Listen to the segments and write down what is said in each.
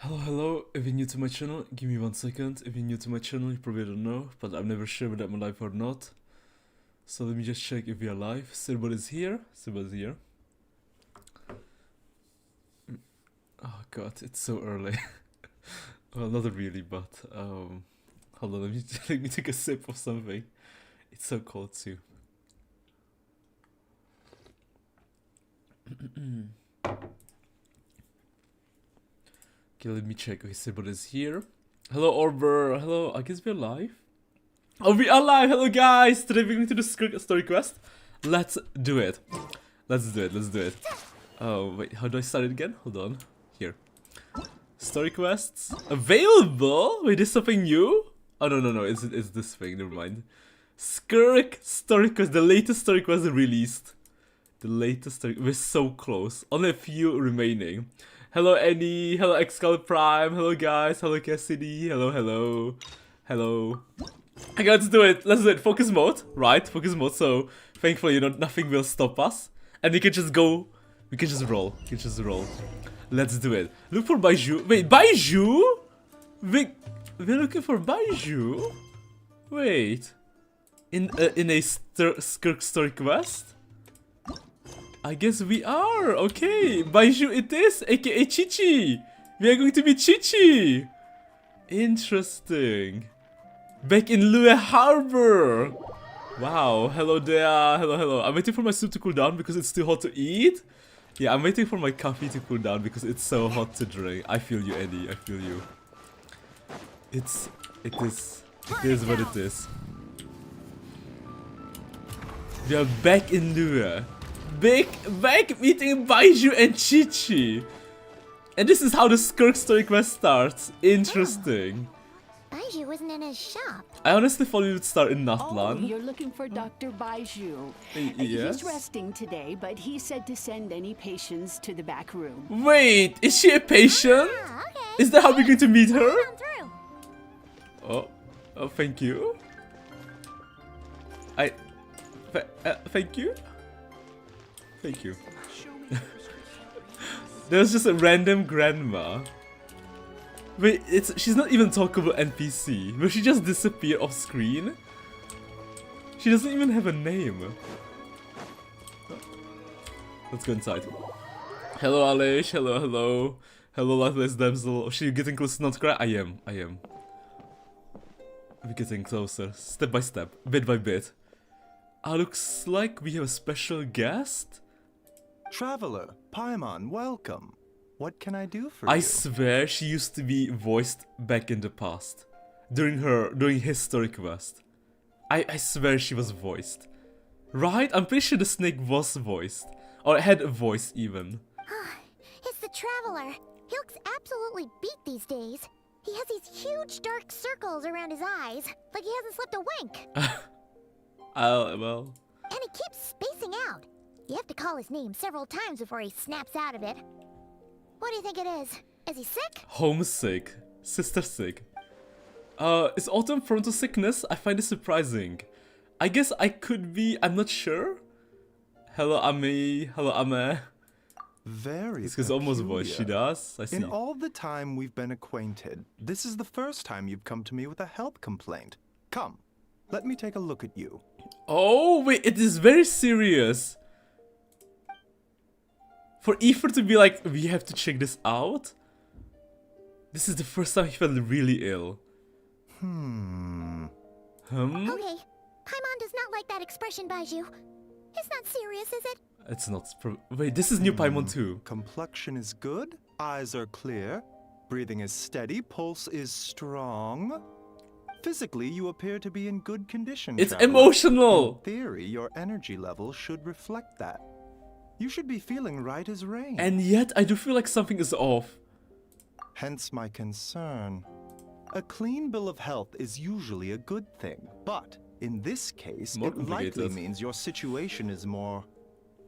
Hello, if you're new to my channel, give me 1 second. If you're new to my channel, you probably don't know, but I'm never sure whether I'm live or not. So let me just check if we are live. Silver is here. Oh god, it's so early. Well, not really, but hold on, let me take a sip of something. It's so cold too. Okay, let me check. Okay, Silver is here. Hello, Orber. Hello, I guess we're live. Oh, we are live! Hello, guys! Today we're going to do Skirk story quest. Let's do it. Let's do it. Oh, wait, how do I start it again? Hold on. Here. Story quests. Available? Wait, is something new? Oh, no, it's this thing, never mind. Skirk story quest, the latest story quest released. We're so close. Only a few remaining. Hello, Annie. Hello, Excalibur Prime. Hello, guys. Hello, Cassidy. Hello. Okay, let's do it. Focus mode, right? Focus mode. So, thankfully, nothing will stop us. And we can just go. We can just roll. Let's do it. Look for Baiju. Wait, Baiju? We're looking for Baiju? Wait. In a Skirk story quest? I guess we are. Okay, Baiju it is, aka Chichi. We are going to be Chichi. Interesting. Back in Lue Harbor. Wow. Hello there. Hello. I'm waiting for my soup to cool down because it's too hot to eat. Yeah, I'm waiting for my coffee to cool down because it's so hot to drink. I feel you, Eddie. I feel you. It is what it is. We are back in Lue. Back meeting Baiju and Chichi. And this is how the Skirk story quest starts. Interesting. Baiju wasn't in his shop. I honestly thought we would start in Natlan. Oh, you're looking for Dr. Baiju. Yes. He's resting today, but he said to send any patients to the back room. Wait, is she a patient? Ah, okay. Is that how we're going to meet her? Come through. Oh, thank you. Thank you. Thank you. There's just a random grandma. Wait, she's not even talkable NPC. Will she just disappear off screen? She doesn't even have a name. Let's go inside. Hello, Alish. Hello. Hello, lifeless damsel. Oh, she getting close to not cry? I am. We're getting closer, step by step, bit by bit. Looks like we have a special guest. Traveler, Paimon, welcome. What can I do for you? I swear she used to be voiced back in the past. During his story quest. I swear she was voiced. Right? I'm pretty sure the snake was voiced. Or had a voice even. It's the Traveler. He looks absolutely beat these days. He has these huge dark circles around his eyes, like he hasn't slept a wink. Well. And he keeps spacing out. You have to call his name several times before he snaps out of it. What do you think it is? Is he sick? Homesick. Sister sick. Is Autumn prone to sickness? I find it surprising. I guess I could be, I'm not sure. Hello, Ami. Very This is almost voice. She peculiar. does. I see. In all the time we've been acquainted, this is the first time you've come to me with a health complaint. Come, let me take a look at you. Oh, wait, it is very serious. For Ether to be like, we have to check this out? This is the first time he felt really ill. Hmm. Okay. Paimon does not like that expression, Baiju. It's not serious, is it? It's not. Wait, this is new Paimon too. Complexion is good, eyes are clear, breathing is steady, pulse is strong. Physically, you appear to be in good condition. It's traveler. emotional. In theory, your energy level should reflect that. You should be feeling right as rain. And yet, I do feel like something is off. Hence my concern. A clean bill of health is usually a good thing, but in this case, More it likely complicated. means your situation is more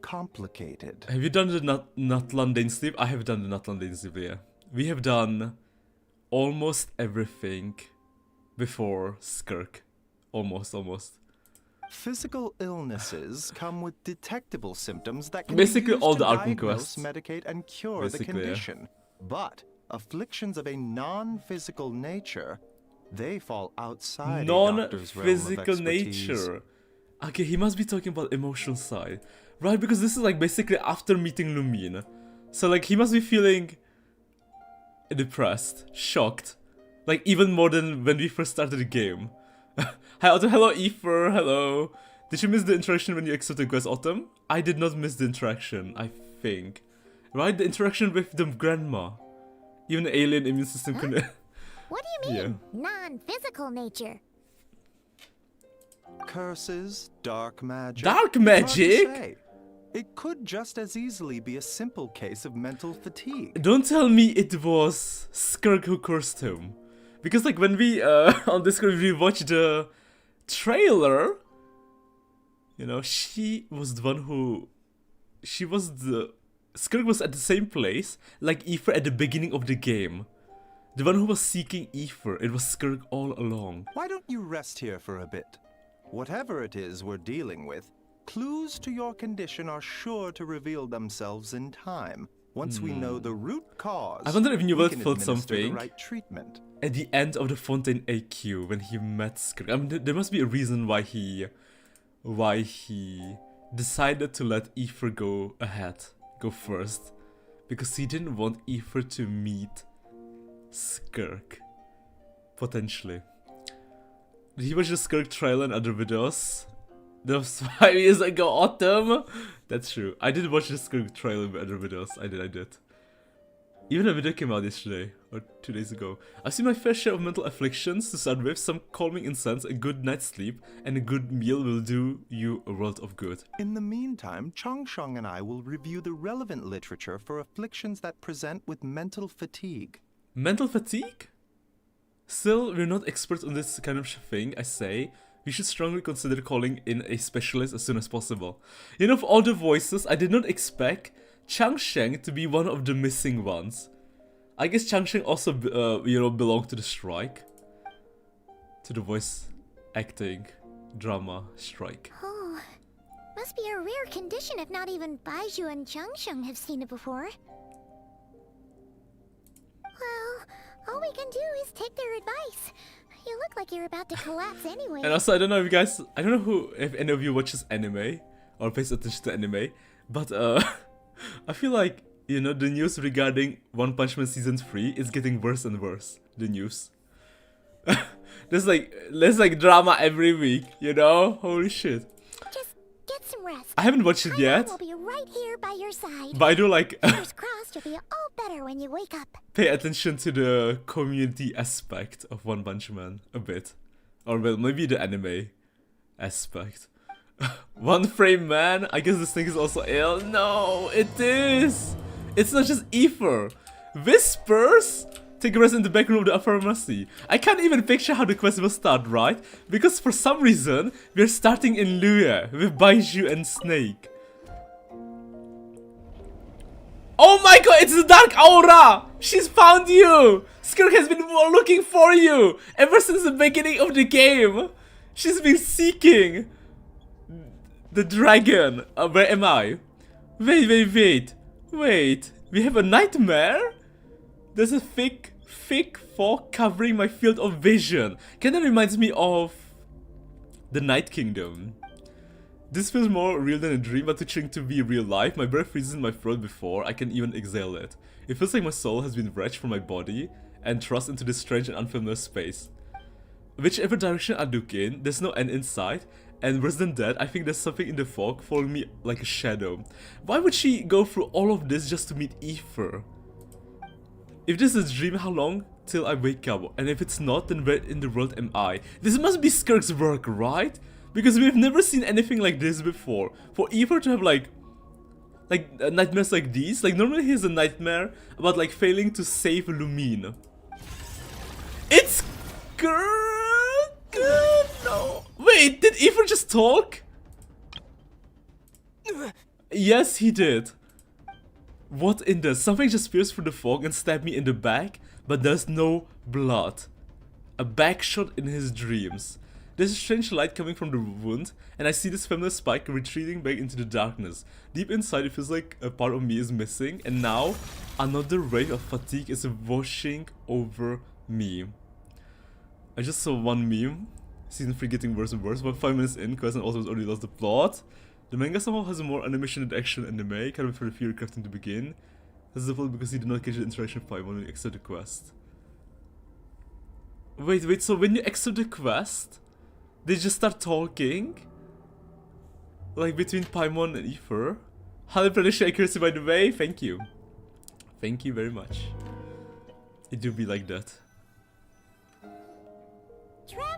complicated. Have you done the not London sleep? I have done the not London sleep, yeah. We have done almost everything before Skirk. Almost. Physical illnesses come with detectable symptoms that can Basically be used all to the Archon diagnose, quests. medicate, and cure Basically, the yeah. condition. But afflictions of a non-physical nature, they fall outside a doctor's realm of Non-physical expertise. nature. Okay, he must be talking about emotional side. Right, because this is like basically after meeting Lumine. So like he must be feeling depressed, shocked. Like even more than when we first started the game. Hi Autumn, hello Ether, hello. Did you miss the interaction when you accepted quest, Autumn? I did not miss the interaction, I think. Right, the interaction with the grandma. Even the alien immune system couldn't... What do you mean, non-physical nature? Curses, dark magic. Dark Hard to magic? say. It could just as easily be a simple case of mental fatigue. Don't tell me it was Skirk who cursed him. Because like when we on Discord we watched the trailer, you know, she was the one who Skirk was at the same place like Aether at the beginning of the game. The one who was seeking Aether, it was Skirk all along. Why don't you rest here for a bit? Whatever it is we're dealing with, clues to your condition are sure to reveal themselves in time. Once we know the root cause, I wonder if we Newell can felt administer the something right treatment. at the end of the Fontaine WQ when he met Skirk. I mean, there must be a reason why he decided to let Aether go first, because he didn't want Aether to meet Skirk, potentially. Did he watch the Skirk trailer and other videos? That was 5 years ago, Autumn! That's true. I did watch the Skirk trailer and other videos. I did. Even a video came out yesterday, or 2 days ago. I've seen my fair share of mental afflictions to start with. Some calming incense, a good night's sleep, and a good meal will do you a world of good. In the meantime, Changsheng and I will review the relevant literature for afflictions that present with mental fatigue. Mental fatigue? Still, we're not experts on this kind of thing, I say. We should strongly consider calling in a specialist as soon as possible. You know, of all the voices, I did not expect Changsheng to be one of the missing ones. I guess Changsheng also, belonged to the strike. To the voice acting drama strike. Oh, must be a rare condition if not even Baizhu and Changsheng have seen it before. Well, all we can do is take their advice. You look like you're about to collapse anyway. And also, I don't know if you guys, I don't know if any of you watches anime or pays attention to anime, but I feel like, you know, the news regarding One Punch Man Season 3 is getting worse and worse. The news. There's like drama every week, you know? Holy shit. Just get some rest. I haven't watched it yet, We'll be right here by your side. but I do like Fingers crossed you'll be all better when you wake up. pay attention to the community aspect of One Punch Man a bit. Or well, maybe the anime aspect. One Frame Man? I guess this thing is also ill. No, it is! It's not just Aether. Whispers? Take a rest in the back room of the pharmacy. I can't even picture how the quest will start, right? Because for some reason, we're starting in Liyue with Baizhu and Snake. Oh my god, it's the Dark Aura! She's found you! Skirk has been looking for you ever since the beginning of the game. She's been seeking the dragon. Where am I? Wait. We have a nightmare? There's a thick fog covering my field of vision. Kinda reminds me of the Night Kingdom. This feels more real than a dream, but too to be real life. My breath freezes in my throat before I can even exhale it. It feels like my soul has been wrenched from my body and thrust into this strange and unfamiliar space. Whichever direction I look in, there's no end in sight. And worse than that, I think there's something in the fog following me like a shadow. Why would she go through all of this just to meet Aether? If this is a dream, how long till I wake up? And if it's not, then where in the world am I? This must be Skirk's work, right? Because we've never seen anything like this before. For Aether to have like nightmares like these, like normally he has a nightmare about like failing to save Lumine. It's Skirk! No. Wait, did Aether just talk? Yes, he did. What in the? Something just pierced through the fog and stabbed me in the back, but there's no blood. A back shot in his dreams. There's a strange light coming from the wound, and I see this familiar spike retreating back into the darkness. Deep inside, it feels like a part of me is missing, and now another wave of fatigue is washing over me. I just saw one meme. Season 3 getting worse and worse, but 5 minutes in, Question also has already lost the plot. The manga somehow has more animation and action anime, kind of for the theory crafting to begin. This is difficult because you do not catch the interaction of Paimon when you accept the quest. Wait, so when you accept the quest, they just start talking? Like between Paimon and Aether? 100% accuracy by the way, thank you. Thank you very much. It do be like that. Traveler!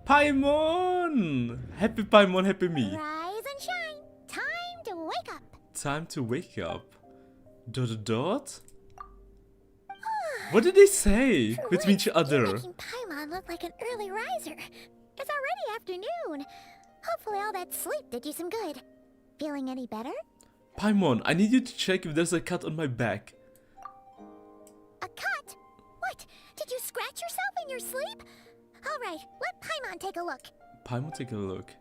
Paimon! Happy Paimon, happy me. Rise and shine! Time to wake up! Time to wake up. ... What did they say between each You're other? making Paimon look like an early riser. It's already afternoon. Hopefully all that sleep did you some good. Feeling any better? Paimon, I need you to check if there's a cut on my back. A cut? What? Did you scratch yourself in your sleep? Alright, let Paimon take a look. Paimon, take a look.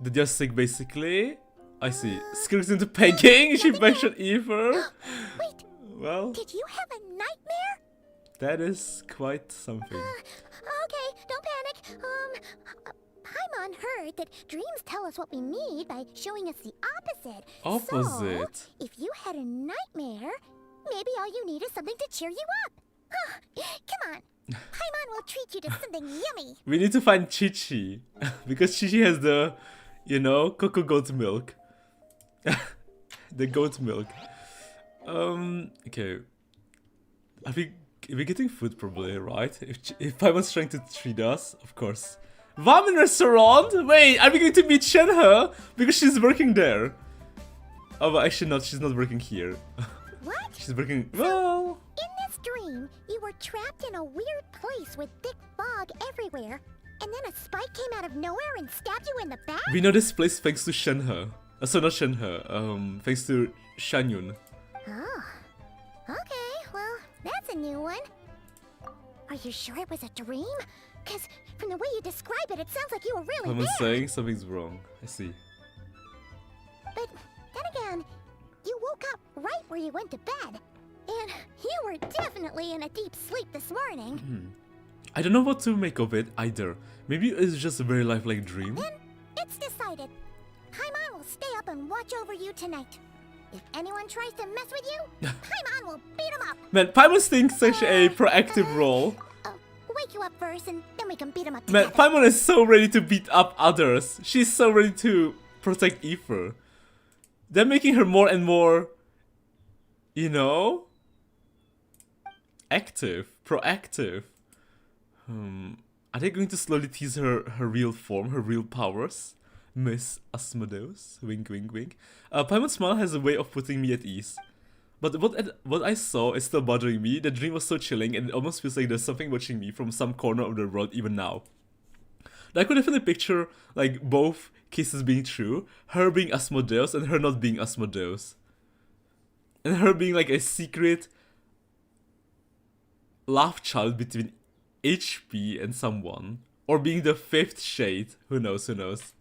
Did you're sick basically? I see. Skirk's into pegging? She mentioned Aether? Wait, Well, did you have a nightmare? that is quite something. Okay, don't panic. Paimon heard that dreams tell us what we need by showing us the opposite. Opposite? So, if you had a nightmare, maybe all you need is something to cheer you up. Come on. Paimon will treat you to something yummy. We need to find Chi-Chi. Because Chi-Chi has the, you know, cocoa goat milk. The goat milk. Okay. I think we're getting food probably, right? If Paimon's trying to treat us, of course. Ramen restaurant? Wait, are we going to meet Shenhe? Because she's working there. Oh, but actually not, she's not working here. What? She's working, well... In this dream, you were trapped in a weird place with thick fog everywhere, and then a spike came out of nowhere and stabbed you in the back? We know this place thanks to Shenhe. So not Shenhe, thanks to Shanyun. Oh. Okay, well, that's a new one. Are you sure it was a dream? Because from the way you describe it, it sounds like you were really Paimon's there. saying something's wrong. I see. But then again, you woke up right where you went to bed. And you were definitely in a deep sleep this morning. I don't know what to make of it either. Maybe it's just a very lifelike dream. Then it's decided. Paimon will stay up and watch over you tonight. If anyone tries to mess with you, Paimon will beat him up. Man, Paimon's taking such a proactive role. Oh, wake you up first and then we can beat him up Man, together. Paimon is so ready to beat up others. She's so ready to protect Aether. They're making her more and more, you know, active, proactive. Are they going to slowly tease her real form, her real powers? Miss Asmodeus? Wink, wink, wink. Paimon's smile has a way of putting me at ease. But what I saw is still bothering me. The dream was so chilling and it almost feels like there's something watching me from some corner of the world even now. I could definitely picture like both cases being true. Her being Asmodeus and her not being Asmodeus. And her being like a secret love child between HP and someone. Or being the fifth shade. Who knows, who knows.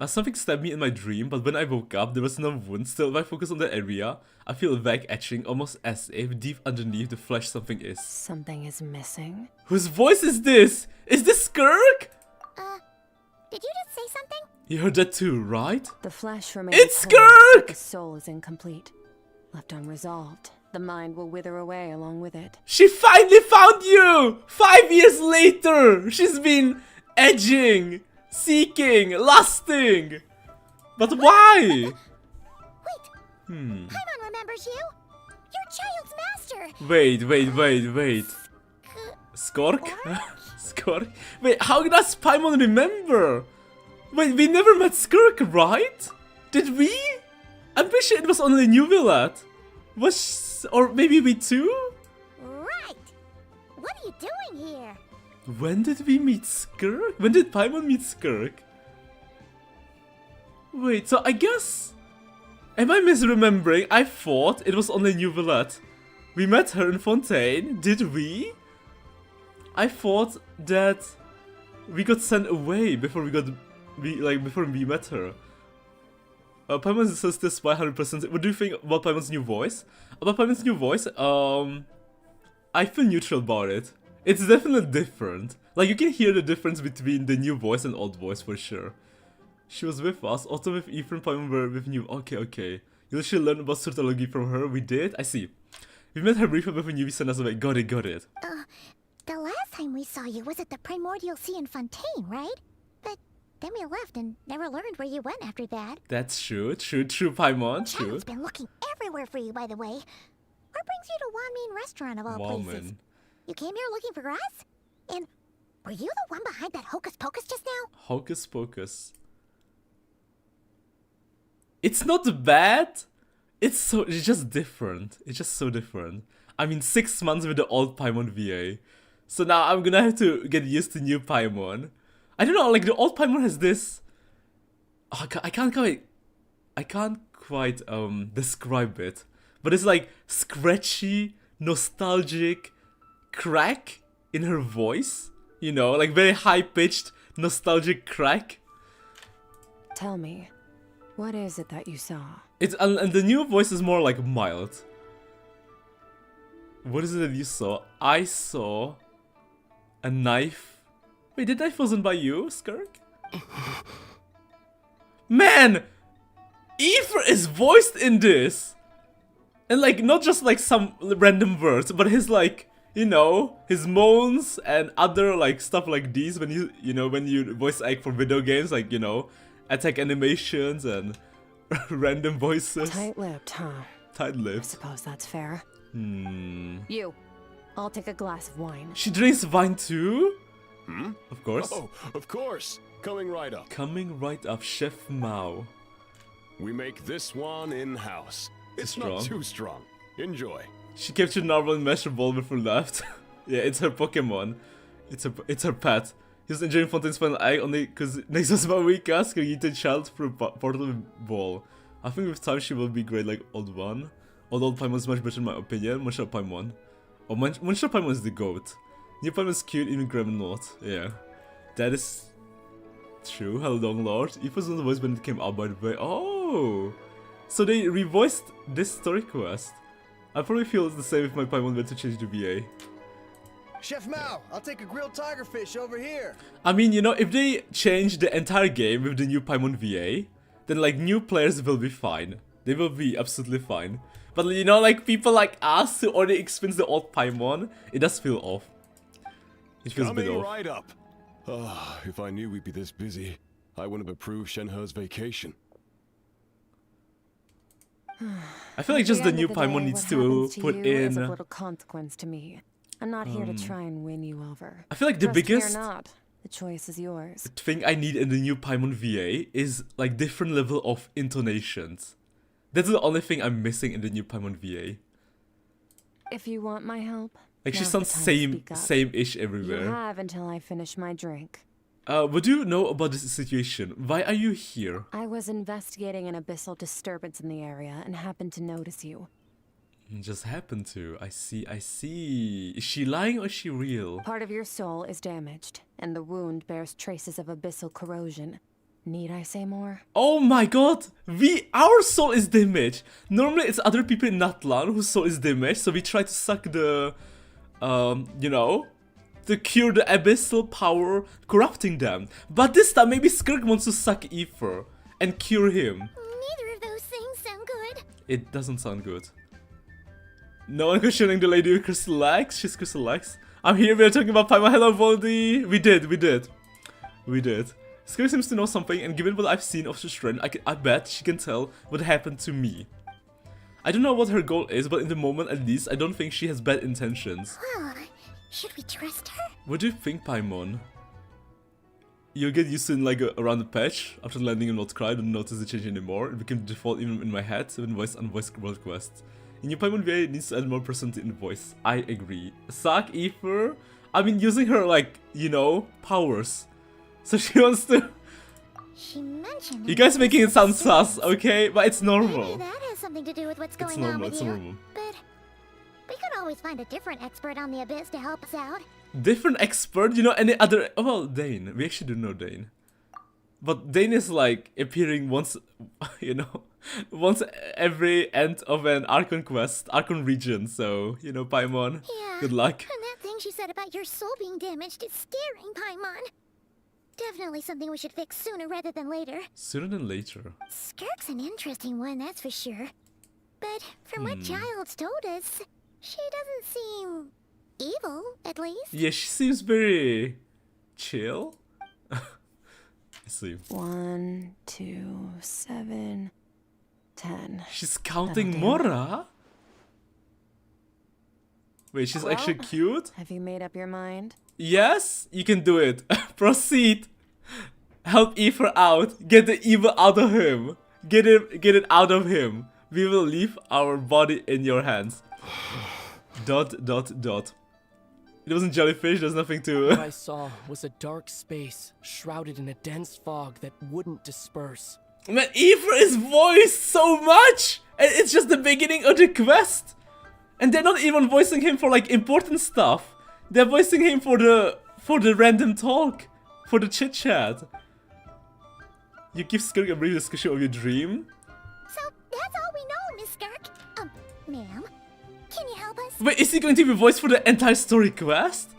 Something stabbed me in my dream, but when I woke up, there was no wound. Still, if I focus on the area, I feel a vague etching, almost as if deep underneath the flesh something is. Something is missing. Whose voice is this? Is this Skirk? Did you just say something? You heard that too, right? The flesh remains It's whole, Skirk! but the soul is incomplete. Left unresolved, the mind will wither away along with it. She finally found you! 5 years later! She's been edging, seeking, lusting! But why? Wait, Paimon remembers you. You're Child's master. Wait. Skirk? Skirk? Wait, how does Paimon remember? Wait, we never met Skirk, right? Did we? I'm pretty sure it was only New Villet. Or maybe we too? Right. What are you doing here? When did we meet Skirk? When did Paimon meet Skirk? Wait, so I guess... Am I misremembering? I thought it was only New Villet. We met her in Fontaine, did we? I thought that we got sent away before before we met her. Paimon says this by 100%. What do you think about Paimon's new voice? About Paimon's new voice, I feel neutral about it. It's definitely different. Like, you can hear the difference between the new voice and old voice for sure. She was with us, also with Ephraim, Paimon were with you. Okay. You should learn about Surtology from her. We did? I see. We met her briefly before you sent us away. Got it. The last time we saw you was at the Primordial Sea in Fontaine, right? But then we left and never learned where you went after that. That's true, Paimon, true. Chad's been looking everywhere for you, by the way. What brings you to Wanmin Restaurant of all places? Woman. You came here looking for us? And were you the one behind that hocus pocus just now? Hocus pocus. It's not bad. It's just different. It's just so different. I mean, 6 months with the old Paimon VA. So now I'm gonna have to get used to new Paimon. I don't know, like the old Paimon has this... Oh, I can't quite describe it. But it's like scratchy, nostalgic crack in her voice. You know, like very high-pitched, nostalgic crack. Tell me, what is it that you saw? And the new voice is more like mild. What is it that you saw? I saw a knife. Wait, the knife wasn't by you, Skirk? Man! Aether is voiced in this! And like, not just like some random words, but his like, you know, his moans and other like stuff like these when when you voice act for video games, like, you know, attack animations and random voices. Tight-lipped, huh? I Tight-lipped. suppose that's fair. You. I'll take a glass of wine. She drinks wine too? Of course. Oh, of course. Coming right up. Coming right up, Chef Mao. We make this one in-house. It's Strong. not too strong. Enjoy. She captured Narwhal and Master Ball before left. Yeah, it's her Pokemon. It's her pet. He was enjoying Fontaine's final eye only because next was my weak ass created child for a portable ball. I think with time she will be great like old one. Old Paimon is much better in my opinion. Munchal Paimon. Oh, Munchal Paimon is the goat. New Paimon is cute, even Graham not. Yeah. That is true. Hello, Long Lord. It was on the voice when it came out, by the way. Oh! So they revoiced this story quest. I probably feel it's the same if my Paimon went to change the VA. Chef Mao, I'll take a grilled tigerfish over here. I mean, you know, if they change the entire game with the new Paimon VA, then like new players will be fine. They will be absolutely fine. But you know, like people like us who already experienced the old Paimon, it does feel off. It feels a bit Coming off. right up. Ah, if I knew we'd be this busy, I wouldn't have approved Shenhe's vacation. I feel like just the At the new end of the Paimon day, needs what to happens put you is of in... little consequence to me. I'm not here to try and win you over. I feel like the Trust me or biggest not, the choice is yours. thing I need in the new Paimon VA is like different level of intonations. That's the only thing I'm missing in the new Paimon VA. If you want my help, Like she now's the sounds time to speak up. same-ish You everywhere. have until I finish my drink. What do you know about this situation? Why are you here? I was investigating an abyssal disturbance in the area and happened to notice you. Just happened to. I see. Is she lying or is she real? Part of your soul is damaged, and the wound bears traces of abyssal corrosion. Need I say more? Oh my god! Our soul is damaged! Normally it's other people in Natlan whose soul is damaged, so we try to suck the... you know... to cure the abyssal power corrupting them. But this time maybe Skirk wants to suck Aether and cure him. Neither of those things sound good. It doesn't sound good. No one questioning the lady with crystal legs? She's crystal legs. I'm here, we're talking about Paimon. Hello, Voldy! We did. Skirk seems to know something, and given what I've seen of Shustren, I bet she can tell what happened to me. I don't know what her goal is, but in the moment at least, I don't think she has bad intentions. Well, should we trust her? What do you think, Paimon? You'll get used to it like around the patch. After landing in Not Cry, I don't notice the change anymore. It became default even in my head, even voice and voice world quests. In new Paimon VA, it needs to add more personality in voice. I agree. Suck Aether? I mean, using her, like, you know, powers. So she wants to... She mentioned... You guys making it sound sus, okay? But it's Maybe normal. that has something to do with what's It's going on normal, with it's you. normal. But we could always find a different expert on the abyss to help us out. different expert. You know, any other? Oh, well, Dane. We actually do know Dane, but Dane is like appearing once, you know, once every end of an Archon quest, Archon region. So you know, Paimon. Yeah. Good luck. And that thing she said about your soul being damaged is scaring, Paimon. Definitely something we should fix sooner rather than later. Sooner than later. Skirk's an interesting one, that's for sure. But from what Giles told us, she doesn't seem evil, at least. Yeah, she seems very chill. Let's see. 1, 2, 7, 10. She's counting That'll do. Mora? Wait, she's actually cute? Have you made up your mind? Yes, you can do it. Proceed. Help Aether out. Get the evil out of him. Get it out of him. We will leave our body in your hands. ... It wasn't jellyfish, there's nothing What to... I saw was a dark space shrouded in a dense fog that wouldn't disperse. Man, Aether is voiced so much! And it's just the beginning of the quest. And they're not even voicing him for like important stuff. They're voicing him for the random talk. For the chit chat. You give Skirk a brief description of your dream? So that's all we know, Miss Skirk. Ma'am, can you help us? Wait, is he going to be voiced for the entire story quest?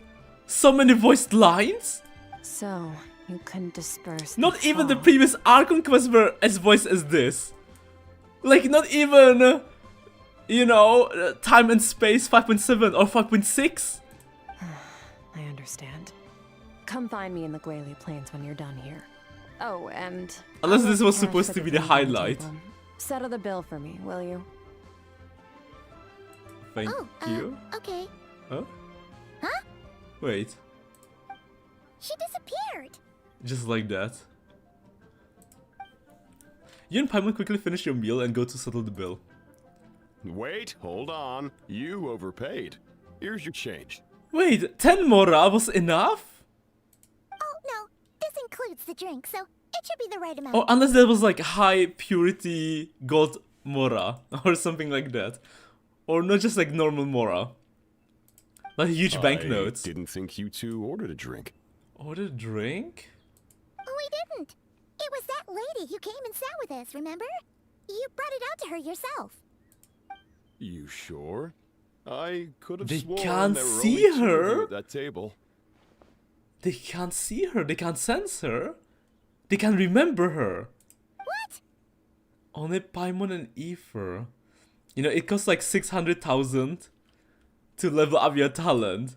So many voiced lines? So, you couldn't disperse. Not the even the fog. previous Archon quests were as voiced as this. Like, not even, you know, Time and Space 5.7 or 5.6. I understand. Come find me in the Gwali Plains when you're done here. Oh, and... Unless I this want was cash supposed for to the be the drink on highlight. table. Settle the bill for me, will you? Thank Oh, you. okay. Huh? Huh? Wait, She disappeared. just like that. You and Paimon quickly finish your meal and go to settle the bill. Wait, hold on. You overpaid. Here's your change. Wait, 10 Mora was enough? Oh, no. This includes the drink, so it should be the right amount. Oh, unless there was like high purity gold Mora or something like that. Or not just like normal Mora. Like huge banknotes. I didn't think you two ordered a drink. Order drink? We didn't. It was that lady who came and sat with us, remember? You brought it out to her yourself. You sure? I could have They sworn can't there were see only two of you her. at that table. They can't see her, they can't sense her. They can't remember her. What? Only Paimon and Aether. You know, it costs like 600,000 to level up your talent.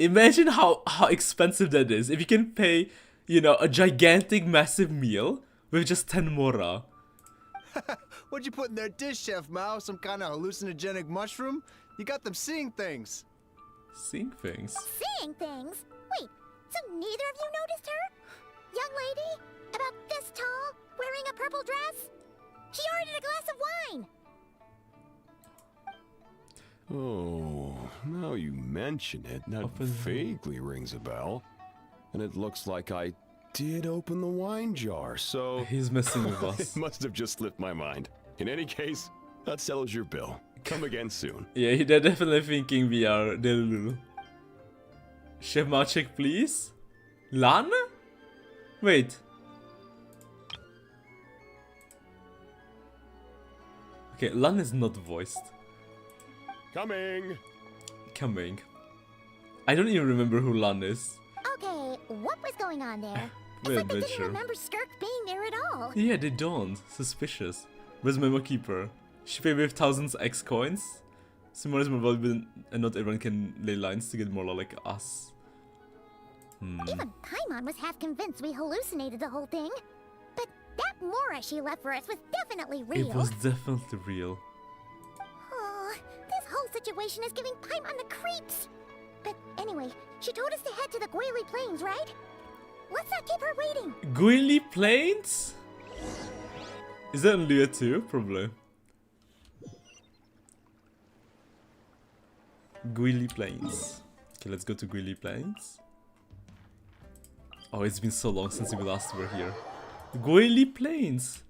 Imagine how expensive that is. If you can pay, you know, a gigantic, massive meal with just 10 Mora. What'd you put in their dish, Chef Mao? Some kind of hallucinogenic mushroom? You got them seeing things. Seeing things. Seeing things? Wait, so neither of you noticed her? Young lady? About this tall? Wearing a purple dress? She ordered a glass of wine. Oh, now you mention it, that Open- vaguely rings a bell. And it looks like I did open the wine jar, so He's messing with it us. must have just slipped my mind. In any case, that settles your bill. Come again soon. Yeah, they're definitely thinking we are Delulu. Chef Mao, check please. Lan? Wait. Okay, Lan is not voiced. Coming! Coming. I don't even remember who Lan is. Okay, what was going on there? It's We're like they didn't adventure. remember Skirk being there at all. Yeah, they don't. Suspicious. Where's Memo Keeper? She paid with thousands X coins. Simone is more valuable and not everyone can lay lines to get more like us. Even Paimon was half convinced we hallucinated the whole thing. But that Mora she left for us was definitely real. It was definitely real. Oh, this whole situation is giving Paimon the creeps. But anyway, she told us to head to the Gwali Plains, right? Let's not keep her waiting. Gwili Plains? Is that in Lua too? Probably. Gwili Plains. Okay, let's go to Gwili Plains. Oh, it's been so long since we last were here. Gwili Plains.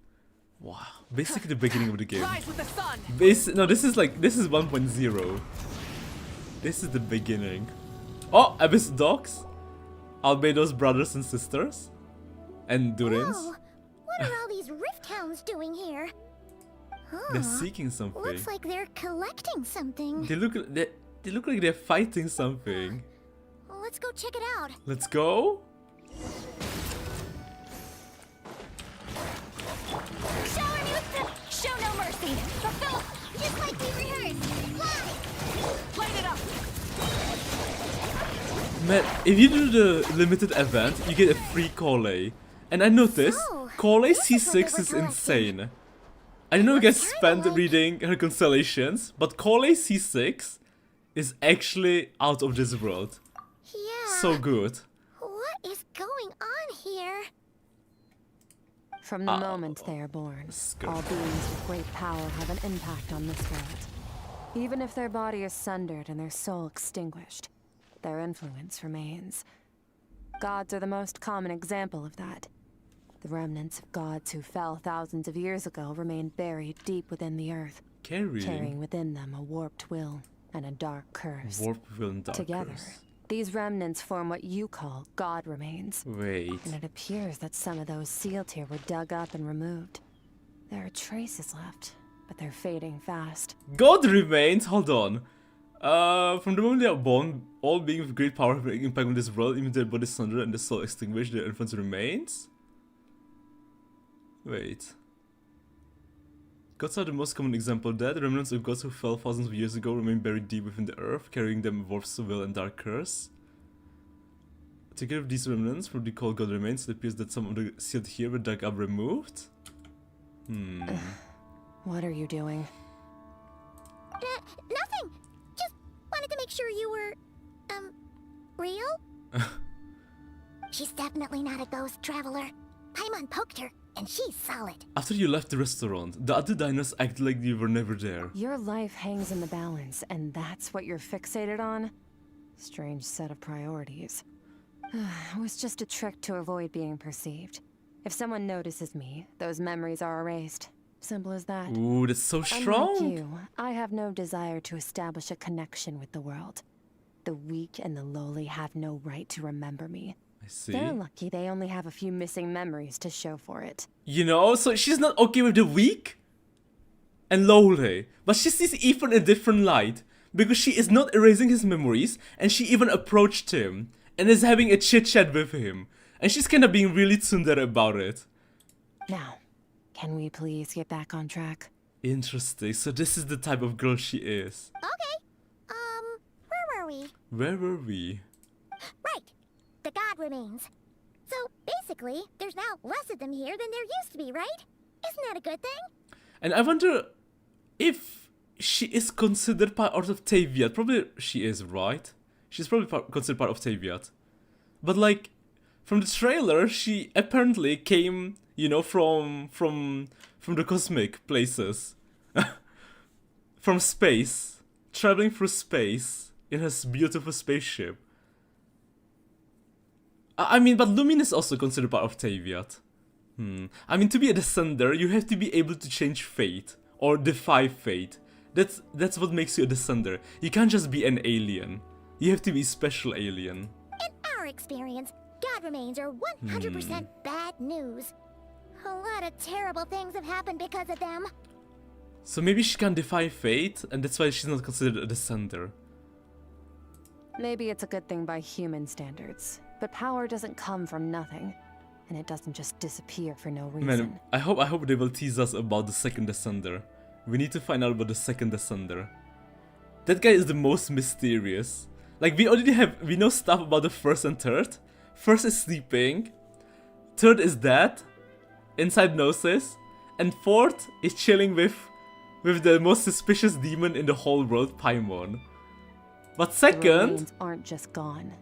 Wow, basically the beginning of the game. Rise with the sun! No, this is 1.0. This is the beginning. Oh, Abyss Dogs. Albedo's brothers and sisters. And Durins. Whoa, what are all these rift hounds doing here? They're Huh. seeking something. Looks like they're collecting something. They look like they're fighting something. Let's go check it out. Let's go. Show no mercy. Fulfill just like we rehearsed. Fly. Light it up. Man, if you do the limited event, you get a free Collei. And I noticed, So, Collei this is what they C6 were is collecting. insane. I know you guys Kinda spent like- reading her constellations, but Collei C6 is actually out of this world. Yeah. So good. What is going on here? From the moment they are born, Skirk. all beings with great power have an impact on this world. Even if their body is sundered and their soul extinguished, their influence remains. Gods are the most common example of that. The remnants of gods who fell thousands of years ago remain buried deep within the earth, carrying within them a warped will and a dark curse. Warp will dark Together, curse. these remnants form what you call god remains. Wait. And it appears that some of those sealed here were dug up and removed. There are traces left, but they're fading fast. God remains. Hold on. From the moment they are born, all beings with great power have an impact on this world, even their bodies sundered and the soul extinguished, their influence remains? Wait. Gods are the most common example of that. The remnants of gods who fell thousands of years ago remain buried deep within the earth, carrying them warp's will and dark curse. Together with these remnants, from the called God remains, it appears that some of the sealed here were dug up removed. What are you doing? Nothing. Just wanted to make sure you were, real? She's definitely not a ghost traveler. Paimon poked her, and she's solid. After you left the restaurant, the other diners acted like you were never there. Your life hangs in the balance, and that's what you're fixated on? Strange set of priorities. It was just a trick to avoid being perceived. If someone notices me, those memories are erased. Simple as that. Ooh, that's so strong. Unlike you, I have no desire to establish a connection with the world. The weak and the lowly have no right to remember me. I see. They're lucky they only have a few missing memories to show for it. You know, so she's not okay with the weak and lowly, but she sees Ethan in a different light because she is not erasing his memories, and she even approached him and is having a chit chat with him, and she's kind of being really tsundere about it. Now, can we please get back on track? Interesting. So this is the type of girl she is. Okay. Where were we? Where were we? Right. The god remains. So, basically, there's now less of them here than there used to be, right? Isn't that a good thing? And I wonder if she is considered part of Taviat. Probably she is, right? She's probably considered part of Taviat. But like, from the trailer, she apparently came, you know, from the cosmic places. From space. Traveling through space in her beautiful spaceship. I mean, but Lumin is also considered part of Taviat. I mean, to be a descender, you have to be able to change fate or defy fate. That's what makes you a descender. You can't just be an alien. You have to be a special alien. In our experience, god remains are 100% bad news. A lot of terrible things have happened because of them. So maybe she can defy fate, and that's why she's not considered a descender. Maybe it's a good thing by human standards, but power doesn't come from nothing, and it doesn't just disappear for no reason. Man, I hope they will tease us about the second descender. We need to find out about the second descender. That guy is the most mysterious. Like, we know stuff about the first and third. First is sleeping. Third is dead. Inside Gnosis. And fourth is chilling with the most suspicious demon in the whole world, Paimon. But The second, remains aren't just gone.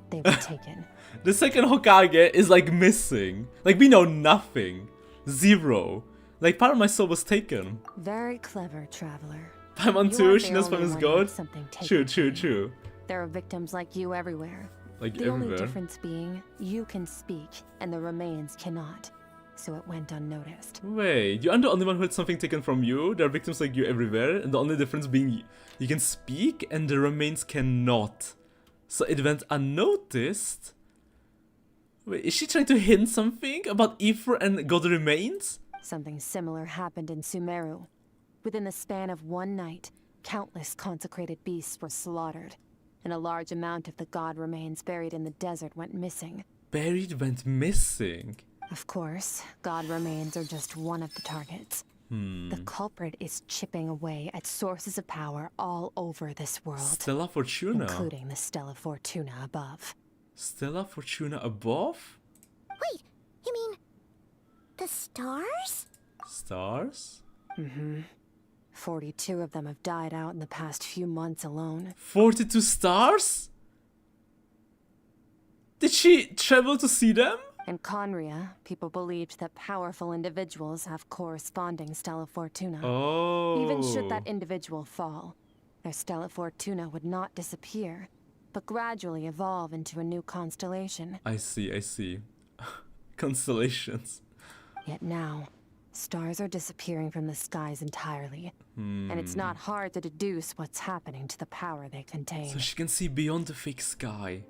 They were taken. the second Hokage is like missing. Like, we know nothing. Zero. Like, part of my soul was taken. Very clever, traveler. Paimon You too, aren't she the knows only Paimon's one who god. had something taken from you. True. There are victims like you everywhere. Like The only everywhere. difference being, you can speak, and the remains cannot. So it went unnoticed. Wait, you aren't the only one who had something taken from you. There are victims like you everywhere, and the only difference being you can speak and the remains cannot. so it went unnoticed. Wait, is she trying to hint something about Ether and God remains? Something similar happened in Sumeru. Within the span of one night, countless consecrated beasts were slaughtered, and a large amount of the god remains buried in the desert went missing. Buried went missing. Of course, god remains are just one of the targets. The culprit is chipping away at sources of power all over this world, Stella Fortuna. including the Stella Fortuna above. Stella Fortuna above? Wait, you mean the stars? Stars? 42 of them have died out in the past few months alone. 42 stars? Did she travel to see them? In Conria, people believed that powerful individuals have corresponding Stella Fortuna. Oh. Even should that individual fall, their Stella Fortuna would not disappear, but gradually evolve into a new constellation. I see. Constellations. Yet now, stars are disappearing from the skies entirely, and it's not hard to deduce what's happening to the power they contain. So she can see beyond the fake sky.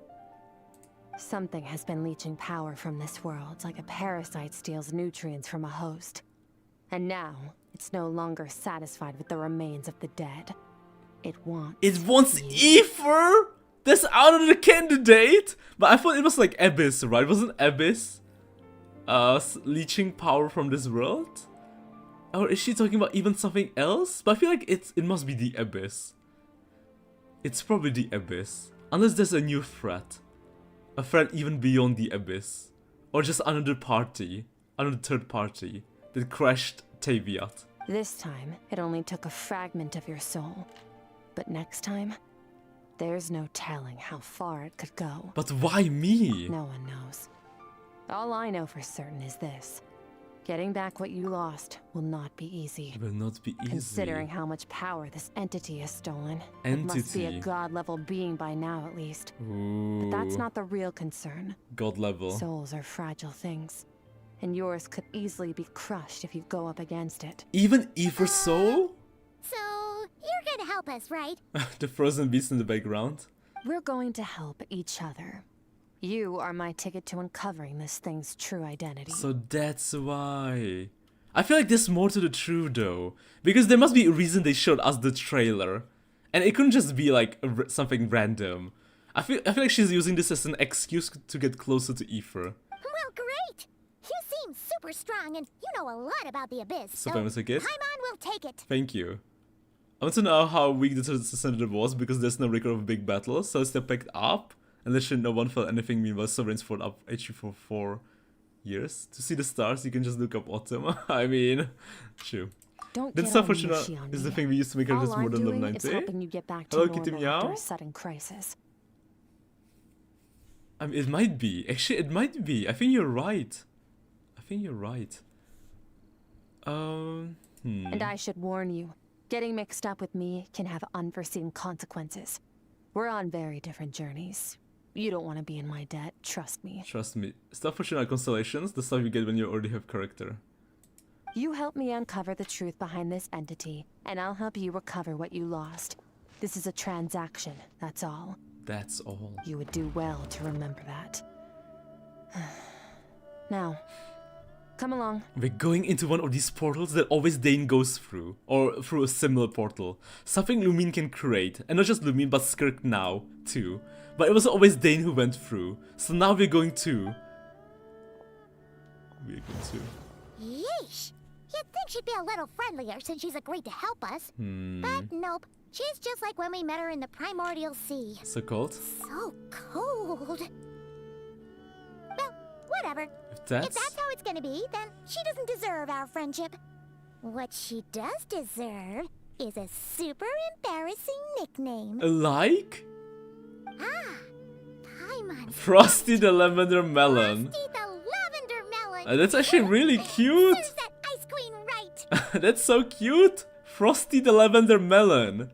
Something has been leeching power from this world, like a parasite steals nutrients from a host. And now, it's no longer satisfied with the remains of the dead. It wants you. Ether? That's out of the candidate? But I thought it was like Abyss, right? Wasn't Abyss leeching power from this world? Or is she talking about even something else? But I feel like it must be the Abyss. It's probably the Abyss. Unless there's a new threat. A threat even beyond the Abyss. Or just another party. Another third party that crashed Taviat. This time, it only took a fragment of your soul. But next time, there's no telling how far it could go. But why me? No one knows. All I know for certain is this. Getting back what you lost will not be easy. It will not be easy. Considering how much power this entity has stolen. It must be a god-level being by now, at least. Ooh. But that's not the real concern. God level. Souls are fragile things. And yours could easily be crushed if you go up against it. Even Ether Soul? So, you're gonna help us, right? The frozen beast in the background. We're going to help each other. You are my ticket to uncovering this thing's true identity. So that's why. I feel like there's more to the truth though. Because there must be a reason they showed us the trailer. And it couldn't just be like something random. I feel like she's using this as an excuse to get closer to Ether. Well, great! You seem super strong and you know a lot about the Abyss. So famous a gift? Paimon will take it. Thank you. I want to know how weak the senator was because there's no record of big battles, so it's still picked up. And literally no one felt anything meanwhile Sovereign's fought up HP for 4 years. To see the stars, you can just look up Autumn. I mean, true. Don't Then get Star all Fortuna mushy on is the me. thing we used to make her just All more I'm than level doing is 90. helping you get back to Hello, normal Kitty after Meow. a sudden crisis. I mean, it might be. Actually, it might be. I think you're right. And I should warn you, getting mixed up with me can have unforeseen consequences. We're on very different journeys. You don't want to be in my debt, trust me. Trust me. Star Fortuna constellations, the stuff you get when you already have character. You help me uncover the truth behind this entity, and I'll help you recover what you lost. This is a transaction, that's all. That's all. You would do well to remember that. Now, come along. We're going into one of these portals that always Dane goes through. Or through a similar portal. Something Lumine can create. And not just Lumine, but Skirk now, too. But it was always Dane who went through. So now we're going to... Yeesh! You'd think she'd be a little friendlier since she's agreed to help us. But nope. She's just like when we met her in the Primordial Sea. So cold? So cold. Well, whatever. If that's how it's gonna be, then she doesn't deserve our friendship. What she does deserve is a super embarrassing nickname. Like? Paimon. Frosty the Lavender Melon. Frosty the Lavender Melon. That's actually really cute. There's that Ice Queen right. That's so cute. Frosty the Lavender Melon.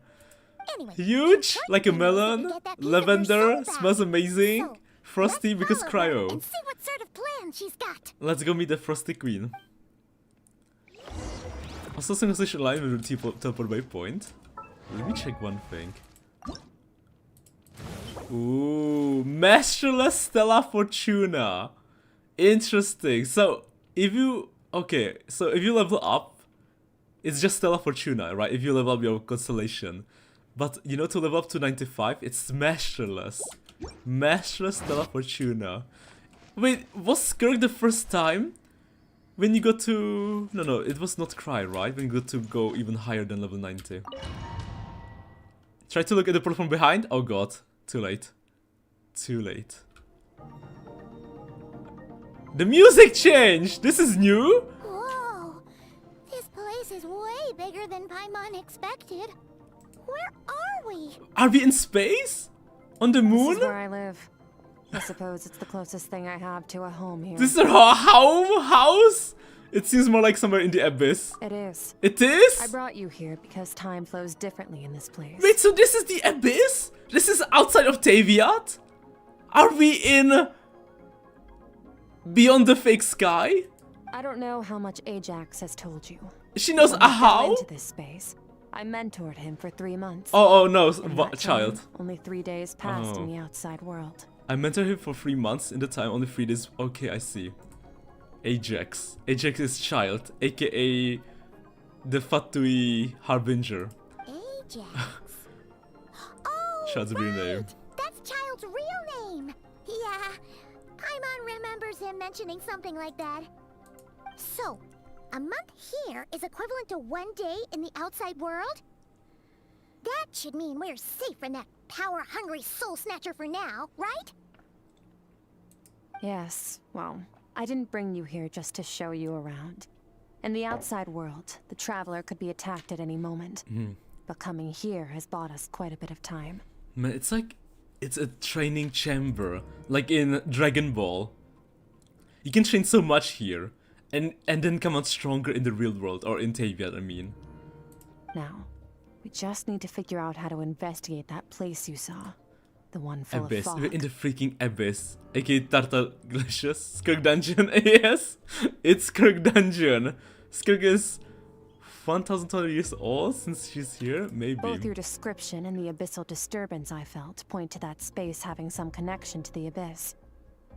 Anyway, Huge, like a melon. get that piece of her Lavender, soul back. smells amazing. So, Frosty let's because follow her cryo. and see what sort of plan she's got. Let's go meet the Frosty Queen. Also, synchronization line with the teleport waypoint. Let me check one thing. Ooh, Measureless Stella Fortuna. Interesting. So if you level up, it's just Stella Fortuna, right? If you level up your constellation. But you know, to level up to 95, it's Measureless. Measureless Stella Fortuna. Wait, was Skirk the first time? When you got to... No, it was not Cry, right? When you got to go even higher than level 90. Try to look at the portal from behind. Oh god, too late. Too late. The music changed! This is new? Whoa! This place is way bigger than Paimon expected. Where are we? Are we in space? On the This moon? is where I live. I suppose it's the closest thing I have to a home here. This is a home house? It seems more like somewhere in the abyss. It is. It is? I brought you here because time flows differently in this place. Wait, so this is the abyss? This is outside of Taviat? Are we in... Beyond the fake sky? I don't know how much Ajax has told you. She knows When a we fell how? into this space, I mentored him for 3 months. Oh no, In what that child? time, only 3 days passed Oh. in the outside world. I mentored him for 3 months. In the time, only 3 days. Okay, I see. Ajax. Ajax is child, aka the Fatui Harbinger. Ajax. Oh, Child's real name. right. That's Child's real name. Yeah, Paimon remembers him mentioning something like that. So, a month here is equivalent to 1 day in the outside world? That should mean we're safe from that power-hungry soul snatcher for now, right? Yes, well, I didn't bring you here just to show you around. In the outside world, the traveler could be attacked at any moment. But coming here has bought us quite a bit of time. Man, it's like... It's a training chamber. Like in Dragon Ball. You can train so much here. And then come out stronger in the real world. Or in Taviat, I mean. Now, we just need to figure out how to investigate that place you saw. The one full Abyss. of We're fog. in the freaking abyss. aka Tartar Glaciers. Skirk Dungeon. Yes! It's Skirk Dungeon. Skirk is 1,200 years old since she's here? Maybe. Both your description and the abyssal disturbance I felt point to that space having some connection to the abyss.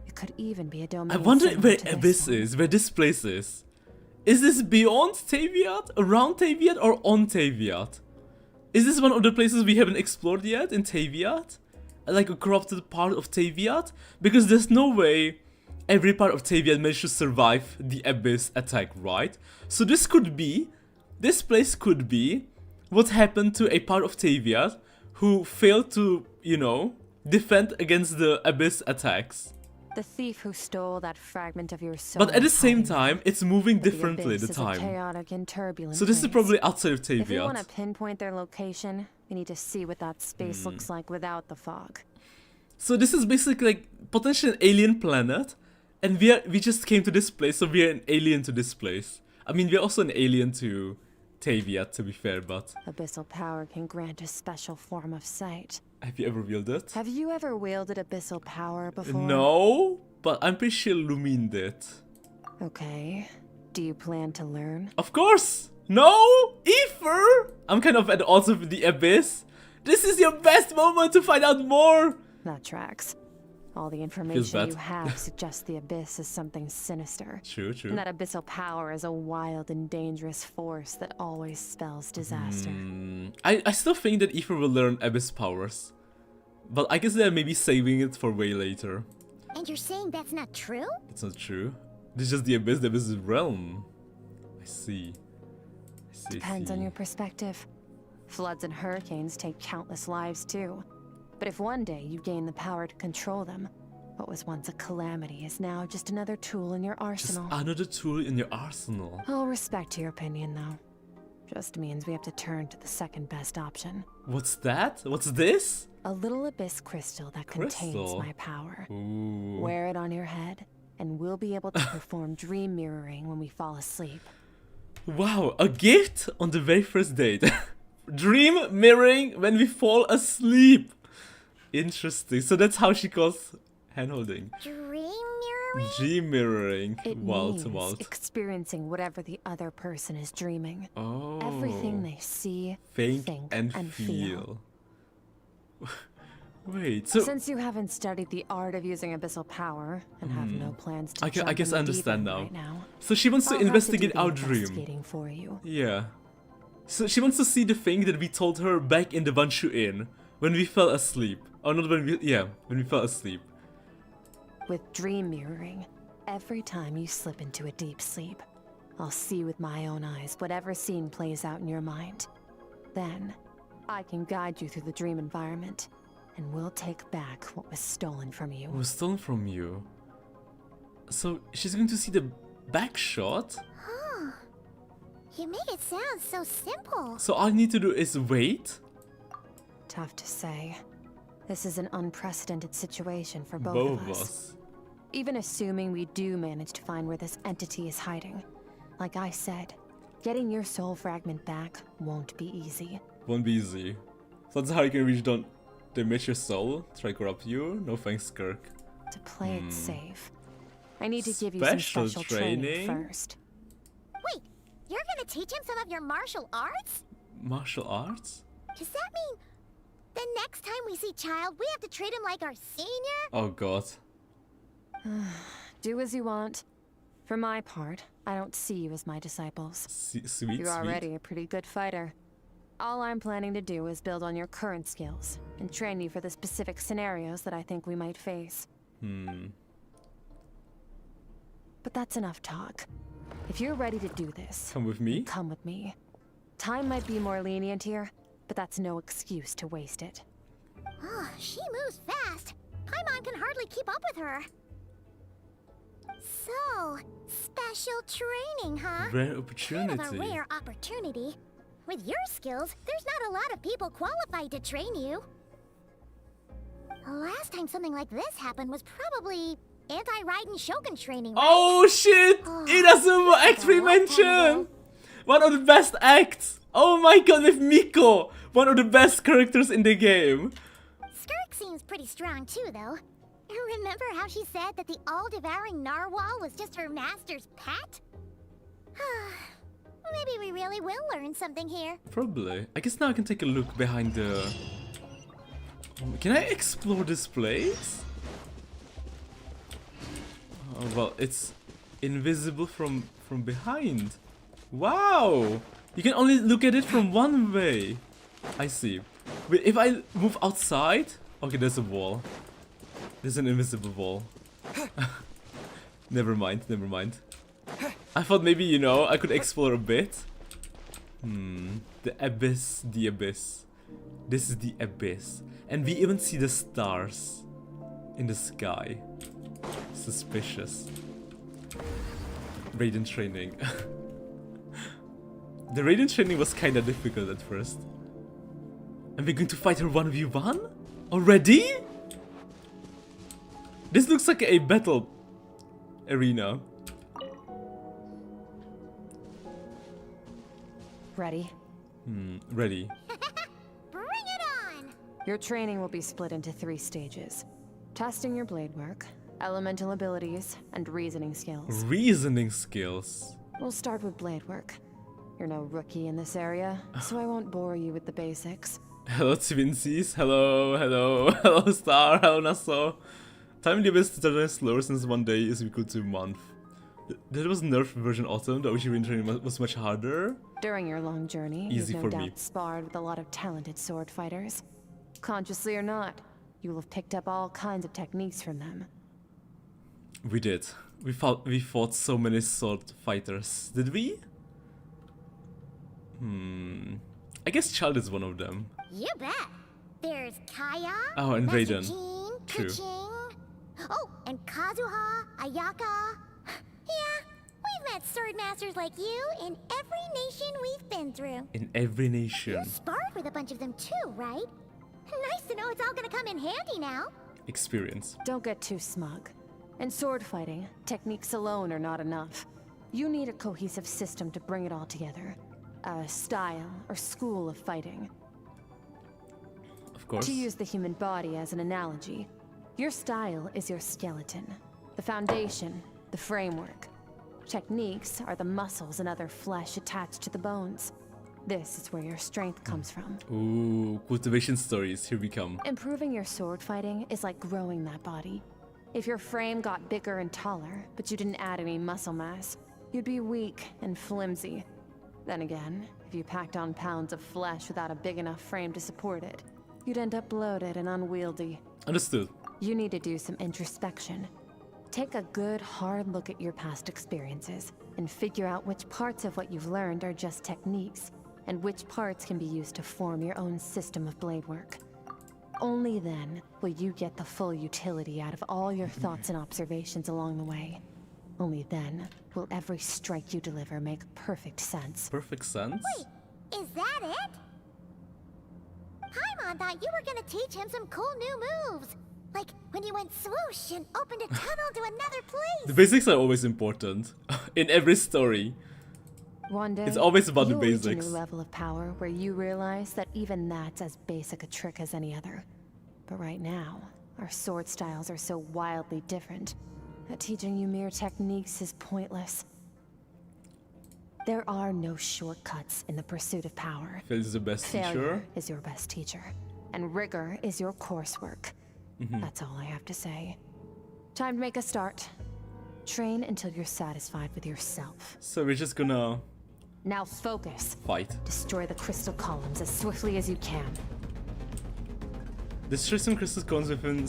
It could even be a domain. I wonder similar where to this Abyss one. is, where this place is. Is this beyond Taviat, around Taviat, or on Taviat? Is this one of the places we haven't explored yet in Taviat? Like a corrupted part of Taviat? Because there's no way every part of Taviat managed to survive the Abyss attack, right? So this place could be what happened to a part of Taviat who failed to, you know, defend against the Abyss attacks. The thief who stole that fragment of your soul. But at the is same hiding time, it's moving there. differently Abyss the is a time. chaotic and turbulent So this is place. probably outside of If we want to Taviat. pinpoint their location, we need to see what that space Hmm. looks like without the fog. So this is basically like potentially an alien planet, and we just came to this place, so we are an alien to this place. I mean, we're also an alien to Taviat, to be fair, but Abyssal power can grant a special form of sight. have you ever wielded? Have you ever wielded abyssal power before? No, but I'm pretty sure Lumine did. Okay. Do you plan to learn? Of course! No! Ether! I'm kind of at odds with the Abyss. This is your best moment to find out more! That tracks. All the information bad. you have suggests the abyss is something sinister. True, true. And that abyssal power is a wild and dangerous force that always spells disaster. I still think that Ether will learn Abyss powers. But I guess they're maybe saving it for way later. And you're saying that's not true? It's not true. This is just the Abyss is realm. I see. Depends on your perspective. Floods and hurricanes take countless lives too. But if one day you gain the power to control them, what was once a calamity is now just another tool in your Just arsenal. another tool in your arsenal. I'll respect your opinion though. Just means we have to turn to the second best option. What's that? What's this? A little abyss crystal that contains Crystal? my power. Ooh. Wear it on your head, and we'll be able to perform dream mirroring when we fall asleep. Wow, a gift on the very first date. Dream mirroring when we fall asleep. Interesting. So that's how she calls handholding. Dream mirroring? Dream mirroring. It Wild, means wild. experiencing whatever the other person is dreaming. Oh. Everything they see, Think think, and feel. Wait, so Since you haven't studied the art of using abyssal power and have no plans to I jump guess in the I deep understand end now. right now, So she wants to I'll have investigate do the our dream. investigating for you. Yeah. So she wants to see the thing that we told her back in the Banshu Inn when we fell asleep. Oh, not when we, yeah, when we fell asleep. With dream mirroring, every time you slip into a deep sleep, I'll see with my own eyes whatever scene plays out in your mind. Then, I can guide you through the dream environment, and we'll take back what was stolen from you. It was stolen from you. So she's going to see the back shot? Huh. You make it sound so simple. So all I need to do is wait? Tough to say. This is an unprecedented situation for both Both of of us. us. Even assuming we do manage to find where this entity is hiding. Like I said, getting your soul fragment back won't be easy. Won't be easy. So that's how you can reach down, damage your soul, try corrupt you. No thanks, Skirk. To play it safe, I need to give you some Special special training training? first. Wait, you're gonna teach him some of your martial arts? Martial arts? Does that mean the next time we see Child, we have to treat him like our senior? Oh god. Do as you want. For my part, I don't see you as my disciples. Sweet, You're already a pretty good fighter. All I'm planning to do is build on your current skills and train you for the specific scenarios that I think we might face. But that's enough talk. If you're ready to do this, Come with me? come with me. Time might be more lenient here, but that's no excuse to waste it. Oh, she moves fast. Paimon can hardly keep up with her. So, special training, huh? Rare Kind of a opportunity. rare opportunity. With your skills, there's not a lot of people qualified to train you. The last time something like this happened was probably anti-Raiden Shogun training, right? Oh shit! Inazuma act we mentioned! One of the best acts! Oh my god, with Miko! One of the best characters in the game. Skirk seems pretty strong too, though. Remember how she said that the all-devouring narwhal was just her master's pet? Maybe we really will learn something here. Probably. I guess now I can take a look behind the... Can I explore this place? Oh, well, it's invisible from behind. Wow! You can only look at it from one way. I see. Wait, if I move outside... Okay, there's a wall. There's an invisible wall. Never mind, never mind. I thought maybe, you know, I could explore a bit. The abyss, the abyss. This is the abyss. And we even see the stars in the sky. Suspicious. Raiden training. The Raiden training was kinda difficult at first. And we're going to fight her 1v1? Already? This looks like a battle arena. Ready? Ready. Bring it on! Your training will be split into 3 stages. Testing your blade work, elemental abilities, and reasoning skills. Reasoning skills. We'll start with blade work. You're no rookie in this area, so I won't bore you with the basics. Hello Twinsies, hello, hello, hello Star, hello Nassau. Time in the abyss started slower since 1 day is equal to a month. That was nerfed version Autumn, the OG Raiden training was much harder. During your long journey, Easy you've no for me. doubt sparred with a lot of talented sword fighters. Consciously or not, you will have picked up all kinds of techniques from them. We did. We fought so many sword fighters. Did we? I guess Child is one of them. You bet. There's Kaya, Oh, and Raiden. Master True. Kuching. Oh, and Kazuha, Ayaka. Yeah, we've met sword masters like you in every nation we've been through. In every nation. Sparred with a bunch of them too, right? Nice to know it's all gonna come in handy now. Experience. Don't get too smug. In sword fighting, techniques alone are not enough. You need a cohesive system to bring it all together. A style or school of fighting. Of course. To use the human body as an analogy, your style is your skeleton, the foundation, the framework. Techniques are the muscles and other flesh attached to the bones. This is where your strength comes from. Ooh, cultivation stories. Here we come. Improving your sword fighting is like growing that body. If your frame got bigger and taller, but you didn't add any muscle mass, you'd be weak and flimsy. Then again, if you packed on pounds of flesh without a big enough frame to support it, you'd end up bloated and unwieldy. Understood. You need to do some introspection. Take a good, hard look at your past experiences and figure out which parts of what you've learned are just techniques, and which parts can be used to form your own system of blade work. Only then will you get the full utility out of all your thoughts and observations along the way. Only then will every strike you deliver make perfect sense. Perfect sense? Wait, is that it? Paimon thought you were gonna teach him some cool new moves. Like when you went swoosh and opened a tunnel to another place. The basics are always important. In every story. One day, It's always about the you'll reach basics. a new level of power where you realize that even that's as basic a trick as any other. But right now, our sword styles are so wildly different that teaching you mere techniques is pointless. There are no shortcuts in the pursuit of power. Phil is the best Failure teacher. is your best teacher, and rigor is your coursework. That's all I have to say. Time to make a start. Train until you're satisfied with yourself. So we're just gonna Now focus. fight. Destroy the crystal columns as swiftly as you can. Destroy some crystal cones within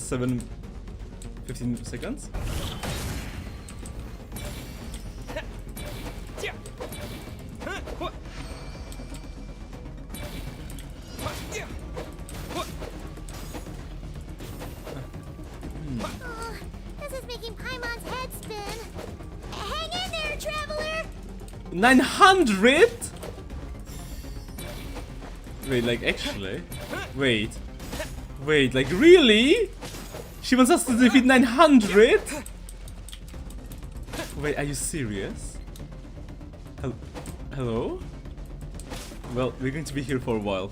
15 seconds. Oh, this is making Paimon's head spin. Hang in there, traveler! 900? Wait, like actually? Wait. Wait, like really? She wants us to defeat 900? Wait, are you serious? Hello? Well, we're going to be here for a while.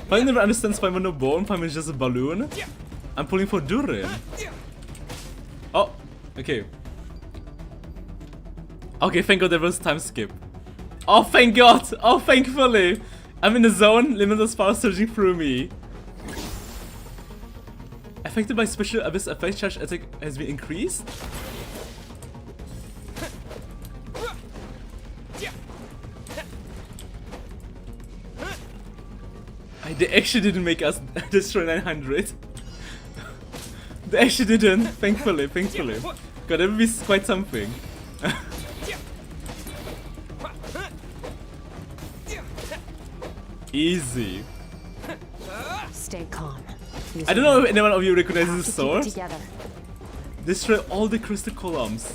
Paimon never understands Paimon no bone, Paimon is just a balloon. I'm pulling for Durin. Oh, okay. Okay, thank god there was time skip. Oh, thank god! Oh, thankfully! I'm in the zone, limitless power surging through me. Affected by special abyss effect, charge attack has been increased? They actually didn't make us destroy 900. They actually didn't, thankfully, thankfully. God, that would be quite something. Easy. Stay calm. I don't know if anyone of you recognizes the Have to keep it sword. together. Destroy all the crystal columns.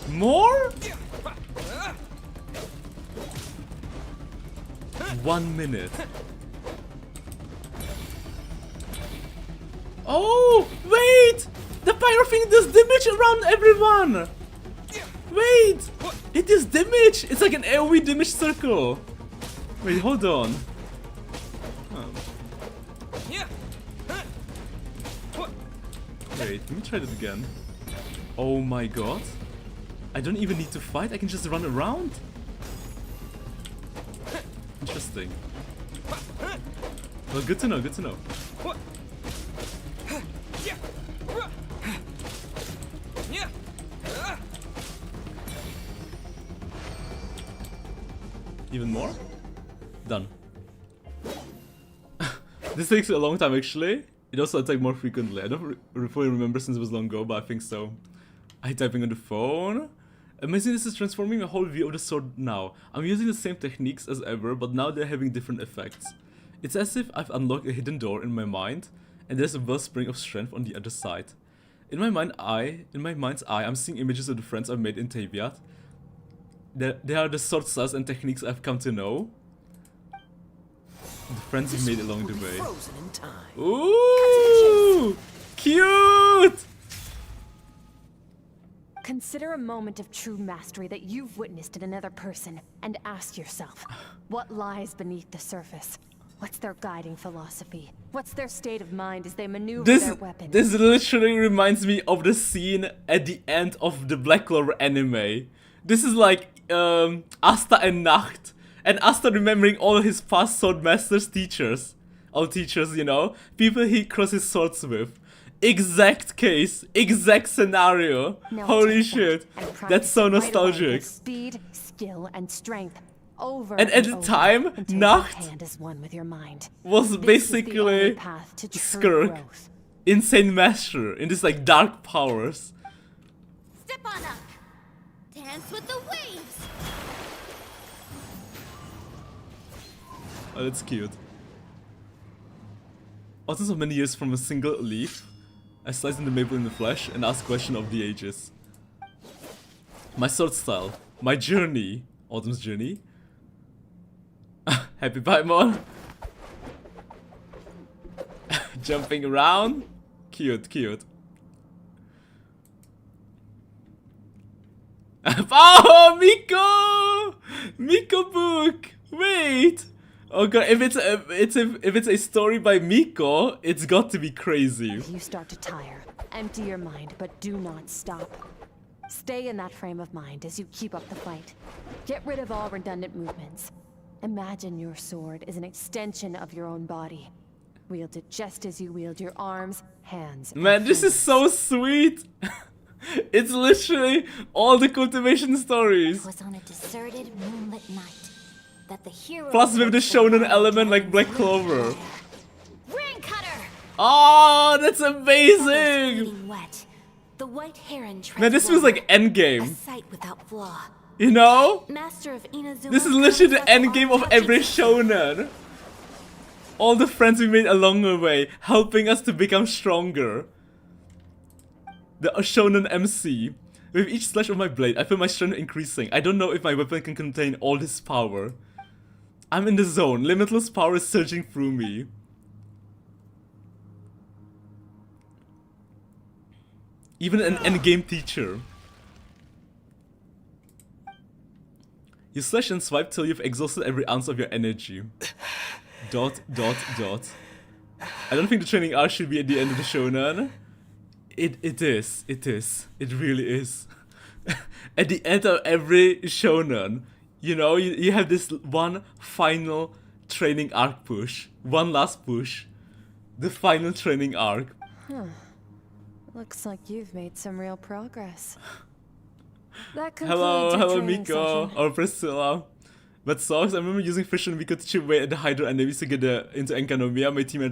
More? 1 minute. Oh, wait! The fire thing does damage around everyone! Wait! It is damage! It's like an AoE damage circle! Wait, hold on. Wait, let me try that again. Oh my god. I don't even need to fight, I can just run around? Interesting. Well, good to know, good to know. Even more? Done. This takes a long time actually. It also attacks more frequently. I don't fully remember since it was long ago, but I think so. I typing on the phone. Amazing, this is transforming my whole view of the sword now. I'm using the same techniques as ever, but now they're having different effects. It's as if I've unlocked a hidden door in my mind, and there's a wellspring of strength on the other side. In my mind's eye, I'm seeing images of the friends I've made in Taviat. They are the sword styles and techniques I've come to know. The friends we've made along the way. Ooh! Cute! Consider a moment of true mastery that you've witnessed in another person and ask yourself, what lies beneath the surface? What's their guiding philosophy? What's their state of mind as they maneuver their weapons? This literally reminds me of the scene at the end of the Black Clover anime. This is like Asta and Nacht, and Asta remembering all his past swordmasters teachers. All teachers, you know, people he crosses swords with. Exact case, exact scenario. Now Holy take shit, that and that's so practice right away nostalgic. with speed, skill, and strength. Over And at the over time, until Nacht your hand is one with your mind. was This is the only basically path to true Skirk, growth. insane master in this like dark powers. Step on up. Dance with the waves. Oh, that's cute. After so many years from a single leaf, I slice in the maple in the flesh and ask question of the ages. My sword style, my journey, Autumn's journey. Happy Paimon. Jumping around, cute, cute. Oh, Miko! Miko book. Wait. Oh god, if it's a story by Miko, it's got to be crazy. If you start to tire, empty your mind, but do not stop. Stay in that frame of mind as you keep up the fight. Get rid of all redundant movements. Imagine your sword is an extension of your own body. Wield it just as you wield your arms, hands, and Man, this is so sweet. It's literally all the cultivation stories. It was on a deserted moonlit night that the hero Plus with the shonen element like Black Clover. Ring cutter. Oh, that's Feeling amazing. wet. The white heron Man, this feels like a endgame. sight without flaw. You know? Master of Inazuma. This is literally the endgame of every shonen. All the friends we made along the way, helping us to become stronger. The shonen MC. With each slash of my blade, I feel my strength increasing. I don't know if my weapon can contain all this power. I'm in the zone. Limitless power is surging through me. Even an endgame teacher. You slash and swipe till you've exhausted every ounce of your energy. Dot, dot, dot. I don't think the training arc should be at the end of the shonen. It is. It really is. At the end of every shonen, you know, you have this one final training arc push. One last push. The final training arc. Looks like you've made some real progress. That concludes Hello, your hello training Miko, session. or Priscilla. But sucks, I remember using Fish and Miko to chip away at the Hydra enemies to get into Enkanomiya. My team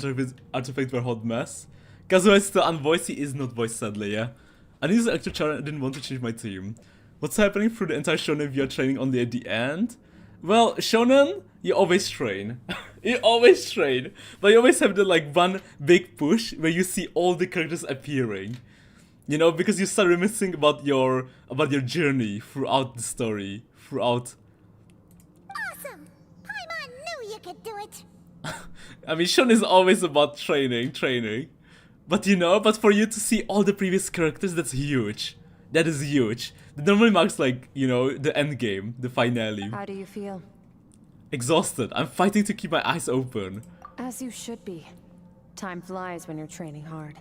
artifacts were a hot mess. Kazuha is still unvoiced, he is not voiced sadly, yeah. I need to actual challenge, I didn't want to change my team. What's happening through the entire shonen if you're training only at the end? Well, shonen, you always train. You always train. But you always have the like one big push where you see all the characters appearing. You know, because you start reminiscing about your journey throughout the story. Throughout. Awesome. Paimon knew you could do it. I mean, shonen is always about training. But you know, but for you to see all the previous characters, that's huge. That is huge. That normally marks like, you know, the end game, the finale. How do you feel? Exhausted. I'm fighting to keep my eyes open. As you should be. Time flies when you're training hard.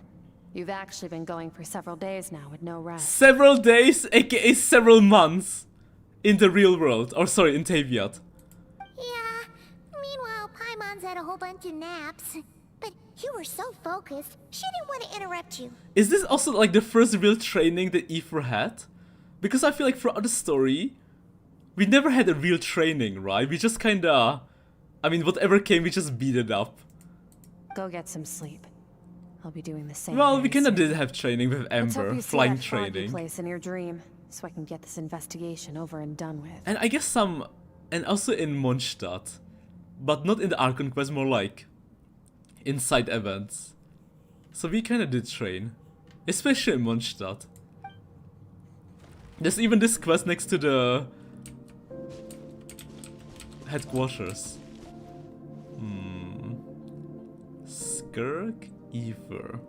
You've actually been going for several days now with no rest. Several days, aka several months, in the real world. Or sorry, in Taviat. Yeah. Meanwhile, Paimon's had a whole bunch of naps. But you were so focused, she didn't want to interrupt you. Is this also like the first real training that Aoife had? Because I feel like throughout the story, we never had a real training, right? We just kinda... I mean, whatever came, we just beat it up. Go get some sleep. I'll be doing the same. Well, very we kinda soon. did have training with Let's hope Ember, you see flying that foggy training. place in your dream, so I can get this investigation over and done with. And I guess some... And also in Mondstadt. But not in the Archon quest, more like... in side events. So we kinda did train. Especially in Mondstadt. There's even this quest next to the... headquarters. Skirk Ether.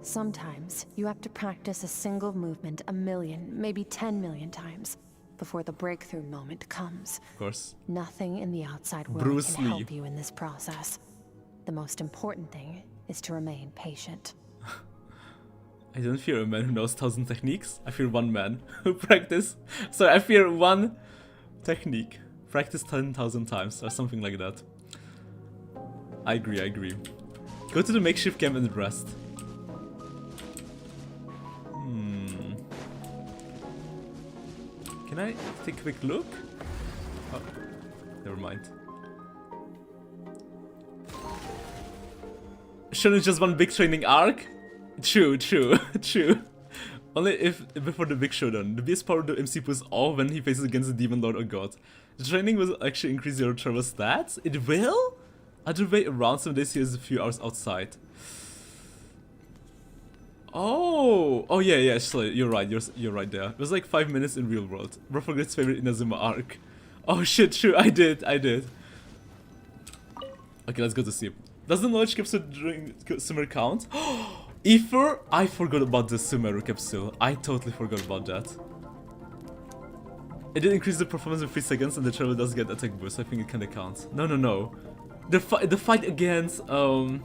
Sometimes you have to practice a single movement 1 million, maybe 10 million times before the breakthrough moment comes. Of course. Nothing in the outside world Bruce can Lee. help you in this process. The most important thing is to remain patient. I don't fear a man who knows 1,000 techniques. I fear one man who practice. Sorry, I fear one technique. Practice 10,000 times or something like that. I agree, I agree. Go to the makeshift camp and rest. Can I take a quick look? Oh, never mind. Shouldn't just one big training arc? True, true, true. Only if before the big showdown. The biggest power the MC puts off when he faces against a demon lord or god. The training will actually increase your travel stats. It will? Other way around, some days he has a few hours outside. Oh yeah, yeah, actually, you're right, you're right there. It was like 5 minutes in real world. Rofagrit's favorite Inazuma arc. Oh shit, true, I did. Okay, let's go to sleep. Does the knowledge capsule during summer count? Ether? I forgot about the Sumeru capsule. I totally forgot about that. It did increase the performance in 3 seconds and the travel does get attack boost. I think it kinda counts. No. The fight against Karanya.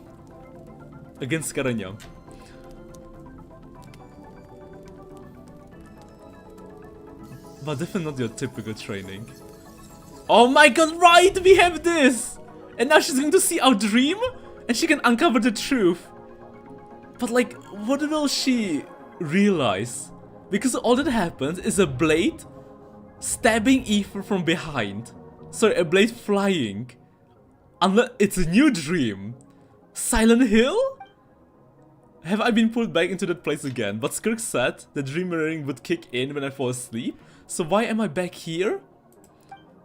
But definitely not your typical training. Oh my god, right! We have this! And now she's going to see our dream? And she can uncover the truth. But like, what will she realize? Because all that happens is a blade stabbing Ether from behind. Sorry, a blade flying. Unless it's a new dream. Silent Hill? Have I been pulled back into that place again? But Skirk said the dream mirroring would kick in when I fall asleep. So why am I back here?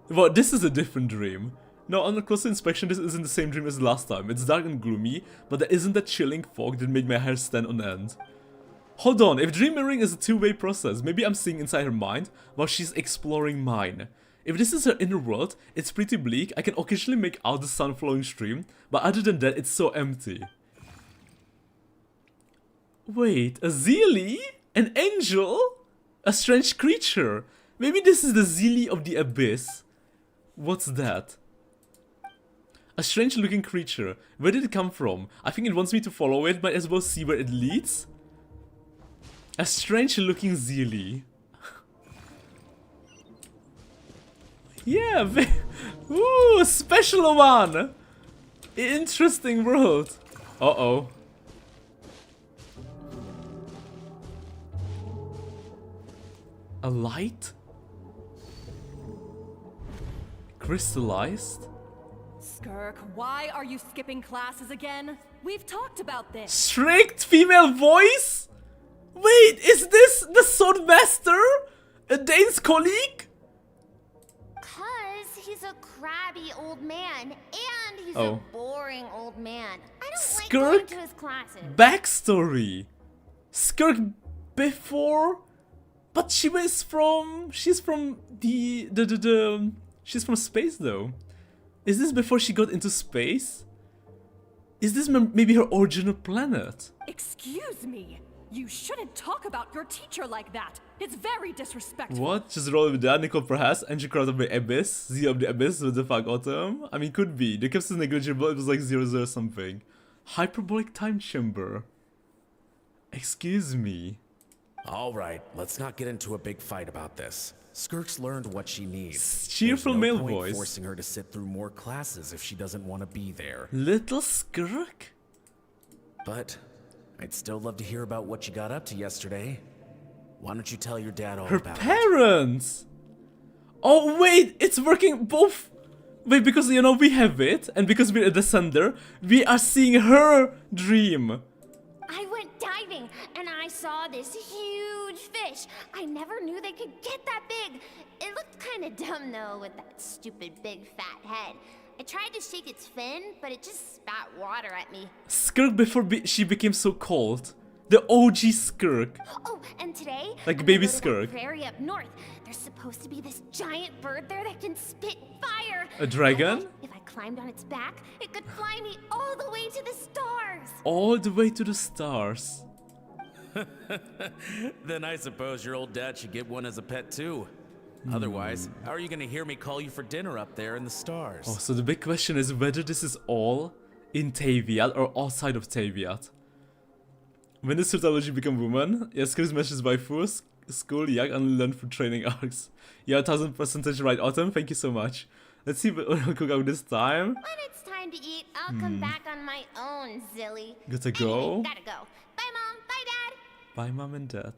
Well, this is a different dream. No, on a closer inspection, this isn't the same dream as last time. It's dark and gloomy, but there isn't that chilling fog that made my hair stand on end. Hold on, if dream mirroring is a two-way process, maybe I'm seeing inside her mind while she's exploring mine. If this is her inner world, it's pretty bleak. I can occasionally make out the sun flowing stream, but other than that, it's so empty. Wait, a Zeely? An angel? A strange creature? Maybe this is the Zeely of the Abyss. What's that? A strange looking creature. Where did it come from? I think it wants me to follow it, might as well see where it leads. A strange looking Zeely. Yeah, ooh, special one! Interesting world. Uh-oh. A light? Crystallized? Skirk, why are you skipping classes again? We've talked about this. Strict female voice? Wait, is this the Swordmaster? A Dane's colleague? Cause he's a crabby old man, and he's Oh. a boring old man. I don't like Skirk going to his classes. Backstory. Skirk before, but she's from she's from space though. Is this before she got into space? Is this maybe her original planet? Excuse me. You shouldn't talk about your teacher like that. It's very disrespectful. What? Just roll with that, Nicole perhaps? Entry crowd of the Abyss? Z of the Abyss with the fuck autumn? I mean, could be. The capsule is negligible, it was like 00 something. Hyperbolic time chamber. Excuse me. Alright, let's not get into a big fight about this. Skirk's learned what she needs. Cheerful There's no male point voice. forcing her to sit through more classes if she doesn't want to be there. Little Skirk? But I'd still love to hear about what you got up to yesterday. Why don't you tell your dad all Her about it? parents! Oh wait, it's working both! Wait, because you know we have it, and because we're a descender, we are seeing her dream. I went diving, and I saw this huge fish. I never knew they could get that big. It looked kind of dumb, though, with that stupid big fat head. I tried to shake its fin, but it just spat water at me. Skirk before she became so cold. The OG Skirk. Oh, and today, Like I'm baby gonna go to that Skirk. prairie up north. There's supposed to be this giant bird there that can spit fire. A dragon? I bet if I climbed on its back, it could fly me all the way to the stars. All the way to the stars. Then I suppose your old dad should get one as a pet too. Otherwise, how are you gonna hear me call you for dinner up there in the stars? Oh, so the big question is whether this is all in Taviat or outside of Taviat. When does Surtology become woman? Yes, Chris mentions by force, school, young, and learn through training arcs. Yeah, 1000% right, Autumn. Thank you so much. Let's see what we'll cook out this time. When it's time to eat, I'll come back on my own, Zilly. Gotta go. Anyway, gotta go. Bye, Mom. Bye, Dad. Bye, Mom and Dad.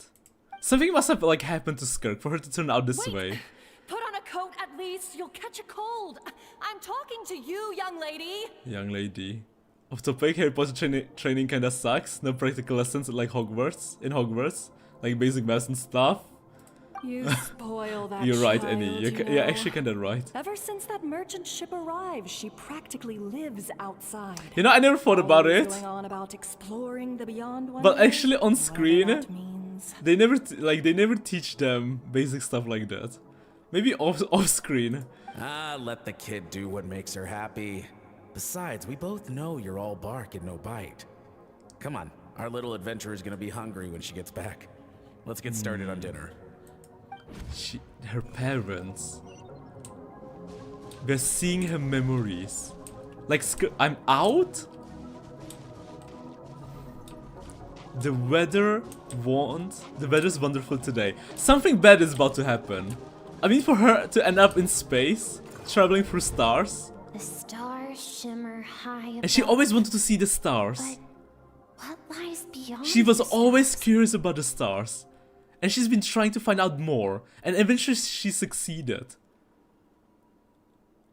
Something must have like happened to Skirk for her to turn out this way. Put on a coat at least. You'll catch a cold. I'm talking to you, young lady. Young lady. Off topic, Harry Potter training kinda sucks. No practical lessons like Hogwarts. In Hogwarts. Like basic maths and stuff. You spoil that You're right, child, Annie. you know. You're actually kinda right. Ever since that merchant ship arrived, she practically lives outside. You know, I never thought about Always it. Going on about exploring the beyond one But day, actually on whatever screen, that means. they never teach them basic stuff like that. Maybe off screen. Ah, let the kid do what makes her happy. Besides, we both know you're all bark and no bite. Come on, our little adventurer's gonna be hungry when she gets back. Let's get started on dinner. Her parents. We're seeing her memories. Like, I'm out? The weather's wonderful today. Something bad is about to happen. I mean, for her to end up in space, traveling through stars. The stars shimmer high above. And she always wanted to see the stars. But what lies beyond? She was the always stars? curious about the stars. And she's been trying to find out more. And eventually she succeeded.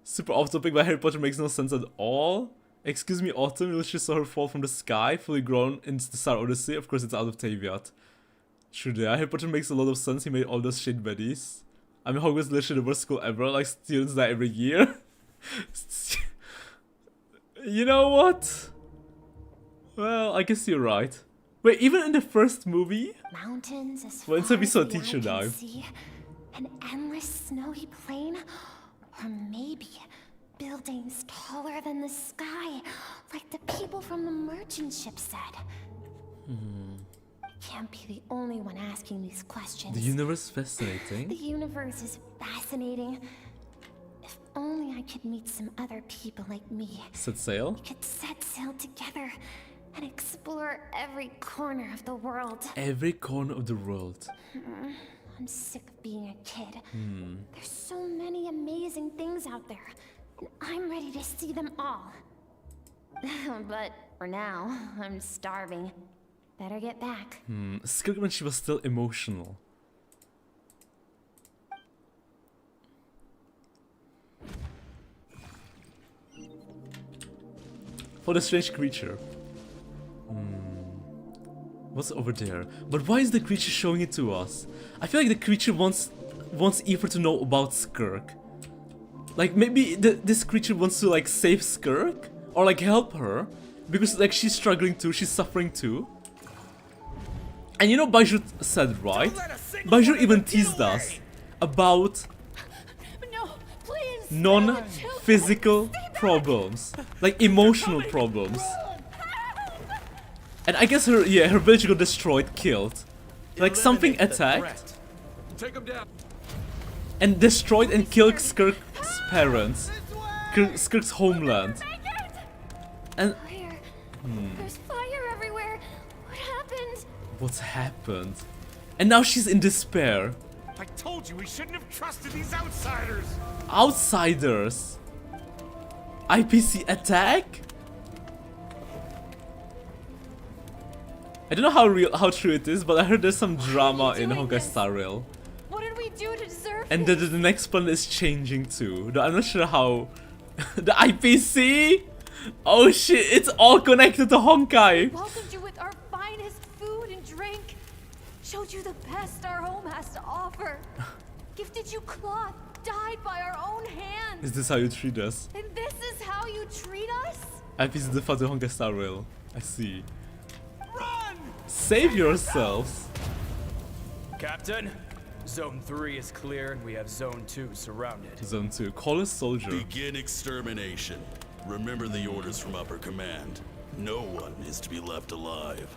Super off topic, but Harry Potter makes no sense at all. Excuse me, Autumn, you literally saw her fall from the sky, fully grown into the Star Odyssey. Of course, it's out of Taviat. True, yeah. Harry Potter makes a lot of sense. He made all those shit buddies. I mean, Hogwarts is literally the worst school ever. Like, students die every year. You know what? Well, I guess you're right. Wait, even in the first movie? Mountains as Well, far until we as saw the teacher eye can dive. see, an endless snowy plain, or maybe buildings taller than the sky, like the people from the merchant ship said. I can't be the only one asking these questions. The universe is fascinating. The universe is fascinating. If only I could meet some other people like me. Set sail. We could set sail together and explore every corner of the world. Every corner of the world. I'm sick of being a kid. There's so many amazing things out there, and I'm ready to see them all. But for now, I'm starving. Better get back. Skirk when she was still emotional. For the strange creature. What's over there? But why is the creature showing it to us? I feel like the creature wants Eva to know about Skirk. Like maybe this creature wants to like save Skirk or like help her because like she's struggling too, she's suffering too. And you know Bajur said right? Bajur even teased us about No, please. non-physical problems, like emotional problems. And I guess her village got destroyed, killed. Like something attacked and destroyed and killed Skirk's parents, Skirk's homeland. And Fire. There's fire everywhere. What happened? what's happened? And now she's in despair. I told you we shouldn't have trusted these outsiders. Outsiders. IPC attack? I don't know how true it is, but I heard there's some drama in Honkai Star Rail. What did we do to deserve And this? the next planet is changing too. Though I'm not sure how. The IPC? Oh shit, it's all connected to Honkai. Welcomed you with our finest food and drink. Showed you the best our home has to offer. Gifted you cloth dyed by our own hands. Is this how you treat us? And this is how you treat us? IPC the to Honkai Star Rail. I see. Run! Save yourselves. Captain, Zone 3 is clear and we have Zone 2 surrounded. Zone 2. Call a soldier. Begin extermination. Remember the orders from upper command. No one is to be left alive.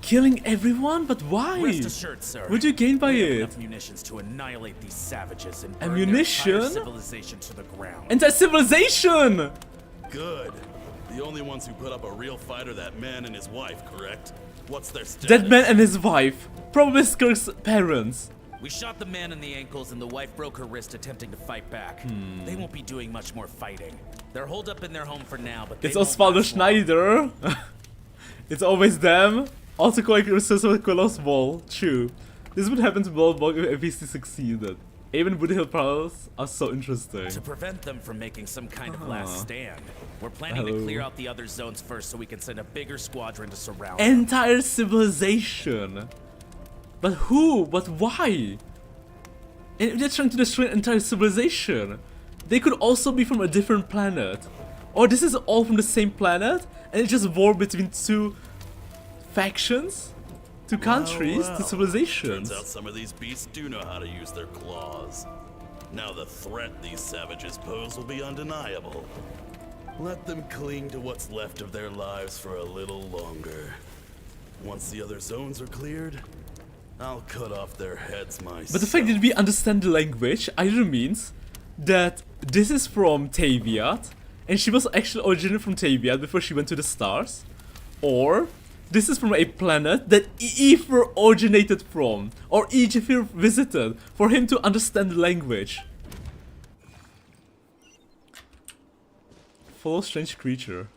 Killing everyone? But why? Rest assured, sir. What do you gain by we have it? enough munitions to annihilate these savages and burn Ammunition? their entire civilization to the ground. Entire civilization! Good. The only ones who put up a real fight are that man and his wife, correct? What's their status? That man and his wife. Probably Skirk's parents. We shot the man in the ankles and the wife broke her wrist attempting to fight back. They won't be doing much more fighting. They're holed up in their home for now, but It's they won't Osvaldo last long. Schneider. It's always them. Also quite Quilos Ball. True. This would happen to Ballbog if FBC succeeded. Even Wood Hill Prowls are so interesting. To prevent them from making some kind of last stand, we're planning to clear out the other zones first so we can send a bigger squadron to surround them. Entire civilization. But who? But why? And if they're trying to destroy an entire civilization, they could also be from a different planet. Or this is all from the same planet, and it's just war between two factions, two countries, two civilizations. Turns out some of these beasts do know how to use their claws. Now the threat these savages pose will be undeniable. Let them cling to what's left of their lives for a little longer. Once the other zones are cleared, I'll cut off their heads myself. But the fact that we understand the language either means that this is from Taviat, and she was actually originally from Taviat before she went to the stars, or this is from a planet that Ether originated from, or Ether visited, for him to understand the language. Follow strange creature.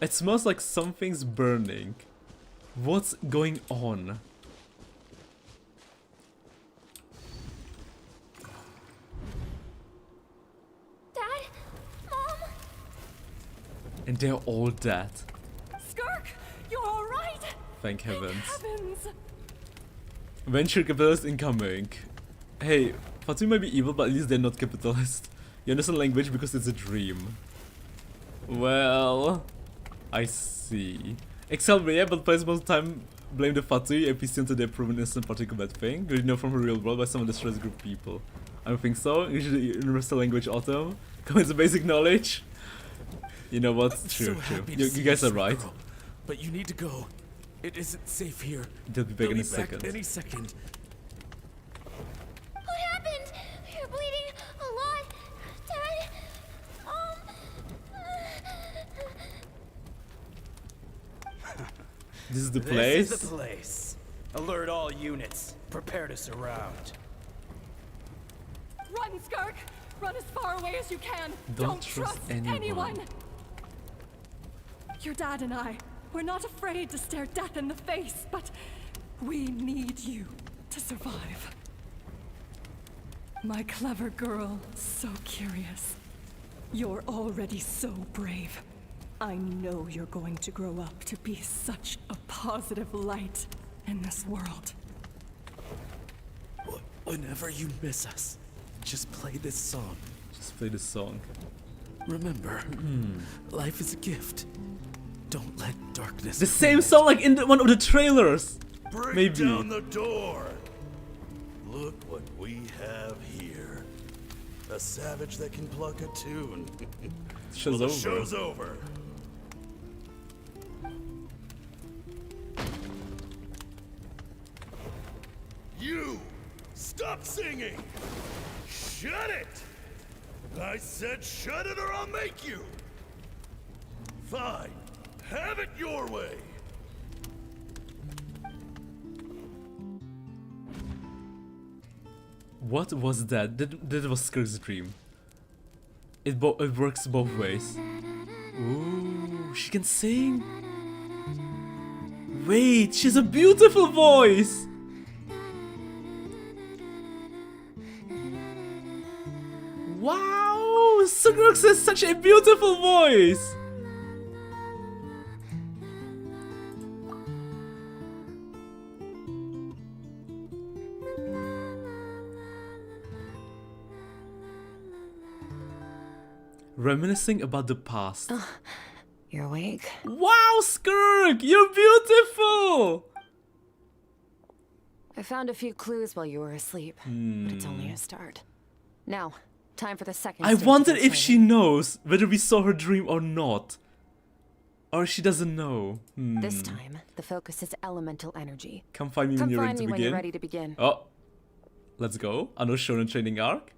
It smells like something's burning. What's going on? Dad? Mom? And they're all dead. Skirk, you're alright? Thank heavens. Heavens. Venture capitalist incoming. Hey, Fatu might be evil, but at least they're not capitalist. You understand language because it's a dream. Well, I see. Excel, yeah, but players most of the time blame the Fatu NPC until they're proven innocent particular bad thing. Really know from the real world by some of the stress group people. I don't think so. Usually universal language autumn. Comments of basic knowledge. You know what? True, true. You guys are right. Girl, but you need to go. It isn't safe here. They'll be back in a second. Any second. What happened? You're bleeding a lot. Dad? This is the place. This is the place. Alert all units. Prepare to surround. Run, Skirk! Run as far away as you can! Don't trust anyone. Your dad and I, we're not afraid to stare death in the face, but we need you to survive. My clever girl, so curious. You're already so brave. I know you're going to grow up to be such a positive light in this world. Whenever you miss us, just play this song. Just play this song. Remember, life is a gift. Don't let darkness. The same song like in one of the trailers. Break Maybe. down the door. Look what we have here. A savage that can pluck a tune. Show's Well, over. the show's over. You! Stop singing! Shut it! I said shut it or I'll make you! Fine. Have it your way! What was that? That was Skirk's dream. It works both ways. Ooh, she can sing. Wait, she's a beautiful voice. Wow, Skirk has such a beautiful voice. Reminiscing about the past. You're awake? Wow, Skirk! You're beautiful! I found a few clues while you were asleep, but it's only a start. Now, time for the second I stage of wondered the if she training. knows whether we saw her dream or not. Or she doesn't know. This time, the focus is elemental energy. Come find me when you're ready to begin. Oh, let's go. Another shonen training arc.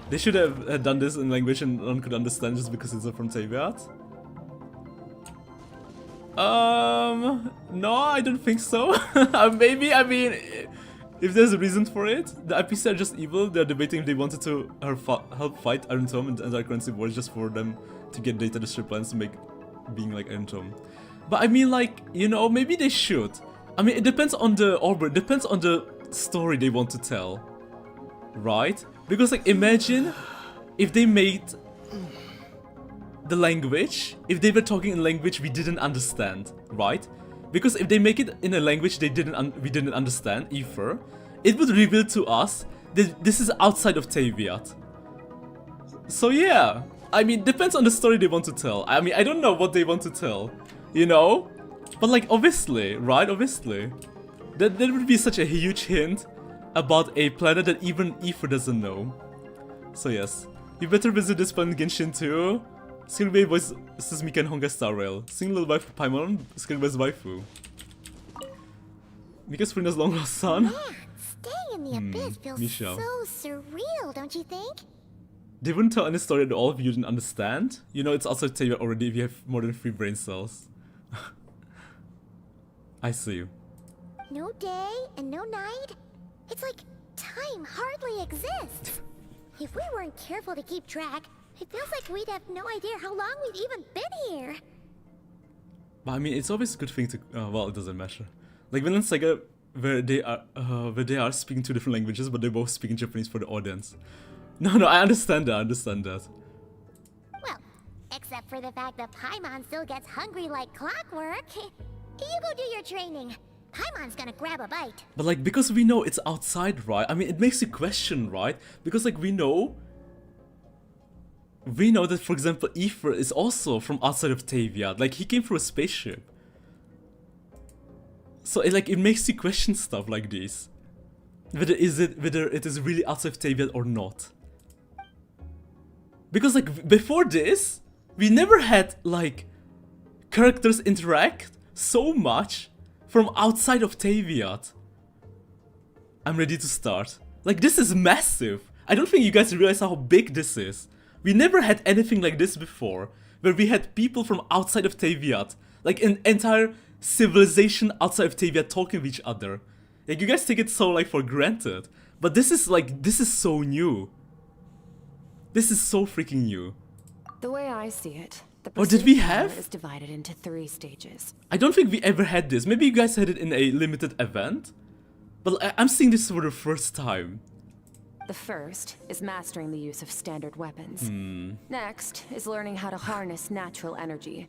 They should have done this in language and one could understand just because it's from Taviat. No, I don't think so. Maybe, I mean, if there's a reason for it. The IPC are just evil. They're debating if they wanted to help fight Iron Tome and Dark Currency Wars just for them to get data destroy plans to make being like Iron Tome. But I mean, like, you know, maybe they should. I mean, it depends on the orbit, depends on the story they want to tell. Right? Because, like, imagine if they made the language, if they were talking in language we didn't understand, right? Because if they make it in a language we didn't understand, either, it would reveal to us that this is outside of Taviat. So yeah, I mean, depends on the story they want to tell. I mean, I don't know what they want to tell, you know? But like, obviously, right? Obviously. That would be such a huge hint about a planet that even Aether doesn't know. So yes, you better visit this planet Genshin too. Skirk voice says Mika and Honga Star Rail. Sing little waifu Paimon, Skirk waifu. Mika's Frina's long lost son. Man, staying in the abyss feels so surreal, don't you think? They wouldn't tell any story at all if you didn't understand. You know it's also Taviat already if you have more than 3 brain cells. I see you. No day and no night? It's like time hardly exists. If we weren't careful to keep track, it feels like we'd have no idea how long we've even been here. But I mean, it's always a good thing to. Well, it doesn't matter. Like Vinland Saga, where they are speaking 2 different languages, but they both speak in Japanese for the audience. No, I understand that. I understand that. Well, except for the fact that Paimon still gets hungry like clockwork. You go do your training. Paimon's gonna grab a bite. But like, because we know it's outside, right? I mean, it makes you question, right? Because like, we know that, for example, Aether is also from outside of Taviat. Like, he came through a spaceship. So it makes you question stuff like this. Whether it is really outside of Taviat or not. Because like, before this, we never had like characters interact so much from outside of Taviat. I'm ready to start. Like, this is massive. I don't think you guys realize how big this is. We never had anything like this before, where we had people from outside of Taviat, like an entire civilization outside of Taviat talking with each other. Like, you guys take it so like for granted, but this is so new. This is so freaking new. The way I see it, the did we have? Is divided into 3 stages. I don't think we ever had this. Maybe you guys had it in a limited event, but I'm seeing this for the first time. The first is mastering the use of standard weapons. Next is learning how to harness natural energy.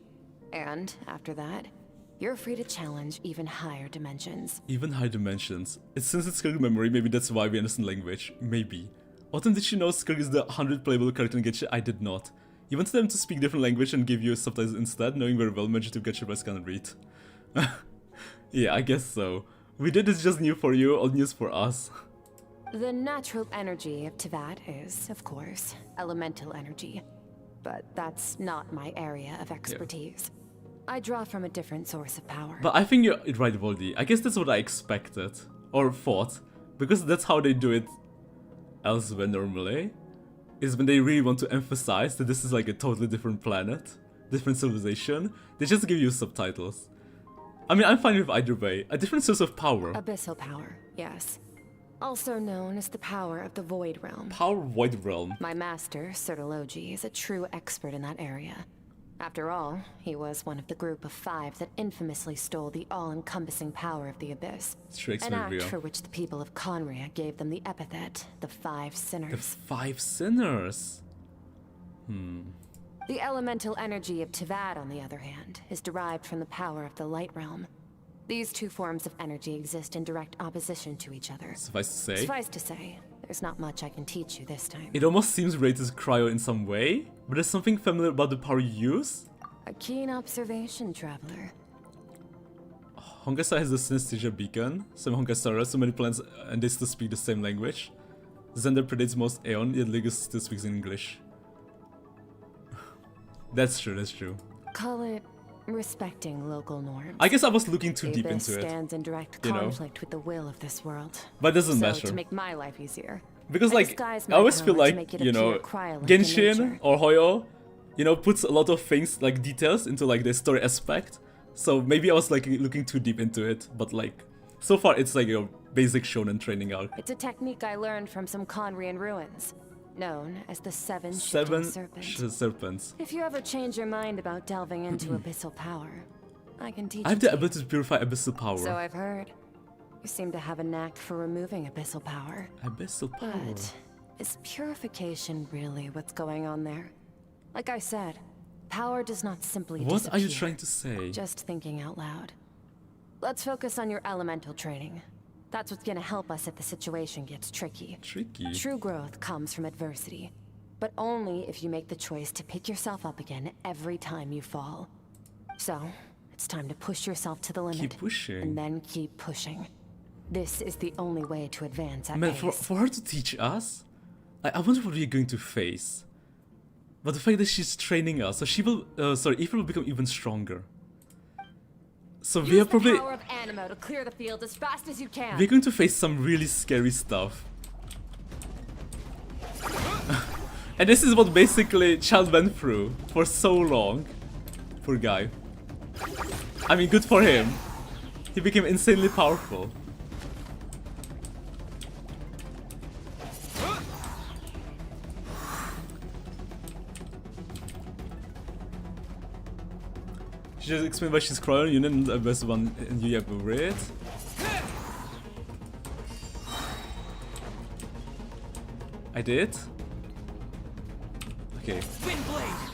And after that, you're free to challenge even higher dimensions. Even higher dimensions. Since it's Skirk memory, maybe that's why we understand language. Maybe. Autumn, did you know Skirk is the 100th playable character in Genshin? I did not. You wanted them to speak different language and give you subtitles instead, knowing very well Magic Genshin Press can't read. Yeah, I guess so. We did this just new for you, old news for us. The natural energy of Teyvat is, of course, elemental energy. But that's not my area of expertise. I draw from a different source of power. But I think you're right, Voldy. I guess that's what I expected. Or thought. Because that's how they do it elsewhere normally. Is when they really want to emphasize that this is like a totally different planet. Different civilization. They just give you subtitles. I mean, I'm fine with either way. A different source of power. Abyssal power, yes. Also known as the power of the Void Realm. Power Void Realm. My master, Sertologi, is a true expert in that area. After all, he was one of the group of 5 that infamously stole the all-encompassing power of the Abyss. An act for which the people of Conria gave them the epithet, the 5 Sinners. The 5 Sinners? The elemental energy of Teyvat, on the other hand, is derived from the power of the Light Realm. These 2 forms of energy exist in direct opposition to each other. Suffice to say, there's not much I can teach you this time. It almost seems related to Cryo in some way, but there's something familiar about the power you use? A keen observation, traveler. Hongastar has the synesthesia beacon, some Hongastar, so many planets, and they still speak the same language. Xander predates most Aeon, yet Legis still speaks in English. That's true, that's true. Call it respecting local norms. I guess I was looking too The deep Abyss into it. stands in direct you know? conflict with the will of this world. But it doesn't So, matter. to make my life easier, Because I like, disguise I my always feel power to like, make it you know, appear cryolite in Genshin nature. or Hoyo, you know, puts a lot of things, like details into like the story aspect. So maybe I was like looking too deep into it, but like, so far it's like a basic shonen training arc. It's a technique I learned from some Conrian ruins, known as the Seven Shifting Serpents. Serpents. If you ever change your mind about delving into abyssal power, I can teach I have you. the ability to purify abyssal power. So I've heard. You seem to have a knack for removing abyssal power. Abyssal power. But is purification really what's going on there? Like I said, power does not simply What are you disappear. trying to say? Just thinking out loud. Let's focus on your elemental training. That's what's gonna help us if the situation gets tricky. Tricky? True growth comes from adversity, but only if you make the choice to pick yourself up again every time you fall. So, it's time to push yourself to the limit. Keep pushing. And then keep pushing. This is the only way to advance at Man, pace. for her to teach us, I wonder what we're going to face. But the fact that she's training us, so she will, Aether will become even stronger. So we are probably, Use the power of Animo to clear the field as fast as you can. we're going to face some really scary stuff. And this is what basically Child went through for so long. Poor guy. I mean, good for him. He became insanely powerful. She just explained why she's crying, you know, the best one and you have it. I did? Okay. Windblade!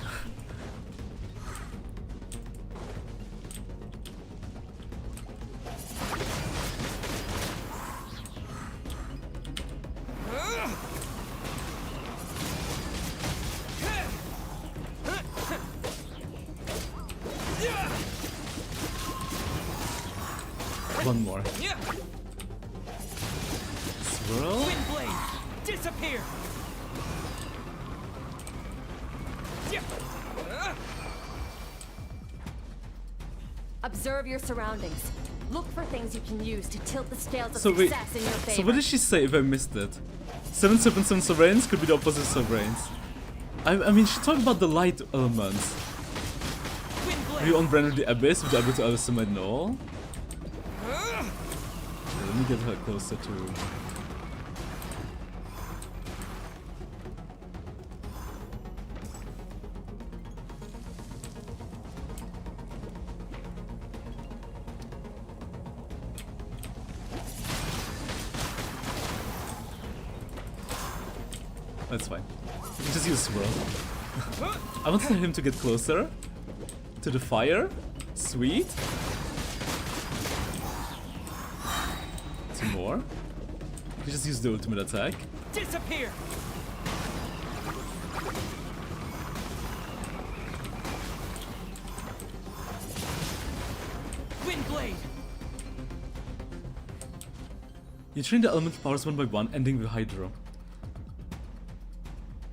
One more. Swirl? Windblade! Disappear! Observe your surroundings. Look for things you can use to tilt the scales of So wait, success in your favor. so what did she say if I missed it? 7 serpents, 7 sovereigns could be the opposite sovereigns. I mean, she talked about the light elements. We on brand the abyss with the ability to summon and all. Okay, let me get her closer to. That's fine. You can just use swirl. I wanted him to get closer to the fire. Sweet. Two more. You can just use the ultimate attack. Disappear! Windblade! You train the elemental powers one by one, ending with Hydro.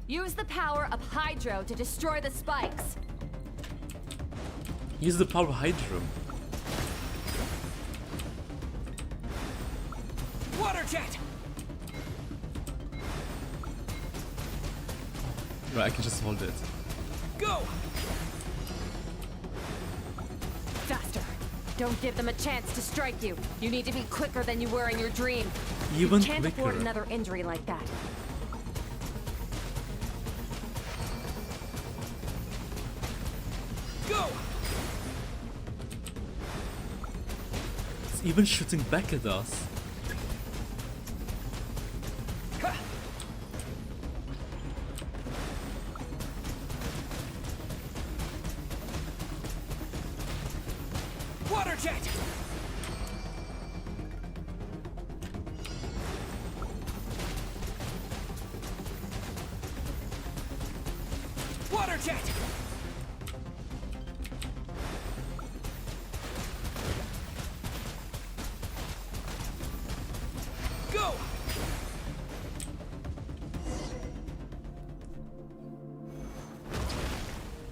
Use the power of Hydro to destroy the spikes. Use the power of Hydro. Water jet! Right, I can just hold it. Go! Faster. Don't give them a chance to strike you. You need to be quicker than you were in your dream. Even you can't afford quicker. another injury like that. Go! It's even shooting back at us. Water jet! Water jet! Go!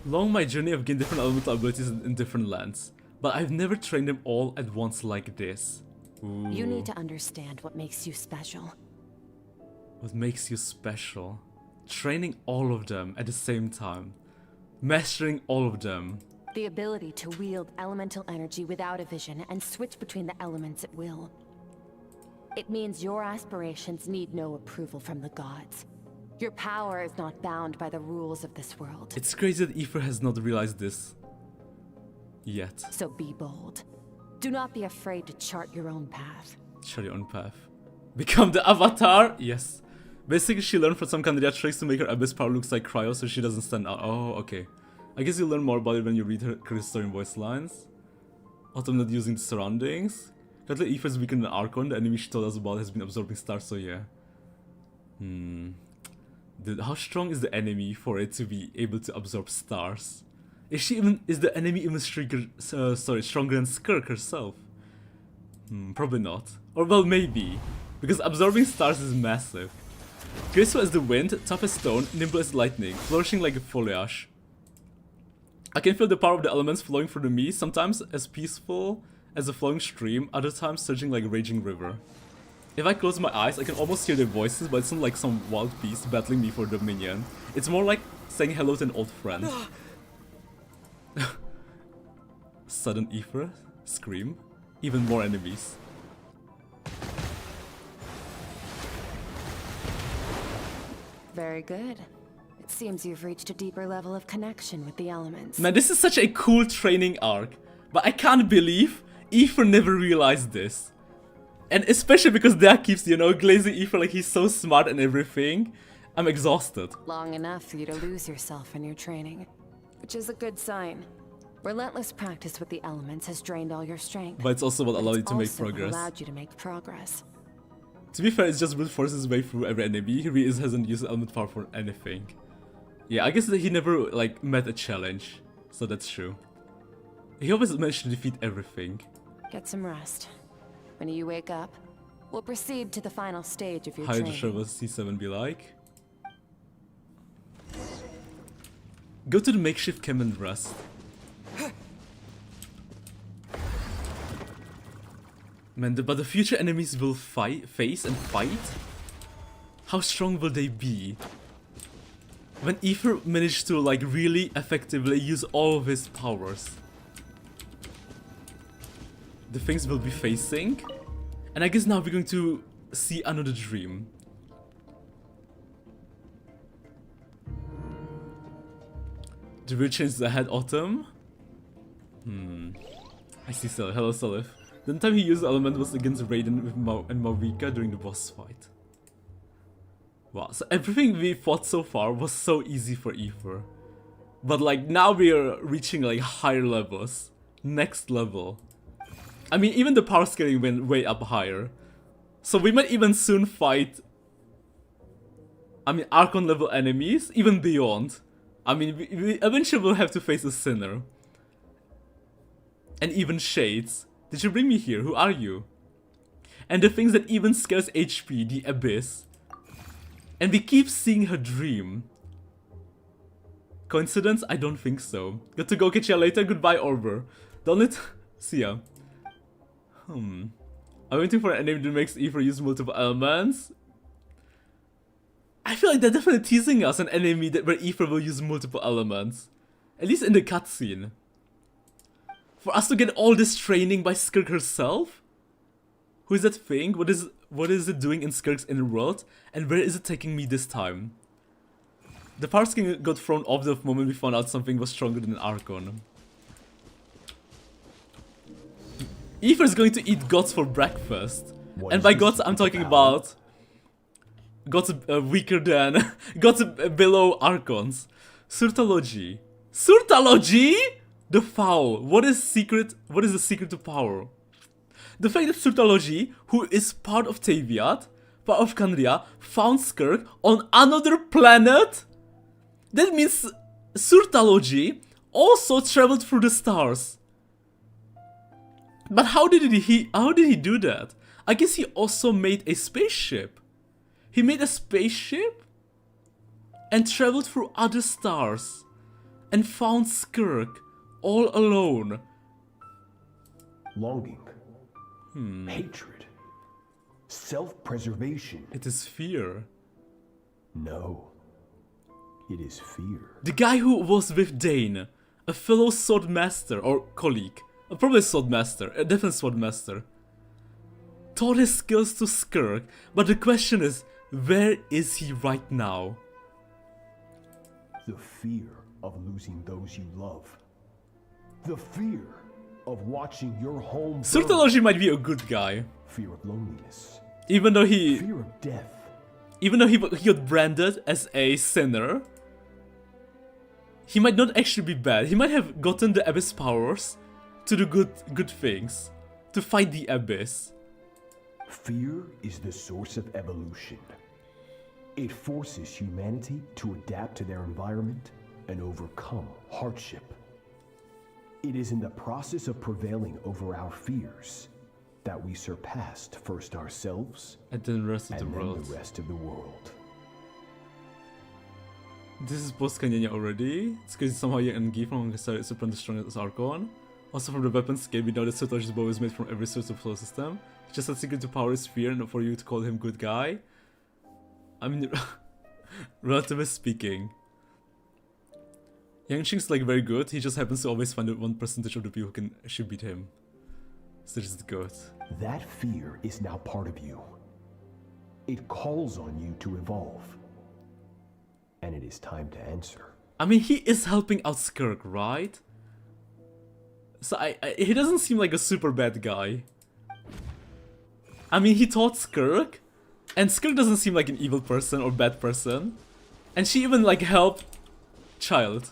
Along my journey, I've gained different elemental abilities in different lands, but I've never trained them all at once like this. Ooh. You need to understand what makes you special. What makes you special? Training all of them at the same time. Mastering all of them. The ability to wield elemental energy without a vision and switch between the elements at will. It means your aspirations need no approval from the gods. Your power is not bound by the rules of this world. It's crazy that Aether has not realized this yet. So be bold. Do not be afraid to chart your own path. Chart your own path. Become the Avatar? Yes. Basically, she learned from some Kandria tricks to make her abyss power looks like cryo so she doesn't stand out. Oh, okay. I guess you'll learn more about it when you read her story in voice lines. Autumn not using the surroundings. Currently, Aether is weaker than Archon. The enemy she told us about has been absorbing stars, so yeah. Dude, how strong is the enemy for it to be able to absorb stars? Is the enemy even stronger than Skirk herself? Probably not. Or well, maybe. Because absorbing stars is massive. Graceful as the wind, tough as stone, nimble as lightning, flourishing like a foliage. I can feel the power of the elements flowing through me, sometimes as peaceful as a flowing stream, other times surging like a raging river. If I close my eyes, I can almost hear their voices, but it's not like some wild beast battling me for dominion. It's more like saying hello to an old friend. Sudden Aether, scream, even more enemies. Very good. It seems you've reached a deeper level of connection with the elements. Man, this is such a cool training arc, but I can't believe Aether never realized this. And especially because Dad keeps, you know, glazing Aether like he's so smart and everything. I'm exhausted. Long enough for you to lose yourself in your training, which is a good sign. Relentless practice with the elements has drained all your strength. But it's also what allowed you to make progress. Allowed you to make progress. To be fair, it's just brute force his way through every enemy. He really hasn't used element power for anything. Yeah, I guess that he never like met a challenge, so that's true. He always managed to defeat everything. Get some rest. When you wake up, we'll proceed to the final stage of your How training. the travel C7 be like? Go to the makeshift camp and rest. Man, but the future enemies will face and fight? How strong will they be? When Aether managed to like really effectively use all of his powers. The things we'll be facing. And I guess now we're going to see another dream. The real change is ahead, Autumn? I see Salif. Hello, Salif. The time he used the element was against Raiden with and Maurika during the boss fight. Wow, so everything we fought so far was so easy for Aether. But like now we are reaching like higher levels. Next level. I mean, even the power scaling went way up higher. So we might even soon fight, I mean, Archon level enemies, even beyond. I mean, we eventually will have to face a Sinner. And even Shades. Did you bring me here? Who are you? And the things that even scares HP, the Abyss. And we keep seeing her dream. Coincidence? I don't think so. Got to go, catch you later. Goodbye, Orber. Don't let... See ya. I'm waiting for an enemy that makes Aether use multiple elements. I feel like they're definitely teasing us an enemy where Aether will use multiple elements. At least in the cutscene. For us to get all this training by Skirk herself? Who is that thing? What is it doing in Skirk's inner world? And where is it taking me this time? The power skin got thrown off the moment we found out something was stronger than Archon. Aether is going to eat gods for breakfast. And by gods I'm talking about gods weaker than gods below Archons. Surtology. Surtology? The foul. What is the secret to power? The fact that Surtology, who is part of Taviat, part of Kandria, found Skirk on another planet? That means Surtology also traveled through the stars. But how did he do that? I guess he also made a spaceship. He made a spaceship and traveled through other stars. and found Skirk all alone. Longing. Hatred. Self-preservation. It is fear. No. It is fear. The guy who was with Dane, a fellow sword master or colleague, probably sword master, a definite sword master, taught his skills to Skirk, but the question is, where is he right now? The fear of losing those you love. The fear of watching your home burn. Surtology might be a good guy. Fear of loneliness. Even though he... Fear of death. Even though he got branded as a sinner, he might not actually be bad. He might have gotten the Abyss powers to do good things. To fight the Abyss. Fear is the source of evolution. It forces humanity to adapt to their environment and overcome hardship. It is in the process of prevailing over our fears that we surpassed first ourselves and then the rest of the world. The rest of the world. This is post-Kanyanya already. It's because somehow young and Gi from started super strong as Archon. Also from the weapons scale, we know that Surtology's bow is made from every source of flow system. It's just a secret to power is fear and for you to call him good guy. I mean, relatively speaking. Yangqing's like very good, he just happens to always find that 1% of the people who can actually beat him. So this is good. That fear is now part of you. It calls on you to evolve. And it is time to answer. I mean, he is helping out Skirk, right? So he doesn't seem like a super bad guy. I mean, he taught Skirk, and Skirk doesn't seem like an evil person or bad person. And she even like helped child.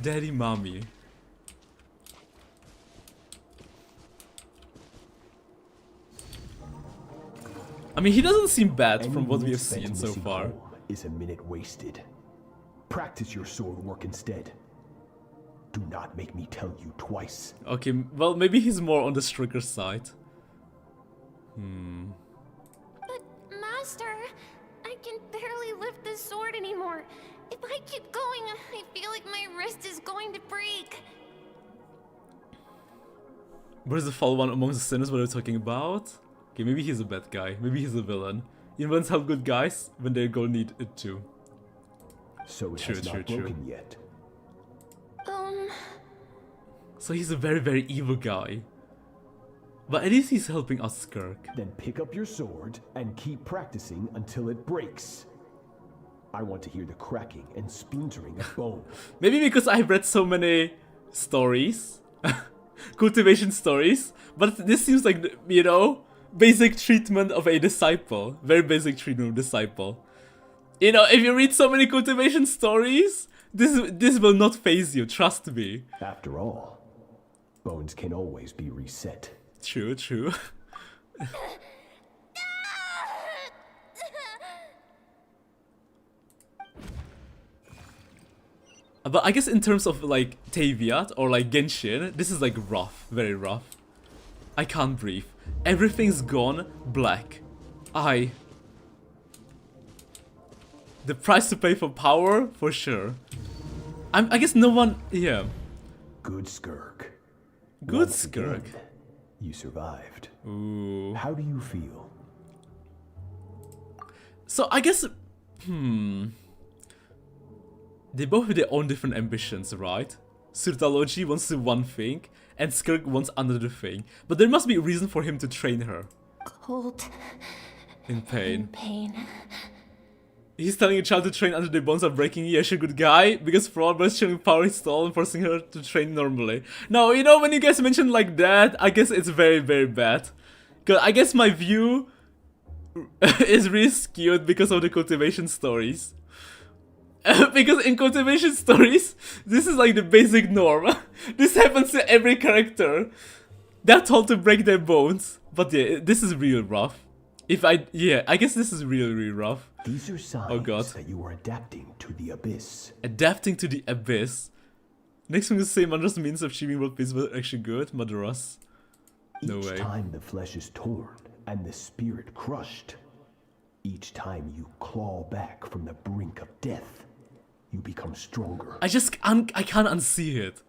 Daddy, mommy. I mean, he doesn't seem bad from what we have seen so far. Is a minute wasted. Practice your sword work instead. Do not make me tell you twice. Okay, well, maybe he's more on the striker side. But, Master, I can barely lift this sword anymore. If I keep going, I feel like my wrist is going to break. Where's the fall one amongst the sinners? What are we talking about? Okay, maybe he's a bad guy. Maybe he's a villain. Villains help good guys when they go need it too. So it has not broken yet. So he's a very, very evil guy. But at least he's helping us, Skirk. Then pick up your sword and keep practicing until it breaks. I want to hear the cracking and splintering of bone. Maybe because I've read so many stories. Cultivation stories. But this seems like, you know, basic treatment of a disciple. Very basic treatment of a disciple. You know, if you read so many cultivation stories, this will not faze you, trust me. After all, bones can always be reset. True, true. But I guess in terms of like Taviat or like Genshin, this is like rough, very rough. I can't breathe. Everything's gone black. The price to pay for power, for sure. I guess no one, yeah. Good Skirk. Good Skirk. You survived. Ooh. How do you feel? So I guess, they both have their own different ambitions, right? Surtology wants to do one thing, and Skirk wants another thing. But there must be a reason for him to train her. Cold. In pain. In pain. He's telling a child to train under the bones of breaking. Yeah, she's a good guy, because Frog is showing power install and forcing her to train normally. Now, you know, when you guys mention like that, I guess it's very, very bad. Cause I guess my view is really skewed because of the cultivation stories. Because in cultivation stories, this is like the basic norm. This happens to every character. They're told to break their bones. But yeah, this is real rough. I guess this is really, really rough. These are signs that you are adapting to the abyss. Adapting to the abyss. Next thing to say, Mandra's means of achieving world peace were actually good. Madras. No way. Each time the flesh is torn and the spirit crushed, each time you claw back from the brink of death, you become stronger. I can't unsee it.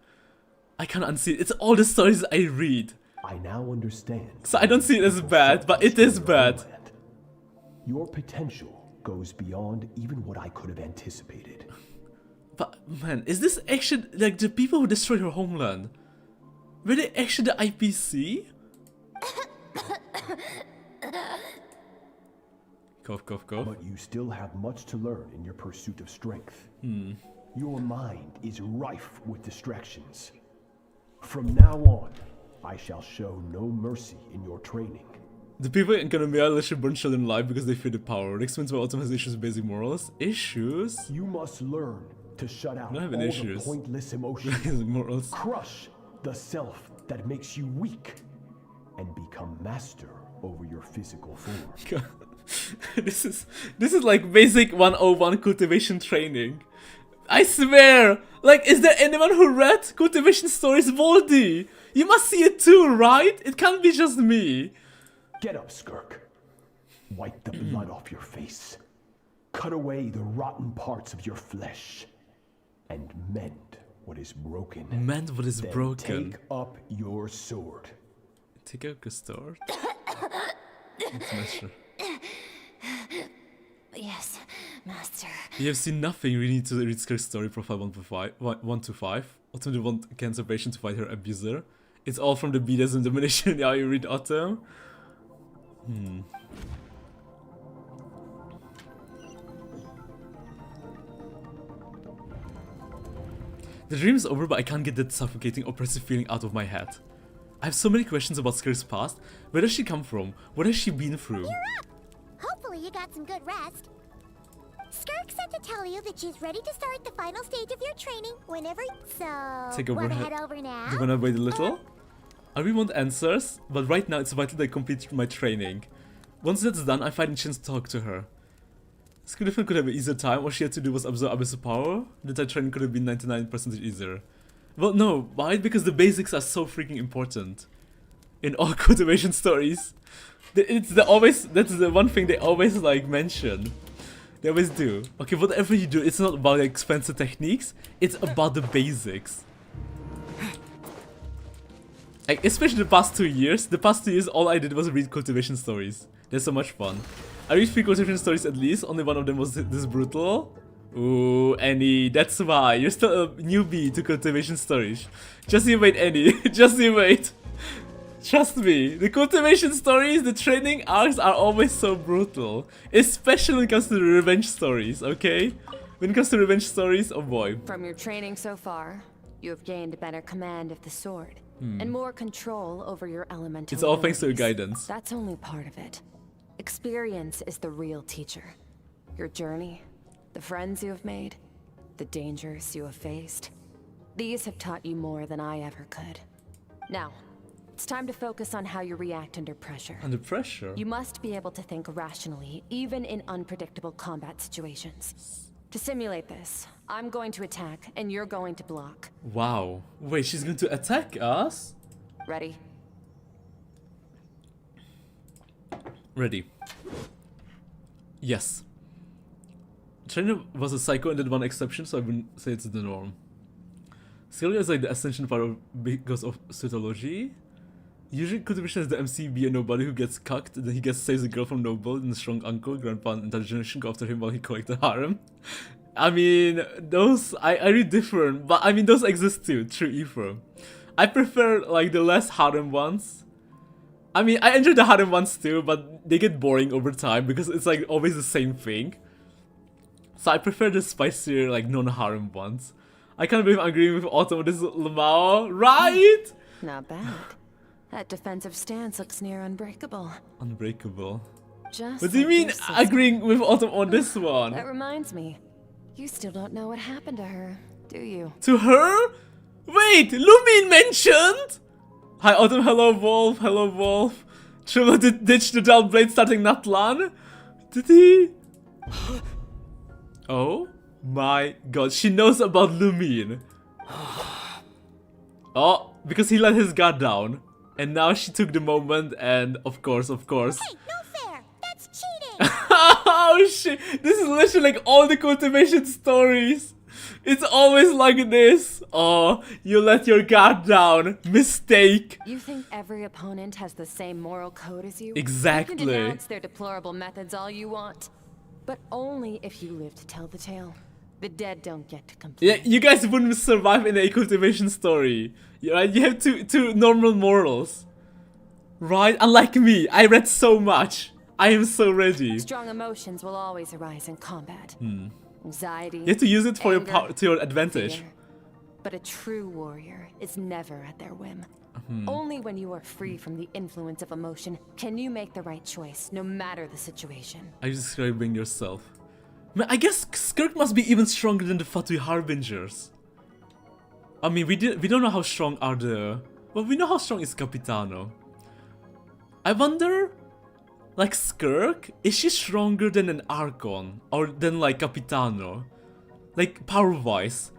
I can't unsee it. It's all the stories I read. I now understand. So I don't see it as bad, but it is bad. Your potential goes beyond even what I could have anticipated. But man, is this actually like the people who destroyed her homeland? Were they actually the IPC? Cough, cough, cough. But you still have much to learn in your pursuit of strength. Your mind is rife with distractions. From now on, I shall show no mercy in your training. The people in Economia literally burn children alive because they fear the power. It explains why Ultimate has issues with basic morals. Issues? You must learn to shut out all issues. the pointless emotions. Morals. Crush the self that makes you weak, and become master over your physical form. This is like basic 101 cultivation training. I swear! Like, is there anyone who read cultivation stories, Voldy? You must see it too, right? It can't be just me. Get up, Skirk. Wipe the blood off your face. Cut away the rotten parts of your flesh. And mend what is broken. Mend what is then broken. Take up your sword. Take up your sword? Let's measure. Yes, master. You have seen nothing. You need to read Skirk's story profile 1 to 5. Ultimately want cancer patient to fight her abuser. It's all from the BDSM domination. Yeah, you read Autumn. The dream is over, but I can't get that suffocating, oppressive feeling out of my head. I have so many questions about Skirk's past. Where does she come from? What has she been through? You're up! Hopefully you got some good rest. Skirk said to tell you that she's ready to start the final stage of your training whenever. So, Take over wanna head over now? Do you wanna wait a little? I really want answers, but right now it's vital that I complete my training. Once that's done, I find a chance to talk to her. Skirk could have an easier time. All she had to do was absorb abyssal power. The time training could have been 99% easier. Well, no, why? Because the basics are so freaking important in all cultivation stories. That's the one thing they always like mention. They always do. Okay, whatever you do, it's not about the expensive techniques. It's about the basics. Like, especially the past 2 years. The past 2 years, all I did was read cultivation stories. They're so much fun. I read 3 cultivation stories at least. Only one of them was this brutal. Ooh, Annie, that's why. You're still a newbie to cultivation stories. Just you wait, Annie. Just you wait. Trust me, the cultivation stories, the training arcs are always so brutal. Especially when it comes to the revenge stories, okay? When it comes to revenge stories, oh boy. From your training so far, you have gained better command of the sword. And more control over your elemental It's all thanks to your abilities. guidance. That's only part of it. Experience is the real teacher. Your journey, the friends you have made, the dangers you have faced. These have taught you more than I ever could. Now, it's time to focus on how you react under pressure. Under pressure? You must be able to think rationally, even in unpredictable combat situations. To simulate this, I'm going to attack, and you're going to block. Wow. Wait, she's going to attack us? Ready? Ready. Yes. Trainer was a psycho and did one exception, so I wouldn't say it's the norm. Scalia is like the ascension part of because of cytology. Usually cultivation is the MCB and nobody who gets cucked, then he gets saves a girl from Noble, and the strong uncle, grandpa, and entire generation go after him while he collects the harem. I mean, those I read different, but I mean those exist too, true Ephraim. I prefer like the less harem ones. I mean, I enjoy the harem ones too, but they get boring over time because it's like always the same thing. So I prefer the spicier, like non-harem ones. I can't believe I'm agreeing with Autumn with this Lamau, right? Not bad. That defensive stance looks near unbreakable. Unbreakable. Just what do you like mean your sister. agreeing with Autumn on this one? That reminds me. You still don't know what happened to her, do you? To her? Wait, Lumin mentioned? Hi Autumn, hello Wolf, hello Wolf. Trilla did ditch the dull blade starting Natlan? Did he? Oh my god, she knows about Lumin. Oh, because he let his guard down. And now she took the moment and of course. Hey, no fair! That's cheating! Oh shit, this is literally like all the cultivation stories. It's always like this. Oh, you let your guard down. Mistake. You think every opponent has the same moral code as you? Exactly. You can denounce their deplorable methods all you want, but only if you live to tell the tale. The dead don't get to complain. Yeah, you guys wouldn't survive in a cultivation story. Right? You have two normal morals. Right? Unlike me, I read so much. I am so ready. Strong emotions will always arise in combat. Anxiety. You have to use it for anger, to your advantage. fear. But a true warrior is never at their whim. Only when you are free from the influence of emotion can you make the right choice, no matter the situation. Are you describing yourself? Man, I guess Skirk must be even stronger than the Fatui Harbingers. I mean, we don't know how strong are the... Well, we know how strong is Capitano. I wonder... Like, Skirk, is she stronger than an Archon? Or than, like, Capitano? Like, power-wise.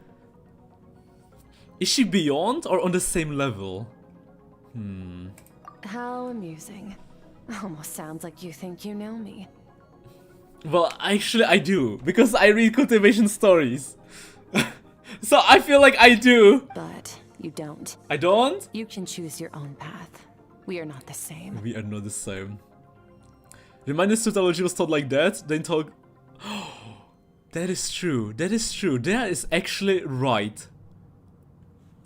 Is she beyond or on the same level? How amusing. Almost sounds like you think you know me. Well, actually I do, because I read cultivation stories. So I feel like I do. But you don't. I don't? You can choose your own path. We are not the same. We are not the same. Remind us Sutology was taught like that, then talk... That is true, that is true. That is actually right.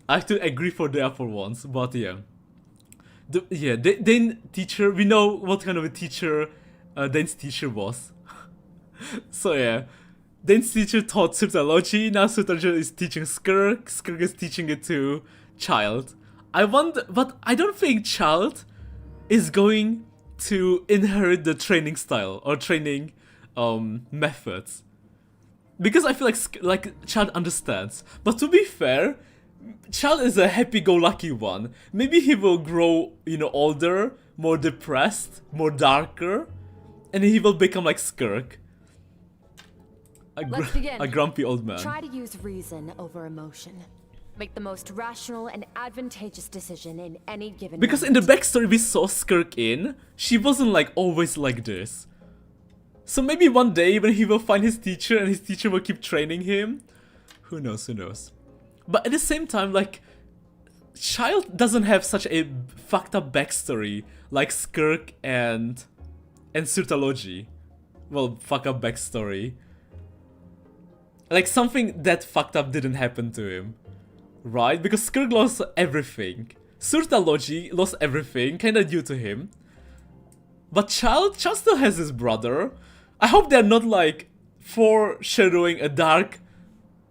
I have to agree for that for once, but yeah. Dane teacher, we know what kind of a teacher Dane's teacher was. So yeah, Dane's teacher taught Sutology, now Sutology is teaching Skirk, Skirk is teaching it to Child. I wonder, but I don't think Child is going to inherit the training style or training methods. Because I feel like Child understands. But to be fair, Child is a happy-go-lucky one. Maybe he will grow, you know, older, more depressed, more darker, and he will become like Skirk. Let's begin. A grumpy old man. Try to use reason over emotion. Make the most rational and advantageous decision in any given Because in the backstory we saw Skirk in, she wasn't like always like this. So maybe one day when he will find his teacher and his teacher will keep training him. Who knows, who knows. But at the same time, like, Child doesn't have such a fucked up backstory like Skirk and Sutology. Well, fuck up backstory. Like, something that fucked up didn't happen to him. Right? Because Skirk lost everything. Sutology lost everything, kinda due to him. But Child still has his brother. I hope they're not like foreshadowing a dark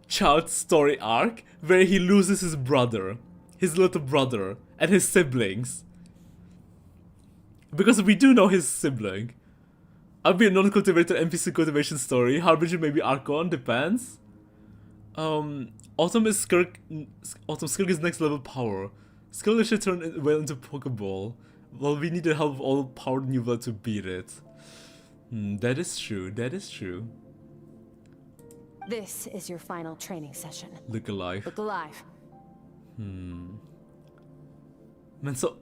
Child story arc where he loses his brother, his little brother, and his siblings. Because we do know his sibling. I'll be a non-cultivated NPC cultivation story. Harbinger maybe Archon, depends. Autumn is Skirk. Skirk is next level power. Skirk should turn it well into Pokeball. Well, we need the help of all powered new blood to beat it. That is true, that is true. This is your final training session. Look alive. Look alive. Man, so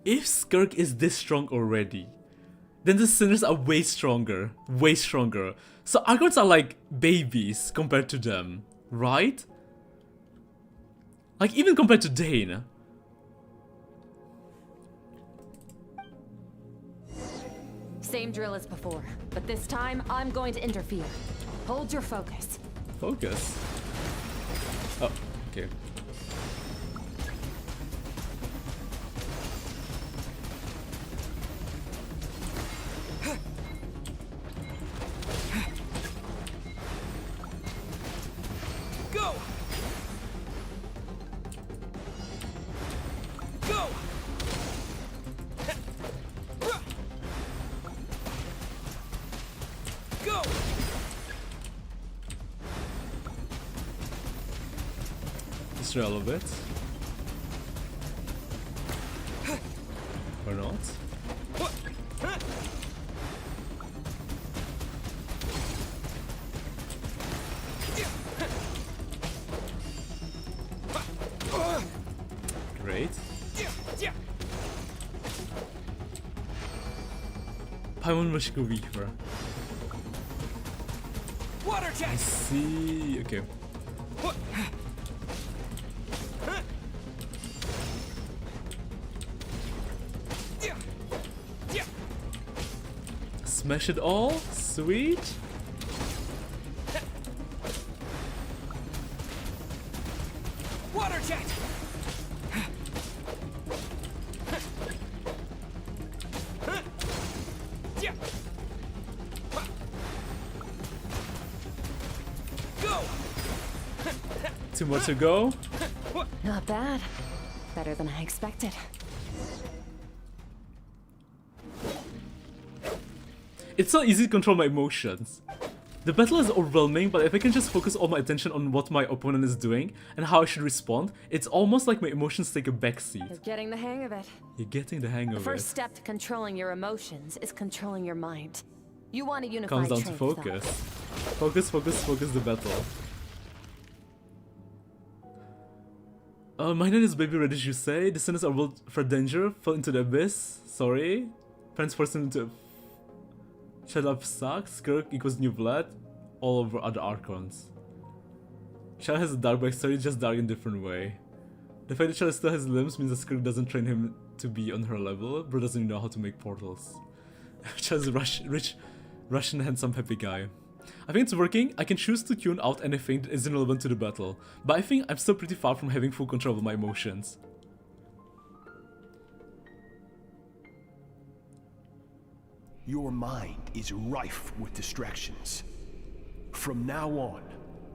if Skirk is this strong already, then the Sinners are way stronger. Way stronger. So Archons are like babies compared to them, right? Like even compared to Dane. Same drill as before, but this time I'm going to interfere. Hold your focus. Focus? Oh, okay. Go! Go! Go! Just a little bit. Or not. Great. Paimon Mashiko Weaver. Water I jet. see. Okay. Smash it all? Sweet. Water jet. Go. 2 more to go. Not bad. Better than I expected. It's not easy to control my emotions. The battle is overwhelming, but if I can just focus all my attention on what my opponent is doing and how I should respond, it's almost like my emotions take a backseat. You're getting the hang of it. You're getting the hang The of first it. step to controlling your emotions is controlling your mind. You want a unified Comes down to train of thought. focus. Focus, focus, focus the battle. My name is Baby Reddish, you say? Descendants are world for danger, fell into the abyss. Sorry. Friends forced into... Shut up sucks. Skirk equals new blood. All over other Archons. Shell has a dark backstory, just dark in a different way. The fact that Shell still has limbs means that Skirk doesn't train him to be on her level. Bro doesn't even know how to make portals. Shell's a rich, Russian handsome happy guy. I think it's working. I can choose to tune out anything that isn't relevant to the battle, but I think I'm still pretty far from having full control of my emotions. Your mind is rife with distractions. From now on,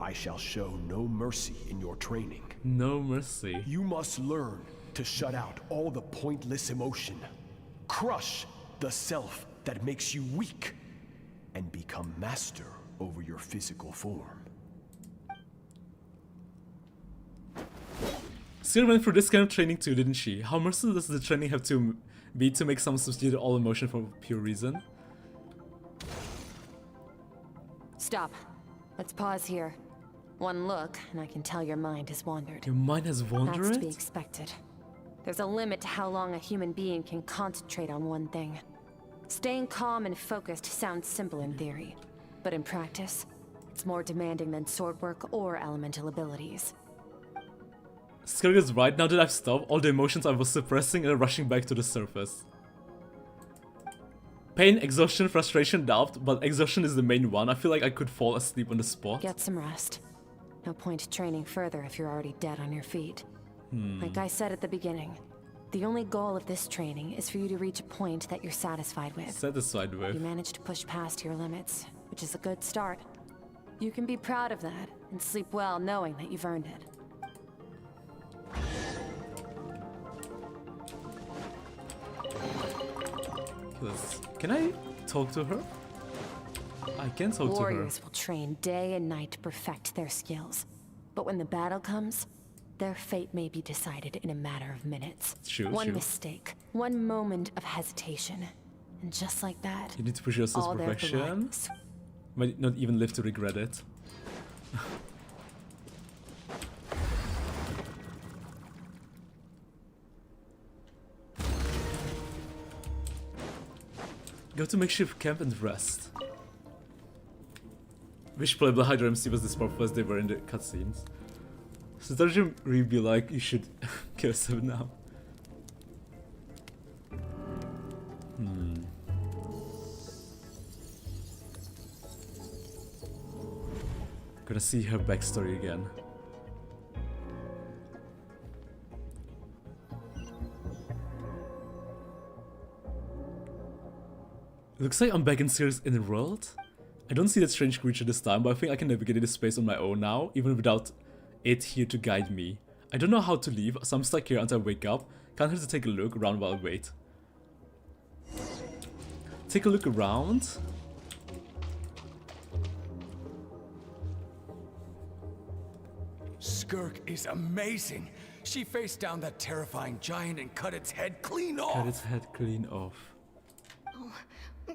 I shall show no mercy in your training. No mercy. You must learn to shut out all the pointless emotion. Crush the self that makes you weak, and become master over your physical form. Skirk went through this kind of training too, didn't she? How merciless does the training have to be to make someone substitute all emotion for pure reason? Stop. Let's pause here. One look, and I can tell your mind has wandered. Your mind has wandered? That's to be expected. There's a limit to how long a human being can concentrate on one thing. Staying calm and focused sounds simple in theory, but in practice, it's more demanding than sword work or elemental abilities. Skirk is right. Now that I've stopped, all the emotions I was suppressing are rushing back to the surface. Pain, exhaustion, frustration, doubt, but exhaustion is the main one. I feel like I could fall asleep on the spot. Get some rest. No point training further if you're already dead on your feet. Like I said at the beginning, the only goal of this training is for you to reach a point that you're satisfied with. Satisfied with. You managed to push past your limits, which is a good start. You can be proud of that and sleep well knowing that you've earned it. Can I talk to her? I can talk to her. Warriors will train day and night to perfect their skills. But when the battle comes, their fate may be decided in a matter of minutes. One mistake, one moment of hesitation. And just like that, You need to push yourself to perfection. Might not even live to regret it. Go to makeshift camp and rest. Wish playable Hydra MC was this powerful as they were in the cutscenes. So does you really be like, you should kill yourself now? Gonna see her backstory again. Looks like I'm back in Skirk's inner world. I don't see that strange creature this time, but I think I can navigate this space on my own now, even without it here to guide me. I don't know how to leave, so I'm stuck here until I wake up. Can't hurt to take a look around while I wait. Take a look around. Skirk is amazing. She faced down that terrifying giant and cut its head clean off. Cut its head clean off. Oh,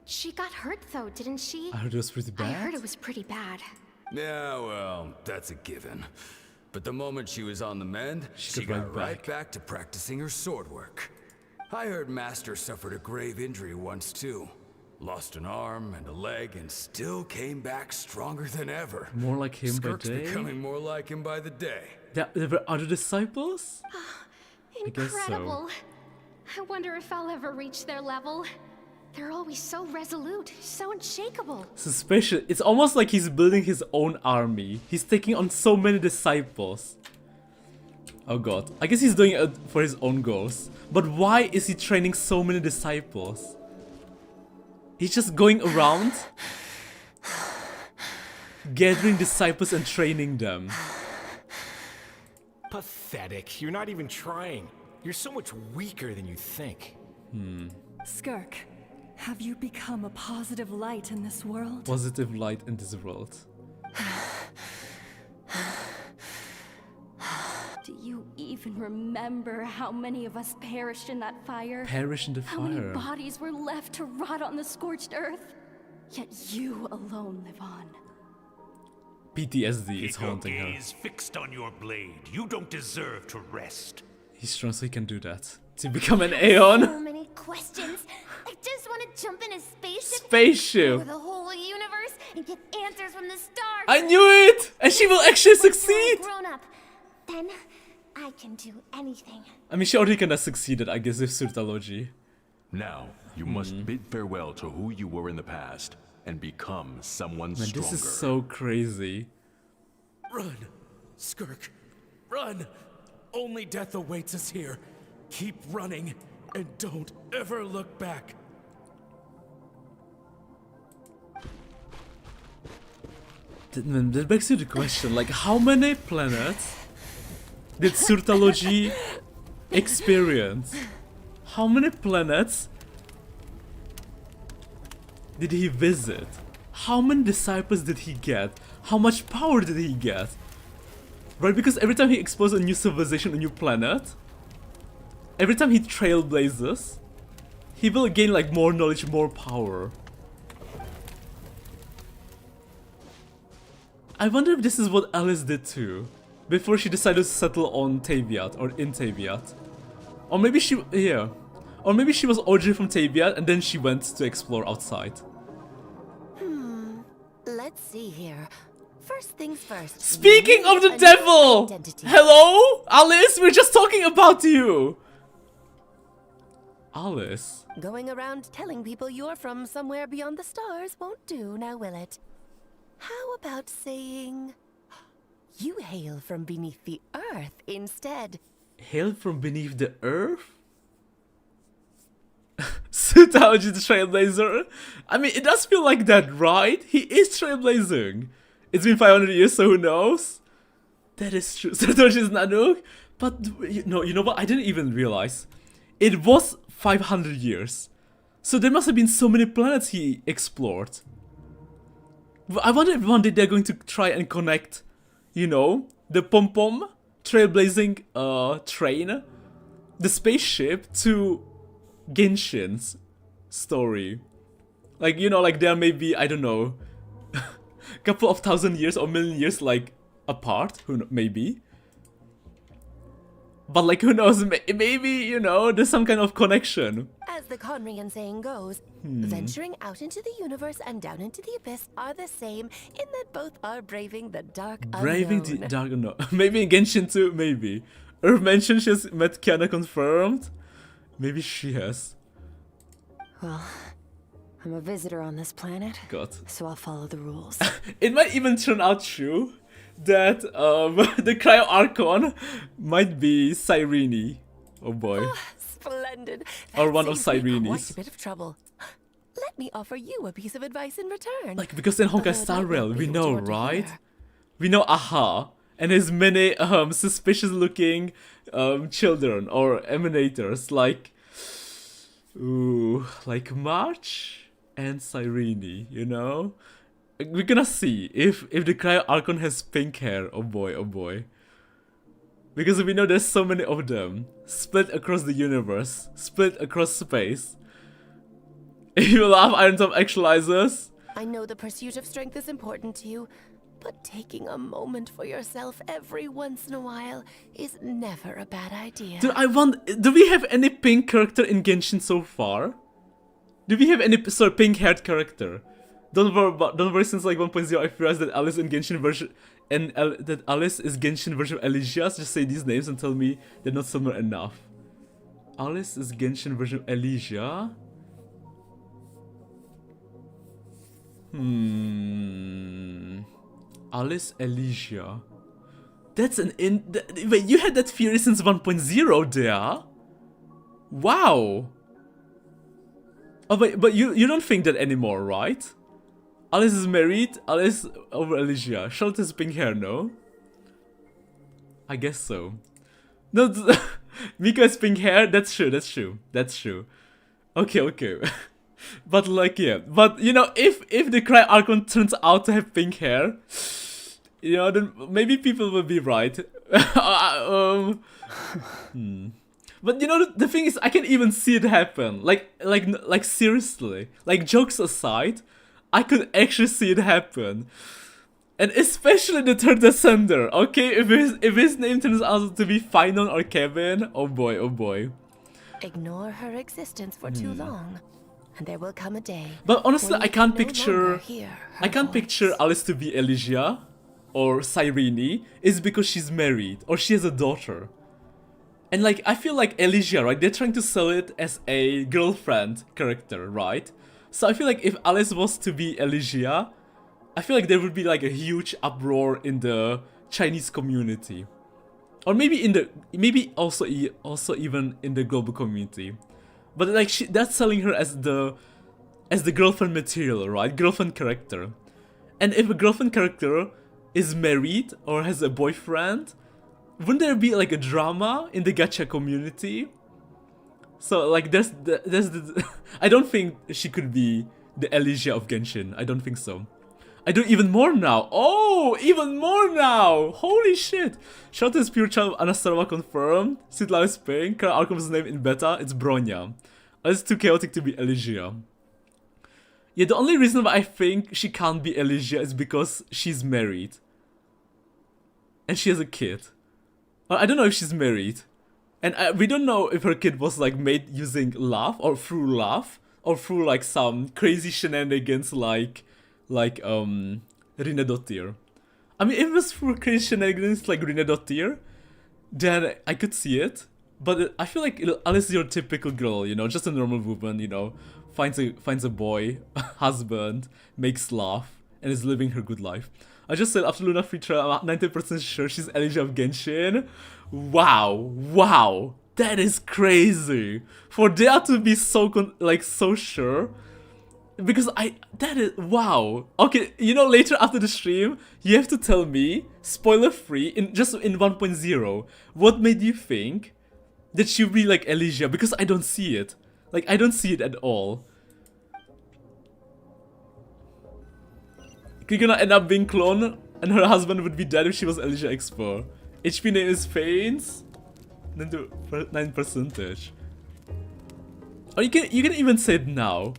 she got hurt though, didn't she? I heard it was pretty bad. I heard it was pretty bad. Yeah, well, that's a given. But the moment she was on the mend, she got got right back to practicing her sword work. I heard Master suffered a grave injury once too. Lost an arm and a leg and still came back stronger than ever. More like him by Skirk's day? becoming more like him by the day. There were other disciples? Incredible. I wonder if I'll ever reach their level. They're always so resolute, so unshakable. Suspicious. It's almost like he's building his own army. He's taking on so many disciples. Oh god. I guess he's doing it for his own goals. But why is he training so many disciples? He's just going around gathering disciples and training them. Pathetic. You're not even trying. You're so much weaker than you think. Skirk, have you become a positive light in this world? Positive light in this world. Do you even remember how many of us perished in that fire? Perish in the How many fire. bodies were left to rot on the scorched earth? Yet you alone live on. PTSD is Keep your haunting her. gaze fixed on your blade. You don't deserve to rest. He's strong so he can do that. To become an Aeon. So many questions. I just want to jump in a Spaceship. over the whole universe and get answers from the stars. I knew it! And she will actually succeed! Grown up, then I can do anything. I mean, she already kinda succeeded, I guess, with Surtology. Now, you must bid farewell to who you were in the past and become someone Man, stronger. this is so crazy. Run, Skirk, run! Only death awaits us here. Keep running and don't ever look back. That begs you the question, like, how many planets did Surtology experience? How many planets did he visit? How many disciples did he get? How much power did he get? Right, because every time he explores a new civilization, a new planet, every time he trailblazes, he will gain like more knowledge, more power. I wonder if this is what Alice did too, before she decided to settle on Taviat, or in Taviat. Or maybe she, yeah. Or maybe she was originally from Taviat and then she went to explore outside. Let's see here. First things first. Speaking of the devil! Hello? Alice, we're just talking about you! Alice? Going around telling people you're from somewhere beyond the stars won't do, now will it? How about saying you hail from beneath the earth instead? Hail from beneath the earth? Surtology the Trailblazer? I mean, it does feel like that, right? He is trailblazing. It's been 500 years, so who knows? That is true. Surtology is Nanook? But, you know what? I didn't even realize. It was 500 years. So there must have been so many planets he explored. I wonder if one day they're going to try and connect, you know, the pom-pom trailblazing train, the spaceship, to Genshin's story. Like, you know, like there may be, I don't know, couple of thousand years or million years like apart, maybe. But like, who knows, maybe, you know, there's some kind of connection. As the Conrian saying goes, venturing out into the universe and down into the abyss are the same in that both are braving the dark Braving unknown. the dark unknown. Maybe in Genshin too, maybe. Earth mentioned she's met Kiana confirmed. Maybe she has. Well, I'm a visitor on this planet. God. So I'll follow the rules. It might even turn out true that the Cryo Archon might be Cyrene. Oh boy. Splendid. Or one of Saves me quite Cyrene's. a bit of trouble. Let me offer you a piece of advice in return. Like, because in Honkai Although Star that Rail, won't we be what you know, want to right? hear. We know Aha and his many suspicious looking children or emanators like, ooh, like March and Cyrene, you know? We're gonna see if the Cryo Archon has pink hair. Oh boy, oh boy. Because we know there's so many of them, split across the universe, split across space. If you love Iron Top actualizers, I know the pursuit of strength is important to you, but taking a moment for yourself every once in a while is never a bad idea. do we have any pink character in Genshin so far? Do we have any pink-haired character? Don't worry, since like 1.0 I realized that Alice in Genshin version and that Alice is Genshin version of Elysia's. Just say these names and tell me they're not similar enough. Alice is Genshin version of Elysia. Alice Elysia. That's an wait, you had that theory since 1.0 there? Wow. Oh, but you don't think that anymore, right? Alice is married, Alice over Elysia. Charlotte has pink hair, no? I guess so. No, Miko has pink hair, that's true. Okay. But like, yeah. But, you know, if the Cry Archon turns out to have pink hair, you know, then maybe people will be right. But you know, the thing is, I can even see it happen. Like seriously. Like, jokes aside, I could actually see it happen. And especially the third descender, okay? If his name turns out to be Finon or Kevin, oh boy. Ignore her existence for too long, and there will come a day. But honestly, when I you can't can no picture longer hear her picture Alice to be Elysia or Cyrene is because she's married or she has a daughter. And like, I feel like Elysia, right? They're trying to sell it as a girlfriend character, right? So I feel like if Alice was to be Elysia, I feel like there would be like a huge uproar in the Chinese community. Or maybe also even in the global community. But like, that's selling her as the girlfriend material, right? Girlfriend character. And if a girlfriend character is married or has a boyfriend, wouldn't there be like a drama in the gacha community? So like there's the I don't think she could be the Elysia of Genshin. I don't think so. I do even more now. Oh, even more now! Holy shit! Shout is pure child Anastarova confirmed. Sidla is pink. Cry Archon's name in beta, it's Bronya. It's too chaotic to be Elysia. Yeah, the only reason why I think she can't be Elysia is because she's married. And she has a kid. I don't know if she's married. And we don't know if her kid was like made using love or through like some crazy shenanigans like Rina Dottir. I mean, if it was through crazy shenanigans like Rina Dottir, then I could see it. But I feel like Alice is your typical girl, you know, just a normal woman, you know, finds a boy, husband, makes love, and is living her good life. I just said after Luna free trial, I'm 90% sure she's Elysia of Genshin. Wow, that is crazy. For there to be so so sure, because that is wow. Okay, you know, later after the stream, you have to tell me, spoiler free, in 1.0, what made you think that she'll be like Elysia? Because I don't see it. Like, I don't see it at all. You're gonna end up being clone, and her husband would be dead if she was Elysia X4. HP name is Fanes. Then do 9%. Or you can even say it now.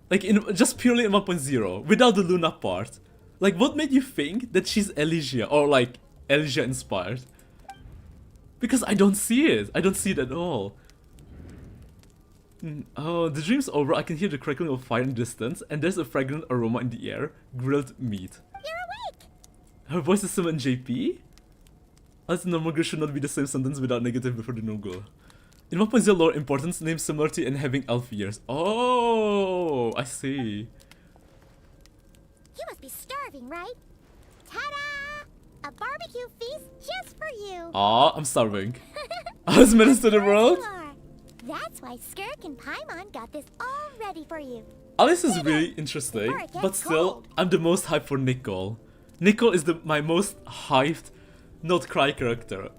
Like, just purely in 1.0, without the Luna part. Like, what made you think that she's Elysia, or like Elysia inspired? Because I don't see it. I don't see it at all. Oh, the dream's over. I can hear the crackling of fire in the distance, and there's a fragrant aroma in the air. Grilled meat. You're awake! Her voice is similar in JP? As the normal girl should not be the same sentence without negative before the no girl. In 1.0 lore importance, name similarity and having elf ears. Oh, I see. You must be starving, right? Ta-da! A barbecue feast just for you. Aw, I'm starving. I was menaced to the world. That's why Skirk and Paimon got this all ready for you. Alice is really interesting, but still, I'm the most hyped for Nicole. Nicole is my most hyped, not cry character.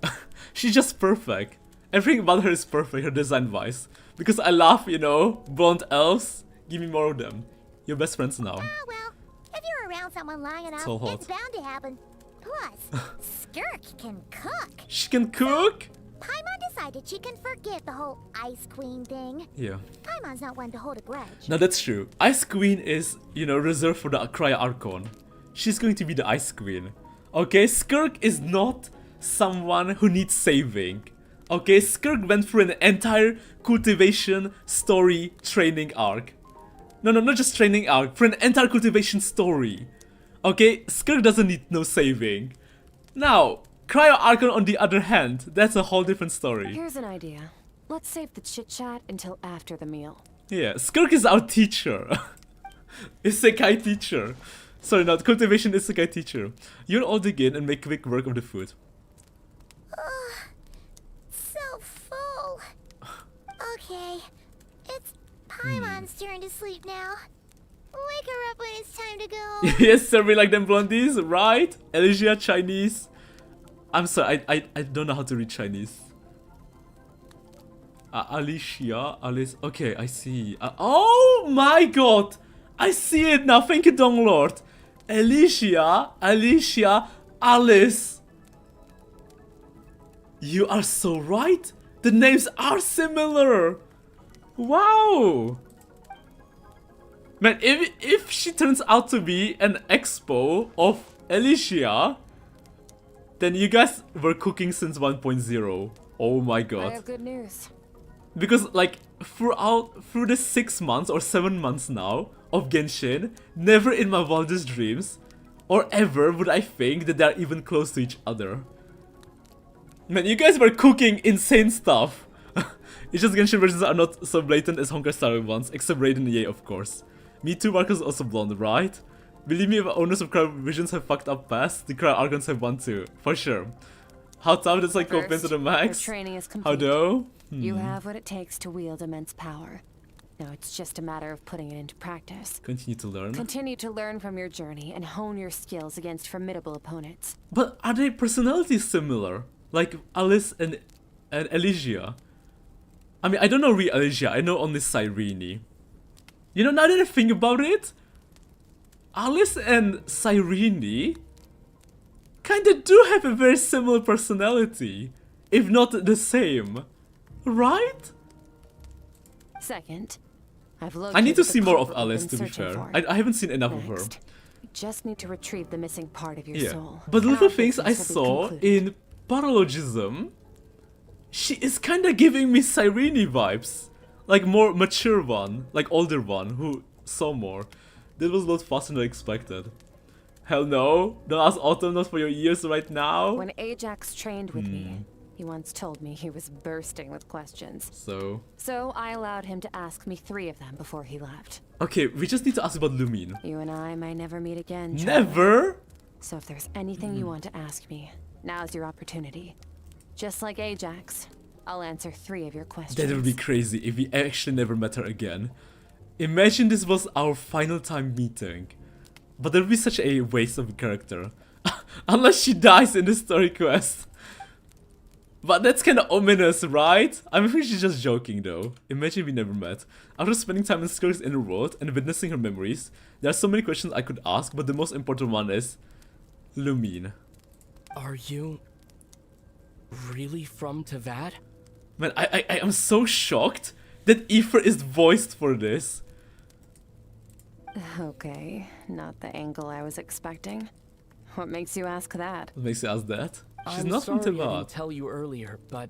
She's just perfect. Everything about her is perfect, her design-wise. Because I love, you know, blonde elves. Give me more of them. You're best friends now. Ah, well, if you're around someone long enough, so hot. it's bound to happen. Plus, Skirk can cook. She can cook? Paimon decided she can forget the whole Ice Queen thing. Yeah. Paimon's not one to hold a grudge. Now that's true. Ice Queen is, you know, reserved for the Cry Archon. She's going to be the Ice Queen. Okay, Skirk is not someone who needs saving. Okay, Skirk went through an entire cultivation, story, training arc. No, not just training arc, for an entire cultivation story. Okay, Skirk doesn't need no saving. Now, Cryo Archon on the other hand, that's a whole different story. Here's an idea. Let's save the chit-chat until after the meal. Yeah, Skirk is our teacher. Isekai teacher. Sorry, not cultivation Isekai teacher. You'll all dig in and make quick work of the food. So full. Okay, it's Paimon's turn to sleep now. Wake her up when it's time to go. Yes, sir, we like them blondies, right? Elysia, Chinese. I'm sorry, I don't know how to read Chinese. Alicia, Alice. Okay, I see. Oh my god! I see it now. Thank you, Dong Lord. Alicia, Alice. You are so right. The names are similar. Wow. Man, if she turns out to be an expo of Alicia, then you guys were cooking since 1.0. Oh my god. I have good news. Because like through the 6 months or 7 months now of Genshin, never in my wildest dreams or ever would I think that they're even close to each other. Man, you guys were cooking insane stuff. It's just Genshin versions are not so blatant as Honkai Star Rail ones, except Raiden Ye, of course. Me too, Marcus is also blonde, right? Believe me, if owners of Cryo Visions have fucked up past, the Cryo Archons have won too, for sure. How tough does like open to the max? Training is complete. How do? You have what it takes to wield immense power. Now it's just a matter of putting it into practice. Continue to learn. Continue to learn from your journey and hone your skills against formidable opponents. But are their personalities similar? Like Alice and Elysia? I mean, I don't know Elysia, I know only Cyrene. You know, now that I think about it, Alice and Cyrene kinda do have a very similar personality, if not the same, right? Second, I need to see more of Alice, to be fair. I haven't seen enough of her. You just need to retrieve the missing part of your soul. But little things I saw in Paralogism, she is kinda giving me Cyrene vibes. Like more mature one, like older one, who saw more. That was a lot faster than I expected. Hell no, don't ask Autumn not for your ears right now. When Ajax trained with me, he once told me he was bursting with questions. So I allowed him to ask me 3 of them before he left. Okay, we just need to ask about Lumine. You and I may never meet again, Never? So if there's anything you want to ask me, now's your opportunity. Just like Ajax, I'll answer 3 of your questions. That would be crazy if we actually never met her again. Imagine this was our final time meeting. But that would be such a waste of a character. Unless she dies in the story quest. But that's kinda ominous, right? I'm afraid she's just joking though. Imagine we never met. After spending time in Skirk's inner world and witnessing her memories, there are so many questions I could ask, but the most important one is Lumine. Are you really from Tavad? Man, I am so shocked that Aoife is voiced for this. Okay, not the angle I was expecting. What makes you ask that? What makes you ask that? She's I'm not sorry from I Tavad. didn't tell you earlier, but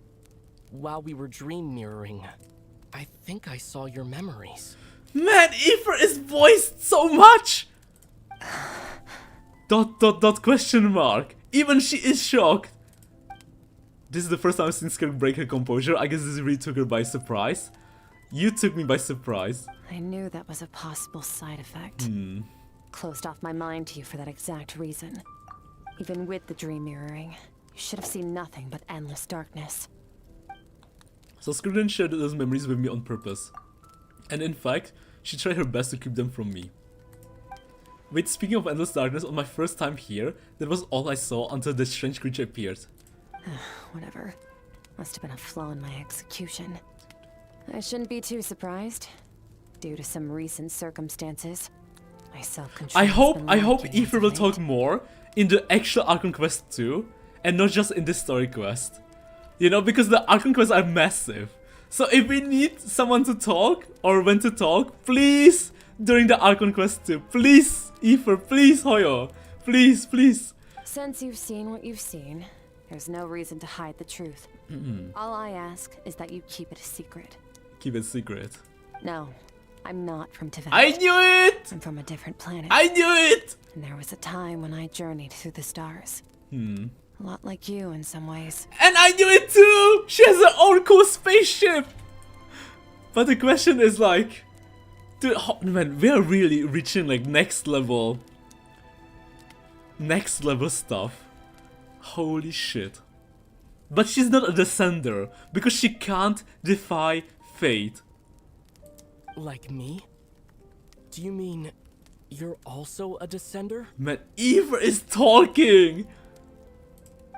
while we were dream mirroring, I think I saw your memories. Man, Aoife is voiced so much! Question mark. Even she is shocked. This is the first time I've seen Skirk break her composure. I guess this really took her by surprise. You took me by surprise. I knew that was a possible side effect. Closed off my mind to you for that exact reason. Even with the dream mirroring, you should have seen nothing but endless darkness. So Skirk didn't share those memories with me on purpose. And in fact, she tried her best to keep them from me. Wait, speaking of endless darkness, on my first time here, that was all I saw until this strange creature appeared. Whatever. Must have been a flaw in my execution. I shouldn't be too surprised. Due to some recent circumstances, my self-control. I hope Aoife will talk more in the actual Archon quest too, and not just in the story quest. You know, because the Archon quests are massive. So if we need someone to talk, or when to talk, please, during the Archon quest too. Please, Aoife, please, Hoyo. Please, please. Since you've seen what you've seen, there's no reason to hide the truth. All I ask is that you keep it a secret. Keep it secret. No, I'm not from Tibet. I knew it! I'm from a different planet. I knew it! And there was a time when I journeyed through the stars. A lot like you in some ways. And I knew it too! She has her own cool spaceship! But the question is like... Dude, man, we are really reaching like next level stuff. Holy shit. But she's not a descender, because she can't defy fate. Like me? Do you mean you're also a descender? Man, Eva is talking!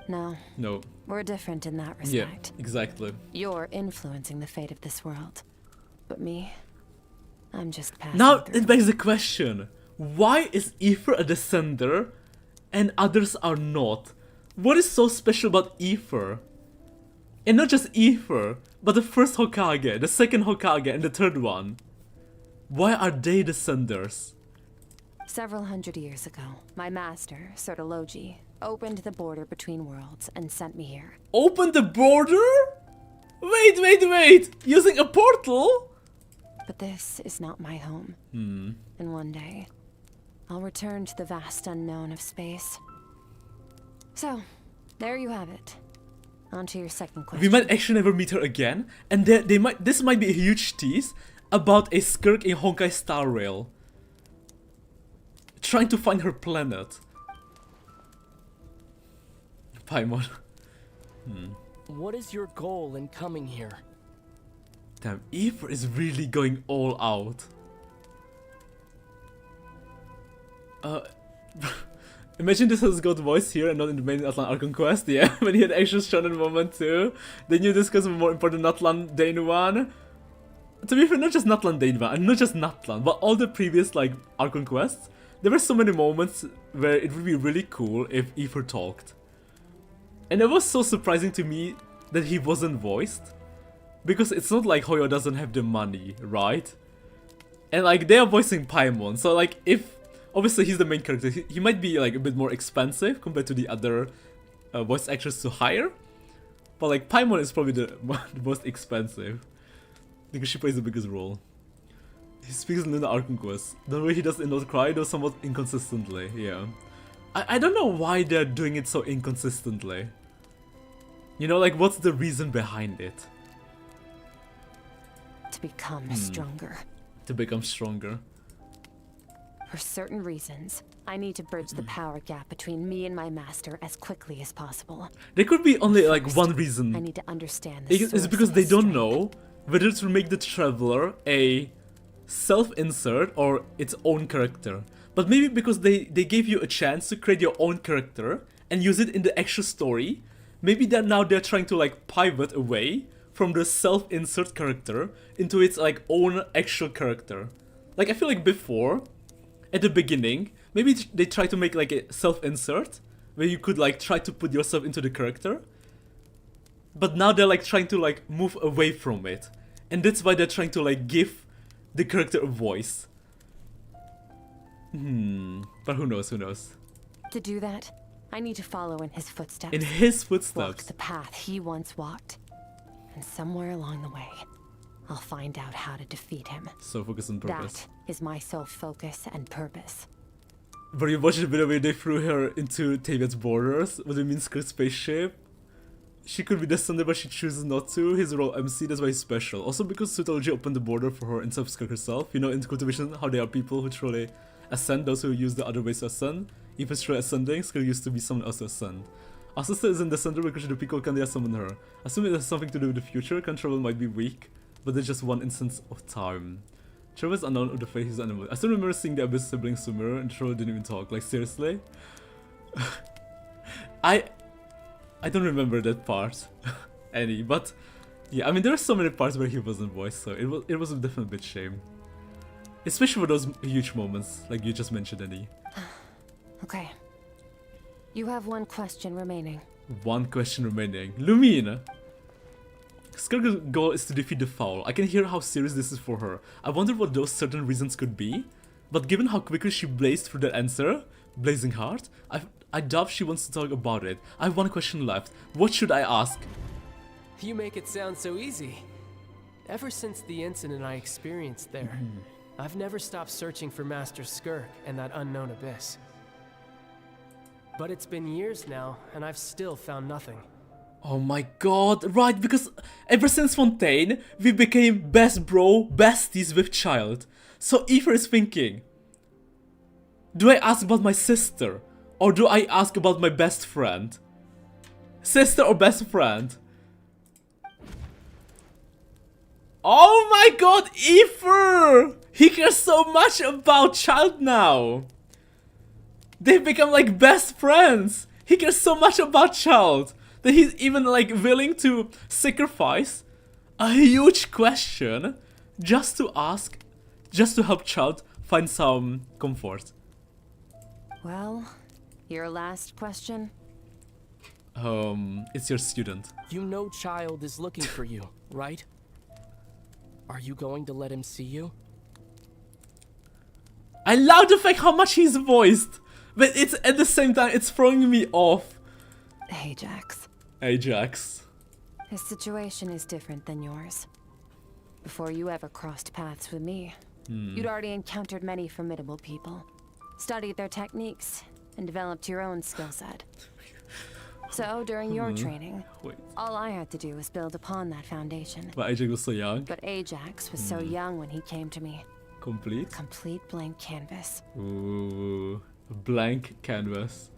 No. No. We're different in that Yeah, respect. exactly. You're influencing the fate of this world. But me, I'm just passing Now through. it begs the question, why is Aether a descender and others are not? What is so special about Aether? And not just Aether, but the first Hokage, the second Hokage, and the third one. Why are they descenders? Several hundred years ago, my master, Sertologi, opened the border between worlds and sent me here. Open the border? Wait! Using a portal? But this is not my home. And one day, I'll return to the vast unknown of space. So, there you have it. On to your second question. We might actually never meet her again, and this might be a huge tease about a Skirk in Honkai Star Rail. Trying to find her planet. Paimon. What is your goal in coming here? Damn, Aether is really going all out. Imagine this has got voice here and not in the main Atlan Archon quest, yeah? When he had actual shonen moment too. They knew this was more important than Natlan Dainuan. To be fair, not just Natlan Dainuan, and not just Natlan, but all the previous like Archon quests, there were so many moments where it would be really cool if Aether talked. And it was so surprising to me that he wasn't voiced. Because it's not like Hoyo doesn't have the money, right? And like, they are voicing Paimon, so like, if... Obviously he's the main character, he might be like a bit more expensive compared to the other voice actors to hire. But like, Paimon is probably the most expensive. Because she plays the biggest role. He speaks in the Archon quest. The way he does in Not Cry, though somewhat inconsistently, yeah. I don't know why they're doing it so inconsistently. You know, like, what's the reason behind it? To become stronger. To become stronger. For certain reasons, I need to bridge the power gap between me and my master as quickly as possible. There could be only like one reason. I need to understand this. It's because they don't know whether to make the Traveler a self-insert or its own character. But maybe because they gave you a chance to create your own character and use it in the actual story, maybe they're trying to like pivot away from the self-insert character into its like own actual character. Like I feel like before, at the beginning, maybe they try to make like a self-insert where you could like try to put yourself into the character. But now they're like trying to like move away from it. And that's why they're trying to like give the character a voice. But who knows, To do that, I need to follow in his footsteps. In his footsteps. Walk the path he once walked. And somewhere along the way, I'll find out how to defeat him. So focus on purpose. That is my sole focus and purpose. But you watched the video where they threw her into Tibet's borders with the Minsk spaceship. She could be descended, but she chooses not to. His role MC, that's why he's special. Also because Sertologi opened the border for her instead of Skirk herself. You know, in cultivation, how there are people who truly ascend, those who use the other ways to ascend. If it's truly ascending, Skirk used to be someone else to ascend. Our sister isn't descender because the people can summon her. Assuming it has something to do with the future, control might be weak, but there's just one instance of time. Trevor is unknown of the fate he's animal. I still remember seeing the Abyss siblings Sumer and Trevor didn't even talk. Like seriously? I don't remember that part any, but yeah, I mean there are so many parts where he wasn't voiced, so it was a definite bit shame. Especially for those huge moments, like you just mentioned, Annie. Okay. You have one question remaining. One question remaining. Lumine! Skirk's goal is to defeat the Foul. I can hear how serious this is for her. I wonder what those certain reasons could be, but given how quickly she blazed through that answer, blazing hard, I doubt she wants to talk about it. I have one question left. What should I ask? You make it sound so easy. Ever since the incident I experienced there, I've never stopped searching for Master Skirk and that unknown abyss. But it's been years now, and I've still found nothing. Oh my god, right, because ever since Fontaine, we became best bro, besties with child. So Aether is thinking, do I ask about my sister? Or do I ask about my best friend? Sister or best friend? Oh my god, Aether! He cares so much about child now. They've become like best friends. He cares so much about child that he's even like willing to sacrifice a huge question just to ask, just to help child find some comfort. Well, your last question? It's your student. You know child is looking for you, right? Are you going to let him see you? I love the fact how much he's voiced, but it's at the same time it's throwing me off. Ajax. Ajax. His situation is different than yours. Before you ever crossed paths with me, you'd already encountered many formidable people, studied their techniques, and developed your own skill set. So, during your training, all I had to do was build upon that foundation. But Ajax was so young. But Ajax was so young when he came to me. Complete? Complete blank canvas. Ooh, blank canvas.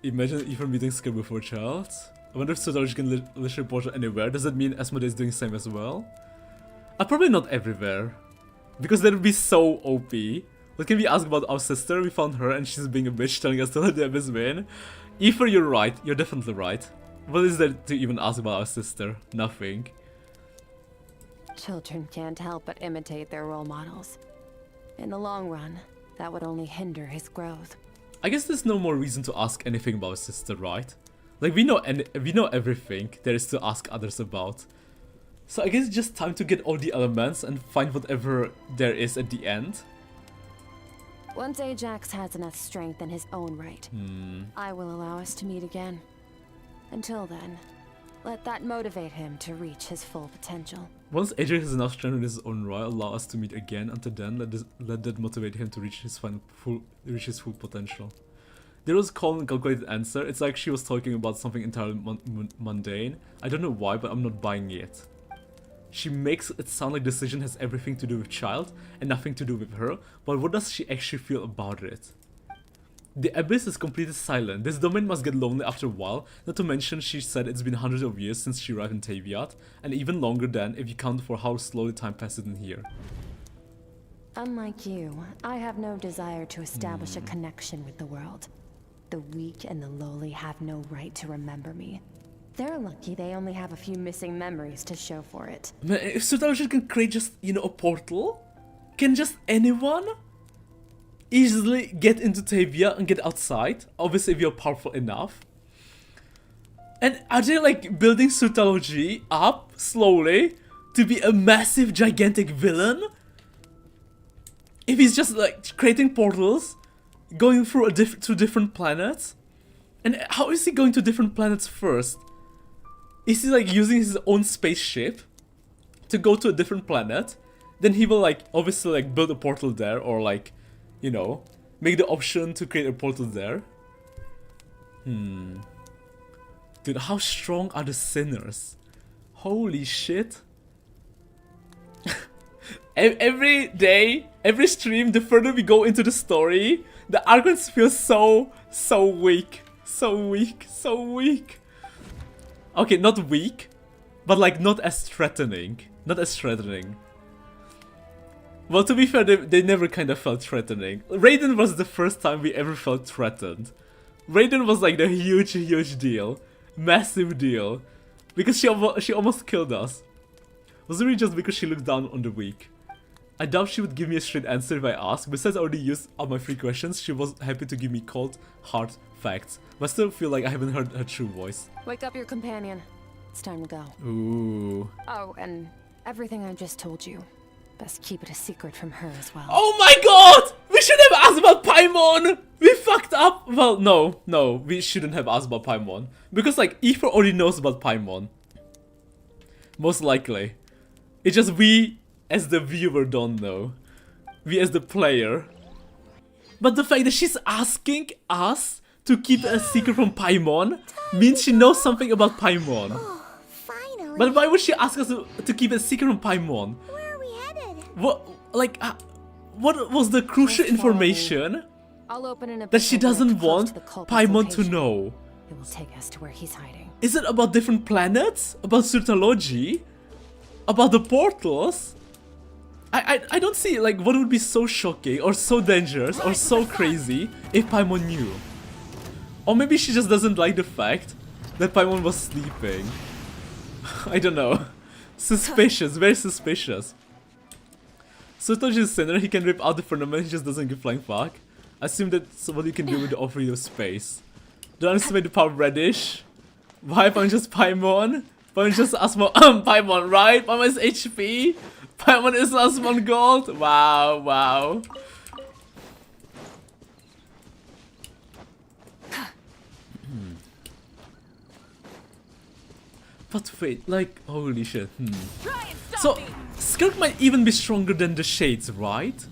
Imagine even meeting Skirk before child. I wonder if Sotoji can literally portal anywhere. Does that mean Asmodee is doing the same as well? Probably not everywhere. Because that would be so OP. What can we ask about our sister? We found her and she's being a bitch telling us to let the abyss win. Aether, you're right. You're definitely right. What is there to even ask about our sister? Nothing. Children can't help but imitate their role models. In the long run, that would only hinder his growth. I guess there's no more reason to ask anything about his sister, right? Like, we know everything there is to ask others about. So I guess it's just time to get all the elements and find whatever there is at the end. Once Ajax has enough strength in his own right, I will allow us to meet again. Until then, let that motivate him to reach his full potential. Once Ajax has enough strength in his own right, allow us to meet again. Until then, let that motivate him to reach his full potential. There was a calm and calculated answer. It's like she was talking about something entirely mundane. I don't know why, but I'm not buying it. She makes it sound like the decision has everything to do with child and nothing to do with her, but what does she actually feel about it? The abyss is completely silent. This domain must get lonely after a while, not to mention she said it's been hundreds of years since she arrived in Taviat, and even longer than if you count for how slowly time passes in here. Unlike you, I have no desire to establish a connection with the world. The weak and the lowly have no right to remember me. They're lucky they only have a few missing memories to show for it. Man, if Sotoji can create just, you know, a portal, can just anyone easily get into Tavia and get outside? Obviously, if you're powerful enough. And are they like building Sotoji up slowly to be a massive, gigantic villain? If he's just like creating portals, going through to different planets, and how is he going to different planets first? Is he like using his own spaceship to go to a different planet? Then he will like obviously like build a portal there, or like, you know, make the option to create a portal there. Dude, how strong are the sinners? Holy shit. Every day, every stream, the further we go into the story, the Archons feel so weak. So weak, so weak. Okay, not weak, but like not as threatening. Not as threatening. Well, to be fair, they never kind of felt threatening. Raiden was the first time we ever felt threatened. Raiden was like the huge deal. Massive deal. Because she almost killed us. Was it really just because she looked down on the weak? I doubt she would give me a straight answer if I asked. Besides, I already used all my free questions. She was happy to give me cold, hard facts. But I still feel like I haven't heard her true voice. Wake up your companion. It's time to go. Ooh. Oh, and everything I just told you, best keep it a secret from her as well. Oh my god! We should have asked about Paimon! We fucked up! Well, no, we shouldn't have asked about Paimon. Because like, Aether already knows about Paimon. Most likely. It's just we, as the viewer, don't know. we as the player. But the fact that she's asking us to keep a secret from Paimon means she knows something about Paimon. Finally. But why would she ask us to keep a secret from Paimon? Where are we headed? What, like, what was the crucial information I'll open an that she abyssal doesn't rift close want to the culprit's Paimon to location. know? It will take us to where he's hiding. Is it about different planets? About Surtology? About the portals? I don't see, like, what would be so shocking or so dangerous or so crazy if Paimon knew. Or maybe she just doesn't like the fact that Paimon was sleeping. I don't know. Suspicious, very suspicious. Surtology is a sinner, he can rip out the firmament, he just doesn't give flying fuck. Assume that's what you can do with the offering of space. Don't underestimate the power of Reddish. Why Paimon just Paimon? Paimon just Asmon, Paimon, right? Paimon is HP. Paimon is Asmon Gold. Wow, wow. But wait, like, holy shit, So, Skirk might even be stronger than the Shades, right?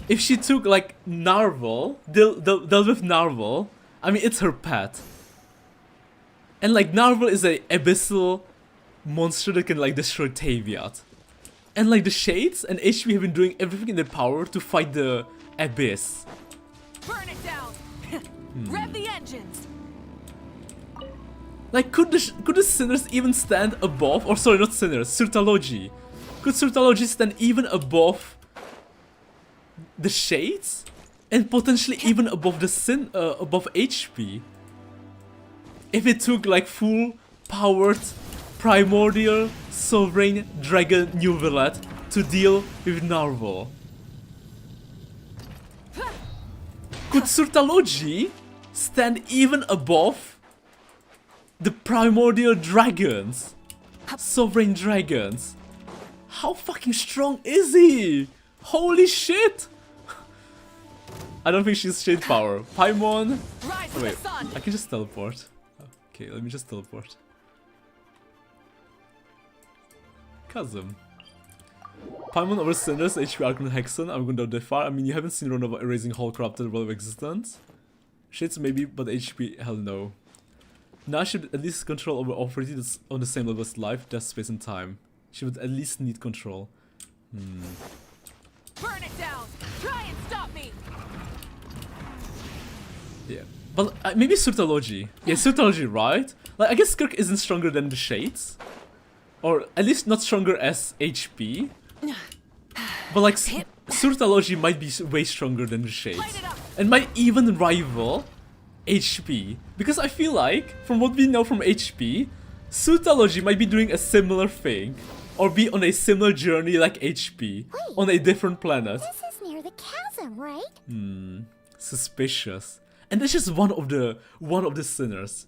If she took, like, Narvel, dealt with Narvel, I mean, it's her pet. And, like, Narvel is a abyssal monster that can, like, destroy Taviat. And, like, the Shades and HP have been doing everything in their power to fight the Abyss. Burn it down! Rev the engines! Like, could the Sinners even stand above, or sorry, not Sinners, Surtology? Could Surtology stand even above the Shades? And potentially even above the above HP? If it took, like, full powered primordial sovereign dragon New Villet to deal with Narvel. Could Surtology stand even above the primordial dragons? Sovereign dragons. How fucking strong is he? Holy shit! I don't think she's shade power. Paimon. Oh, wait, I can just teleport. Okay, let me just teleport. Chasm. Paimon over Sinners, HP Archon Hexen. I'm going to go that far. I mean, you haven't seen Run of Erasing Whole Corrupted World of Existence. Shades maybe, but HP, hell no. Now she would at least control over authority that's on the same level as life, death, space, and time. She would at least need control. Burn it down! Try and stop me! Yeah. But maybe Surtology. Yeah, Surtology, right? Like, I guess Skirk isn't stronger than the Shades. Or at least not stronger as HP. But like, Surtology might be way stronger than the Shades. And might even rival HP. Because I feel like, from what we know from HP, Surtology might be doing a similar thing. Or be on a similar journey like HP. On a different planet. This is near the chasm, right? Suspicious. And that's just one of the Sinners.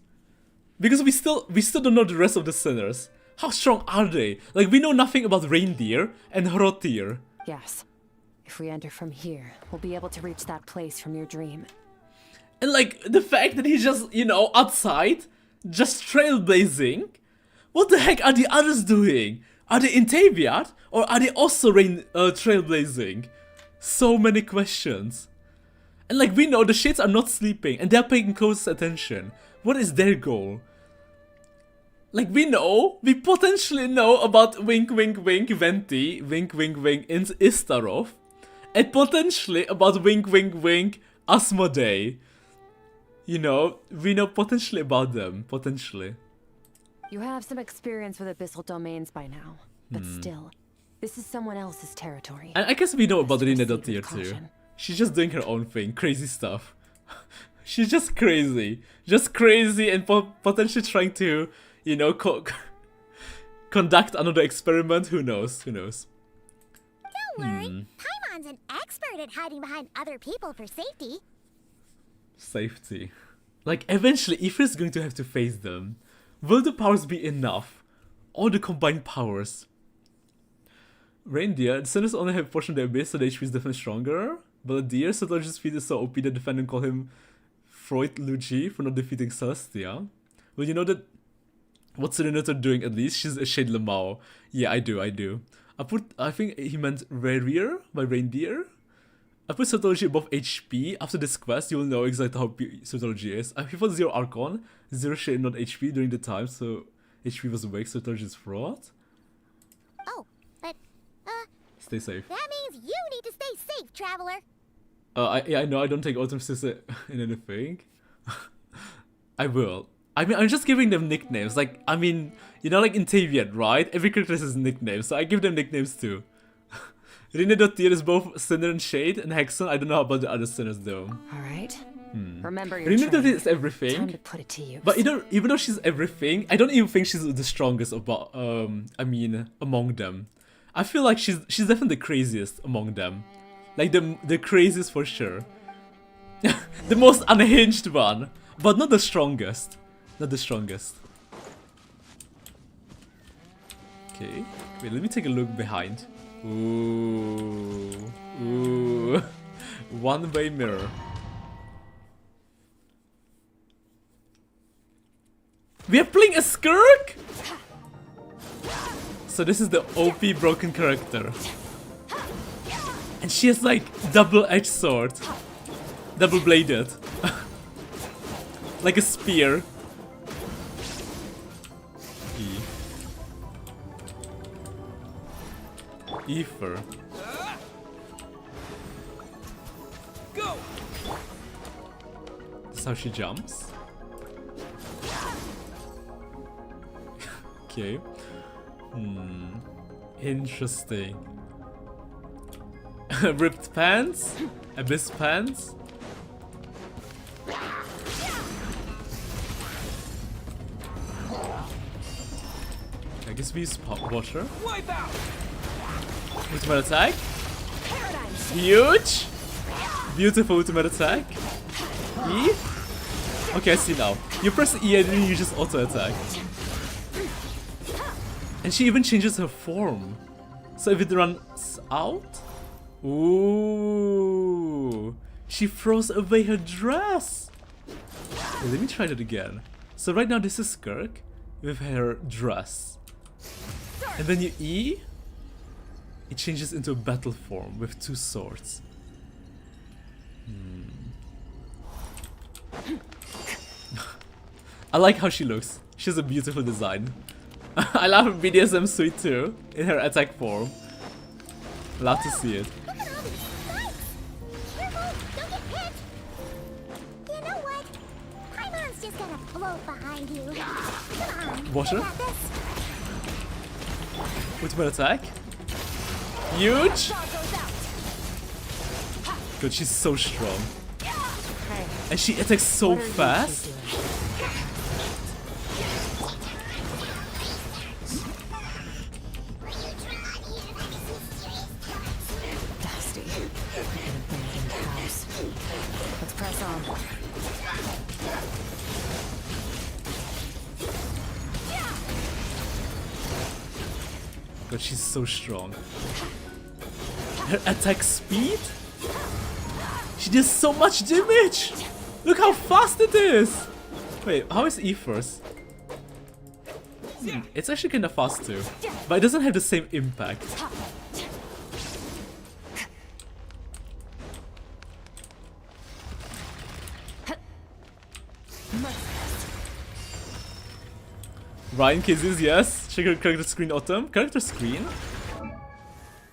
Because we still don't know the rest of the Sinners. How strong are they? Like, we know nothing about Reindeer and Hrothir. Yes. If we enter from here, we'll be able to reach that place from your dream. And like, the fact that he's just, you know, outside, just trailblazing. What the heck are the others doing? Are they in Taviat? Or are they also trailblazing? So many questions. And like, we know the Shades are not sleeping and they're paying close attention. What is their goal? Like, we potentially know about wink wink wink Venti, wink wink wink Istarov, and potentially about wink wink wink Asmodee. You know, we know potentially about them, potentially. You have some experience with abyssal domains by now, but still, this is someone else's territory. And I guess we know about Rina Dottir too. She's just doing her own thing, crazy stuff. She's just crazy and potentially trying to, you know, conduct another experiment. Who knows? Who knows? Don't worry, Paimon's an expert at hiding behind other people for safety. Safety. Like, eventually, Ifrit's going to have to face them. Will the powers be enough? Or the combined powers? Reindeer, the Sinners only have a portion of their base, so the HP is definitely stronger. But a deer, Surtology's feat is so OP that the fandom call him Freud Luigi for not defeating Celestia. Well, you know that what's Serenator doing at least? She's a Shade Lamau. Yeah, I do. I think he meant Rarier by Reindeer. I put Surtology above HP. After this quest, you'll know exactly how Surtology is. I put 0 Archon, 0 Shade, not HP during the time, so HP was weak, Surtology is fraud. Oh, but, Stay safe. that means you need to stay safe, traveler. I know I don't take automasis in anything. I will. I mean, I'm just giving them nicknames. Like, I mean, you know, like in Tavian, right? Every character has nicknames, so I give them nicknames too. Rina.tier is both Sinner and Shade, and Hexen. I don't know about the other Sinners though. Alright. Remember your Rina.tier training. is everything. Time to put it to use. But even though she's everything, I don't even think she's the strongest about among them. I feel like she's definitely the craziest among them. Like the craziest for sure. The most unhinged one, but not the strongest. Not the strongest. Okay. Wait, let me take a look behind. Ooh. Ooh. One-way mirror. We are playing a Skirk? So this is the OP broken character. And she has like double-edged sword. Double-bladed. Like a spear. Ether. Go! That's how she jumps. Okay. Interesting. Ripped pants? Abyss pants? I guess we use pop water. Wipe out! Ultimate attack. Huge! Beautiful ultimate attack. E? Okay, I see now. You press E and then you just auto attack. And she even changes her form. So if it runs out... Ooh! She throws away her dress! Wait, let me try that again. So right now this is Skirk with her dress. And then you E, it changes into a battle form with 2 swords. I like how she looks. She has a beautiful design. I love her BDSM suit too, in her attack form. Love to see it. You know what? Paimon's just gonna float behind you. Come on. Water? You got this. Ultimate attack. Huge! Good, she's so strong. And she attacks so fast. Dusty. An abandoned house. Let's press on. God, she's so strong. Her attack speed? She does so much damage! Look how fast it is! Wait, how is E first? It's actually kinda fast too. But it doesn't have the same impact. Ryan kisses, yes. Check your character screen, Autumn. Character screen?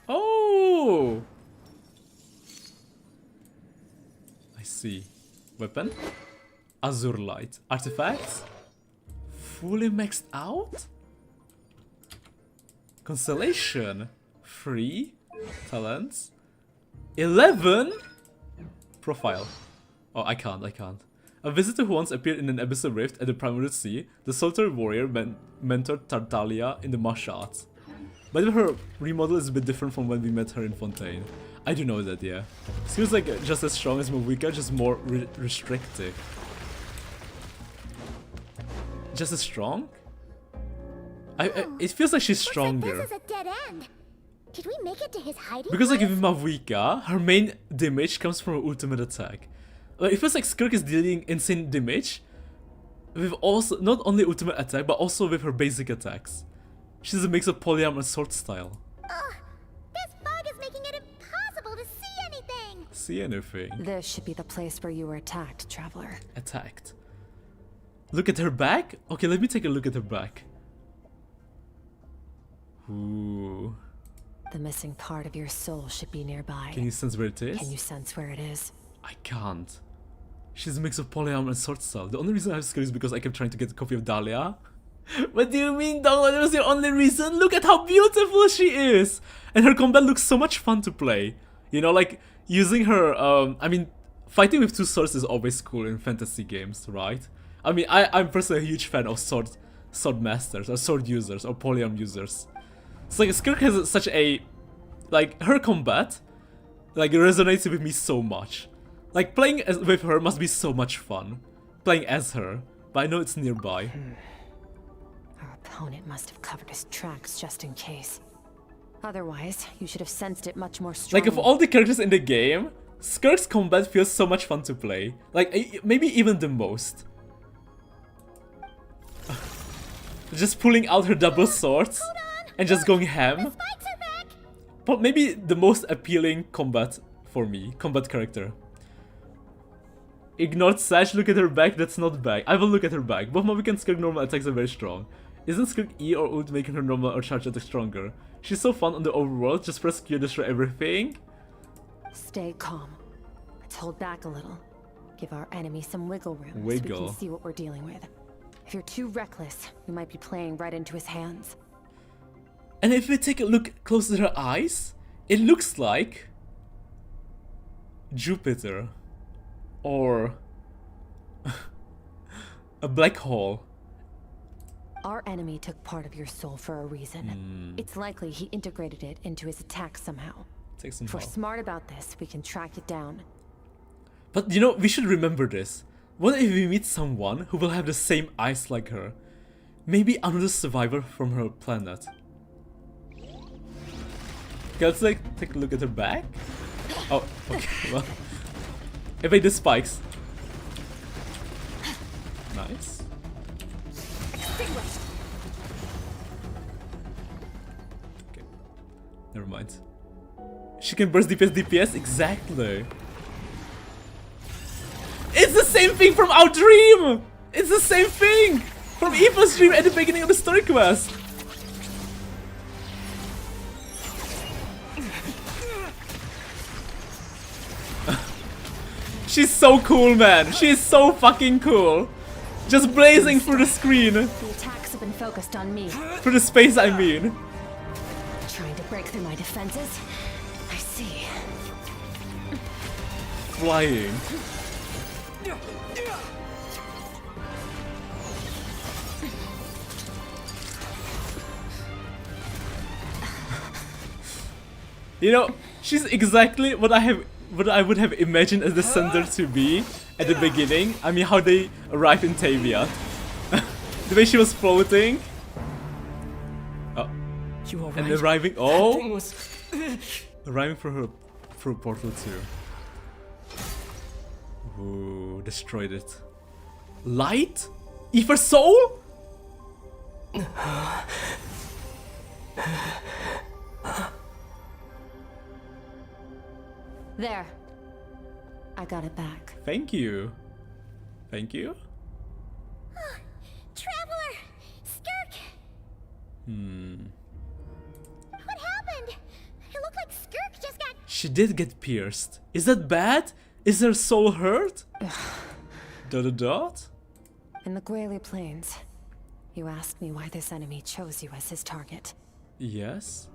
Oh! I see. Weapon? Azure Light. Artifacts? Fully maxed out? Constellation? 3? Talents? 11? Profile. Oh, I can't. A visitor who once appeared in an abyssal rift at the Primordial Sea, the solitary warrior mentored Tartaglia in the martial arts. By the way, her remodel is a bit different from when we met her in Fontaine. I do know that, yeah. She was like just as strong as Mavika, just more restrictive. Just as strong? It feels like she's stronger. This is a dead end. Did we make it to his hiding Because like place? with Mavika, her main damage comes from her ultimate attack. Like, it feels like Skirk is dealing insane damage with also not only ultimate attack but also with her basic attacks. She's a mix of polyarm and sword style. Ugh, this fog is making it impossible to see anything. see anything. This should be the place where you were attacked, traveler. Attacked. Look at her back? Okay, let me take a look at her back. Ooh. The missing part of your soul should be nearby. Can you sense where it is? Can you sense where it is? I can't. She's a mix of polyarmor and sword style. The only reason I have Skirk is because I kept trying to get a copy of Dahlia. What do you mean, Dong? That was your only reason? Look at how beautiful she is! And her combat looks so much fun to play. You know, like, using her, I mean, fighting with two swords is always cool in fantasy games, right? I mean, I'm personally a huge fan of sword masters, or sword users, or polyarm users. It's like, Skirk has such a, like, her combat, like, resonates with me so much. Like, playing with her must be so much fun. Playing as her, but I know it's nearby. Our opponent must have covered his tracks just in case. Otherwise, you should have sensed it much more strongly. Like, of all the characters in the game, Skirk's combat feels so much fun to play. Like, maybe even the most. Just pulling out her double swords and just going ham. But maybe the most appealing combat for me, combat character. Ignored Sash, look at her back, that's not back. I will look at her back. Both Mavic and Skirk normal attacks are very strong. Isn't Skirk E or ult making her normal or charge attack stronger? She's so fun on the overworld, just press Q, destroy everything. Stay calm. Let's hold back a little. Give our enemy some wiggle room so Wiggle. we can see what we're dealing with. If you're too reckless, we might be playing right into his hands. And if we take a look close at her eyes, it looks like Jupiter or a black hole. Our enemy took part of your soul for a reason. It's likely he integrated it into his attack somehow. If we're smart about this, we can track it down. But you know, we should remember this. What if we meet someone who will have the same eyes like her? Maybe another survivor from her planet. Okay, let's like take a look at her back. Oh, okay, well. Evade the spikes. Nice. Okay. Never mind. She can burst DPS, exactly. It's the same thing from our dream! It's the same thing! From Eva's dream at the beginning of the story quest! She's so cool, man! She's so fucking cool! Just blazing through the screen! The attacks have been focused on me. Through the space, I mean. Trying to break through my defenses? I see. Flying. You know, she's exactly what I would have imagined as the Sender to be at the beginning. I mean, how they arrived in Tavia. The way she was floating. Oh. And arriving. Oh! Arriving for a portal too. Ooh, destroyed it. Light? Ether Soul? There. I got it back. Thank you. Thank you. Traveler! Skirk! What happened? It looked like Skirk just got... She did get pierced. Is that bad? Is her soul hurt? Dot? In the Guili Plains, you asked me why this enemy chose you as his target. Yes.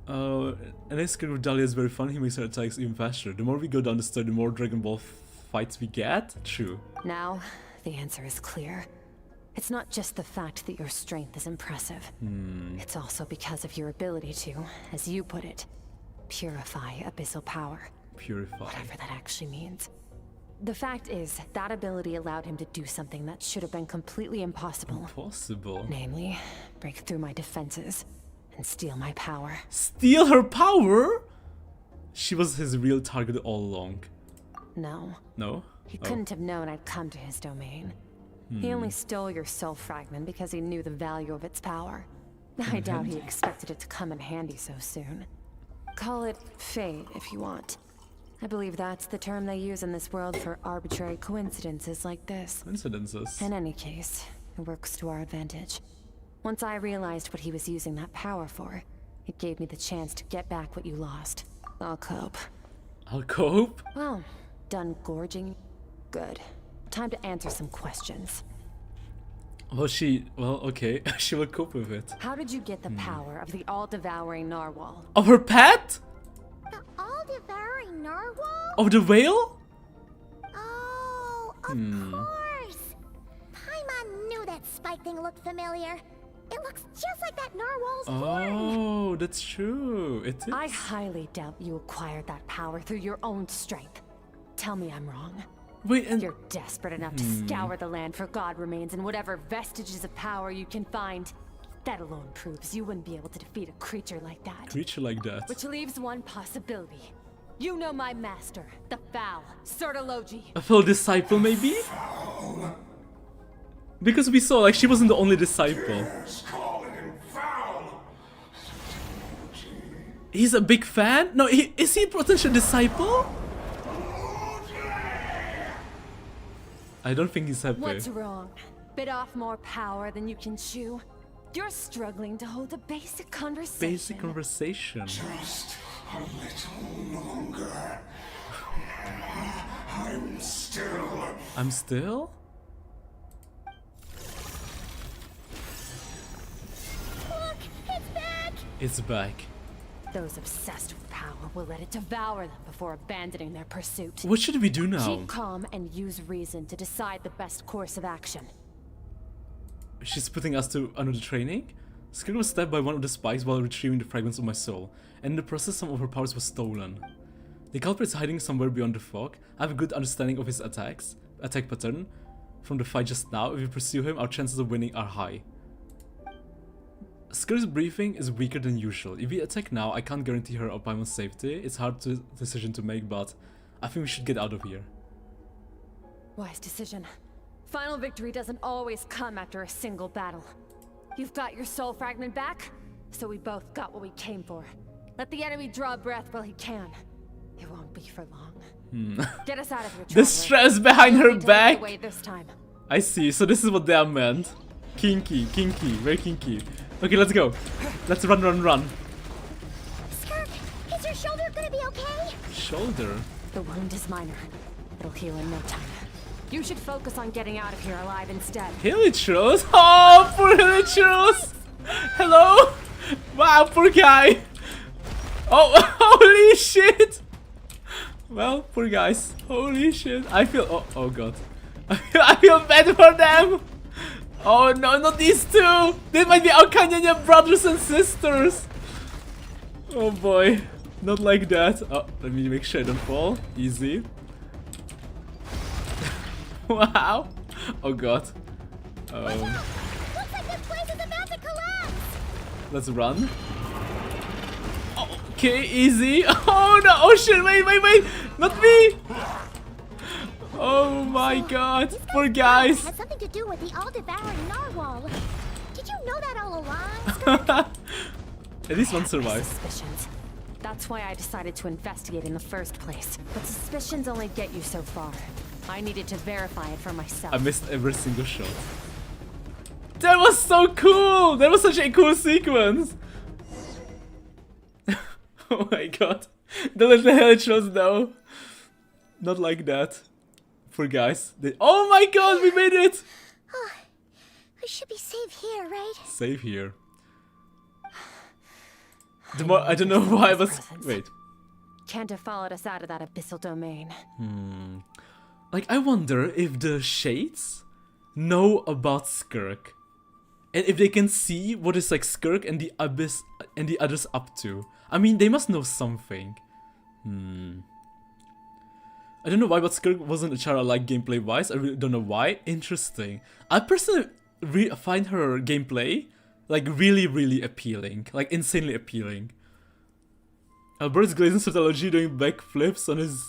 And this Skirk with Dahlia is very fun. He makes her attacks even faster. The more we go down the story, the more Dragon Ball fights we get. True. Now, the answer is clear. It's not just the fact that your strength is impressive. It's also because of your ability to, as you put it, purify abyssal power. Purify. Whatever that actually means. The fact is, that ability allowed him to do something that should have been completely impossible. Impossible? Namely, break through my defenses and steal my power. Steal her power? She was his real target all along. No. No? He couldn't have known I'd come to his domain. He only stole your soul fragment because he knew the value of its power. I doubt he expected it to come in handy so soon. Call it fate if you want. I believe that's the term they use in this world for arbitrary coincidences like this. Coincidences. In any case, it works to our advantage. Once I realized what he was using that power for, it gave me the chance to get back what you lost. I'll cope. I'll cope? Well, done gorging? Good. Time to answer some questions. Well, okay. She will cope with it. How did you get the power of the all-devouring narwhal? Of her pet? The all-devouring narwhal? Of the whale? Oh, of course! Paimon knew that spike thing looked familiar. It looks just like that narwhal's horn. Oh, that's true. It is. I highly doubt you acquired that power through your own strength. Tell me I'm wrong. Wait, and you're desperate enough to scour the land for god remains and whatever vestiges of power you can find. That alone proves you wouldn't be able to defeat a creature like that. Creature like that. Which leaves one possibility. You know my master, the Foul, Sertology. A fellow disciple, maybe? Because we saw, like, she wasn't the only disciple. He's a big fan? No, is he a potential disciple? I don't think he's happy. What's wrong? Bit off more power than you can chew? You're struggling to hold a basic conversation. Basic conversation. Just a little longer. I'm still... I'm still? Look, it's back! It's back. Those obsessed with power will let it devour them before abandoning their pursuit. What should we do now? Keep calm and use reason to decide the best course of action. She's putting us to another training? Skirk was stabbed by one of the spikes while retrieving the fragments of my soul, and in the process some of her powers were stolen. The culprit is hiding somewhere beyond the fog. I have a good understanding of his attack pattern from the fight just now. If we pursue him, our chances of winning are high. Skirk's briefing is weaker than usual. If we attack now, I can't guarantee her or Paimon's safety. It's a hard decision to make, but I think we should get out of here. Wise decision. Final victory doesn't always come after a single battle. You've got your soul fragment back, so we both got what we came for. Let the enemy draw breath while he can. It won't be for long. Get us out of here, The stress behind her back? This time. I see, so this is what they are meant. Kinky, very kinky. Okay, let's go. Let's run. Skirk, is your shoulder gonna be okay? Shoulder? The wound is minor. It'll heal in no time. You should focus on getting out of here alive instead. Hilichurros? Oh, poor Hilichurros! Hello? Wow, poor guy. Oh, holy shit! Well, poor guys. Holy shit. I feel... Oh god. I feel bad for them! Oh no, not these two! They might be Archon brothers and sisters! Oh boy. Not like that. Oh, let me make sure I don't fall. Easy. Wow. Oh god. Looks like this place is about to collapse! Let's run. Okay, easy. Oh no, oh shit, wait. Not me! Oh my god, poor guys. Had something to do with the all-devouring narwhal. Did you know that all along? At least one survived. Suspicions. That's why I decided to investigate in the first place. But suspicions only get you so far. I needed to verify it for myself. I missed every single shot. That was so cool! That was such a cool sequence. Oh my god. Don't let the Hilichurros know. Not like that. Poor guys. Oh my god, we made it! Oh, we should be safe here, right? Safe here. The more I don't know why I was. Wait. Can't have followed us out of that abyssal domain. Like, I wonder if the Shades know about Skirk. And if they can see what is like Skirk and the Abyss and the others up to. I mean, they must know something. I don't know why, but Skirk wasn't a child I like gameplay wise. I really don't know why. Interesting. I personally find her gameplay like really appealing. Like insanely appealing. Albert's glazing Sertology doing backflips on his...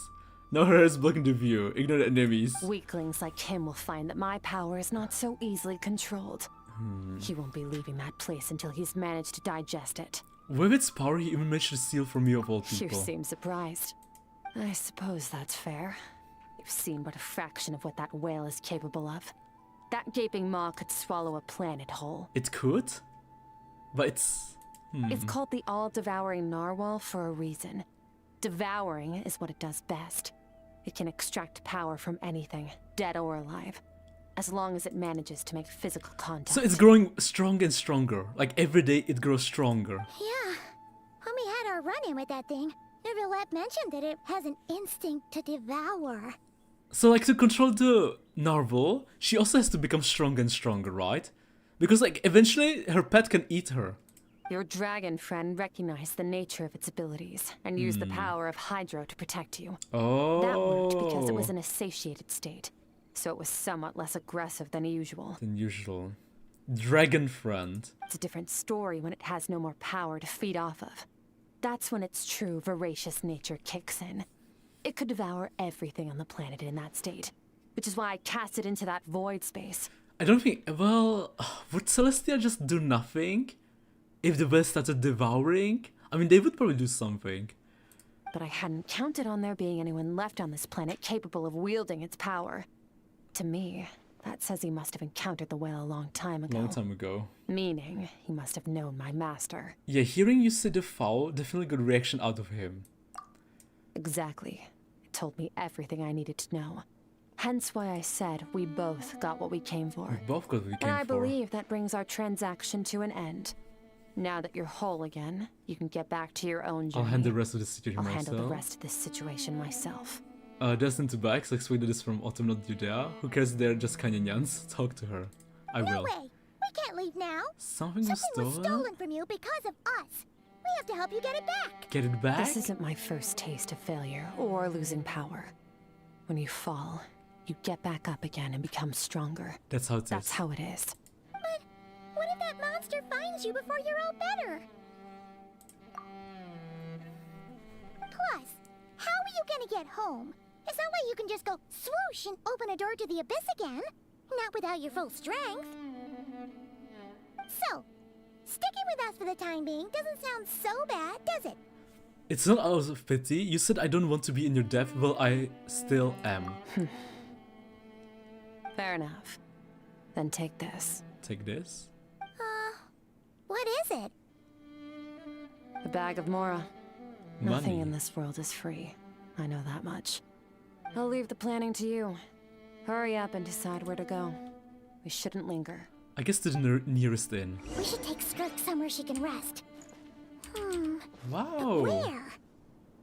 Now her hair is blocking the view. Ignore the enemies. Weaklings like him will find that my power is not so easily controlled. He won't be leaving that place until he's managed to digest it. With its power, he even managed to steal from me of all You people. seem surprised. I suppose that's fair. You've seen but a fraction of what that whale is capable of. That gaping maw could swallow a planet whole. It could? But it's... It's called the all-devouring narwhal for a reason. Devouring is what it does best. It can extract power from anything, dead or alive, as long as it manages to make physical contact. So it's growing stronger and stronger. Like every day it grows stronger. Yeah. When we had our run-in with that thing, Rivulet mentioned that it has an instinct to devour. So like to control the narwhal, she also has to become stronger and stronger, right? Because like eventually her pet can eat her. Your dragon friend recognized the nature of its abilities and used the power of Hydro to protect you. Oh. That worked because it was in a satiated state, so it was somewhat less aggressive than usual. Dragon friend. It's a different story when it has no more power to feed off of. That's when its true voracious nature kicks in. It could devour everything on the planet in that state, which is why I cast it into that void space. I don't think, well, would Celestia just do nothing? If the whale started devouring? I mean, they would probably do something. But I hadn't counted on there being anyone left on this planet capable of wielding its power. To me, that says he must have encountered the whale a long time ago. Meaning, he must have known my master. Yeah, hearing you say the foul, definitely got a reaction out of him. Exactly. It told me everything I needed to know. Hence why I said we both got what we came for. We both got what we came for. And I believe that brings our transaction to an end. Now that you're whole again, you can get back to your own journey. I'll handle the rest of the situation myself. I'll handle the rest of this situation myself. Destined to Bax, like Sweden is from Autumn, not Judea. Who cares, they're just Kanyanyans. Talk to her. I will. No way! We can't leave now! Something was stolen from you because of us! We have to help you get it back! Get it back? This isn't my first taste of failure or losing power. When you fall, you get back up again and become stronger. That's how it is. That's how it is. But what if that monster finds you before you're all better? Plus, how are you gonna get home? It's not like you can just go swoosh and open a door to the abyss again. Not without your full strength. So, sticking with us for the time being doesn't sound so bad, does it? It's not out of pity. You said I don't want to be in your debt. Well, I still am. Fair enough. Then take this. Take this? What is it? A bag of Mora. Money. Nothing in this world is free. I know that much. I'll leave the planning to you. Hurry up and decide where to go. We shouldn't linger. I guess to the nearest inn. We should take Skirk somewhere she can rest. Wow. Where?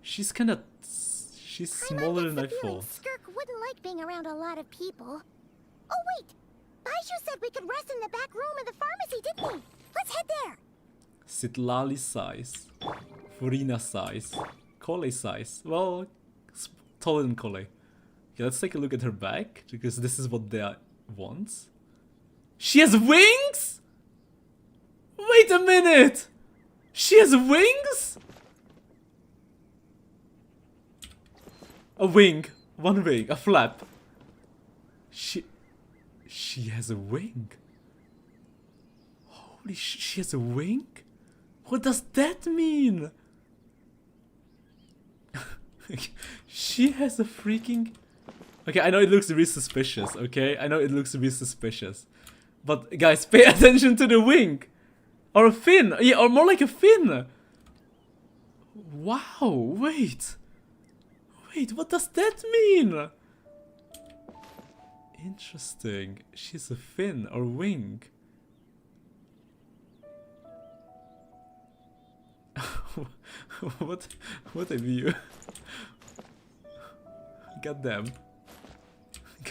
She's kinda... She's smaller than I thought. Skirk wouldn't like being around a lot of people. Oh wait! Baiju said we could rest in the back room of the pharmacy, didn't he? Let's head there! Sitlali size. Furina size. Kole size. Well, taller than Kole. Okay, let's take a look at her back, because this is what they want. She has wings?! Wait a minute! She has wings?! A wing. One wing. A flap. She has a wing. Holy sh! She has a wing? What does that mean? She has a freaking... Okay, I know it looks really suspicious, okay? I know it looks really suspicious. But guys, pay attention to the wing! Or a fin! Yeah, or more like a fin! Wow, wait! Wait, what does that mean? Interesting. She's a fin or wing. What a view. God damn.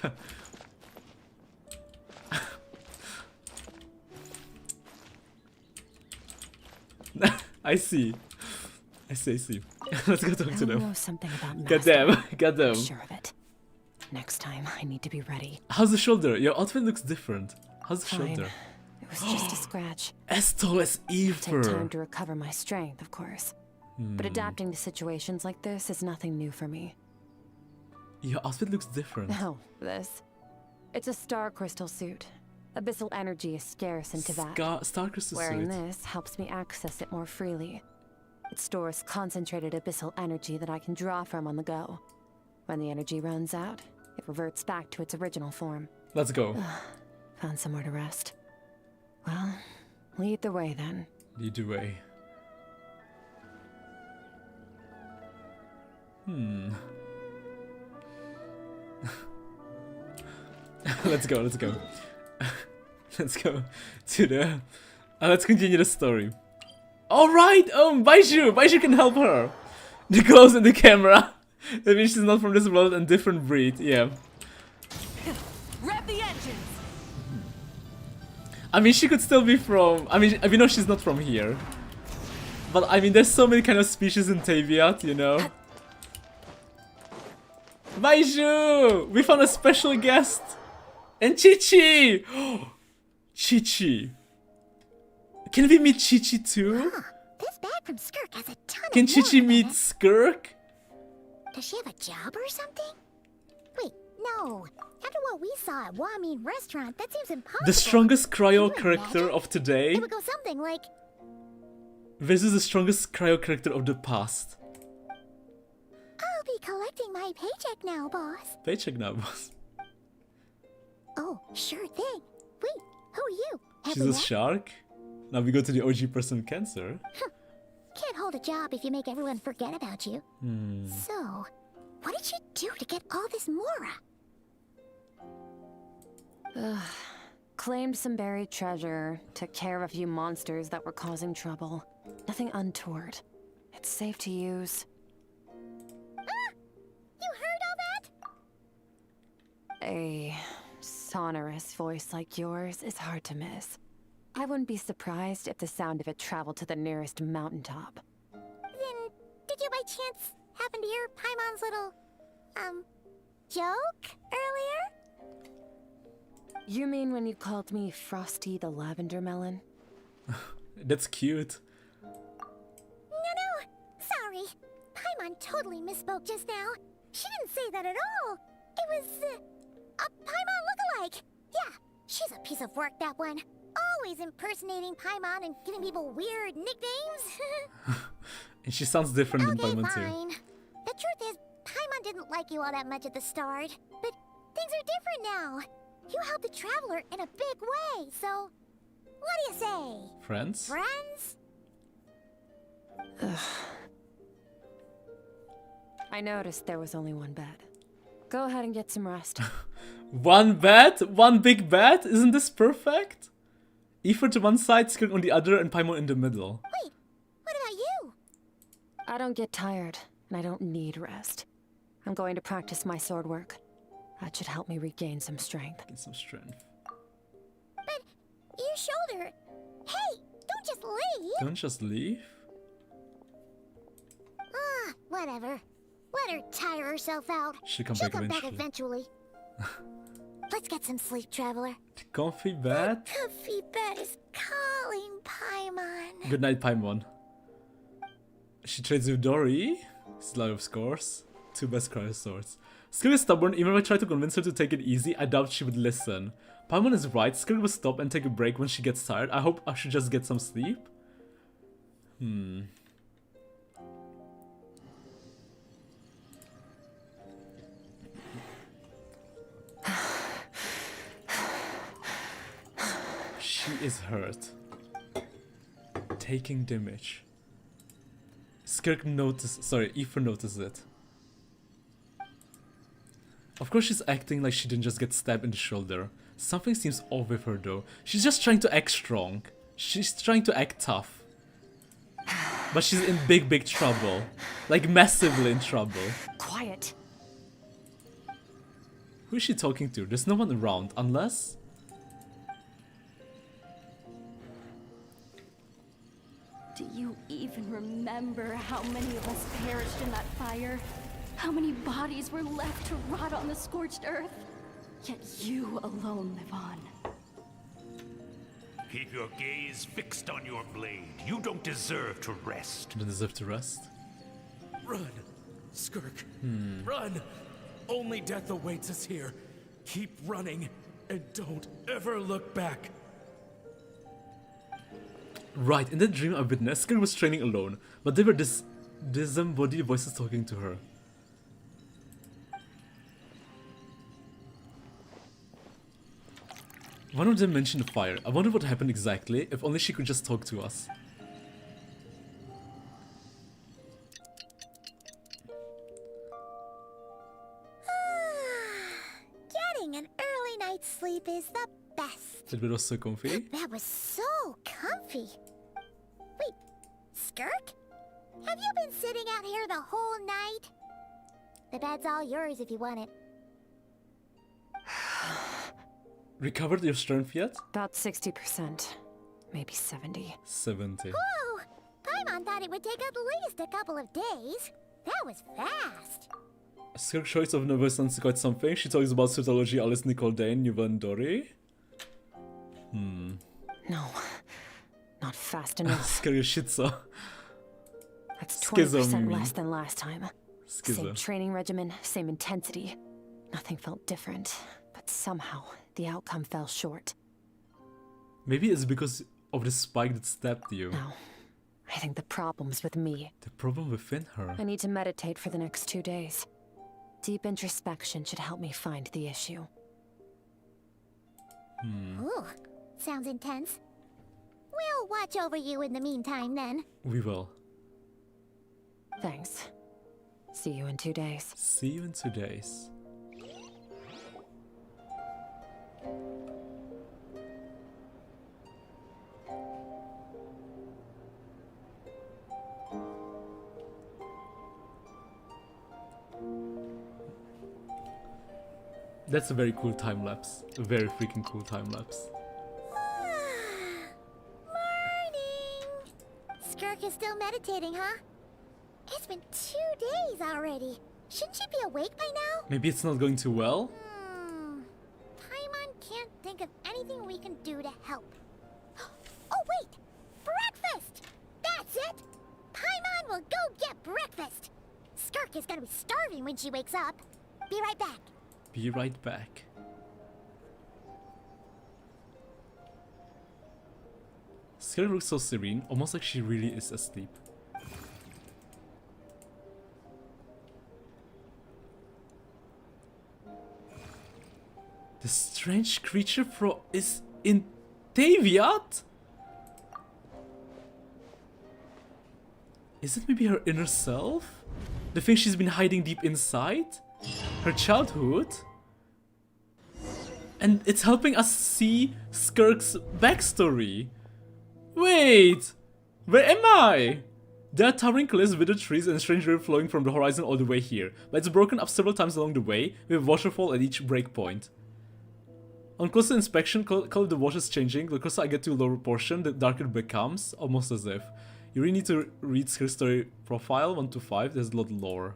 God. I see. Let's go talk to them. Know something about Goddamn. I'm sure of it. Next time, I need to be ready. How's the shoulder? Your outfit looks different. How's the Fine. shoulder? It was just a scratch. As tall as Eve. Take time to recover my strength, of course. But adapting to situations like this is nothing new for me. Your outfit looks different. No, this. It's a star crystal suit. Abyssal energy is scarce in Teyvat. Star crystal Wearing suit. this helps me access it more freely. It stores concentrated abyssal energy that I can draw from on the go. When the energy runs out, it reverts back to its original form. Let's go. Found somewhere to rest. Well, lead the way then. Lead the way. Let's go. Let's go to the... let's continue the story. Alright, Baiju can help her. The close in the camera. That means she's not from this world and different breed, yeah. Rev the engines! I mean, she could still be from... I mean, we know she's not from here. But I mean, there's so many kind of species in Taviat, you know. Baiju! We found a special guest! And Chichi! Chichi. Can we meet Chichi too? This bag from Skirk has a ton Can of Chichi more. meet Skirk? Does she have a job or something? Wait, no. After what we saw at Wamin Restaurant, that seems impossible. The strongest cryo Can you character imagine? of today It would go something like... versus the strongest cryo character of the past. I'll be collecting my paycheck now, boss. Paycheck now, boss. Oh, sure thing. Wait, who are you? She's Everyone? a shark? Now we go to the OG person cancer. Can't hold a job if you make everyone forget about you. So, what did you do to get all this Mora? Claimed some buried treasure, took care of a few monsters that were causing trouble. Nothing untoward. It's safe to use. You heard all that? A sonorous voice like yours is hard to miss. I wouldn't be surprised if the sound of it traveled to the nearest mountaintop. Then, did you by chance happen to hear Paimon's little, joke earlier? You mean when you called me Frosty the Lavender Melon? That's cute. No, sorry. Paimon totally misspoke just now. She didn't say that at all. It was, a Paimon lookalike. Yeah, she's a piece of work, that one. Always impersonating Paimon and giving people weird nicknames. And she sounds different than Okay, Paimon too. fine. The truth is, Paimon didn't like you all that much at the start. But things are different now. You helped the Traveler in a big way, so... What do you say? Friends? Friends? I noticed there was only one bed. Go ahead and get some rest. One bed? One big bed? Isn't this perfect? Aoife to one side, Skirk on the other, and Paimon in the middle. Wait, what about you? I don't get tired, and I don't need rest. I'm going to practice my sword work. That should help me regain some strength. Get some strength. But your shoulder... Hey, don't just leave! Don't just leave? Whatever. Let her tire herself out. She'll come She'll back come back eventually. eventually. Let's get some sleep, Traveler. The comfy bed? Comfy bed is calling, Paimon. Good night, Paimon. She trades with Dory. Slide of scores. Two best cryo swords. Skirk is stubborn. Even if I try to convince her to take it easy, I doubt she would listen. Paimon is right. Skirk will stop and take a break when she gets tired. I hope I should just get some sleep. She is hurt. Taking damage. Skirk notices. Sorry, Aoife notices it. Of course she's acting like she didn't just get stabbed in the shoulder. Something seems off with her though. She's just trying to act strong. She's trying to act tough. But she's in big trouble. Like massively in trouble. Quiet. Who is she talking to? There's no one around, unless... Do you even remember how many of us perished in that fire? How many bodies were left to rot on the scorched earth? Yet you alone live on. Keep your gaze fixed on your blade. You don't deserve to rest. Don't deserve to rest? Run, Skirk. Run! Only death awaits us here. Keep running, and don't ever look back. Right, in that dream I witnessed, Skirk was training alone, but there were disembodied voices talking to her. One of them mentioned the fire. I wonder what happened exactly, if only she could just talk to us. Getting an early night's sleep is the best. That bit was so comfy. That was so comfy. Wait, Skirk? Have you been sitting out here the whole night? The bed's all yours if you want it. Recovered your strength yet? About 60%. Maybe 70. 70. Whoa! Paimon thought it would take at least a couple of days. That was fast. Skirk's choice of novel sounds quite something. She talks about suitology, Alice, Nicole Dane, Yuvan Dori. No. Not fast enough. Skirk Shitso. That's Schizo, 20% Mimi. less than last time. Schizo. Same training regimen, same intensity. Nothing felt different. But somehow, the outcome fell short. Maybe it's because of the spike that stabbed you. No. I think the problem's with me. The problem within her. I need to meditate for the next 2 days. Deep introspection should help me find the issue. Ooh, sounds intense. We'll watch over you in the meantime then. We will. Thanks. See you in 2 days. See you in 2 days. That's a very cool time lapse. A very freaking cool time lapse. Morning! Skirk is still meditating, huh? It's been 2 days already. Shouldn't she be awake by now? Maybe it's not going too well? Paimon can't think of anything we can do to help. Oh wait! Breakfast! That's it! Paimon will go get breakfast! Skirk is gonna be starving when she wakes up. Be right back. Be right back. Skirk looks so serene, almost like she really is asleep. The strange creature is in Taviat? Is it maybe her inner self? The thing she's been hiding deep inside? Her childhood? And it's helping us see Skirk's backstory. Wait! Where am I? There are towering cliffs, withered trees, and a strange river flowing from the horizon all the way here. But it's broken up several times along the way, with a waterfall at each breakpoint. On closer inspection, color of the water is changing. The closer I get to a lower portion, the darker it becomes, almost as if. You really need to read Skirk's story profile 1 to 5. There's a lot of lore.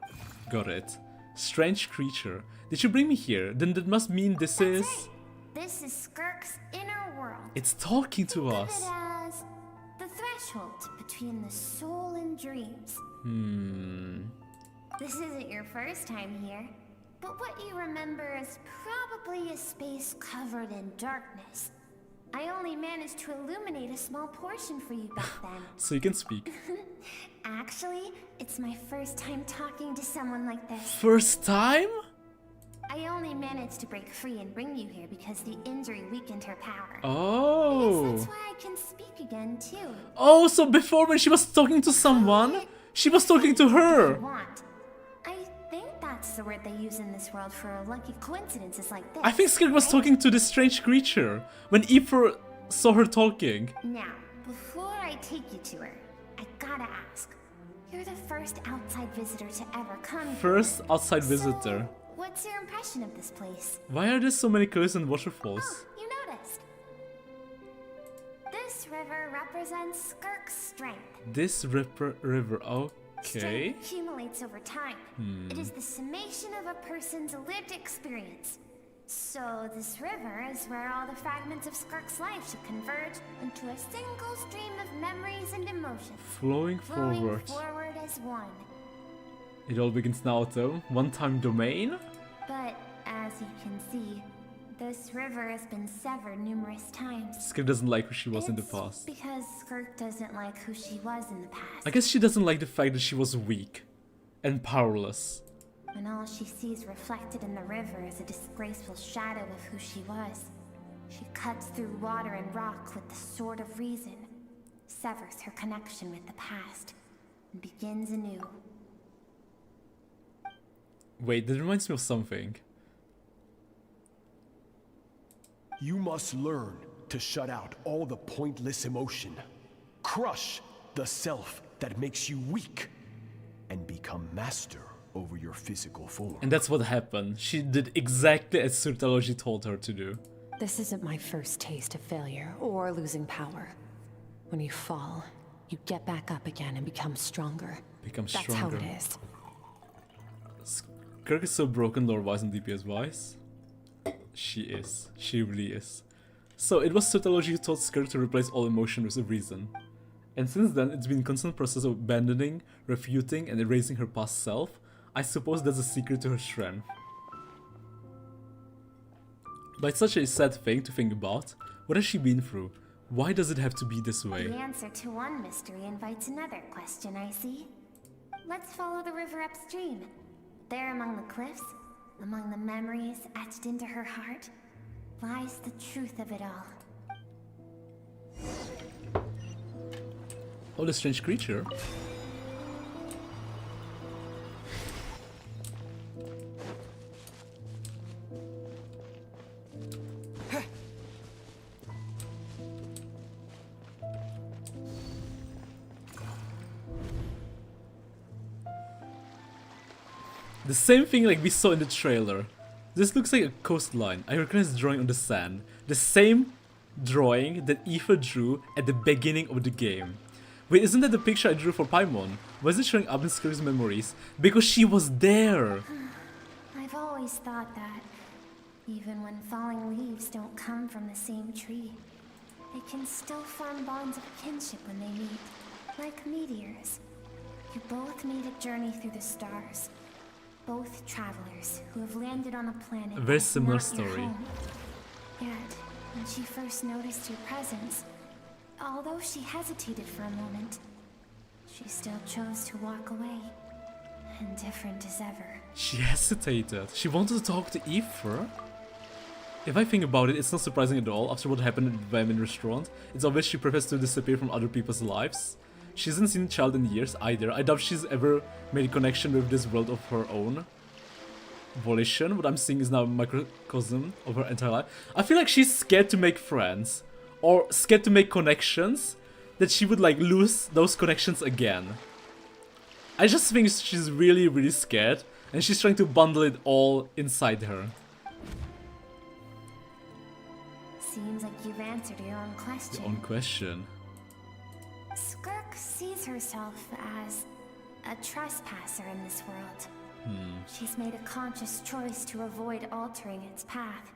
Got it. Strange creature. Did you bring me here? Then that must mean this is... This is Skirk's inner world. It's talking to Think us. of it as the threshold between the soul and dreams. This isn't your first time here, but what you remember is probably a space covered in darkness. I only managed to illuminate a small portion for you back then. So you can speak. Actually, it's my first time talking to someone like this. First time? I only managed to break free and bring you here because the injury weakened her power. Oh. I guess that's why I can speak again, too. Oh, so before when she was talking to someone, she was talking to her. If you want. I think that's the word they use in this world for lucky coincidences like this. I think Skirk was talking to this strange creature when Aoife saw her talking. Now, before I take you to her, I gotta ask. You're the first outside visitor to ever come here. First outside visitor. So, what's your impression of this place? Why are there so many cliffs and waterfalls? Oh, you noticed. This river represents Skirk's strength. This river, okay. Strength accumulates over time. It is the summation of a person's lived experience. So this river is where all the fragments of Skirk's life should converge into a single stream of memories and emotions. Flowing forward. Forward as one. It all begins now though. One-time domain? But as you can see, This river has been severed numerous times. Skirk doesn't like who she was in the It's past. because Skirk doesn't like who she was in the past. I guess she doesn't like the fact that she was weak and powerless. And all she sees reflected in the river is a disgraceful shadow of who she was. She cuts through water and rock with the sword of reason, severs her connection with the past, and begins anew. Wait, that reminds me of something. You must learn to shut out all the pointless emotion. Crush the self that makes you weak. And become master over your physical form. And that's what happened. She did exactly as Surtalogy told her to do. This isn't my first taste of failure or losing power. When you fall, you get back up again and become stronger. That's how it is. Skirk is so broken lore-wise and DPS-wise. She is. She really is. So it was Surtalogy who taught Skirk to replace all emotion with a reason. And since then, it's been a constant process of abandoning, refuting, and erasing her past self. I suppose that's a secret to her strength. But it's such a sad thing to think about. What has she been through? Why does it have to be this way? The answer to one mystery invites another question, I see. Let's follow the river upstream. There among the cliffs, among the memories etched into her heart, lies the truth of it all. Oh, the strange creature. The same thing like we saw in the trailer. This looks like a coastline. I recognize the drawing on the sand. The same drawing that Aoife drew at the beginning of the game. Wait, isn't that the picture I drew for Paimon? Why is it showing up in Skirk's memories? Because she was there! I've always thought that, even when falling leaves don't come from the same tree, they can still form bonds of kinship when they meet, like meteors. You both made a journey through the stars. Both travelers who have landed on a planet. A very that's similar not your story. home. Yet, when she first noticed your presence, although she hesitated for a moment, she still chose to walk away, indifferent as ever. She hesitated. She wanted to talk to Aoife? If I think about it, it's not surprising at all. After what happened at the Vitamin restaurant, it's obvious she prefers to disappear from other people's lives. She hasn't seen a child in years either. I doubt she's ever made a connection with this world of her own volition. What I'm seeing is now a microcosm of her entire life. I feel like she's scared to make friends or scared to make connections, that she would like lose those connections again. I just think she's really, really scared and she's trying to bundle it all inside her. Seems like you've answered your own question. Your own question. Skirk sees herself as a trespasser in this world. She's made a conscious choice to avoid altering its path.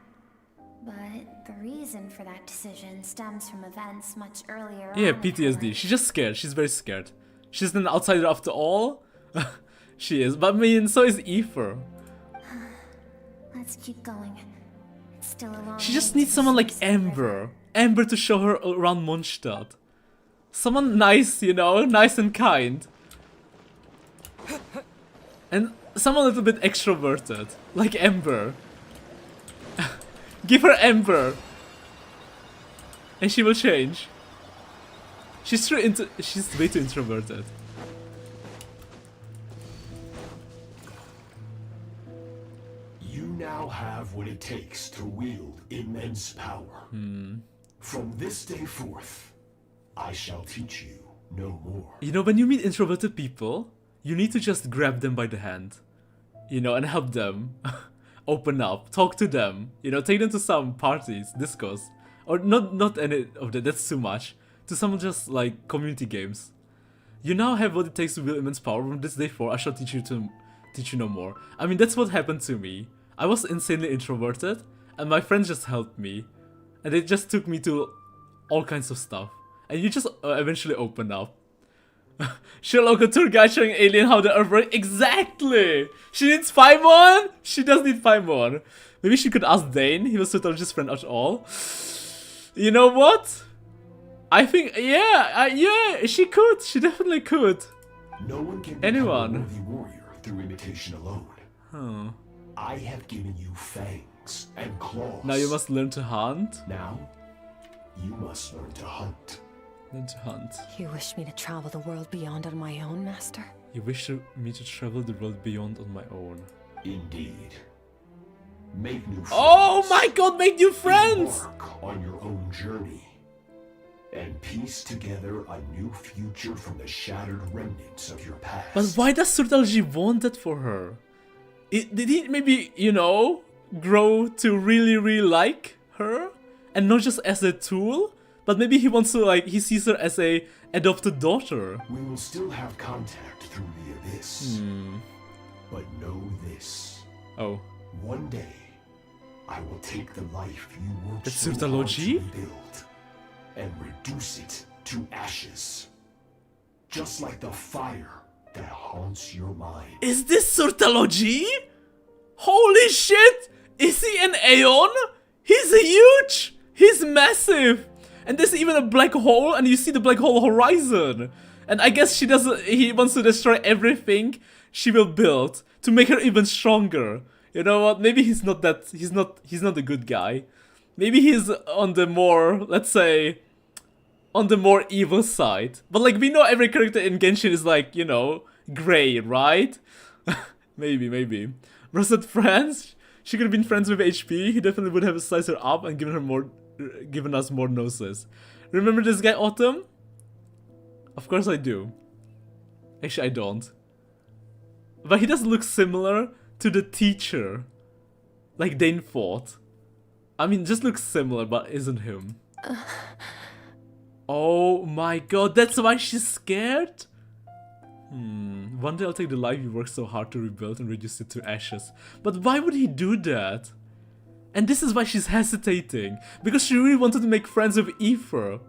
But the reason for that decision stems from events much earlier Yeah, on in her PTSD. life. She's just scared. She's very scared. She's an outsider after all. She is. But I mean, so is Aoife. Let's keep going. It's still a long She just way needs to someone the like source of the river. Amber. Amber to show her around Mondstadt. Someone nice, you know, nice and kind. And someone a little bit extroverted, like Amber. Give her Amber. And she will change. She's way too introverted. You now have what it takes to wield immense power. From this day forth, I shall teach you no more. You know, when you meet introverted people, you need to just grab them by the hand. You know, and help them. Open up, talk to them. You know, take them to some parties, discos. Or not any of that, that's too much. To some just like community games. You now have what it takes to wield immense power. From this day forth, I shall teach you no more. I mean, that's what happened to me. I was insanely introverted, and my friends just helped me. And they just took me to all kinds of stuff. And you just eventually open up. Local tour guide showing alien how the earth works. Exactly! She needs Paimon? She does need Paimon. Maybe she could ask Dane. He was Sutalji's friend after all. You know what? I think, yeah, she could. She definitely could. No one can become Anyone. a worthy warrior through imitation alone. Huh. I have given you fangs and claws. Now you must learn to hunt. Now, you must learn to hunt. Learn to hunt. You wish me to travel the world beyond on my own, Master? You wish me to travel the world beyond on my own. Indeed. Make new friends. Oh my god, make new friends! Embark on your own journey. And piece together a new future from the shattered remnants of your past. But why does Surtalji want that for her? Did he maybe, you know, grow to really like her? And not just as a tool? But maybe he wants to, like, he sees her as a adopted daughter. We will still have contact through the abyss. But know this. Oh. One day, I will take the life you worked That's so hard Surtalogy? to rebuild and reduce it to ashes. Just like the fire that haunts your mind. Is this Surtalogy? Holy shit! Is he an Aeon? He's huge! He's massive! And there's even a black hole, and you see the black hole horizon. And I guess he wants to destroy everything she will build to make her even stronger. You know what? Maybe he's not a good guy. Maybe he's on the more, let's say, on the more evil side. But like, we know every character in Genshin is like, you know, gray, right? maybe. Rusted friends? She could have been friends with HP. He definitely would have sized her up and given us more noses. Remember this guy, Autumn? Of course I do. Actually, I don't. But he does look similar to the teacher. Like Dane thought. I mean, just looks similar, but isn't him. Oh my god, that's why she's scared? One day I'll take the life you worked so hard to rebuild and reduce it to ashes. But why would he do that? And this is why she's hesitating. Because she really wanted to make friends with Aether.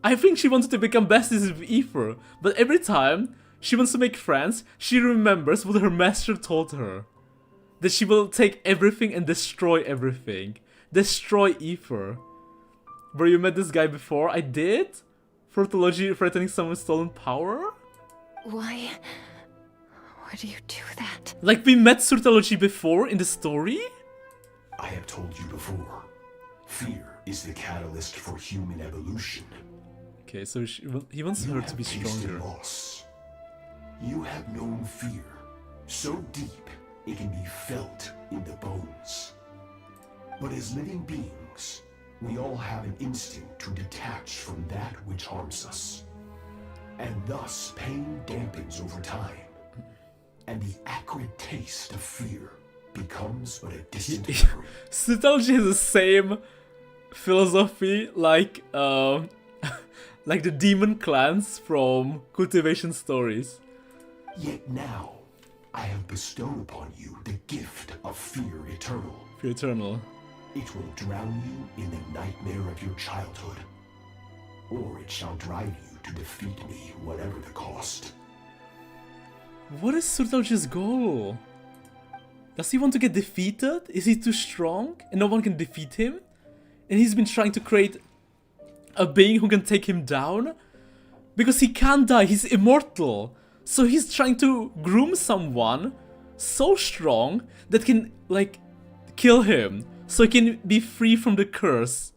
I think she wanted to become besties with Aether. But every time she wants to make friends, she remembers what her master told her. That she will take everything and destroy everything. Destroy Aether. Where you met this guy before? I did? Fruitology threatening someone's stolen power? Why do you do that? Like we met Surtalogy before in the story? I have told you before. Fear is the catalyst for human evolution. Okay, so he wants her to be stronger. Loss. You have known fear so deep it can be felt in the bones. But as living beings, we all have an instinct to detach from that which harms us. And thus, pain dampens over time. And the acrid taste of fear becomes but a distant memory. Surtalogy has the same philosophy like like the demon clans from Cultivation Stories. Yet now, I have bestowed upon you the gift of fear eternal. Fear eternal. It will drown you in the nightmare of your childhood. Or it shall drive you to defeat me, whatever the cost. What is Surtalogy's goal? Does he want to get defeated? Is he too strong and no one can defeat him? And he's been trying to create a being who can take him down? Because he can't die, he's immortal. So he's trying to groom someone so strong that can, like, kill him. So he can be free from the curse.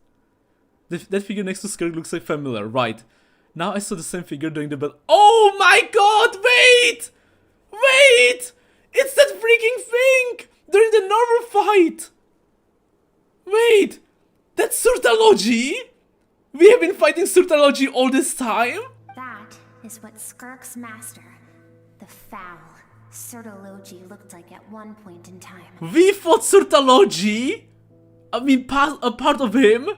That figure next to Skirk looks like familiar, right. Now I saw the same figure during the battle. Oh my god, wait! Wait! It's that freaking thing! During the normal fight! Wait! That's Surtalogy? We have been fighting Surtalogy all this time? That is what Skirk's master, the foul Surtalogy, looked like at one point in time. We fought Surtalogy? I mean, a part of him?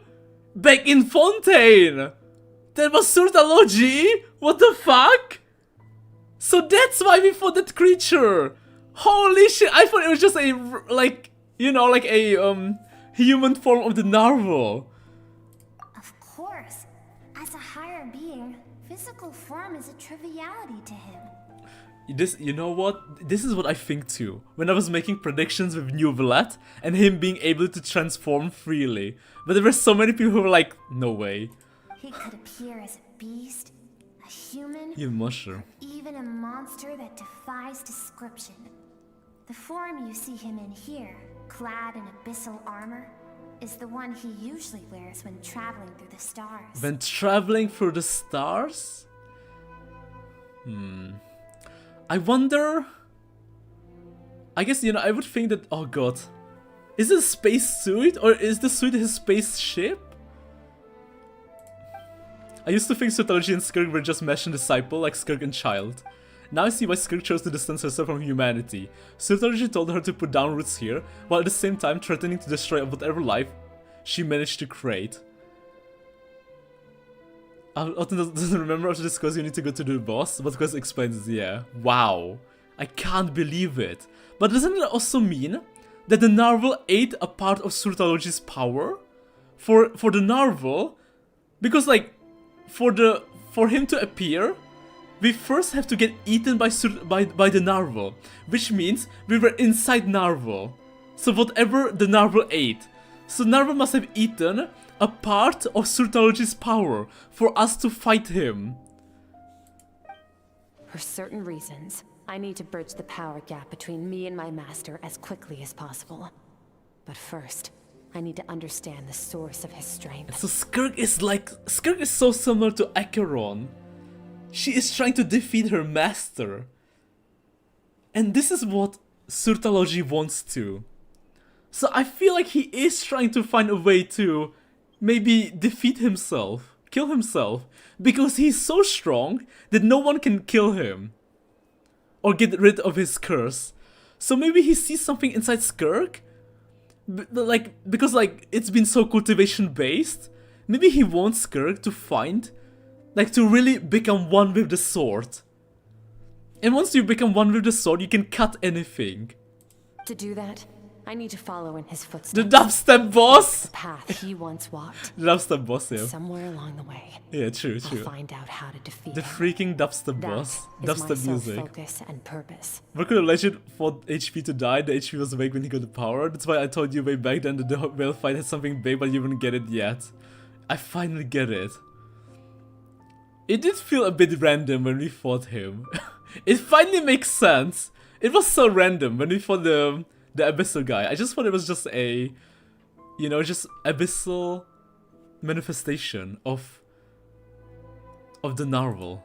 Back in Fontaine! That was Surtalogy? What the fuck? So that's why we fought that creature! Holy shit, I thought it was just a, like, you know, like a, human form of the narwhal. Of course. As a higher being, Physical form is a triviality to him. This, you know what? This is what I think too. When I was making predictions with New Villette and him being able to transform freely. But there were so many people who were like, no way. He could appear as a beast, a human, You mushroom. even a monster that defies description. The form you see him in here, clad in abyssal armor, is the one he usually wears when traveling through the stars. When traveling through the stars? I wonder... I guess, you know, I would think that... Oh god. Is it a space suit? Or is the suit his spaceship? I used to think Suitology and Skirk were just mesh and disciple, like Skirk and Child. Now I see why Skirk chose to distance herself from humanity. Suitology told her to put down roots here, while at the same time threatening to destroy whatever life she managed to create. Autumn doesn't remember after this quest you need to go to the boss, but quest explains it, yeah. Wow. I can't believe it. But doesn't it also mean that the Narwhal ate a part of Suitology's power? For the Narwhal? Because like, for him to appear, we first have to get eaten by the Narwhal, which means we were inside Narwhal. So whatever the Narwhal ate. So Narwhal must have eaten a part of Suitology's power for us to fight him. For certain reasons, I need to bridge the power gap between me and my master as quickly as possible. But first, I need to understand the source of his strength. So Skirk is so similar to Acheron. She is trying to defeat her master. And this is what Suitology wants to. So I feel like he is trying to find a way to maybe defeat himself, kill himself, because he's so strong that no one can kill him or get rid of his curse. So maybe he sees something inside Skirk, because it's been so cultivation based. Maybe he wants Skirk to find, to really become one with the sword. And once you become one with the sword, you can cut anything. To do that, I need to follow in his footsteps. The dubstep boss! The path he once walked. The dubstep boss, yeah. Somewhere along the way. Yeah, true. I'll find out how to defeat the him. freaking dubstep boss. Dubstep music. Focus and purpose. Mercury Legend fought HP to die. The HP was awake when he got the power. That's why I told you way back then that the whale fight had something big, but you wouldn't get it yet. I finally get it. It did feel a bit random when we fought him. It finally makes sense. It was so random when we fought the abyssal guy. I just thought it was just a, just abyssal manifestation of the Narwhal.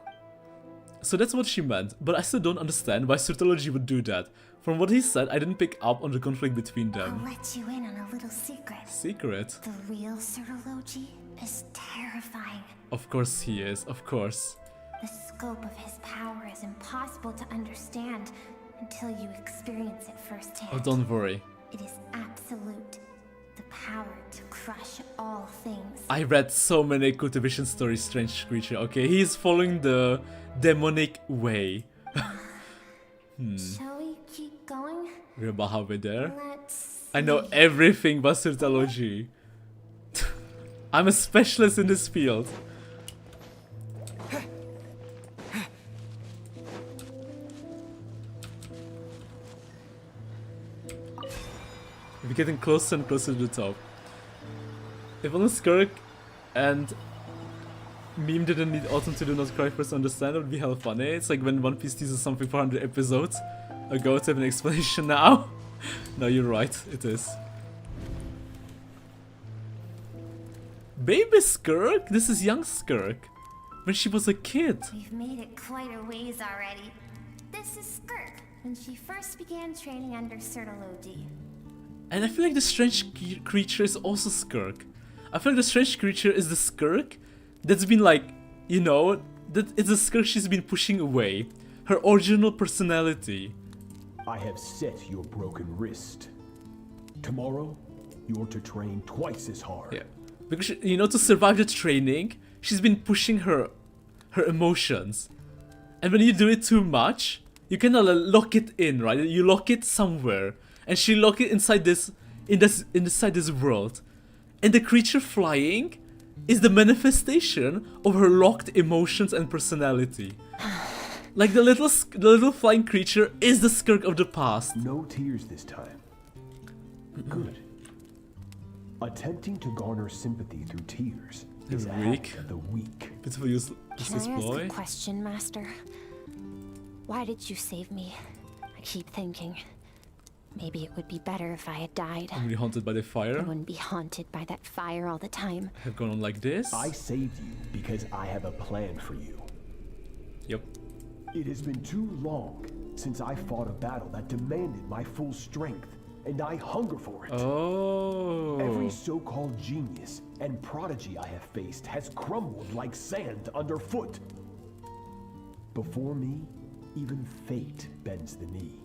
So that's what she meant, but I still don't understand why Suitology would do that. From what he said, I didn't pick up on the conflict between them. I'll let you in on a little secret. Secret? The real Suitology is terrifying. Of course he is, of course. The scope of his power is impossible to understand until you experience it firsthand. Oh, don't worry. It is absolute. The power to crush all things. I read so many cultivation stories, Strange Creature. Okay, he's following the demonic way. Shall we keep going? We're about halfway there. Let's I know everything about Suitology. I'm a specialist in this field. We're getting closer and closer to the top. If only Skirk and Meme didn't need Autumn to do Not Cry First to understand, it would be hell funny. It's like when One Piece teases something 400 episodes ago to have an explanation now. No, you're right, it is. Baby Skirk? This is young Skirk. When she was a kid. We've made it quite a ways already. This is Skirk, when she first began training under Suitology. And I feel like the strange creature is also Skirk. I feel like the strange creature is the Skirk that's been that it's a Skirk she's been pushing away. Her original personality. I have set your broken wrist. Tomorrow, you're to train twice as hard. Yeah. Because, to survive the training, she's been pushing her emotions. And when you do it too much, you cannot lock it in, right? You lock it somewhere. And she locked it inside this world. And the creature flying is the manifestation of her locked emotions and personality. Like the little flying creature is the Skirk of the past. No tears this time. Good. Attempting to garner sympathy through tears is a weak. act of the weak. Beautiful useless Can I ask boy. a question, Master? Why did you save me? I keep thinking, maybe it would be better if I had died. I'm really haunted by the I fire. wouldn't be haunted by that fire all the time. Have gone on like this. I saved you because I have a plan for you. Yep. It has been too long since I fought a battle that demanded my full strength, and I hunger for it. Oh. Every so-called genius and prodigy I have faced has crumbled like sand underfoot. Before me, even fate bends the knee.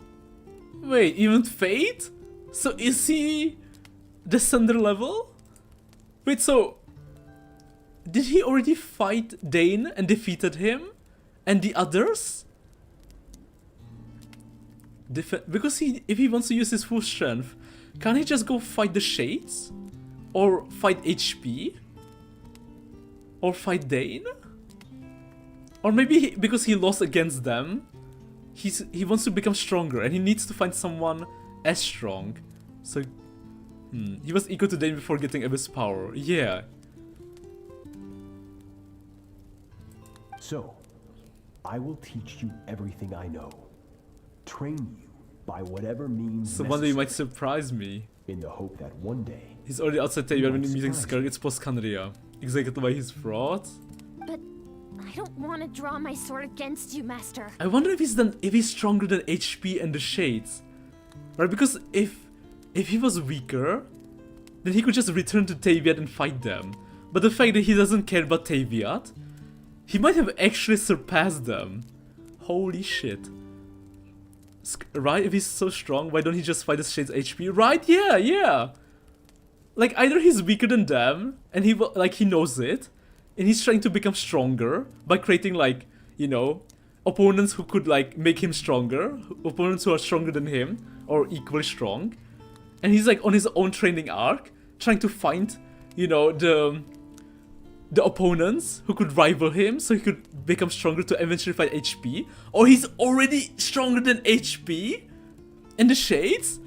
Wait, even Fate? So is he Descender level? Wait, so did he already fight Dane and defeated him? And the others? Because if he wants to use his full strength, can't he just go fight the Shades? Or fight HP? Or fight Dane? Or maybe because he lost against them, he wants to become stronger and he needs to find someone as strong. So, he was equal to Dane before getting Abyss power. Yeah. So, I will teach you everything I know. Train you by whatever means So one day you might necessary, surprise me. in the hope that one day He's already outside Tavia when might meeting surprise Skirk. It's post Canria. Exactly why he's fraught. But I don't want to draw my sword against you, Master. I wonder if he's stronger than HP and the Shades. Right? Because if he was weaker, then he could just return to Taviat and fight them. But the fact that he doesn't care about Taviat, he might have actually surpassed them. Holy shit. Right? If he's so strong, why don't he just fight the Shades HP? Right? Yeah, yeah. Like either he's weaker than them and he knows it, and he's trying to become stronger by creating like, you know, opponents who could like make him stronger, opponents who are stronger than him or equally strong. And he's like on his own training arc, trying to find, you know, the opponents who could rival him so he could become stronger to eventually fight HP. Or he's already stronger than HP and the Shades,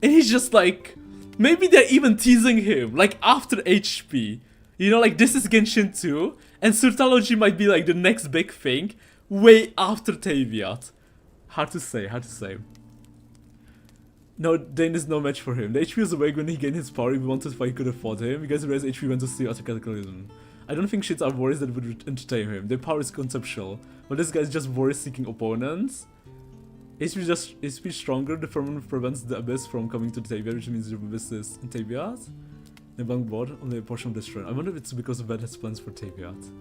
and he's just like, maybe they're even teasing him like after HP. You know, like this is Genshin 2 and Surtology might be like the next big thing way after Taviat. Hard to say, hard to say. No, Dane is no match for him. The HP was awake when he gained his power. If he wanted to fight, he could afford him. You guys raised HP went to see Utter Cataclysm. I don't think shits are worries that would entertain him. Their power is conceptual. But this guy's just worry seeking opponents. HP stronger, the firmament prevents the Abyss from coming to Tavia, which means the Abyss is in Taviat. The blank board, only a portion of the shrine. I wonder if it's because Ved has plans for Taviat.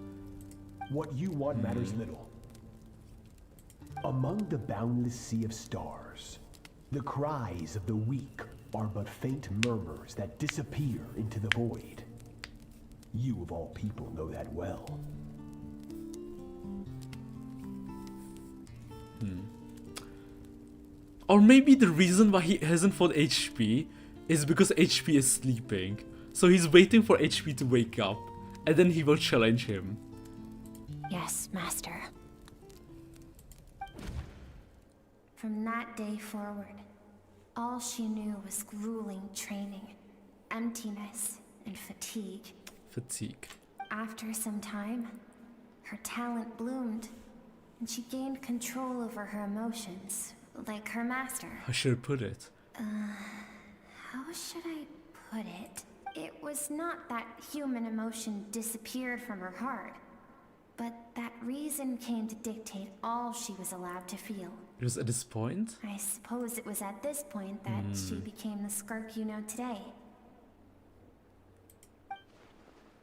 what you want matters little. Among the boundless sea of stars, the cries of the weak are but faint murmurs that disappear into the void. You of all people know that well. Or maybe the reason why he hasn't fought HP is because HP is sleeping. So he's waiting for HP to wake up, and then he will challenge him. Yes, Master. From that day forward, all she knew was grueling training, emptiness, and fatigue. Fatigue. After some time, her talent bloomed, and she gained control over her emotions, like her master. How should I put it? How should I put it? It was not that human emotion disappeared from her heart, but that reason came to dictate all she was allowed to feel. It was at this point? I suppose it was at this point that she became the Skirk you know today.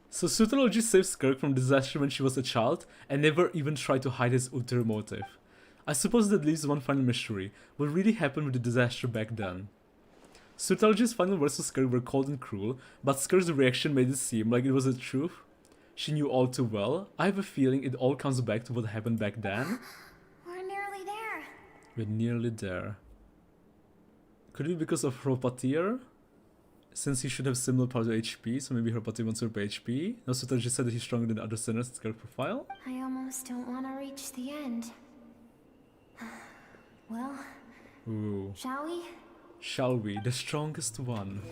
So Sutology saved Skirk from disaster when she was a child and never even tried to hide his ulterior motive. I suppose that leaves one final mystery. What really happened with the disaster back then? Sutology's final words to Skirk were cold and cruel, but Skirk's reaction made it seem like it was the truth. She knew all too well. I have a feeling it all comes back to what happened back then. We're nearly there. We're nearly there. Could it be because of Ropatir? since he should have similar powers to HP, so maybe her body wants super HP. Also, just said that he's stronger than other sinners in Skirk profile. I almost don't want to reach the end. Well, Ooh. shall we? Shall we? The strongest one.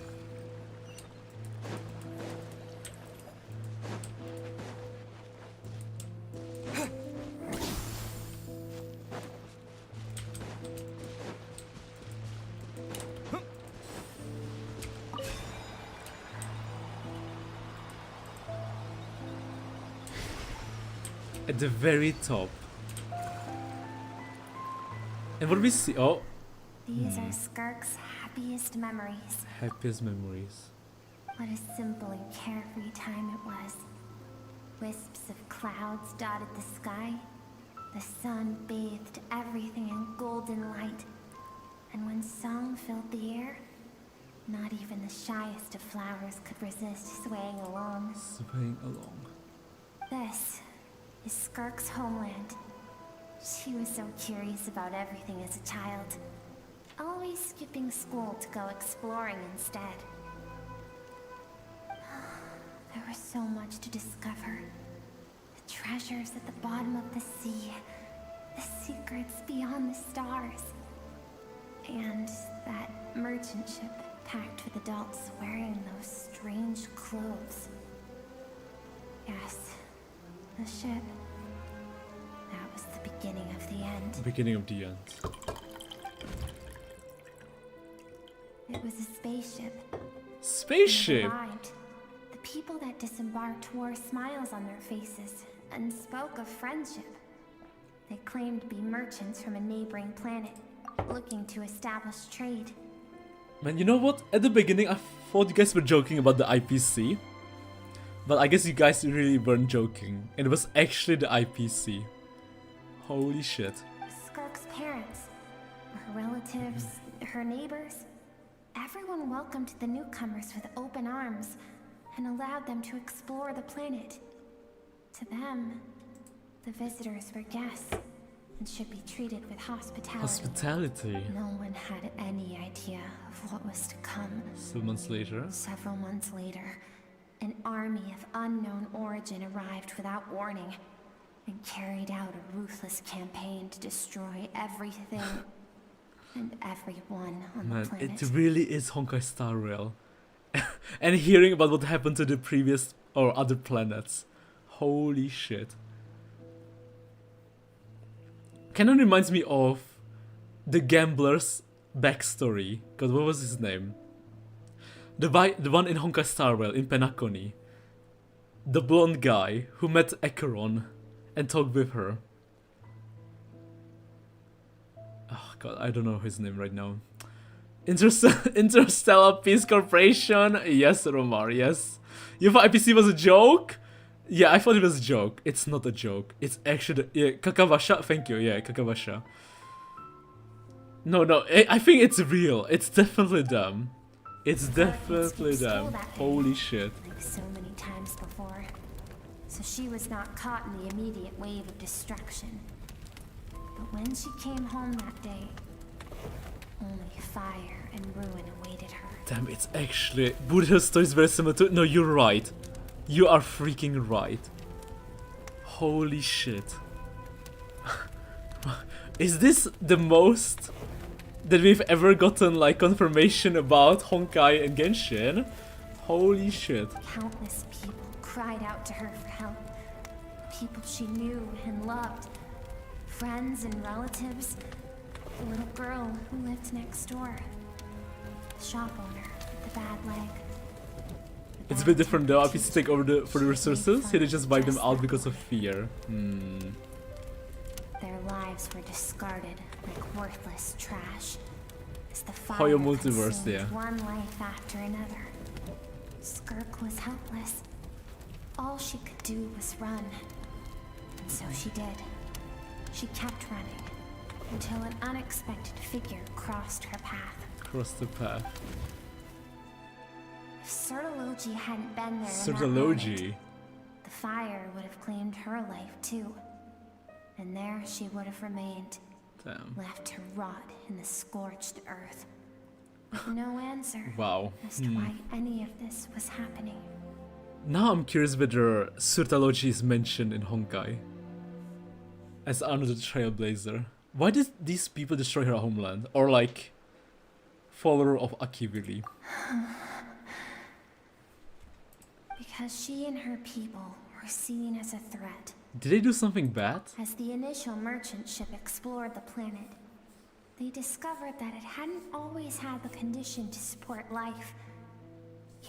At the very top. And what do we see? Oh. These are Skirk's happiest memories. Happiest memories. What a simple and carefree time it was. Wisps of clouds dotted the sky. The sun bathed everything in golden light. And when song filled the air, not even the shyest of flowers could resist swaying along. Swaying along. This is Skirk's homeland. She was so curious about everything as a child. Always skipping school to go exploring instead. There was so much to discover. The treasures at the bottom of the sea. The secrets beyond the stars. And that merchant ship packed with adults wearing those strange clothes. Yes, the ship. That was the beginning of the end. The beginning of the end. It was a spaceship. Spaceship? When it arrived, the people that disembarked wore smiles on their faces and spoke of friendship. They claimed to be merchants from a neighboring planet, looking to establish trade. Man, you know what? At the beginning, I thought you guys were joking about the IPC. But I guess you guys really weren't joking. And it was actually the IPC. Holy shit. Skirk's parents, her relatives, her neighbors, everyone welcomed the newcomers with open arms and allowed them to explore the planet. To them, the visitors were guests and should be treated with hospitality. Hospitality. No one had any idea of what was to come. Several months later, an army of unknown origin arrived without warning and carried out a ruthless campaign to destroy everything and everyone on the planet. It really is Honkai Star Rail. And hearing about what happened to the previous or other planets. Holy shit. Kind of reminds me of the gambler's backstory. God, what was his name? The one in Honkai Star Rail in Penacony. The blonde guy who met Acheron and talked with her. Oh god, I don't know his name right now. Interstellar Peace Corporation? Yes, Romar, yes. You thought IPC was a joke? Yeah, I thought it was a joke. It's not a joke. It's actually... Yeah, Kakavasha? Thank you, yeah, Kakavasha. No, I think it's real. It's definitely them. It's definitely them. Holy shit. Like so many times before. So she was not caught in the immediate wave of destruction. But when she came home that day, only fire and ruin awaited her. Damn, it's actually... Buddha's story is very similar to... No, you're right. You are freaking right. Holy shit. Is this the most that we've ever gotten, like, confirmation about Honkai and Genshin? Holy shit. Countless people cried out to her for help. People she knew and loved. Friends and relatives. The little girl who lived next door. The shop owner with the bad leg. It's a bit different though. IPC take over for the resources. Here they just wipe them out because of fear. Their lives were discarded like worthless trash. As the How your fire multiverse, consumed yeah. one life after another. Skirk was helpless. All she could do was run. And so she did. She kept running until an unexpected figure crossed her path. Cross the path. If Sertology hadn't been there, Sertology. the fire would have claimed her life too. And there she would have remained, Damn. left to rot in the scorched earth. with no answer Wow. as to why any of this was happening. Now I'm curious whether Surtalogy is mentioned in Honkai as another trailblazer. Why did these people destroy her homeland? Or like, follower of Aki really? Because she and her people were seen as a threat. Did they do something bad? As the initial merchant ship explored the planet, they discovered that it hadn't always had the condition to support life.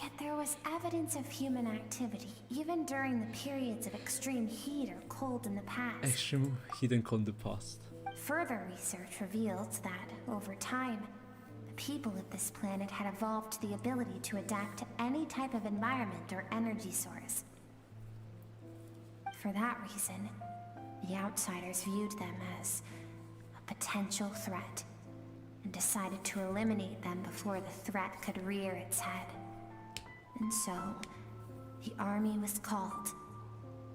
Yet there was evidence of human activity, even during the periods of extreme heat or cold in the past. Extreme heat and cold in the past. Further research revealed that, over time, the people of this planet had evolved the ability to adapt to any type of environment or energy source. For that reason, the outsiders viewed them as a potential threat and decided to eliminate them before the threat could rear its head. And so, the army was called,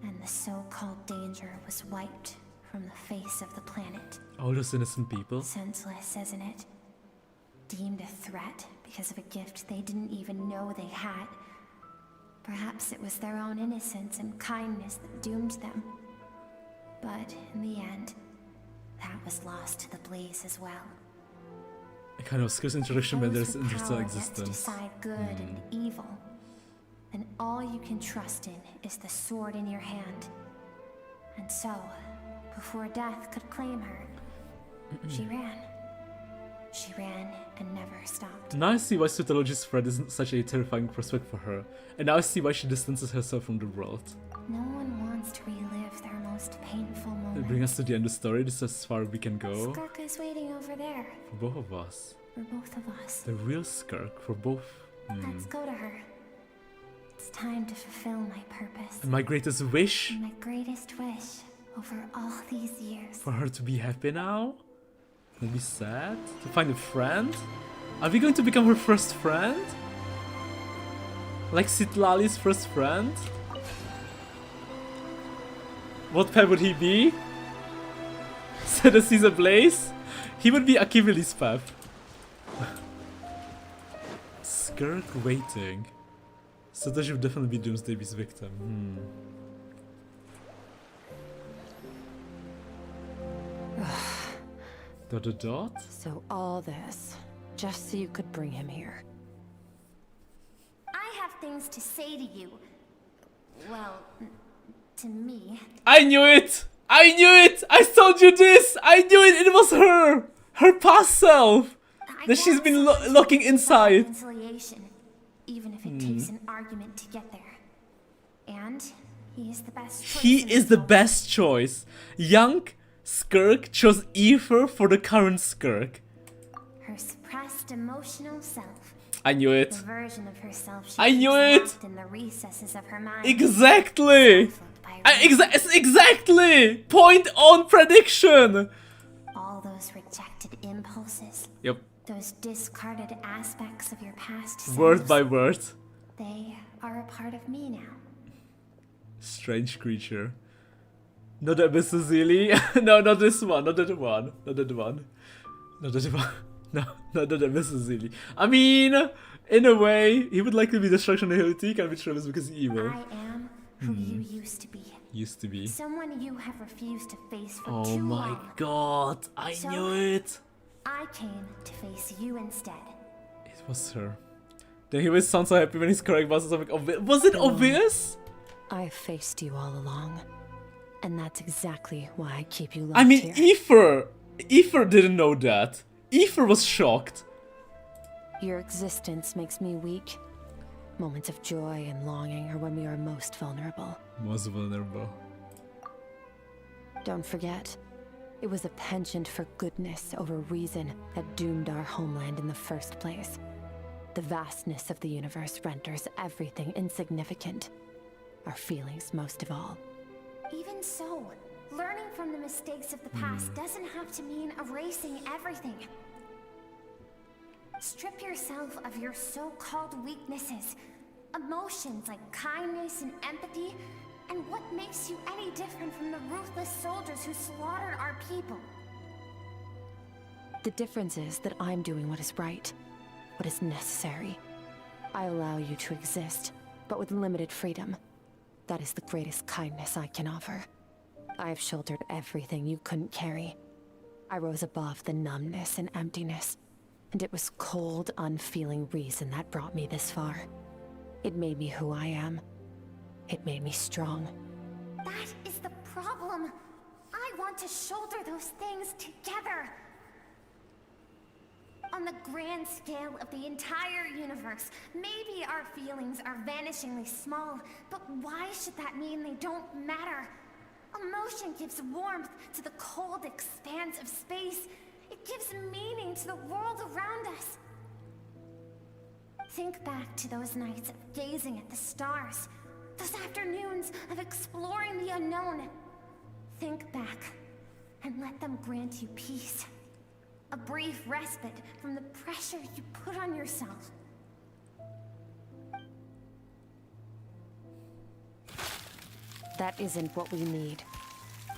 and the so-called danger was wiped from the face of the planet. All those innocent people? Senseless, isn't it? Deemed a threat because of a gift they didn't even know they had. Perhaps it was their own innocence and kindness that doomed them. But in the end, that was lost to the blaze as well. A kind of Skirk's introduction when there's Those with interstellar power gets to existence. decide good and evil. Then all you can trust in is the sword in your hand. And so, before death could claim her, she ran. She ran and never stopped. Now I see why Surtalogy's threat isn't such a terrifying prospect for her, and now I see why she distances herself from the world. No one wants to relive their most painful They moments. bring us to the end of the story. This is as far as we can go. Skirk is waiting over there. For both of us. For both of us. The real Skirk for both. Let's go to her. It's time to fulfill my purpose. And my greatest wish? My greatest wish over all these years. For her to be happy now? Don't be sad? To find a friend? Are we going to become her first friend? Like Citlali's first friend? What pet would he be? Set a seas ablaze? He would be Akivili's pet. Skirk waiting. So that should definitely be Doomsday's victim. Dot. So all this, just so you could bring him here. I have things to say to you. Well, to me. I knew it! I knew it! I told you this! I knew it! It was her! Her past self! That she's been looking inside. Reconciliation, even if it takes an argument to get there. And he is the best choice. He is the best choice. Young Skirk chose Aether for the current Skirk. Her suppressed emotional self. I knew it. The version of herself she I knew keeps it. locked in the recesses of her mind. Exactly. Exactly. Point on prediction. All those rejected impulses. Yep. Those discarded aspects of your past Word selves, by word. they are a part of me now. Strange creature. Not that Mr. Zeely. No, not this one. Not that one. Not that one. Not that one. No, not that Mr. Zeely. I mean, in a way, he would likely be destruction and humility, can be Travis because he's evil. I am who you used to be. Used to be. Someone you have refused to face for Oh too my long. god, I So, knew it. I came to face you instead. It was her. Then he always sounds so happy when he's correct about something obvious. Was it obvious? I faced you all along. And that's exactly why I keep you locked I mean, here. Aether didn't know that. Aether was shocked. Your existence makes me weak. Moments of joy and longing are when we are most vulnerable. Most vulnerable. Don't forget, it was a penchant for goodness over reason that doomed our homeland in the first place. The vastness of the universe renders everything insignificant. Our feelings most of all. Even so, learning from the mistakes of the past doesn't have to mean erasing everything. Strip yourself of your so-called weaknesses, emotions like kindness and empathy, and what makes you any different from the ruthless soldiers who slaughtered our people? The difference is that I'm doing what is right. what is necessary. I allow you to exist, but with limited freedom. That is the greatest kindness I can offer. I have shouldered everything you couldn't carry. I rose above the numbness and emptiness, and it was cold, unfeeling reason that brought me this far. It made me who I am. It made me strong. That is the problem. I want to shoulder those things together. On the grand scale of the entire universe, maybe our feelings are vanishingly small, but why should that mean they don't matter? Emotion gives warmth to the cold expanse of space. It gives meaning to the world around us. Think back to those nights of gazing at the stars, those afternoons of exploring the unknown. Think back and let them grant you peace. A brief respite from the pressure you put on yourself. That isn't what we need.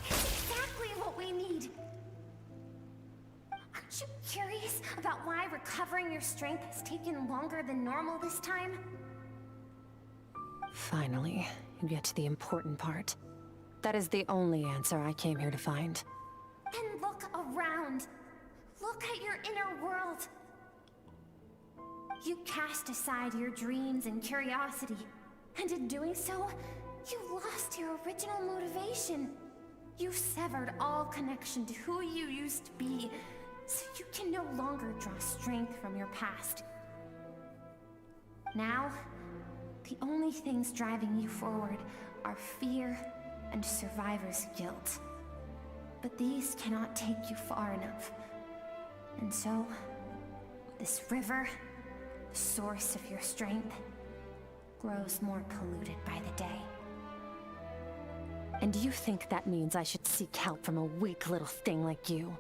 It's exactly what we need. Aren't you curious about why recovering your strength has taken longer than normal this time? Finally, you get to the important part. That is the only answer I came here to find. Then look around. Look at your inner world. You cast aside your dreams and curiosity, and in doing so, you lost your original motivation. You severed all connection to who you used to be, so you can no longer draw strength from your past. Now, the only things driving you forward are fear and survivor's guilt. But these cannot take you far enough. And so, this river, the source of your strength, grows more polluted by the day. And you think that means I should seek help from a weak little thing like you?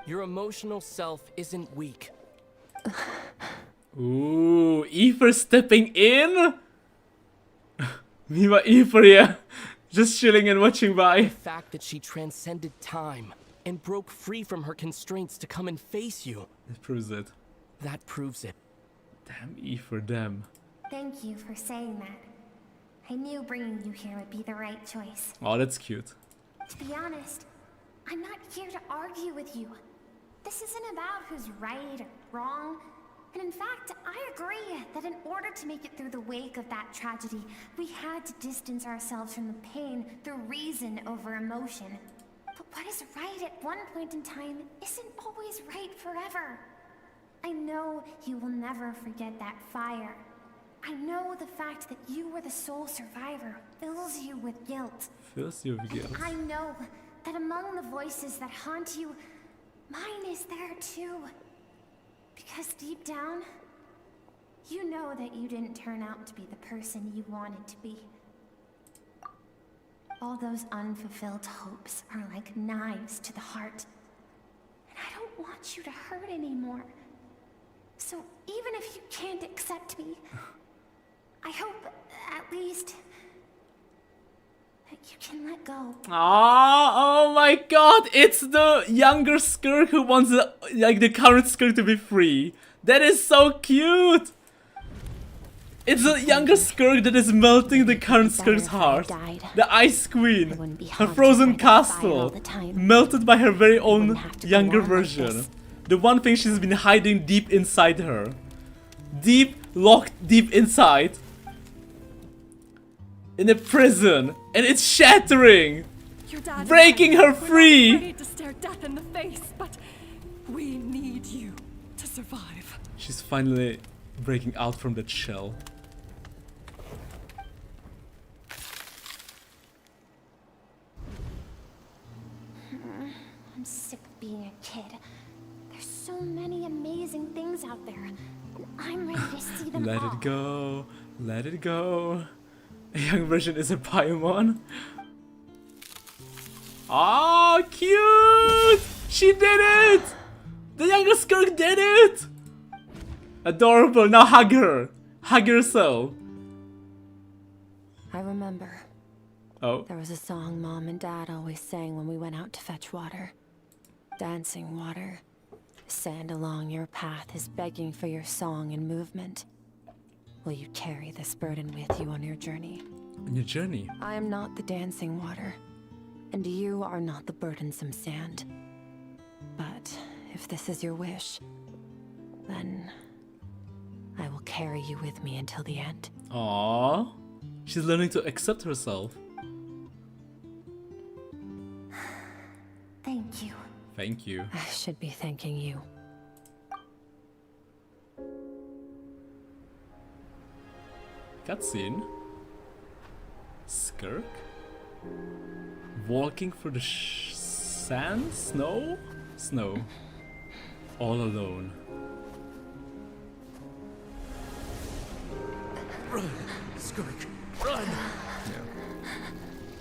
Your emotional self isn't weak. Ooh, Aoife stepping in? Meanwhile, Aoife, yeah, just chilling and watching by. The fact that she transcended time and broke free from her constraints to come and face you. That proves it. That proves it. Damn Aoife, damn. Thank you for saying that. I knew bringing you here would be the right choice. Oh, that's cute. To be honest, I'm not here to argue with you. This isn't about who's right or wrong. And in fact, I agree that in order to make it through the wake of that tragedy, we had to distance ourselves from the pain through reason over emotion. But what is right at one point in time isn't always right forever. I know you will never forget that fire. I know the fact that you were the sole survivor fills you with guilt. Fills you with guilt. I know that among the voices that haunt you, mine is there too. Because deep down, you know that you didn't turn out to be the person you wanted to be. All those unfulfilled hopes are like knives to the heart. And I don't want you to hurt anymore. So even if you can't accept me, I hope, at least, that you can let go. Ah, oh my god, it's the younger Skirk who wants the current Skirk to be free. That is so cute! It's the younger Skirk that is melting the current Skirk's heart. The Ice Queen, her frozen castle, melted by her very own younger version. The one thing she's been hiding deep inside her. Locked deep inside. In a prison, and it's shattering, breaking her free. Afraid to stare death in the face, but we need you to survive. She's finally breaking out from that shell. I'm sick of being a kid. There's so many amazing things out there, and I'm ready to see them all. Let it go, let it go. A young version is a Paimon. Oh, cute! She did it! The younger Skirk did it! Adorable. Now hug her. Hug yourself. I remember. Oh. There was a song Mom and Dad always sang when we went out to fetch water. Dancing water. Sand along your path is begging for your song and movement. Will you carry this burden with you on your journey? On your journey? I am not the dancing water, and you are not the burdensome sand. But if this is your wish, then I will carry you with me until the end. Aww. She's learning to accept herself. Thank you. Thank you. I should be thanking you. Cutscene. Skirk? Walking through the sand? Snow? Snow. All alone. Run, Skirk, run!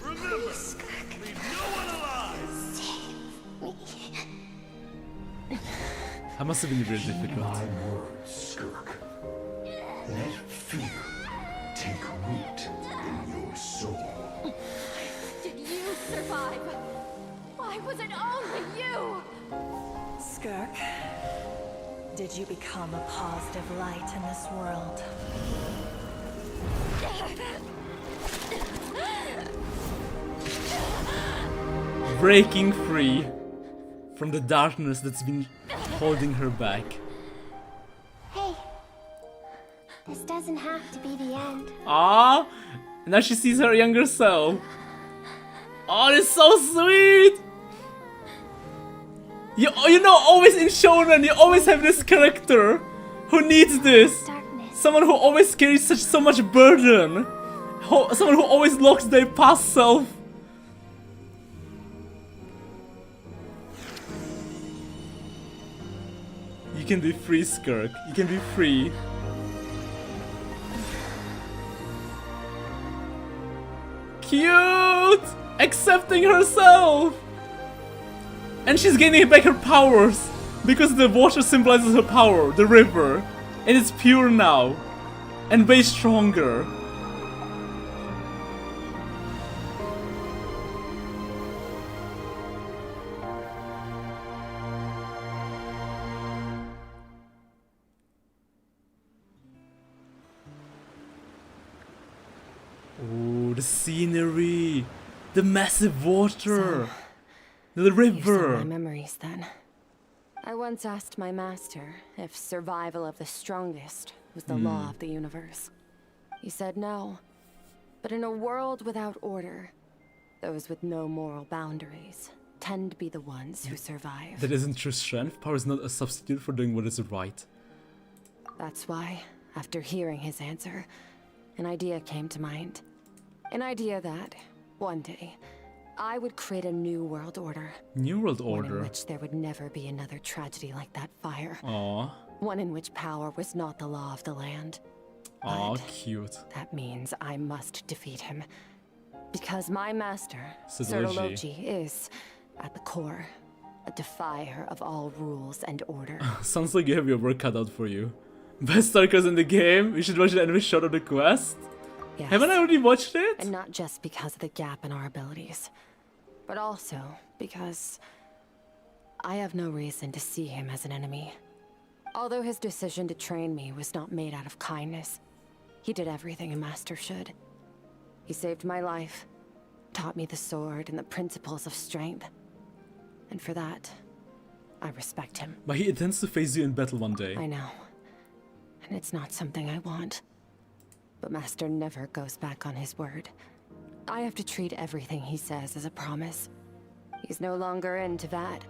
Remember, leave no one alive! That must have been really difficult. My words, Skirk. Let fear take root in your soul. Did you survive? Why was it only you? Skirk, did you become a positive light in this world? Breaking free from the darkness that's been holding her back. Hey, this doesn't have to be the end. Ah, now she sees her younger self. Oh, it's so sweet. You know, always in shonen, you always have this character who needs this. Someone who always carries so much burden. Someone who always locks their past self. You can be free, Skirk. You can be free. Cute! Accepting herself! And she's gaining back her powers. Because the water symbolizes her power, the river. And it's pure now. And way stronger. Oh, the scenery, the massive water, the river. My memories then. I once asked my master if survival of the strongest was the law of the universe. He said no. But in a world without order, those with no moral boundaries tend to be the ones who survive. That isn't true strength. Power is not a substitute for doing what is right. That's why, after hearing his answer, an idea came to mind. An idea that, one day, I would create a new world order. New world One order? in which there would never be another tragedy like that fire. Aww. One in which power was not the law of the land. Aw, cute. That means I must defeat him. Because my master, Sir Logi, is, at the core, a defier of all rules and order. Sounds like you have your work cut out for you. Best Starkers in the game? You should watch the anime shot of the quest. Yes. Haven't I already watched it? And not just because of the gap in our abilities, but also because I have no reason to see him as an enemy. Although his decision to train me was not made out of kindness, he did everything a master should. He saved my life, taught me the sword and the principles of strength. And for that, I respect him. But he intends to face you in battle one day. I know. And it's not something I want. But Master never goes back on his word. I have to treat everything he says as a promise. He's no longer into that.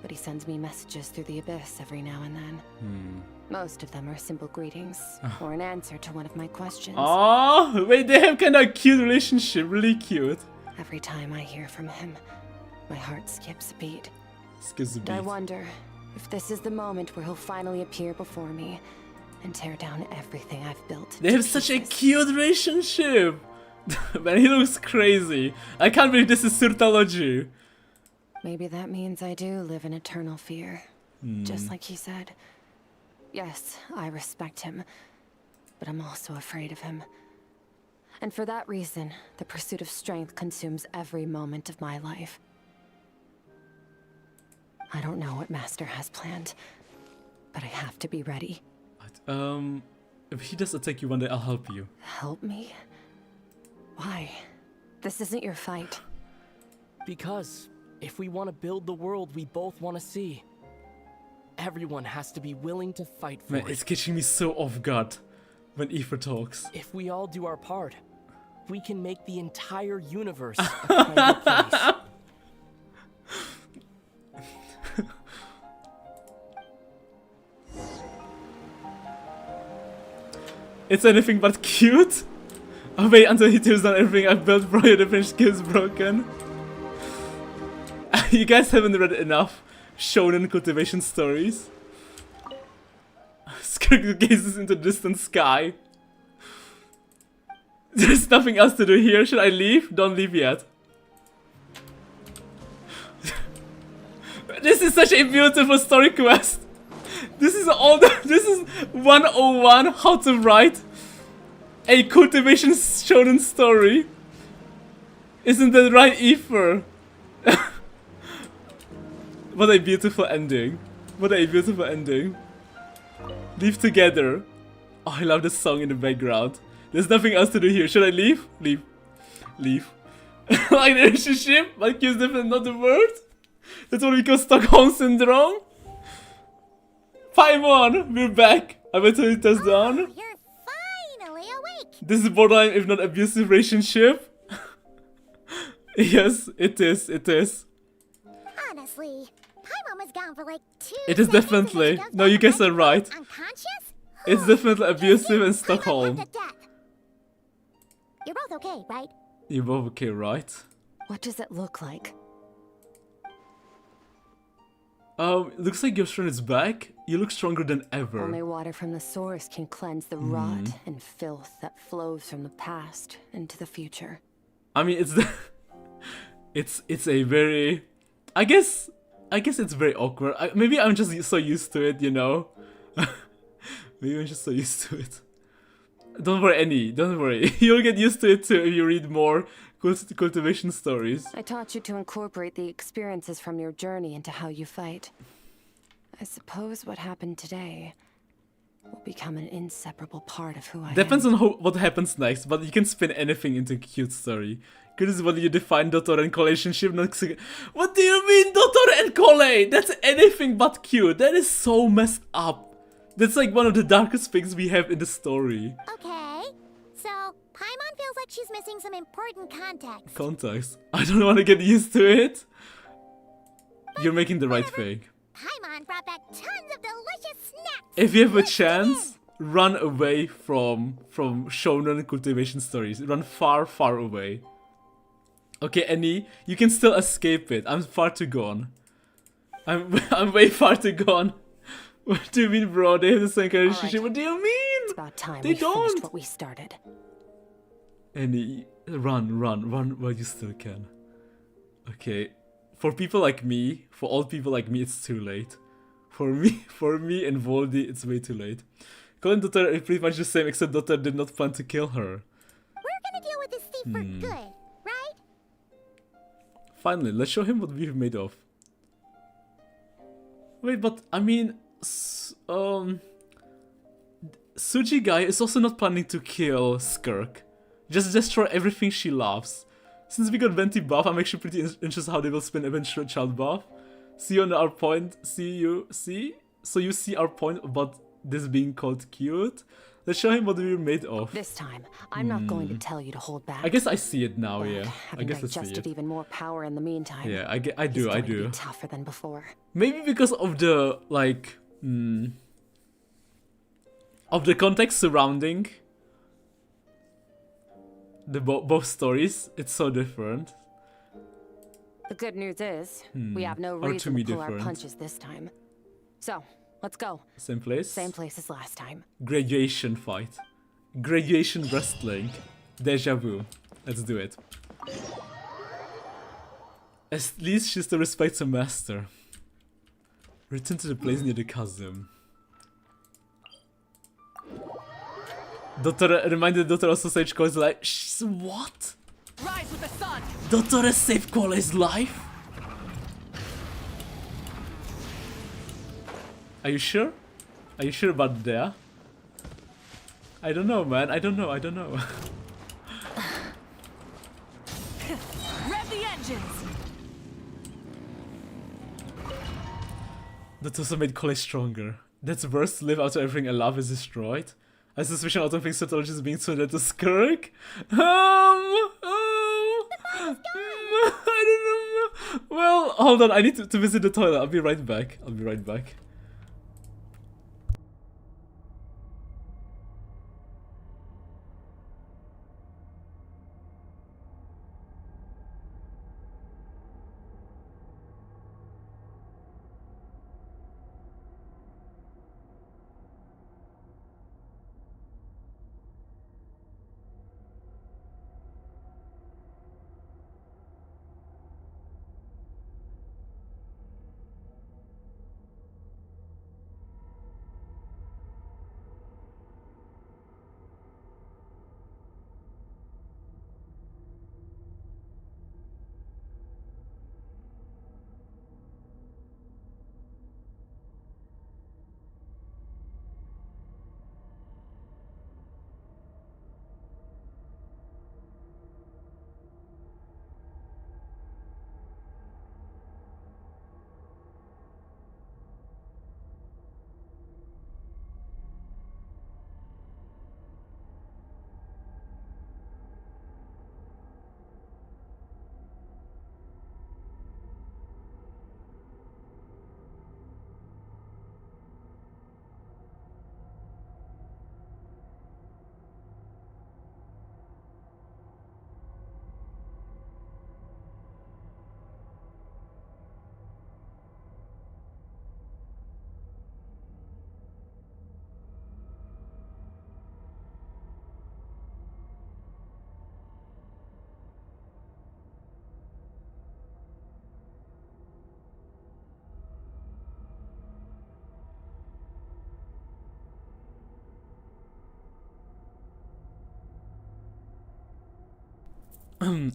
But he sends me messages through the abyss every now and then. Most of them are simple greetings, or an answer to one of my questions. Oh, wait, they have kind of a cute relationship, really cute. Every time I hear from him, my heart skips a beat. Skips a And I beat. wonder if this is the moment where he'll finally appear before me and tear down everything I've built. They have such a cute relationship. Man, he looks crazy. I can't believe this is Sirtology. Maybe that means I do live in eternal fear. Just like he said. Yes, I respect him, but I'm also afraid of him. And for that reason, the pursuit of strength consumes every moment of my life. I don't know what Master has planned, but I have to be ready. If he does attack you one day, I'll help you. Help me? Why? This isn't your fight. Because if we want to build the world we both want to see, everyone has to be willing to fight for Man, it. it's catching me so off guard when Aoife talks. If we all do our part, we can make the entire universe a kinder place. It's anything but cute. Oh wait, until he tears down everything I've built, bro, your different skills broken. You guys haven't read enough shonen cultivation stories. Skirk gazes into the distant sky. There's nothing else to do here. Should I leave? Don't leave yet. This is such a beautiful story quest. This is 101 how to write a cultivation shonen story. Isn't that right, Aoife? What a beautiful ending. What a beautiful ending. Live together. Oh, I love the song in the background. There's nothing else to do here. Should I leave? Leave. Leave. Like the relationship? Like use different, not the word? That's what we call Stockholm Syndrome? 5-1, we're back. I went to test down. You're finally awake. This is borderline, if not abusive relationship. Yes, it is. It is. Honestly, Paimon was gone for like 2 It is seconds and definitely. she goes No, you back guys are right. unconscious? It's definitely abusive in Stockholm. You're both okay, right? You're both okay, right? What does it look like? Looks like your strength is back. You look stronger than ever. Only water from the source can cleanse the rot and filth that flows from the past into the future. I mean, it's a very, I guess it's very awkward. Maybe I'm just so used to it, you know. Maybe I'm just so used to it. Don't worry, Annie. Don't worry. You'll get used to it too if you read more cultivation stories. I taught you to incorporate the experiences from your journey into how you fight. I suppose what happened today will become an inseparable part of who I am. Depends on what happens next, but you can spin anything into a cute story. Good is what you define Dottor and Cole relationship. What do you mean Dottor and Cole? That's anything but cute. That is so messed up. That's like one of the darkest things we have in the story. Okay, so Paimon feels like she's missing some important context. Context. I don't want to get used to it. You're making the right thing. Paimon brought back tons of delicious snacks. If you have a chance, run away from shonen cultivation stories. Run far, far away. Okay, Annie, you can still escape it. I'm far too gone. I'm way far too gone. What do you mean, bro? They have the same kind of relationship. What do you mean? It's about time they we don't. finished what we started. Annie, run while you still can. Okay, for people like me, for all people like me, it's too late. For me and Voldy, it's way too late. Cole and Dottor are pretty much the same, except Dottor did not plan to kill her. We're gonna deal with this thief for good, right? Finally, let's show him what we've made of. Wait, but I mean, Suji guy is also not planning to kill Skirk. Just destroy everything she loves. Since we got Venti buff, I'm actually pretty interested how they will spin eventual child buff. See you on our point. So you see our point about this being called cute. Let's show him what we were made of. This time, I'm not going to tell you to hold back. I guess I see it now, yeah. I Having guess I see digested it. even more power in the meantime. Yeah, I do. He's going to be tougher than before. Maybe because of the like, of the context surrounding the both stories, it's so different. The good news is, we have no Or to reason me to pull our different. punches this time. So, let's go. Same place? Same place as last time. Graduation fight. Graduation wrestling. Deja vu. Let's do it. At least she still respects her master. Return to the place near the chasm. Reminded Dottor also saved Cole's life. What? Rise with the sun. Dottor saved Cole's life? Are you sure? Are you sure about that? I don't know, man. I don't know. I don't know. Rev the engines! That also made Collei stronger. That's worse to live after everything I love is destroyed. I suspicion Autumn thinks Cyrtology is being turned to Skirk. I don't know. Well, hold on. I need to visit the toilet. I'll be right back. I'll be right back.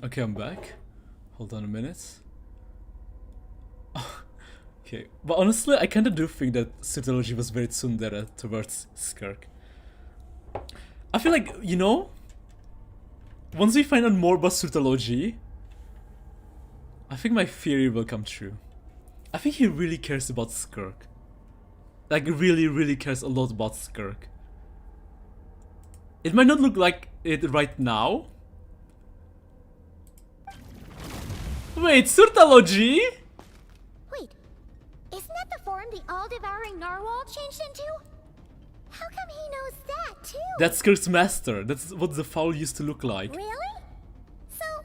Okay, I'm back. Hold on a minute. Okay, but honestly, I kinda do think that Cyrtology was very tsundere towards Skirk. I feel like, you know, once we find out more about Cyrtology, I think my theory will come true. I think he really cares about Skirk. Like, really, really cares a lot about Skirk. It might not look like it right now. Wait, Cyrtology? Wait, isn't that the form the all-devouring narwhal changed into? How come he knows that, too? That's Skirk's master. That's what the fowl used to look like. Really? So,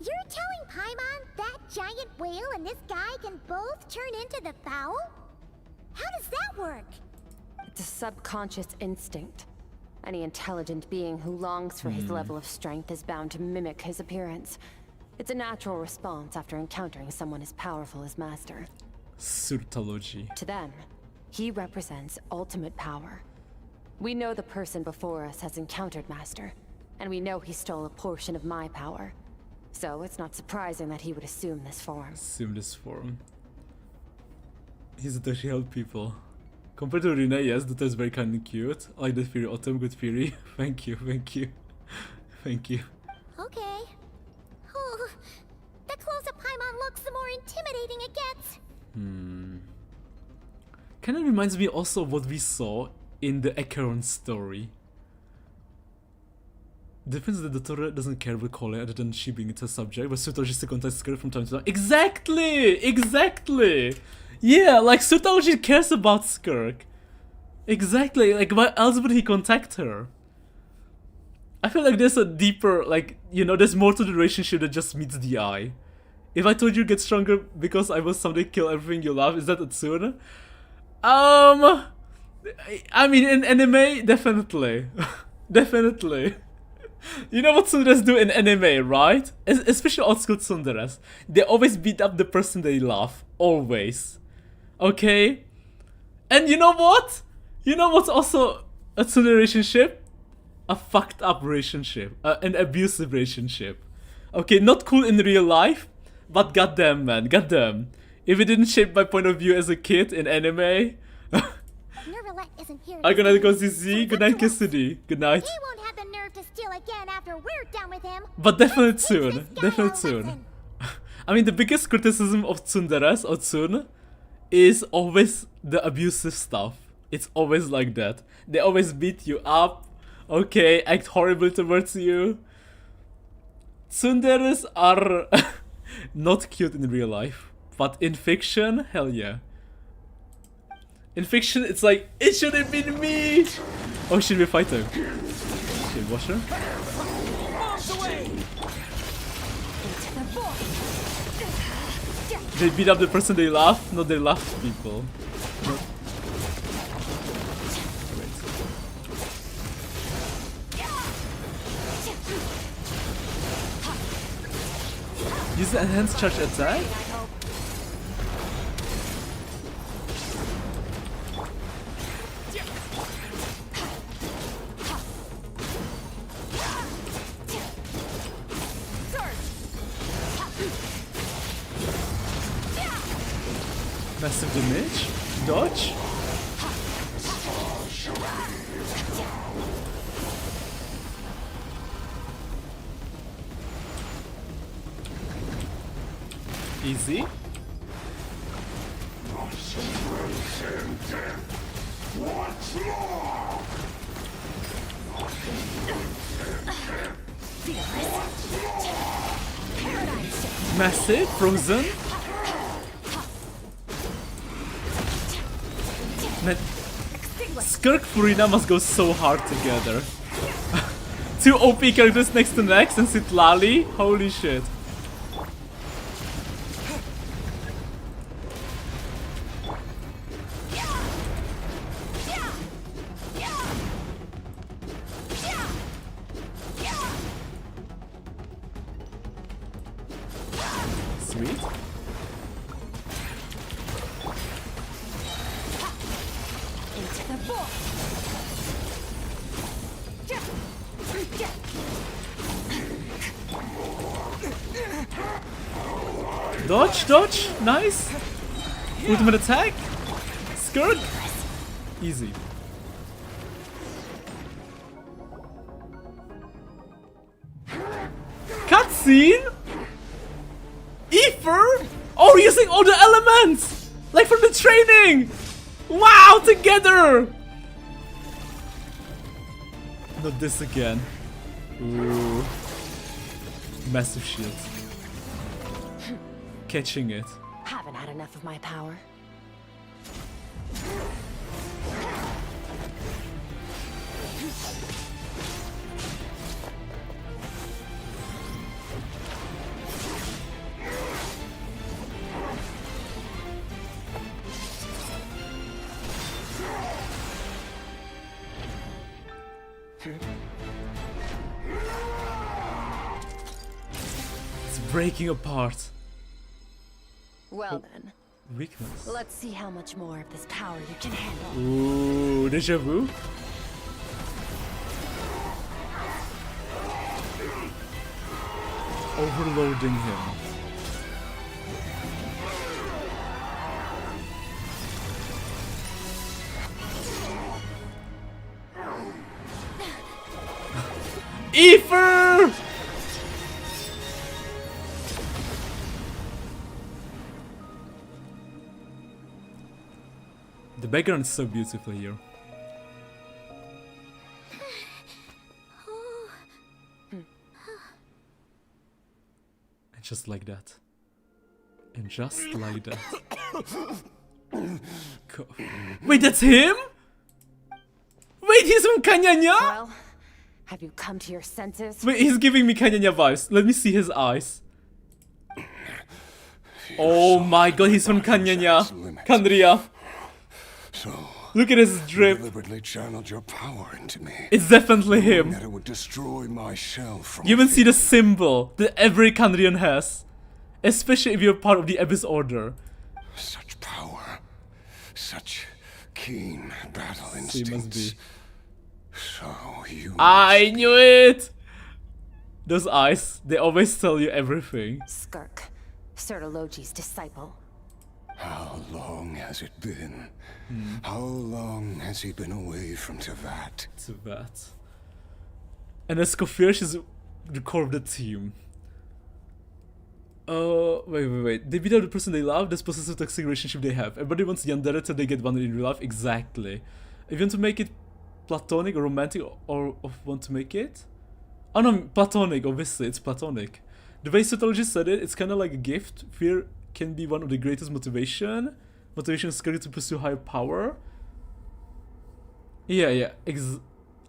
you're telling Paimon that giant whale and this guy can both turn into the fowl? How does that work? It's a subconscious instinct. Any intelligent being who longs for his level of strength is bound to mimic his appearance. It's a natural response after encountering someone as powerful as Master. Cyrtology. To them, he represents ultimate power. We know the person before us has encountered Master, and we know he stole a portion of my power. So it's not surprising that he would assume this form. Assume this form. He's there to help people. Compared to Rene, yes, that is very kind and cute. I like that theory, Autumn, good theory. Thank you, thank you. Thank you. Okay. Oh, the closer Paimon looks, the more intimidating it gets. Kind of reminds me also of what we saw in the Acheron story. The difference is that the Torah doesn't care about Collei other than she being its subject, but Cyrtology still contacts Skirk from time to time. Exactly! Exactly! Yeah, like Cyrtology cares about Skirk. Exactly, like why else would he contact her? I feel like there's a deeper, like, you know, there's more to the relationship that just meets the eye. If I told you get stronger because I will someday kill everything you love, is that a tsuna? I mean, in anime, definitely. Definitely. You know what tsunderes do in anime, right? Especially old school tsunderes. They always beat up the person they love. Always. Okay? And you know what? You know what's also a tsundere relationship? A fucked up relationship. An abusive relationship. Okay, not cool in real life, but goddamn, man. Goddamn. If it didn't shape my point of view as a kid in anime, Nervalette isn't here. I'm gonna go see Z. Good night, Cassidy. Good night. He won't have the nerve to steal again after we're done with him. But definitely soon. Definitely soon. I mean, the biggest criticism of Tsunderes or Tsun is always the abusive stuff. It's always like that. They always beat you up. Okay, act horrible towards you. Tsunderes are not cute in real life. But in fiction, hell yeah. In fiction, it's like, it should have been me! Oh, should we fight him? Okay, watch her. They beat up the person they love? No, they love people. No. Use the enhanced charge attack? Massive damage. Dodge. Easy. Massive, frozen. Man, Skirk Furina must go so hard together. Two OP characters next to next and sit Lali. Holy shit. Sweet. Dodge, dodge, nice. Ultimate attack. Skirk. Easy. Cutscene? Ether? Oh, using all the elements! Like from the training! Wow, together! Not this again. Ooh. Massive shield. Catching it. Haven't had enough of my power. It's breaking apart. Well then, Weakness. let's see how much more of this power you can handle. Ooh, deja vu. Overloading him. Ether! The background is so beautiful here. And just like that. And just like that. Wait, that's him? Wait, he's from Kanyanya? Well, have you come to your senses? Wait, he's giving me Kanyanya vibes. Let me see his eyes. Oh my god, he's from Kanyanya. Kandria. So, look at his drip. You deliberately channeled your power into me. It's definitely him. That it would destroy my shell from You even see the symbol that every Kandrian has. Especially if you're part of the Abyss Order. Such power. Such keen battle So instincts. he must be. So you I knew it! Those eyes, they always tell you everything. Skirk, Sertologi's disciple. How long has it been? How long has he been away from Tevat? Tevat. And Escoffier, she's the core of the team. Wait. They beat up the person they love, that's possessive toxic relationship they have. Everybody wants yandere till they get one in real life. Exactly. If you want to make it platonic or romantic, or want to make it? Oh no, platonic, obviously, it's platonic. The way Cytology said it, it's kind of like a gift. Fear can be one of the greatest motivation. Motivation is scary to pursue higher power. Yeah.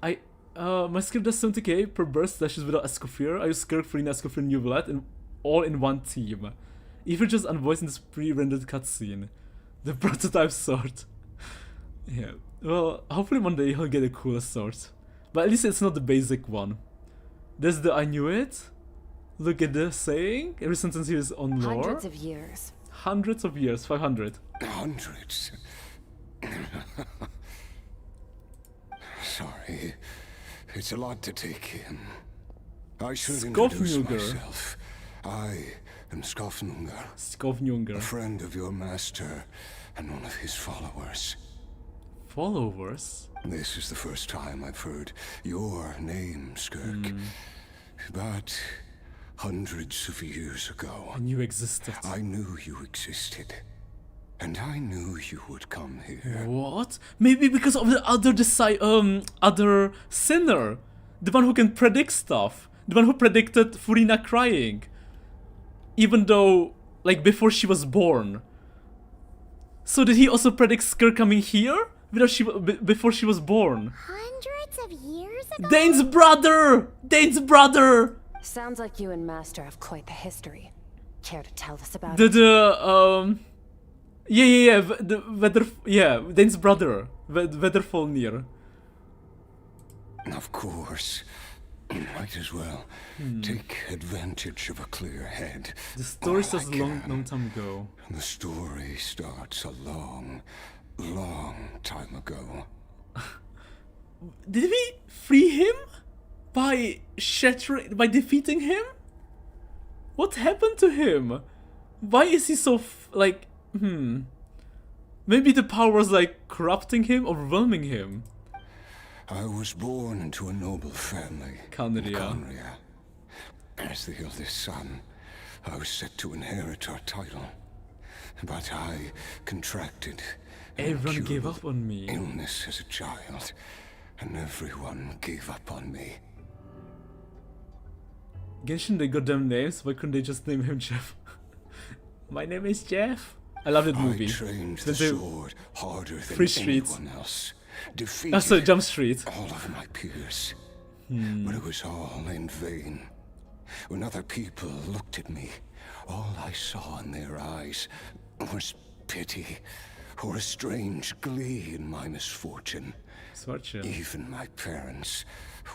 My Skirk does 70k per burst slashes without Escoffier. I use Skirk, Furina, Escoffier, New Violet, and all in one team. Even just unvoiced in this pre-rendered cutscene. The prototype sword. Yeah. Well, hopefully one day he'll get a cooler sword. But at least it's not the basic one. There's the I knew it. Look at the saying. Every sentence here is on lore. Hundreds of years. Hundreds of years. 500. Hundreds. Sorry. It's a lot to take in. I should introduce myself. I am Skofnjunger. A friend of your master and one of his followers. Followers? This is the first time I've heard your name, Skirk. But hundreds of years ago, I knew you existed. I knew you existed. And I knew you would come here. What? Maybe because of the other sinner. The one who can predict stuff. The one who predicted Furina crying. Even though, like, before she was born. So did he also predict Skirk coming here? Before she was born? Hundreds of years ago? Dane's brother! Dane's brother! Sounds like you and Master have quite the history. Care to tell us about it? Dane's brother. Vedderfolnir. Of course. Might as well take advantage of a clear head. The story starts a long time ago. The story starts a long time ago. Did we free him? By defeating him? What happened to him? Why is he so Maybe the power was like corrupting him, overwhelming him. I was born into a noble family. Conria. As the eldest son, I was set to inherit our title. But I contracted everyone gave up on me. Illness as a child, and everyone gave up on me. Genshin, they got them names. Why couldn't they just name him Jeff? My name is Jeff. I love that movie. I trained the sword harder than anyone else. Defeated Jump Street. All of my peers. But it was all in vain. When other people looked at me, all I saw in their eyes was pity or a strange glee in my misfortune. Even my parents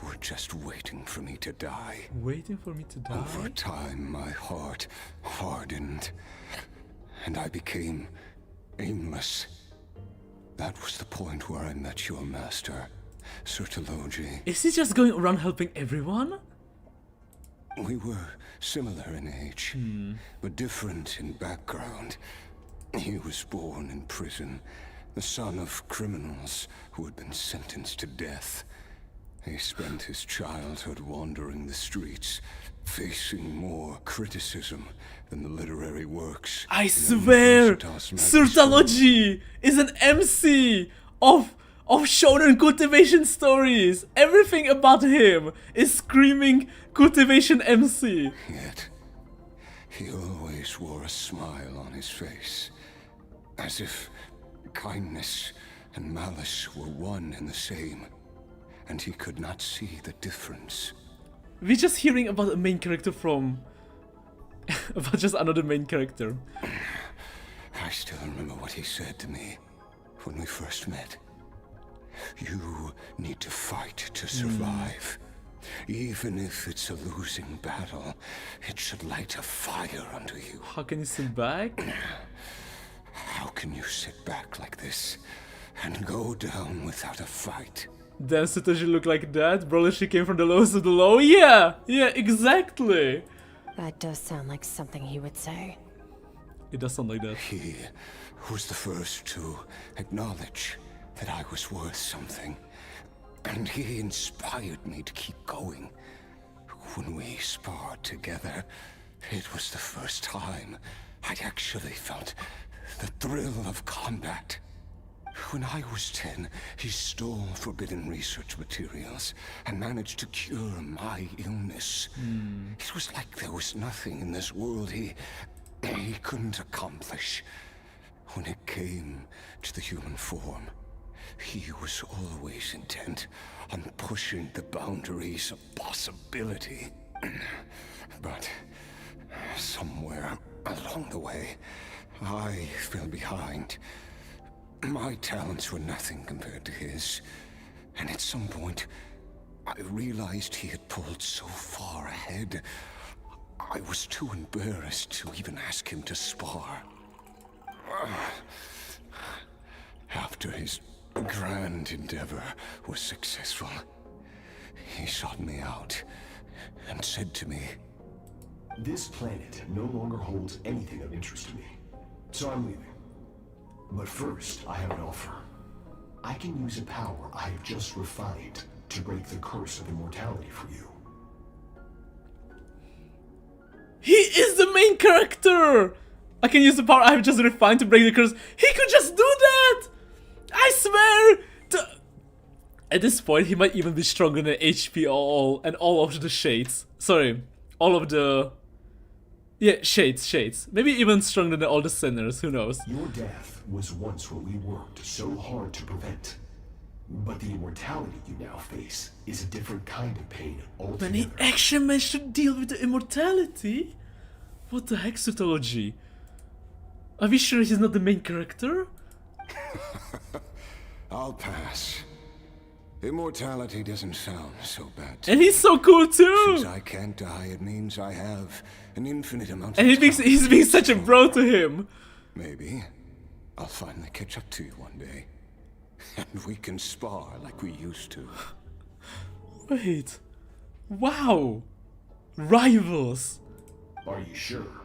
were just waiting for me to die. Waiting for me to die? Over time, my heart hardened, and I became aimless. That was the point where I met your master, Cytology. Is he just going around helping everyone? We were similar in age, but different in background. He was born in prison, the son of criminals who had been sentenced to death. He spent his childhood wandering the streets, facing more criticism than the literary works. I swear, Cytology is an MC of shonen cultivation stories. Everything about him is screaming cultivation MC. Yet, he always wore a smile on his face, as if kindness and malice were one and the same, and he could not see the difference. We're just hearing about a main character from... about just another main character. I still remember what he said to me when we first met. You need to fight to survive. Even if it's a losing battle, it should light a fire under you. How can you sit back? How can you sit back like this and go down without a fight? Damn, Cytology look like that? Probably she came from the lowest of the low? Yeah, exactly. That does sound like something he would say. It does sound like that. He was the first to acknowledge that I was worth something. And he inspired me to keep going. When we sparred together, it was the first time I'd actually felt the thrill of combat. When I was 10, he stole forbidden research materials and managed to cure my illness. It was like there was nothing in this world he couldn't accomplish. When it came to the human form, he was always intent on pushing the boundaries of possibility. But somewhere along the way, I fell behind. My talents were nothing compared to his. And at some point, I realized he had pulled so far ahead, I was too embarrassed to even ask him to spar. After his grand endeavor was successful, he sought me out and said to me, "This planet no longer holds anything of interest to me, so I'm leaving. But first, I have an offer. I can use a power I have just refined to break the curse of immortality for you." He is the main character! I can use the power I have just refined to break the curse. He could just do that! I swear! At this point, he might even be stronger than HP and all of the shades. Sorry, all of the... Yeah, shades. Maybe even stronger than all the sinners, who knows? Your death was once what we worked so hard to prevent. But the immortality you now face is a different kind of pain altogether. When he actually managed to deal with the immortality? What the heck, Cetology? Are we sure he's not the main character? I'll pass. Immortality doesn't sound so bad. And he's so cool too! Since I can't die, it means I have an infinite amount of and time. he's being such a bro to him. Maybe I'll finally catch up to you one day. And we can spar like we used to. Wait. Wow. Rivals. Are you sure?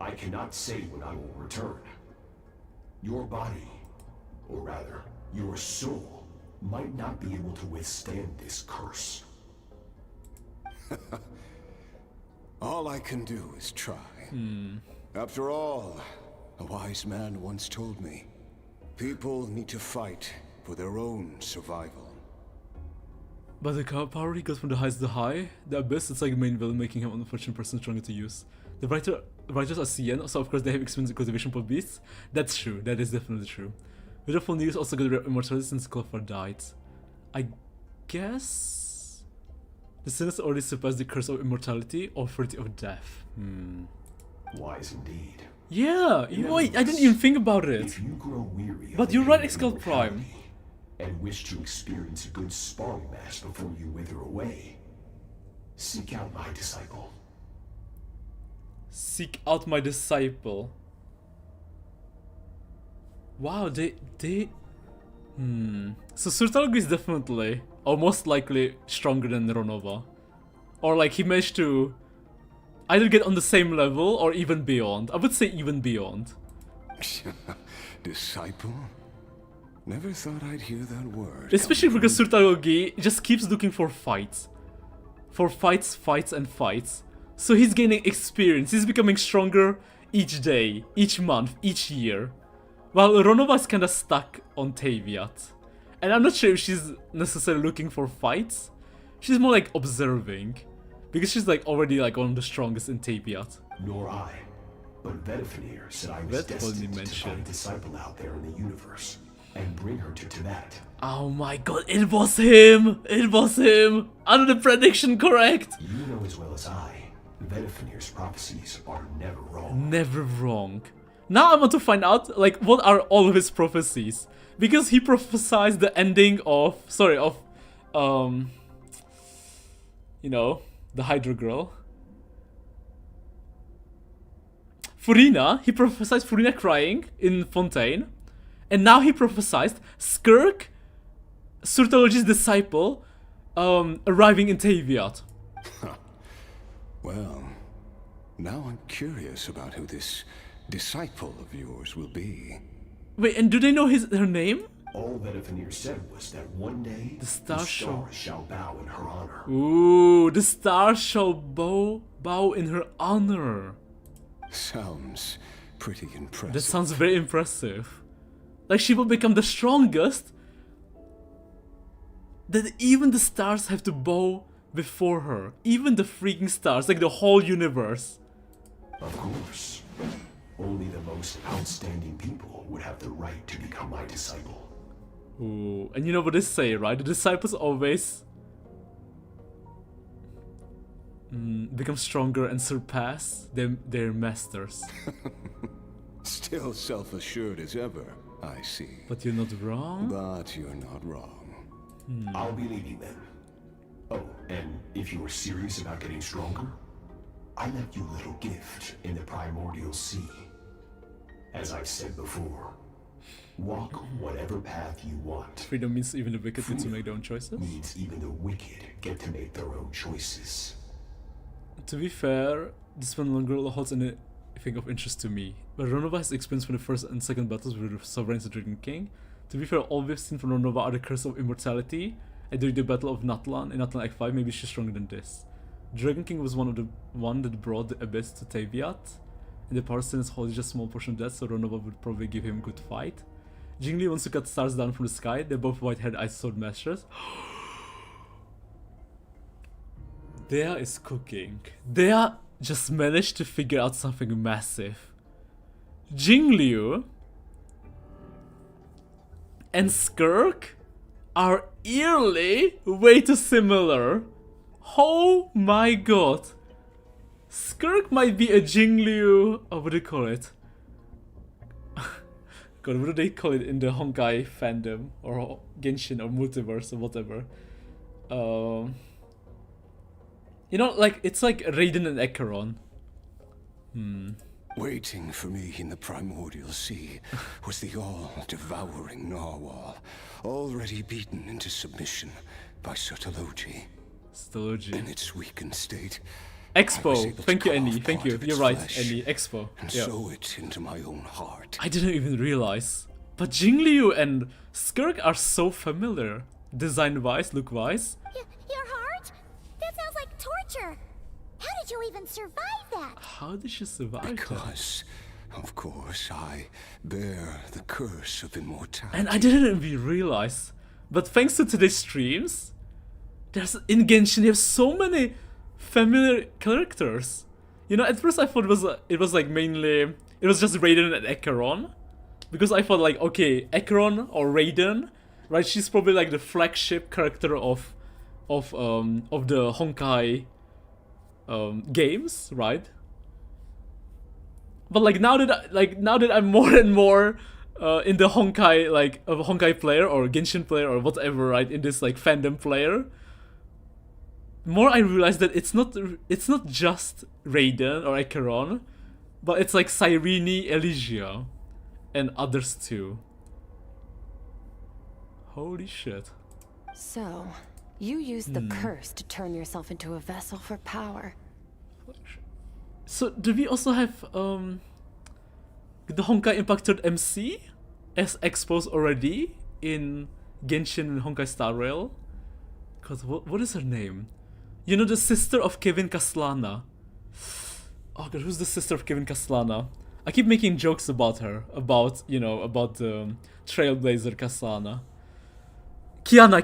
I cannot say when I will return. Your body, or rather, your soul, might not be able to withstand this curse. All I can do is try. After all, a wise man once told me, people need to fight for their own survival. But the power he got from the highs to the high, the abyss, it's like the main villain, making him an unfortunate person stronger to use. The writers are CN, so of course they have experience in cultivation for beasts. That's true, that is definitely true. Wonderful news also got rid of immortality since Clefar died. I guess... The sinners already surpassed the curse of immortality or authority of death. Wise indeed. Yeah, you know, I didn't even think about it. If you grow weary but you're right, Excel Prime. And wish to experience a good sparring match before you wither away, seek out my disciple. Seek out my disciple. Wow, So Surtalgu is definitely, or most likely, stronger than Ronova. Or like he managed to either get on the same level or even beyond. I would say even beyond. Disciple? Never thought I'd hear that word. Especially because Surtalgu just keeps looking for fights. For fights. So he's gaining experience, he's becoming stronger each day, each month, each year. While Ronova is kinda stuck on Taviat. And I'm not sure if she's necessarily looking for fights. She's more like observing. Because she's like already like one of the strongest in Taviat. Nor I. But Vedifenir said I was destined to find a disciple out there in the universe. And bring her to Tibet. Oh my god, it was him! It was him! Are the prediction correct? You know as well as I, Vedifenir's prophecies are never wrong. Never wrong. Now I want to find out, like, what are all of his prophecies? Because he prophesied the ending of, you know, the Hydra girl. Furina, he prophesied Furina crying in Fontaine. And now he prophesied Skirk, Surtalog's disciple, arriving in Taviat. Well, now I'm curious about who this disciple of yours will be. Wait, and do they know her name? All that Avenir said was that one day the stars shall bow in her honor. Ooh, the stars shall bow in her honor. Sounds pretty impressive. That sounds very impressive. Like she will become the strongest. That even the stars have to bow before her. Even the freaking stars, like the whole universe. Of course. Only the most outstanding people would have the right to become my disciple. Ooh, and you know what they say, right? The disciples always become stronger and surpass their masters. Still self-assured as ever, I see. But you're not wrong? But you're not wrong. I'll be leaving then. Oh, and if you are serious about getting stronger, I left you a little gift in the primordial sea. As I've said before, walk whatever path you want. Freedom means even the wicked get to make their own choices? Means even the wicked get to make their own choices. To be fair, this one longer holds anything of interest to me. But Ronova has experience from the first and second battles with the Sovereigns and Dragon King. To be fair, all we've seen from Ronova are the Curse of Immortality, and during the Battle of Natlan in Natlan Act 5, maybe she's stronger than this. Dragon King was one that brought the Abyss to Taviat, and the Power Stone is holding just a small portion of that, so Ronova would probably give him a good fight. Jingli wants to cut stars down from the sky. They're both white-haired ice sword masters. Dea is cooking. Dea just managed to figure out something massive. Jingliu and Skirk are eerily way too similar. Oh my god. Skirk might be a Jingliu. Oh, what do you call it? God, what do they call it in the Honkai fandom? Or Genshin or multiverse or whatever. You know, like, it's like Raiden and Acheron. Waiting for me in the primordial sea was the all-devouring narwhal, already beaten into submission by Sotologi. In its weakened state, Expo. Thank you, Annie. Thank you. You're right, Annie. Expo. And Yeah. sow it into my own heart. I didn't even realize. But Jingliu and Skirk are so familiar. Design-wise, look-wise. Your heart? That sounds like torture. How did you even survive that? How did she survive that? Because, of course, I bear the curse of immortality. And I didn't even realize. But thanks to today's streams, there's in Genshin, you have so many familiar characters. You know, at first I thought it was like mainly, it was just Raiden and Acheron. Because I thought like, okay, Acheron or Raiden, right? She's probably like the flagship character of the Honkai games, right? But like now that I'm more and more in the Honkai, like a Honkai player or Genshin player or whatever, right? In this like fandom player, more I realize that it's not just Raiden or Acheron, but it's like Cyrene, Elysia, and others too. Holy shit. So, you used the curse to turn yourself into a vessel for power. So do we also have the Honkai Impacted MC as exposed already in Genshin and Honkai Star Rail? Cause what is her name? You know, the sister of Kevin Kaslana. Oh god, who's the sister of Kevin Kaslana? I keep making jokes about her, about the Trailblazer Kaslana. Kiana,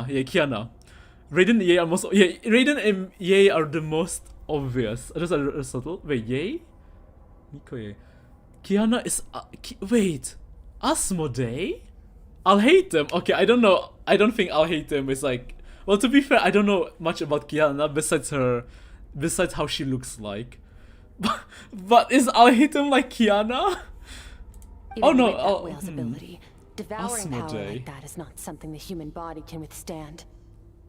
yeah, Kiana. Raiden and Ye are Raiden and Ye are the most obvious. Those are subtle. Wait, Ye? Miko Ye. Kiana is wait, Asmodee? I'll hate them. Okay, I don't know. I don't think I'll hate them. It's like, well, to be fair, I don't know much about Kiana besides how she looks like. But is I'll hate him like Kiana? Even Oh no, with that whale's ability, devouring power Asmodee. like that is not something the human body can withstand.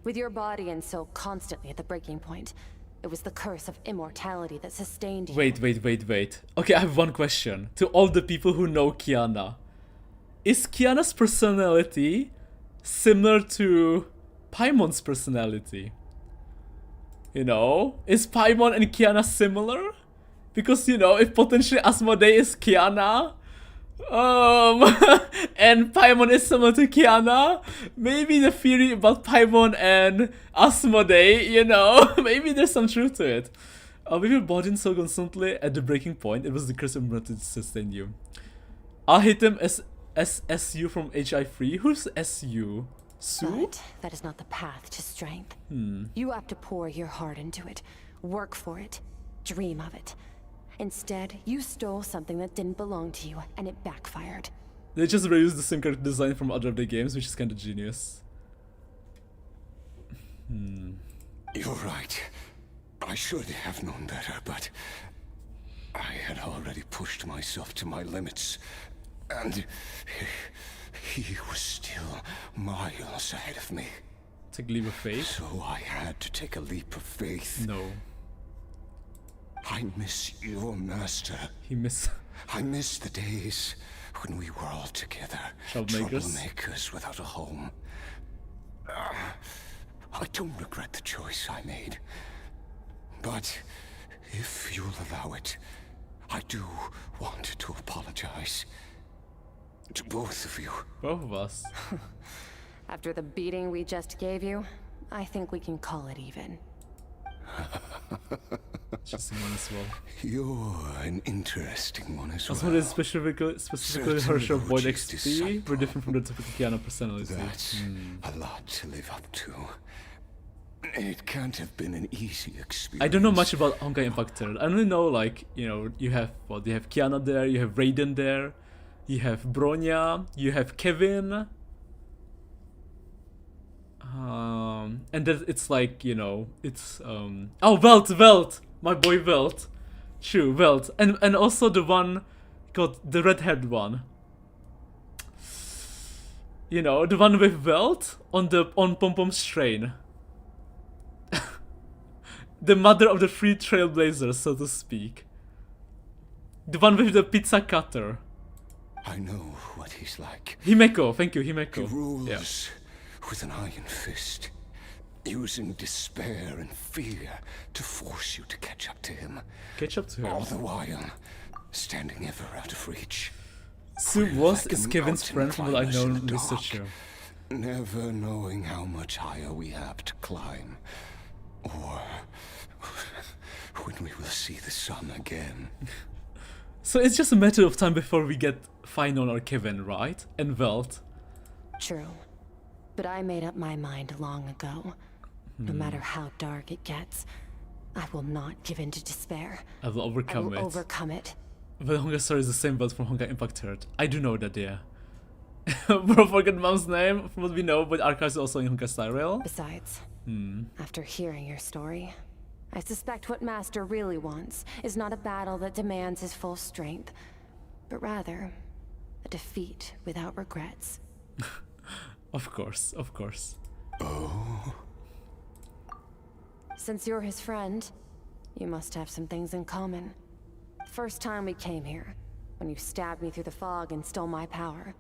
With your body and soul constantly at the breaking point, it was the curse of immortality that sustained you. Wait. Okay, I have one question. To all the people who know Kiana. Is Kiana's personality similar to Paimon's personality? You know? Is Paimon and Kiana similar? Because, you know, if potentially Asmodee is Kiana, and Paimon is similar to Kiana, maybe the theory about Paimon and Asmodee, you know, maybe there's some truth to it. We were bought in so constantly at the breaking point, it was the curse of to sustain you. I'll hit him as SU from HI3. Who's SU? Sue? But that is not the path to strength. You have to pour your heart into it, work for it, dream of it. Instead, you stole something that didn't belong to you, and it backfired. They just reused the same character design from other of the games, which is kind of genius. You're right. I should have known better, but I had already pushed myself to my limits, and he was still miles ahead of me. Take a leap of faith? So I had to take a leap of faith. No. I miss your master. I miss the days when we were all together. Troublemakers without a home. I don't regret the choice I made. But if you'll allow it, I do want to apologize. To both of you. Both of us. After the beating we just gave you, I think we can call it even. Just one as well. You're an interesting one as well. That's what is specifically Herschel Void XP. We're different from the typical Kiana personality. That's a lot to live up to. It can't have been an easy experience. I don't know much about Honkai Impact Third. I only know, like, you know, you have Kiana there, you have Raiden there, you have Bronya, you have Kevin. And then it's like, you know, it's oh, Velt, my boy Velt. True, Velt. And also the one got the red-haired one. You know, the one with Velt on Pom Pom's train. The mother of the three trailblazers, so to speak. The one with the pizza cutter. I know what he's like. Himeko, thank you, Himeko. He rules with an iron fist, using despair and fear to force you to catch up to him. Catch up to him? All the while, standing ever out of reach. Sue is Kevin's friend from what I know in researcher. Never knowing how much higher we have to climb. Or when we will see the sun again. So it's just a matter of time before we get Finon or Kevin, right? And Velt. True. But I made up my mind long ago. No matter how dark it gets, I will not give in to despair. I will overcome it. Overcome it. But Honkai Star is the same Velt from Honkai Impact Third. I do know that, yeah. Bro, forget mom's name from what we know, but Archon is also in Honkai Star Rail. Besides, after hearing your story, I suspect what Master really wants is not a battle that demands his full strength, but rather a defeat without regrets. Of course, of course. Oh? Since you're his friend, you must have some things in common. The first time we came here, when you stabbed me through the fog and stole my power,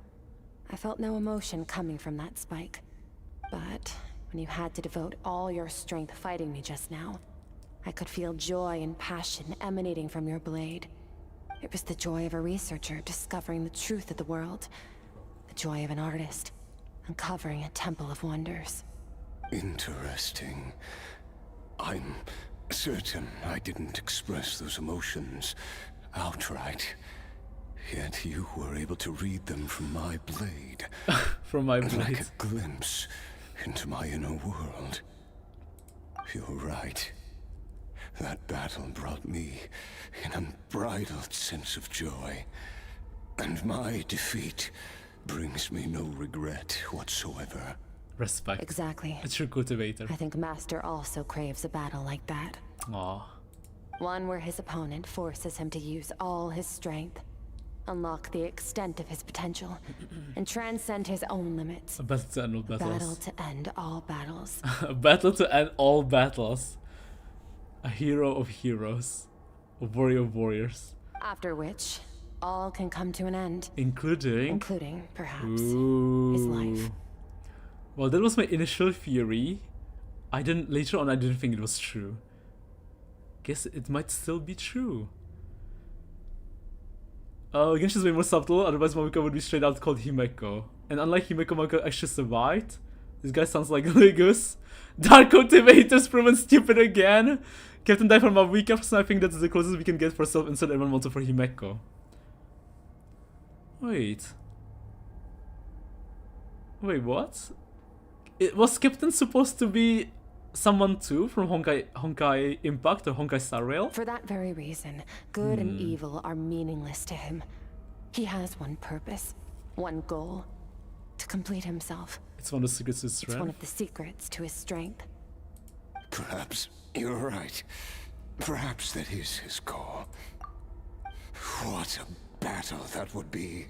I felt no emotion coming from that spike. But when you had to devote all your strength fighting me just now, I could feel joy and passion emanating from your blade. It was the joy of a researcher discovering the truth of the world. The joy of an artist uncovering a temple of wonders. Interesting. I'm certain I didn't express those emotions outright. Yet you were able to read them from my blade. From my blade. Like a glimpse into my inner world. You're right. That battle brought me an unbridled sense of joy. And my defeat brings me no regret whatsoever. Respect. Exactly. A true cultivator. I think Master also craves a battle like that. Aww. One where his opponent forces him to use all his strength, unlock the extent of his potential, and transcend his own limits. A battle to end all battles. Battle to end all battles. A battle to end all battles. A hero of heroes. A warrior of warriors. After which, all can come to an end. Including, perhaps, ooh, his life. Well, that was my initial theory. Later on I didn't think it was true. Guess it might still be true. Genshin is way more subtle, otherwise Momoko would be straight out called Himeko. And unlike Himeko, Momoko actually survived. This guy sounds like Ligus. Dark Cultivator's proven stupid again. Captain died from a week after sniping, that's the closest we can get for self-insert everyone wanted for Himeko. Wait, what? Was Captain supposed to be someone too from Honkai Impact or Honkai Star Rail? For that very reason, good and evil are meaningless to him. He has one purpose, one goal, to complete himself. It's one of the secrets to his strength. It's one of the secrets to his strength. Perhaps you're right. Perhaps that is his call. What a battle that would be.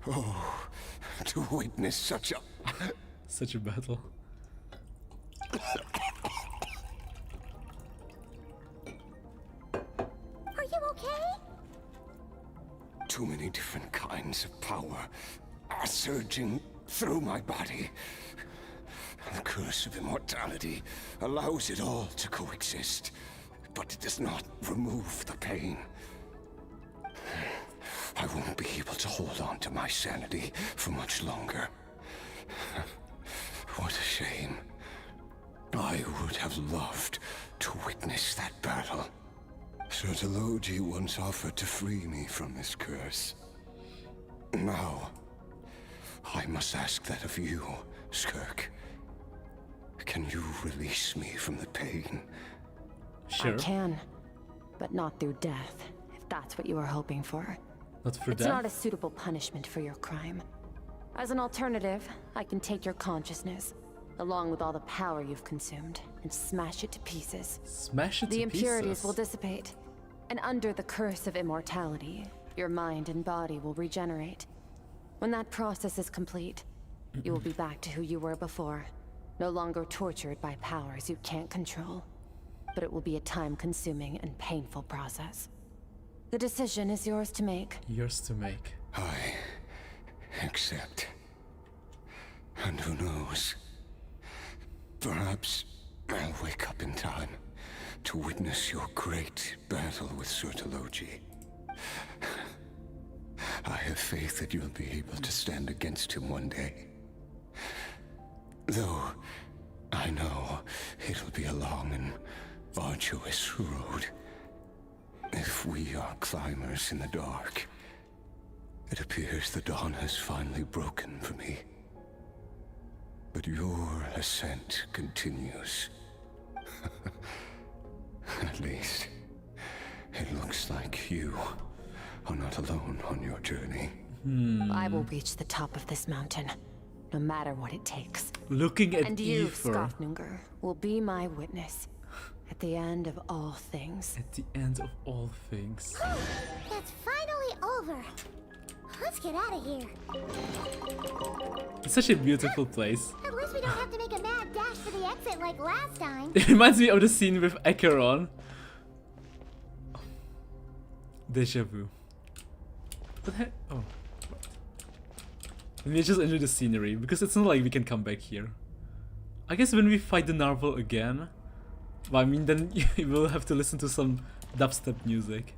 Oh, to witness such a... Such a battle. Are you okay? Too many different kinds of power are surging through my body. The curse of immortality allows it all to coexist, but it does not remove the pain. I won't be able to hold on to my sanity for much longer. What a shame. I would have loved to witness that battle. Sertologi once offered to free me from this curse. Now, I must ask that of you, Skirk. Can you release me from the pain? Sure. I can, but not through death, if that's what you were hoping for. Not for It's death? not a suitable punishment for your crime. As an alternative, I can take your consciousness, along with all the power you've consumed, and smash it to pieces. Smash it to The impurities pieces? will dissipate, and under the curse of immortality, your mind and body will regenerate. When that process is complete, you will be back to who you were before, no longer tortured by powers you can't control. But it will be a time-consuming and painful process. The decision is yours to make. Yours to make. I accept. And who knows? Perhaps I'll wake up in time to witness your great battle with Sertologi. I have faith that you'll be able to stand against him one day. Though I know it'll be a long and arduous road. If we are climbers in the dark, it appears the dawn has finally broken for me. But your ascent continues. At least, it looks like you are not alone on your journey. I will reach the top of this mountain, no matter what it takes. Looking at and you, Ether. Skafnungur, will be my witness at the end of all things. At the end of all things. It's finally over. Let's get out of here. It's such a beautiful place. At least we don't have to make a mad dash for the exit like last time. It reminds me of the scene with Acheron. Deja vu. What the heck? Oh. Let me just enjoy the scenery, because it's not like we can come back here. I guess when we fight the Narval again, well, I mean, then you will have to listen to some dubstep music.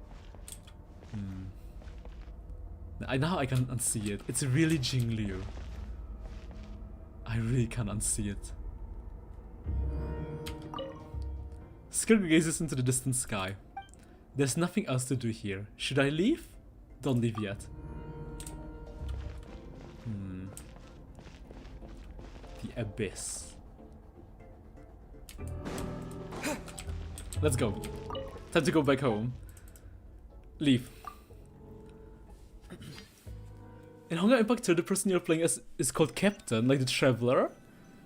Now I can unsee it. It's really Jingliu. I really can't unsee it. Skirk gazes into the distant sky. There's nothing else to do here. Should I leave? Don't leave yet. The abyss. Let's go. Time to go back home. Leave. In Honkai Impact 2, the person you're playing as is called Captain, like the Traveler.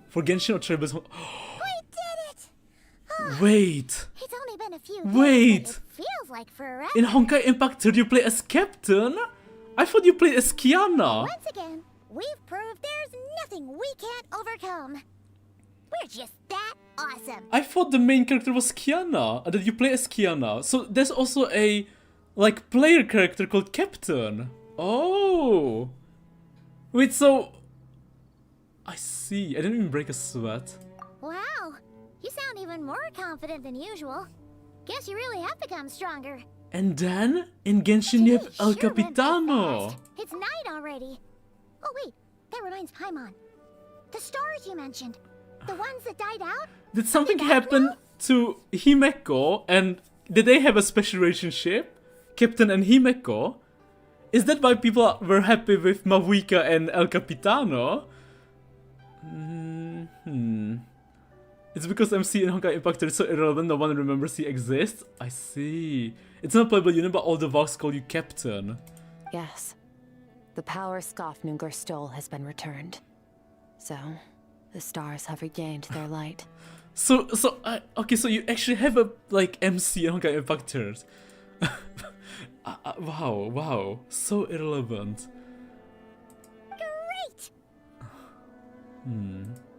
For Genshin or Traveler's We did it! Wait! It's only been a few Wait! days, but it feels like forever. In Honkai Impact 2, you play as Captain? I thought you played as Kiana. Once again, we've proved there's nothing we can't overcome. We're just that awesome. I thought the main character was Kiana, and that you play as Kiana. So there's also a, like, player character called Captain. Oh! Wait, so... I see. I didn't even break a sweat. Wow, you sound even more confident than usual. Guess you really have become stronger. And then in Genshin you have El Sure went by Capitano. fast. It's night already. Oh wait, that reminds Paimon. The stars you mentioned, the ones that died out? Did something happen to Himeko, and did they have a special relationship? Captain and Himeko? Is that why people were happy with Mavuika and El Capitano? It's because MC and Honkai Impactor is so irrelevant no one remembers he exists? I see. It's not playable unit, but all the Vox call you Captain. Yes. The power Skafnungur stole has been returned. So, the stars have regained their light. Okay, so you actually have a, like, MC and Honkai Impactors. Wow, so irrelevant. Great!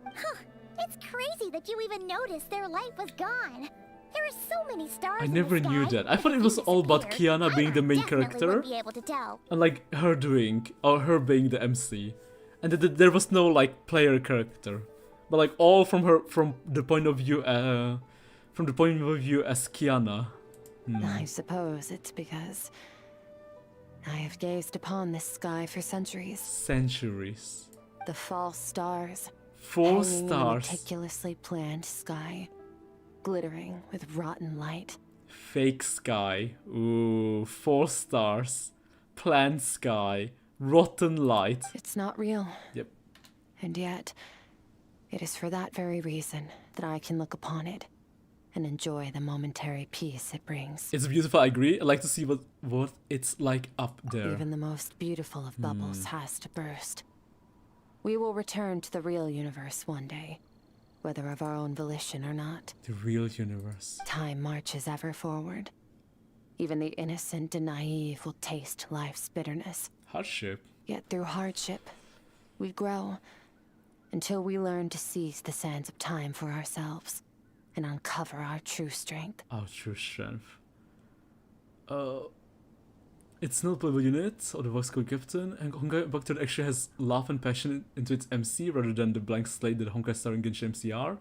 Huh, it's crazy that you even noticed their light was gone. There are so many stars I in never the knew sky. that. I thought it was all about Kiana being the main character. Be able to tell. And like her being the MC. And that there was no like player character. But like all from the point of view as Kiana. I suppose it's because I have gazed upon this sky for centuries. Centuries. The false stars. Four hanging in the stars. meticulously planned sky, glittering with rotten light. Fake sky. Ooh, 4 stars. Planned sky. Rotten light. It's not real. Yep. And yet, it is for that very reason that I can look upon it and enjoy the momentary peace it brings. It's beautiful, I agree. I like to see what it's like up there. Even the most beautiful of bubbles has to burst. We will return to the real universe one day, whether of our own volition or not. The real universe. Time marches ever forward. Even the innocent and naive will taste life's bitterness. Hardship. Yet through hardship, we grow until we learn to seize the sands of time for ourselves and uncover our true strength. Our true strength. It's not a playable unit or the Vox Code Captain, and Honkai Impactor actually has love and passion into its MC rather than the blank slate that Honkai Star and Genshin MC are.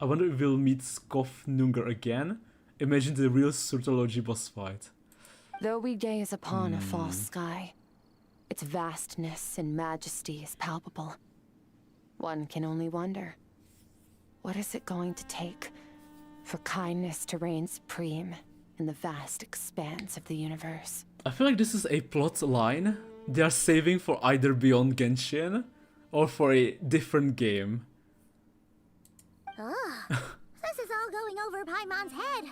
I wonder if we'll meet Skofnungur again. Imagine the real Surtology boss fight. Though we gaze upon a false sky, its vastness and majesty is palpable. One can only wonder, what is it going to take for kindness to reign supreme in the vast expanse of the universe? I feel like this is a plot line they are saving for either Beyond Genshin or for a different game. Ugh, this is all going over Paimon's head.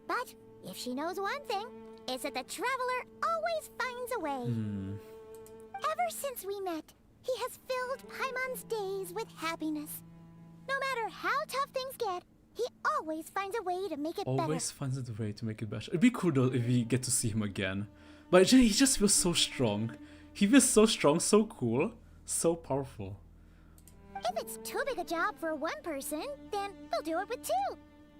But if she knows one thing, it's that the traveler always finds a way. Ever since we met, he has filled Paimon's days with happiness. No matter how tough things get, he always finds a way to make it better. Always finds a way to make it better. It'd be cool though if we get to see him again. But he just feels so strong. He feels so strong, so cool, so powerful. If it's too big a job for one person, then we'll do it with 2.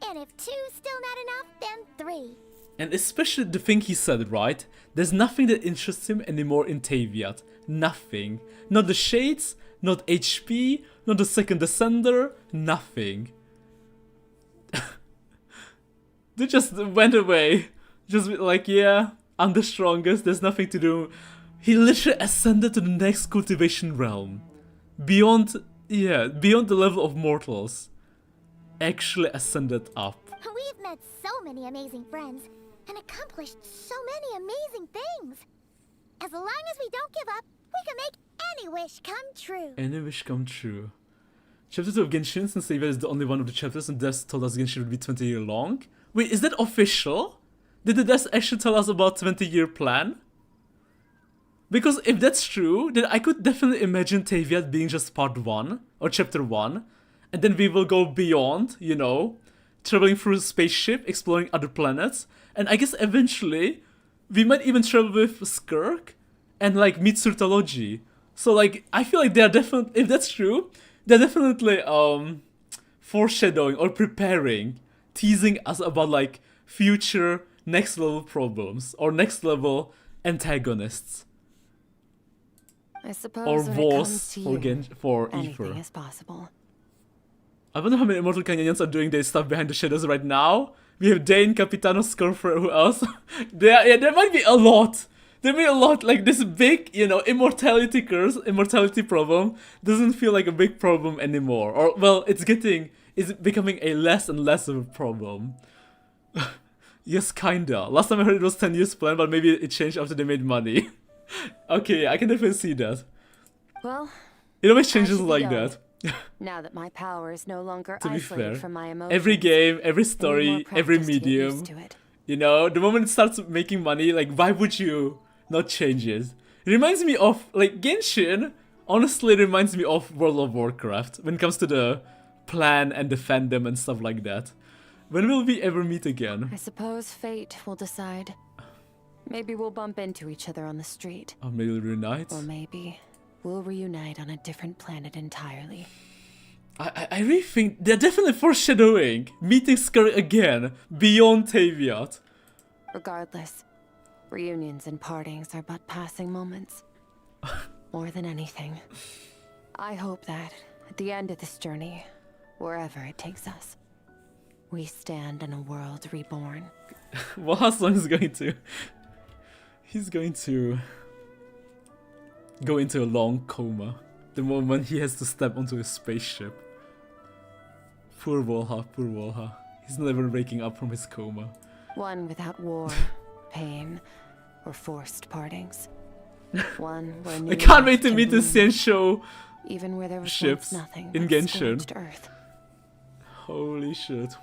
And if 2's still not enough, then 3. And especially the thing he said, right? There's nothing that interests him anymore in Taviat. Nothing. Not the shades, not HP, not the second descender, nothing. They just went away. Just like, yeah, I'm the strongest, there's nothing to do. He literally ascended to the next cultivation realm. Beyond the level of mortals. Actually ascended up. We've met so many amazing friends and accomplished so many amazing things. As long as we don't give up, we can make any wish come true. Any wish come true. Chapter 2 of Genshin, since Taviat is the only one of the chapters and Des told us Genshin would be 20 years long. Wait, is that official? Did the Des actually tell us about 20-year plan? Because if that's true, then I could definitely imagine Taviat being just part 1, or chapter 1, and then we will go beyond, you know, traveling through a spaceship, exploring other planets, and I guess eventually we might even travel with Skirk and like meet Surtology. So like, I feel like they're definitely, if that's true, they're definitely foreshadowing or preparing, teasing us about like future next level problems or next level antagonists. I suppose or when it Voss comes to for anything Aether. is possible. I wonder how many Immortal Canyons are doing their stuff behind the shadows right now. We have Dane, Capitano, Scorfer, who else? There might be a lot. There might be a lot. Like this big, you know, immortality curse, immortality problem doesn't feel like a big problem anymore. Or well, it's becoming a less and less of a problem. Yes, kinda. Last time I heard it was 10 years plan, but maybe it changed after they made money. Okay, I can definitely see that. Well, it always changes like that. Now that my power is no longer To be isolated fair, from my emotions, every game, every I need more story, every practice to get medium, used to it. you know, the moment it starts making money, like, why would you not change it? It reminds me of, like, Genshin, honestly, it reminds me of World of Warcraft when it comes to the plan and the fandom and stuff like that. When will we ever meet again? I suppose fate will decide. Maybe we'll bump into each other on the street. Or maybe we'll reunite? Or maybe we'll reunite on a different planet entirely. I really think they're definitely foreshadowing meeting Skirk again beyond Taviat. Regardless, reunions and partings are but passing moments. More than anything, I hope that at the end of this journey, wherever it takes us, we stand in a world reborn. Well, Hassan is going to... He's going to... go into a long coma the moment he has to step onto a spaceship. Poor Volha, poor Volha. He's never waking up from his coma. One without war, pain, or forced partings. One where I can't wait to meet the Sensho even where there was ships nothing in but Genshin. scorched earth. Holy shit.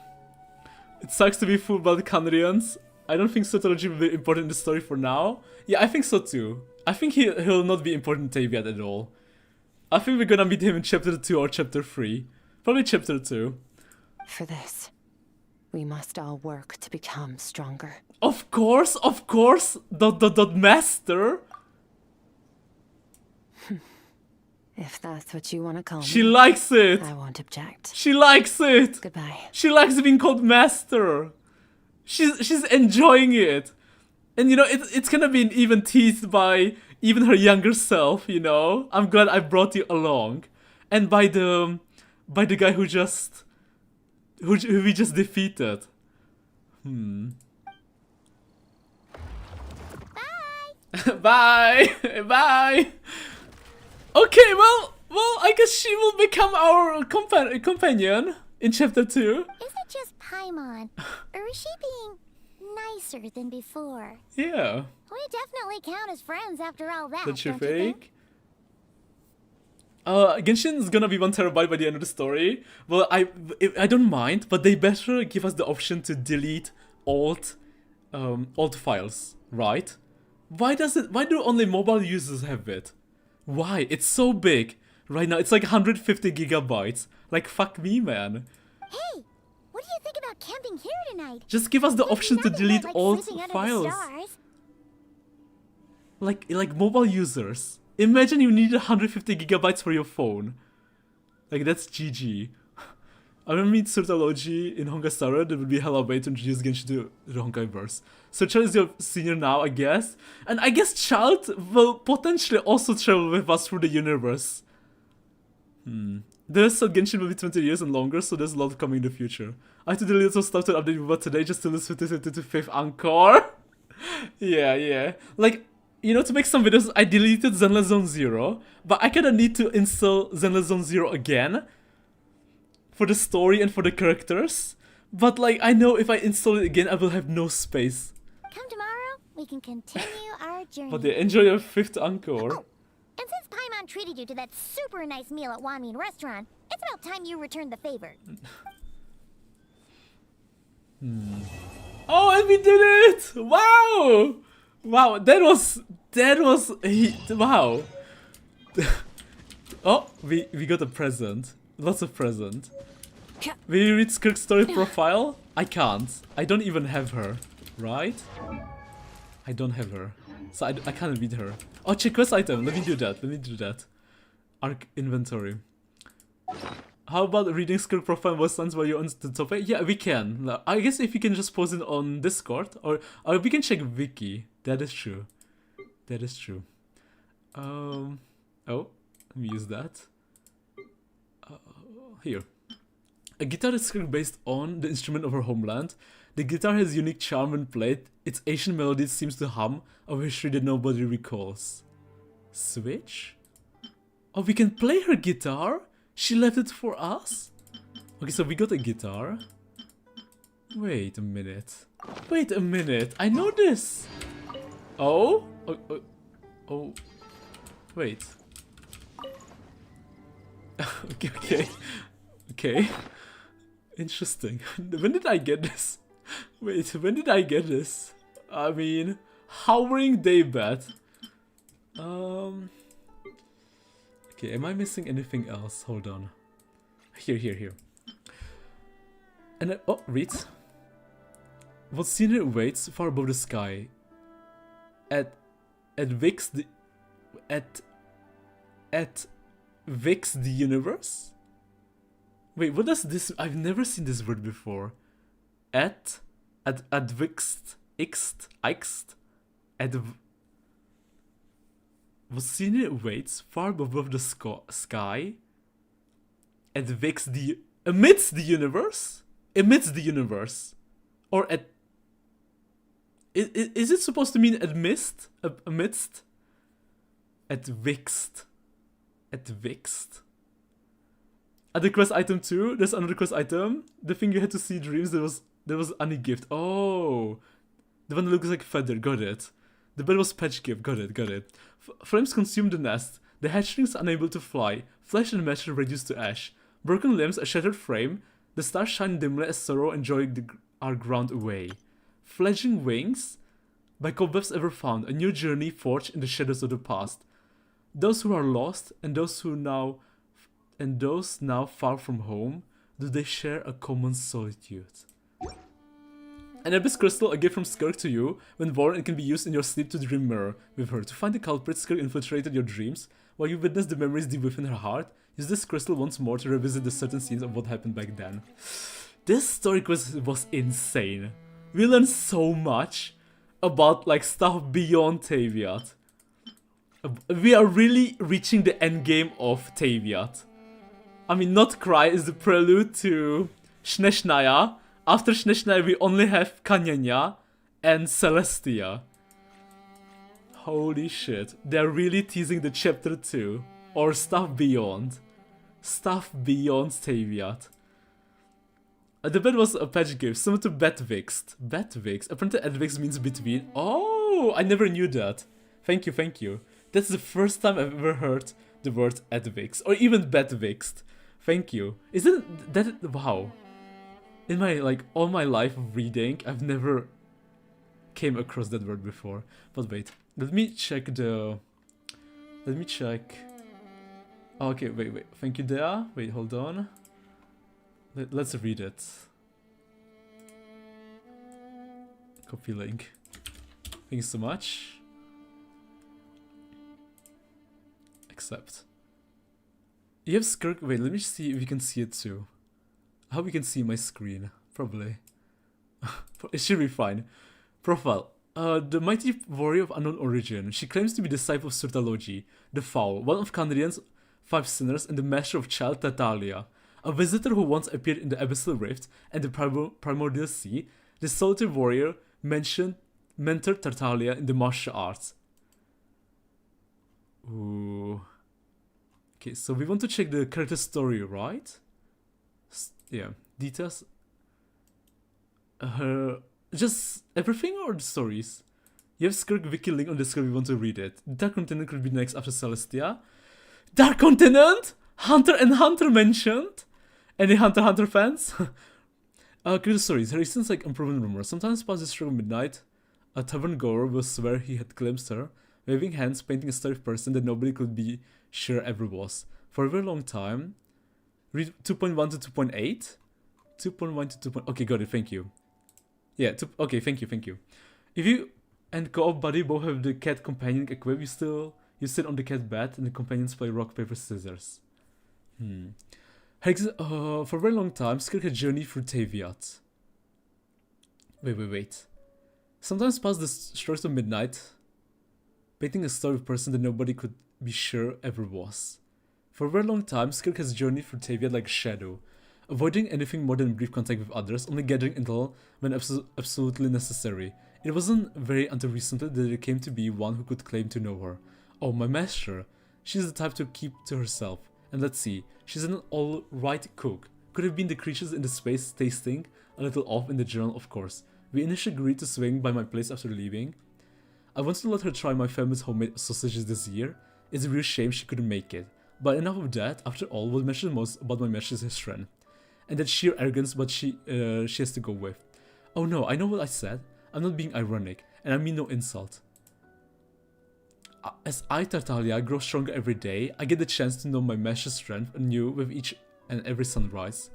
It sucks to be fooled by the Kandrians. I don't think Sotology will be important in the story for now. Yeah, I think so too. I think he'll not be important in Taviat at all. I think we're gonna meet him in chapter 2 or chapter 3. Probably chapter 2. For this, we must all work to become stronger. Of course! Master! If that's what you want to call me. She likes it! I won't object. She likes it! Goodbye. She likes being called Master! She's enjoying it! And you know, it's gonna be even teased by even her younger self, you know? I'm glad I brought you along. And by the guy who we just defeated. Bye! Bye! Okay, well, I guess she will become our companion in chapter 2. Is it just Paimon? Or is she being nicer than before? Yeah. We definitely count as friends after all that, That's your don't you think? fake? Genshin is gonna be 1 terabyte by the end of the story. Well, I don't mind, but they better give us the option to delete old files, right? Why do only mobile users have it? Why? It's so big. Right now, it's like 150 gigabytes. Like, fuck me, man. Hey, what do you think about camping here tonight? Just give us the option to delete like old sleeping under the files. stars. Like mobile users. Imagine you need 150 gigabytes for your phone. Like, that's GG. I will meet Surtalogy in Hongasara. That would be hella way to introduce Genshin to the Honkaiverse. So Child is your senior now, I guess. And I guess Child will potentially also travel with us through the universe. There's said Genshin will be 20 years and longer, so there's a lot coming in the future. I had to delete some stuff to update Viva today just to listen to the 5th Encore. Yeah. Like, you know, to make some videos, I deleted Zenless Zone 0, but I kinda need to install Zenless Zone 0 again for the story and for the characters. But like, I know if I install it again, I will have no space. Come tomorrow, we can continue our journey. But yeah, enjoy your 5th Encore. Oh, and since Paimon treated you to that super nice meal at Wanmin Restaurant, it's about time you returned the favor. Oh, and we did it! Wow! Wow, that was wow. Oh, we got a present. Lots of present. Will you read Skirk's story profile? I can't. I don't even have her, right? I don't have her. So I can't read her. Oh, check quest item. Let me do that. Arc inventory. How about reading Skirk profile voice lines while you're on the topic? Yeah, we can. I guess if you can just post it on Discord, or we can check Wiki. That is true. Oh, let me use that. Here. A guitar is Skirk based on the instrument of her homeland. The guitar has unique charm when played. Its ancient melody seems to hum of history that nobody recalls. Switch? Oh, we can play her guitar? She left it for us? Okay, so we got a guitar. Wait a minute. Wait a minute. I know this. Oh? Oh. Wait. Okay. Interesting. When did I get this? Wait, when did I get this? I mean, Howling Daybed. Okay, am I missing anything else? Hold on. Here. And oh, read. What scenery waits far above the sky? At Vix the universe? Wait, what does this? I've never seen this word before. At Vix what scenery waits far above the sky? At Vix amidst the universe? Amidst the universe, or at? Is it supposed to mean amidst? Amidst? At Vixt. At the quest item 2, there's another quest item. The thing you had to see dreams. There was any gift. Oh, the one that looks like feather. Got it. The bed was patch gift. Got it. Flames consume the nest. The hatchlings unable to fly. Flesh and metal reduced to ash. Broken limbs, a shattered frame. The stars shine dimly as sorrow and joy are ground away. Fledgling wings, by cobwebs ever found, a new journey forged in the shadows of the past. Those who are lost and those now far from home, do they share a common solitude? An abyss crystal, a gift from Skirk to you. When born, it can be used in your sleep to dream mirror with her. To find the culprit, Skirk infiltrated your dreams. While you witness the memories deep within her heart, use this crystal once more to revisit the certain scenes of what happened back then. This story quest was insane. We learned so much about like stuff beyond Taviat. We are really reaching the end game of Taviat. I mean, Not Cry is the prelude to Sneshnaya. After Sneshnaya we only have Kanyanya and Celestia. Holy shit. They're really teasing the chapter 2. Or stuff beyond. Stuff beyond Taviat. The bed was a patch gift, similar to Betwixt. Betwixt? Apparently Edwixt means between. Oh, I never knew that. Thank you. That's the first time I've ever heard the word Edwixt. Or even Betwixt. Thank you. Isn't that... Wow. In my, like, all my life of reading, I've never came across that word before. But wait. Let me check. Okay, wait. Thank you, Dea. Wait, hold on. Let's read it. Copy link. Thank you so much. Accept. You have Skirk. Wait, let me see if you can see it too. I hope you can see my screen. Probably. It should be fine. Profile. The mighty warrior of unknown origin. She claims to be the disciple of Surtalogy, the Foul, one of Kandrian's 5 sinners and the master of child Tatalia. A visitor who once appeared in the Abyssal Rift and the Primordial Sea, the solitary warrior mentored Tartaglia in the martial arts. Ooh. Okay, so we want to check the character story, right? Yeah, details. Just everything or the stories? You have Skirk wiki link on Discord, we want to read it. Dark Continent could be next after Celestia. Dark Continent? Hunter and Hunter mentioned? Any Hunter x Hunter fans? Character stories. Her existence like unproven rumor. Sometimes past the stroke of midnight, a tavern goer will swear he had glimpsed her, waving hands, painting a story person that nobody could be sure ever was. For a very long time. Read 2.1 to 2.8? 2.1 to 2. Okay, got it, thank you. Yeah, okay, thank you. If you and co-op buddy both have the cat companion equipped, you sit on the cat bed and the companions play rock, paper, scissors. For a very long time, Skirk had journeyed through Taviat. Wait. Sometimes past the strokes of midnight, painting a story of a person that nobody could be sure ever was. For a very long time, Skirk has journeyed through Taviat like a shadow. avoiding anything more than brief contact with others, only gathering intel when absolutely necessary. It wasn't very until recently that there came to be one who could claim to know her. Oh, my master. She's the type to keep to herself. And let's see, she's an alright cook. Could have been the creatures in the space tasting a little off in the journal, of course. We initially agreed to swing by my place after leaving. I wanted to let her try my family's homemade sausages this year. It's a real shame she couldn't make it. But enough of that. After all, what matters most about my master is his strength. And that sheer arrogance but she has to go with. Oh no, I know what I said. I'm not being ironic, and I mean no insult. As I, Tartaglia, grow stronger every day, I get the chance to know my master's strength anew with each and every sunrise.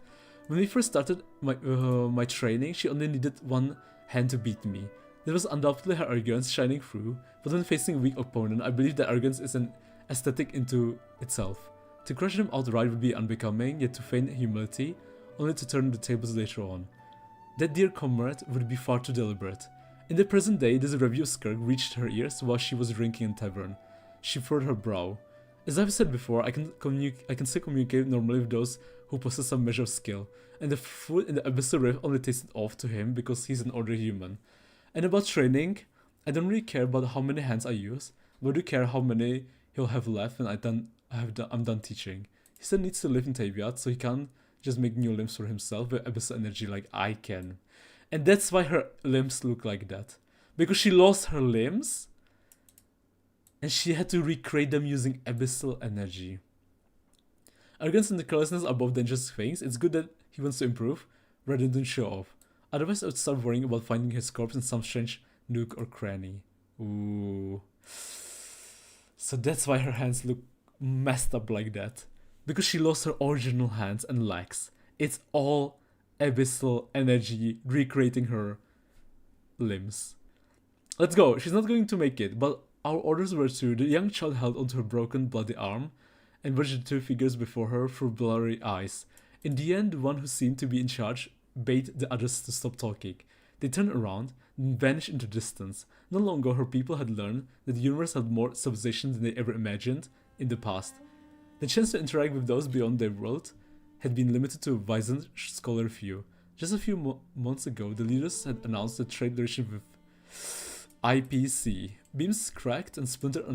When we first started my training, she only needed one hand to beat me. There was undoubtedly her arrogance shining through, but when facing a weak opponent, I believe that arrogance is an aesthetic into itself. To crush them outright would be unbecoming, yet to feign humility, only to turn the tables later on. That dear comrade would be far too deliberate. In the present day, this review of Skirk reached her ears while she was drinking in tavern. She furrowed her brow. As I've said before, I can still communicate normally with those who possess some measure of skill, and the food in the abyssal rift only tasted off to him because he's an ordinary human. And about training, I don't really care about how many hands I use, but I do care how many he'll have left when I'm done teaching. He still needs to live in Taviat, so he can't just make new limbs for himself with abyssal energy like I can. And that's why her limbs look like that. Because she lost her limbs, and she had to recreate them using abyssal energy. Arrogance and carelessness are both dangerous things. It's good that he wants to improve, rather than show off. Otherwise I would start worrying about finding his corpse in some strange nook or cranny. Ooh. So that's why her hands look messed up like that. Because she lost her original hands and legs. It's all abyssal energy recreating her limbs. Let's go. She's not going to make it, but our orders were to. The young child held onto her broken, bloody arm and watched the two figures before her through blurry eyes. In the end, the one who seemed to be in charge bade the others to stop talking. They turned around and vanished into distance. No longer her people had learned that the universe had more civilizations than they ever imagined in the past. The chance to interact with those beyond their world had been limited to a wizened scholar few. Just a few months ago, the leaders had announced a trade relation with IPC. Beams cracked and splintered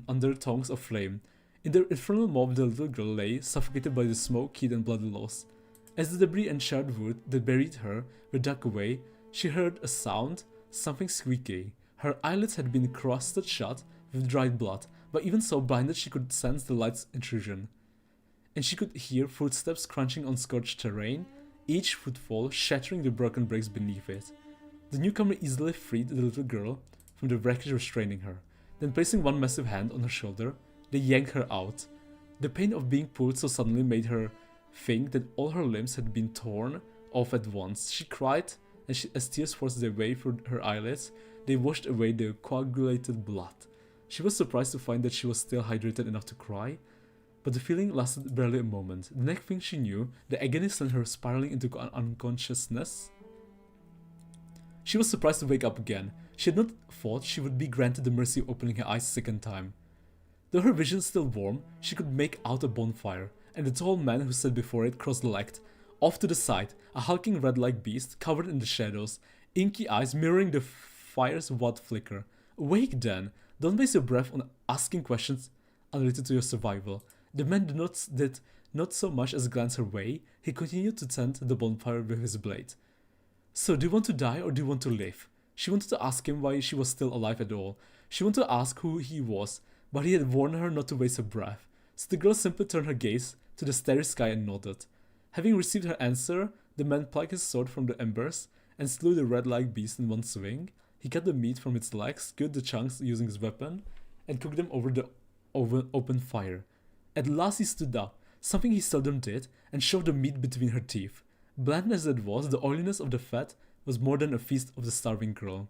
under tongues of flame. In the infernal mob, the little girl lay, suffocated by the smoke, heat, and bloody loss. As the debris and charred wood that buried her were dug away, she heard a sound, something squeaky. Her eyelids had been crusted shut with dried blood, but even so blinded she could sense the light's intrusion. And she could hear footsteps crunching on scorched terrain, each footfall shattering the broken bricks beneath it. The newcomer easily freed the little girl from the wreckage restraining her. Then placing one massive hand on her shoulder, they yanked her out. The pain of being pulled so suddenly made her think that all her limbs had been torn off at once. She cried, and as tears forced their way through her eyelids, they washed away the coagulated blood. She was surprised to find that she was still hydrated enough to cry, but the feeling lasted barely a moment. The next thing she knew, the agony sent her spiraling into unconsciousness. She was surprised to wake up again. She had not thought she would be granted the mercy of opening her eyes a second time. Though her vision still warm, she could make out a bonfire, and the tall man who sat before it cross-legged. Off to the side, a hulking red-like beast covered in the shadows, inky eyes mirroring the fire's white flicker. Awake then! Don't waste your breath on asking questions unrelated to your survival. The man did not so much as glance her way. He continued to tend the bonfire with his blade. So, do you want to die or do you want to live? She wanted to ask him why she was still alive at all. She wanted to ask who he was, but he had warned her not to waste her breath. So the girl simply turned her gaze to the starry sky and nodded. Having received her answer, the man plucked his sword from the embers and slew the red-like beast in one swing. He cut the meat from its legs, cut the chunks using his weapon, and cooked them over the open fire. At last he stood up, something he seldom did, and shoved the meat between her teeth. Bland as it was, the oiliness of the fat was more than a feast of the starving girl.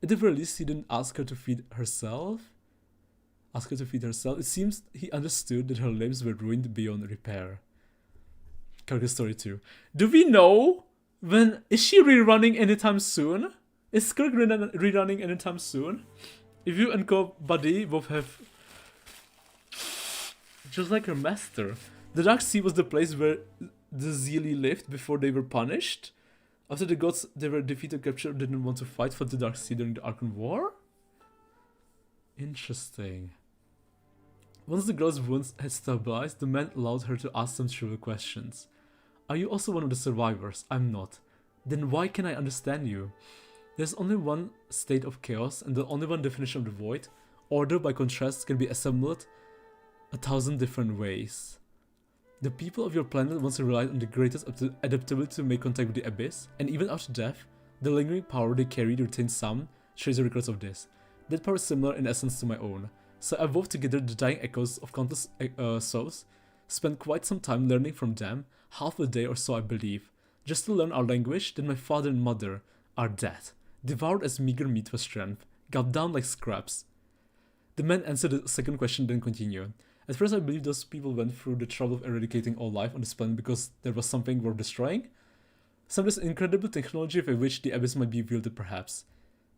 At the very least, he didn't ask her to feed herself. It seems he understood that her limbs were ruined beyond repair. Character story 2. Do we know when... Is she rerunning anytime soon? Is Skirk rerunning anytime soon? If you and Co-Buddy both have... Just like her master. The Dark Sea was the place where the Zeali lived before they were punished. After the gods they were defeated, captured, didn't want to fight for the Dark Sea during the Archon War? Interesting. Once the girl's wounds had stabilized, the man allowed her to ask some trivial questions. Are you also one of the survivors? I'm not. Then why can I understand you? There's only one state of chaos and the only one definition of the void. Order, by contrast, can be assembled 1,000 different ways. The people of your planet once relied on the greatest adaptability to make contact with the abyss, and even after death, the lingering power they carried retains some trace records of this. That power is similar in essence to my own. So I wove together the dying echoes of countless souls, spent quite some time learning from them, half a day or so I believe, just to learn our language. Then my father and mother are dead, devoured as meager meat for strength, gulped down like scraps. The man answered the second question, then continued. At first I believed those people went through the trouble of eradicating all life on this planet because there was something worth destroying. Some of this incredible technology for which the abyss might be wielded perhaps.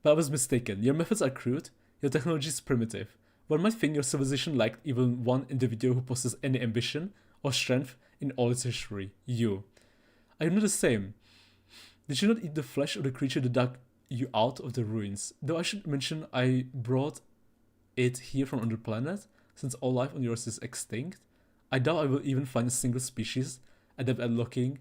But I was mistaken. Your methods are crude, your technology is primitive. One might think your civilization lacked even one individual who possessed any ambition or strength in all its history. You. Are you not the same? Did you not eat the flesh of the creature that dug you out of the ruins? Though I should mention I brought it here from another planet, since all life on yours is extinct. I doubt I will even find a single species adept at looking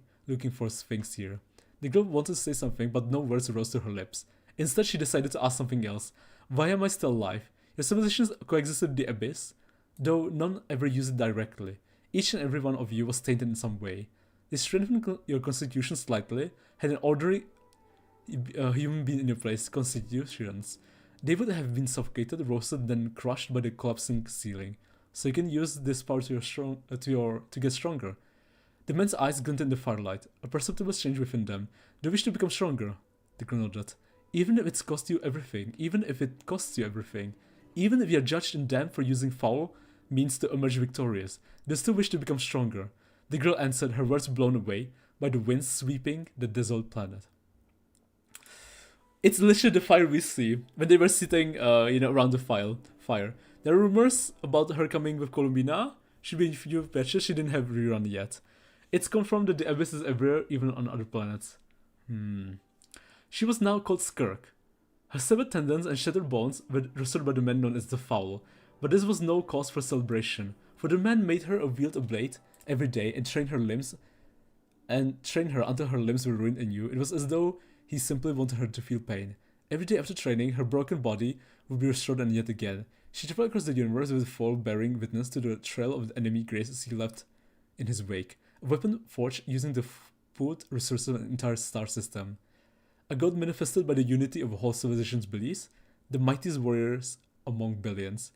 for things here. The girl wanted to say something, but no words rose to her lips. Instead, she decided to ask something else. Why am I still alive? Your civilizations coexisted with the abyss, though none ever used it directly. Each and every one of you was tainted in some way. They strengthened your constitution slightly, had an orderly human being in your place, constitutions. They would have been suffocated, roasted, then crushed by the collapsing ceiling. So you can use this power to get stronger. The man's eyes glinted in the firelight, a perceptible change within them. Do you wish to become stronger? The girl nodded. Even if it costs you everything, even if you are judged and damned for using foul means to emerge victorious, do you still wish to become stronger? The girl answered, her words blown away by the winds sweeping the desolate planet. It's literally the fire we see when they were sitting, around the fire. There are rumors about her coming with Columbina. She'd been in a few patches, she didn't have rerun yet. It's confirmed that the abyss is everywhere, even on other planets. She was now called Skirk. Her severed tendons and shattered bones were restored by the man known as the Foul, but this was no cause for celebration, for the man made her wield a blade every day and trained her until her limbs were ruined anew. It was as though he simply wanted her to feel pain. Every day after training, her broken body would be restored and yet again. She traveled across the universe with Foul bearing witness to the trail of the enemy graces he left in his wake, a weapon forged using the food resources of an entire star system. A god manifested by the unity of a whole civilization's beliefs, the mightiest warriors among billions.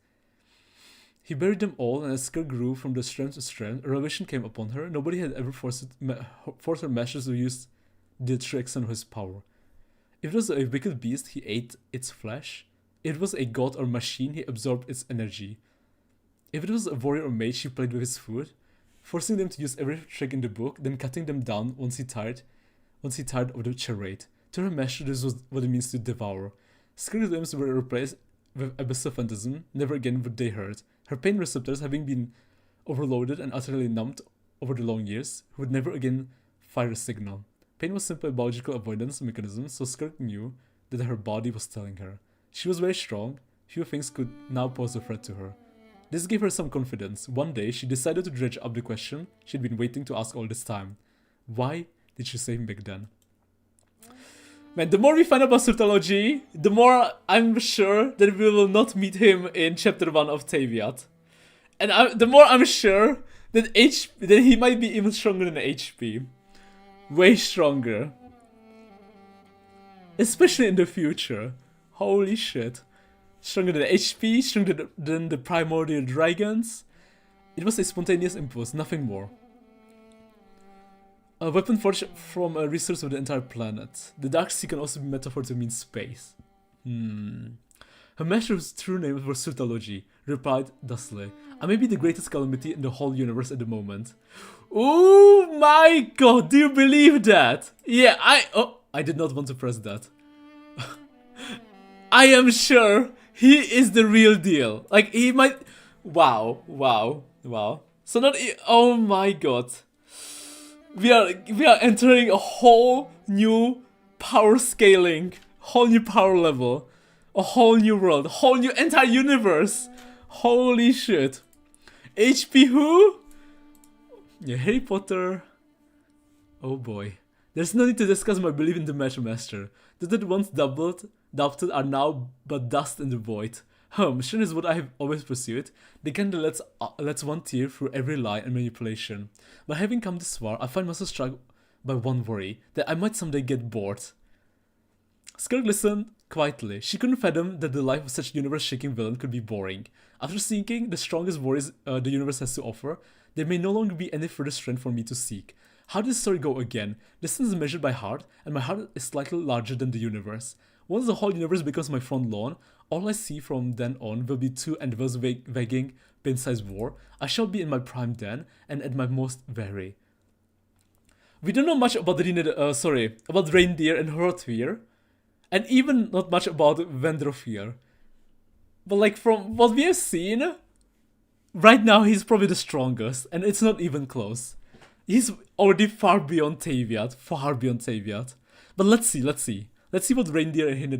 He buried them all, and as Skirk grew from the strength to strength, a revelation came upon her. Nobody had ever forced her masters to use the true extent of his power. If it was a wicked beast, he ate its flesh. If it was a god or machine, he absorbed its energy. If it was a warrior or mage, he played with his food, forcing them to use every trick in the book, then cutting them down once he tired of the charade. To her master, this was what it means to devour. Skirk's limbs were replaced with abyssal phantasm. Never again would they hurt. Her pain receptors, having been overloaded and utterly numbed over the long years, would never again fire a signal. Pain was simply a biological avoidance mechanism, so Skirk knew that her body was telling her. She was very strong. Few things could now pose a threat to her. This gave her some confidence. One day, she decided to dredge up the question she'd been waiting to ask all this time. Why did she save him back then? Man, the more we find about Surtology, the more I'm sure that we will not meet him in Chapter 1 of Taviat. And the more I'm sure that he might be even stronger than HP. Way stronger. Especially in the future. Holy shit. Stronger than HP, stronger than the primordial dragons. It was a spontaneous impulse, nothing more. A weapon forged from a resource of the entire planet. The Dark Sea can also be metaphor to mean space. Her master's true name was Surtology, replied thusly. I may be the greatest calamity in the whole universe at the moment. Oh my god, do you believe that? Yeah, I did not want to press that. I am sure he is the real deal. Like, he might... Wow. So not... Oh my god. We are entering a whole new power scaling, whole new power level, a whole new world, a whole new entire universe. Holy shit. HP who? Yeah, Harry Potter. Oh boy. There's no need to discuss my belief in the Metro Master. Those that once doubted are now but dust in the void. Mission is what I have always pursued. The kind that lets one tear through every lie and manipulation. But having come this far, I find myself struck by one worry, that I might someday get bored. Skirk listened quietly. She couldn't fathom that the life of such universe-shaking villain could be boring. After seeking the strongest warriors the universe has to offer, there may no longer be any further strength for me to seek. How did the story go again? Distance is measured by heart, and my heart is slightly larger than the universe. Once the whole universe becomes my front lawn, all I see from then on will be two endeavors waging pin-sized war. I shall be in my prime then, and at my most weary. We don't know much about about Reindeer and Hrothgar, and even not much about Vendrofir. But like from what we have seen, right now he's probably the strongest, and it's not even close. He's already far beyond Taviat, But let's see what Reindeer and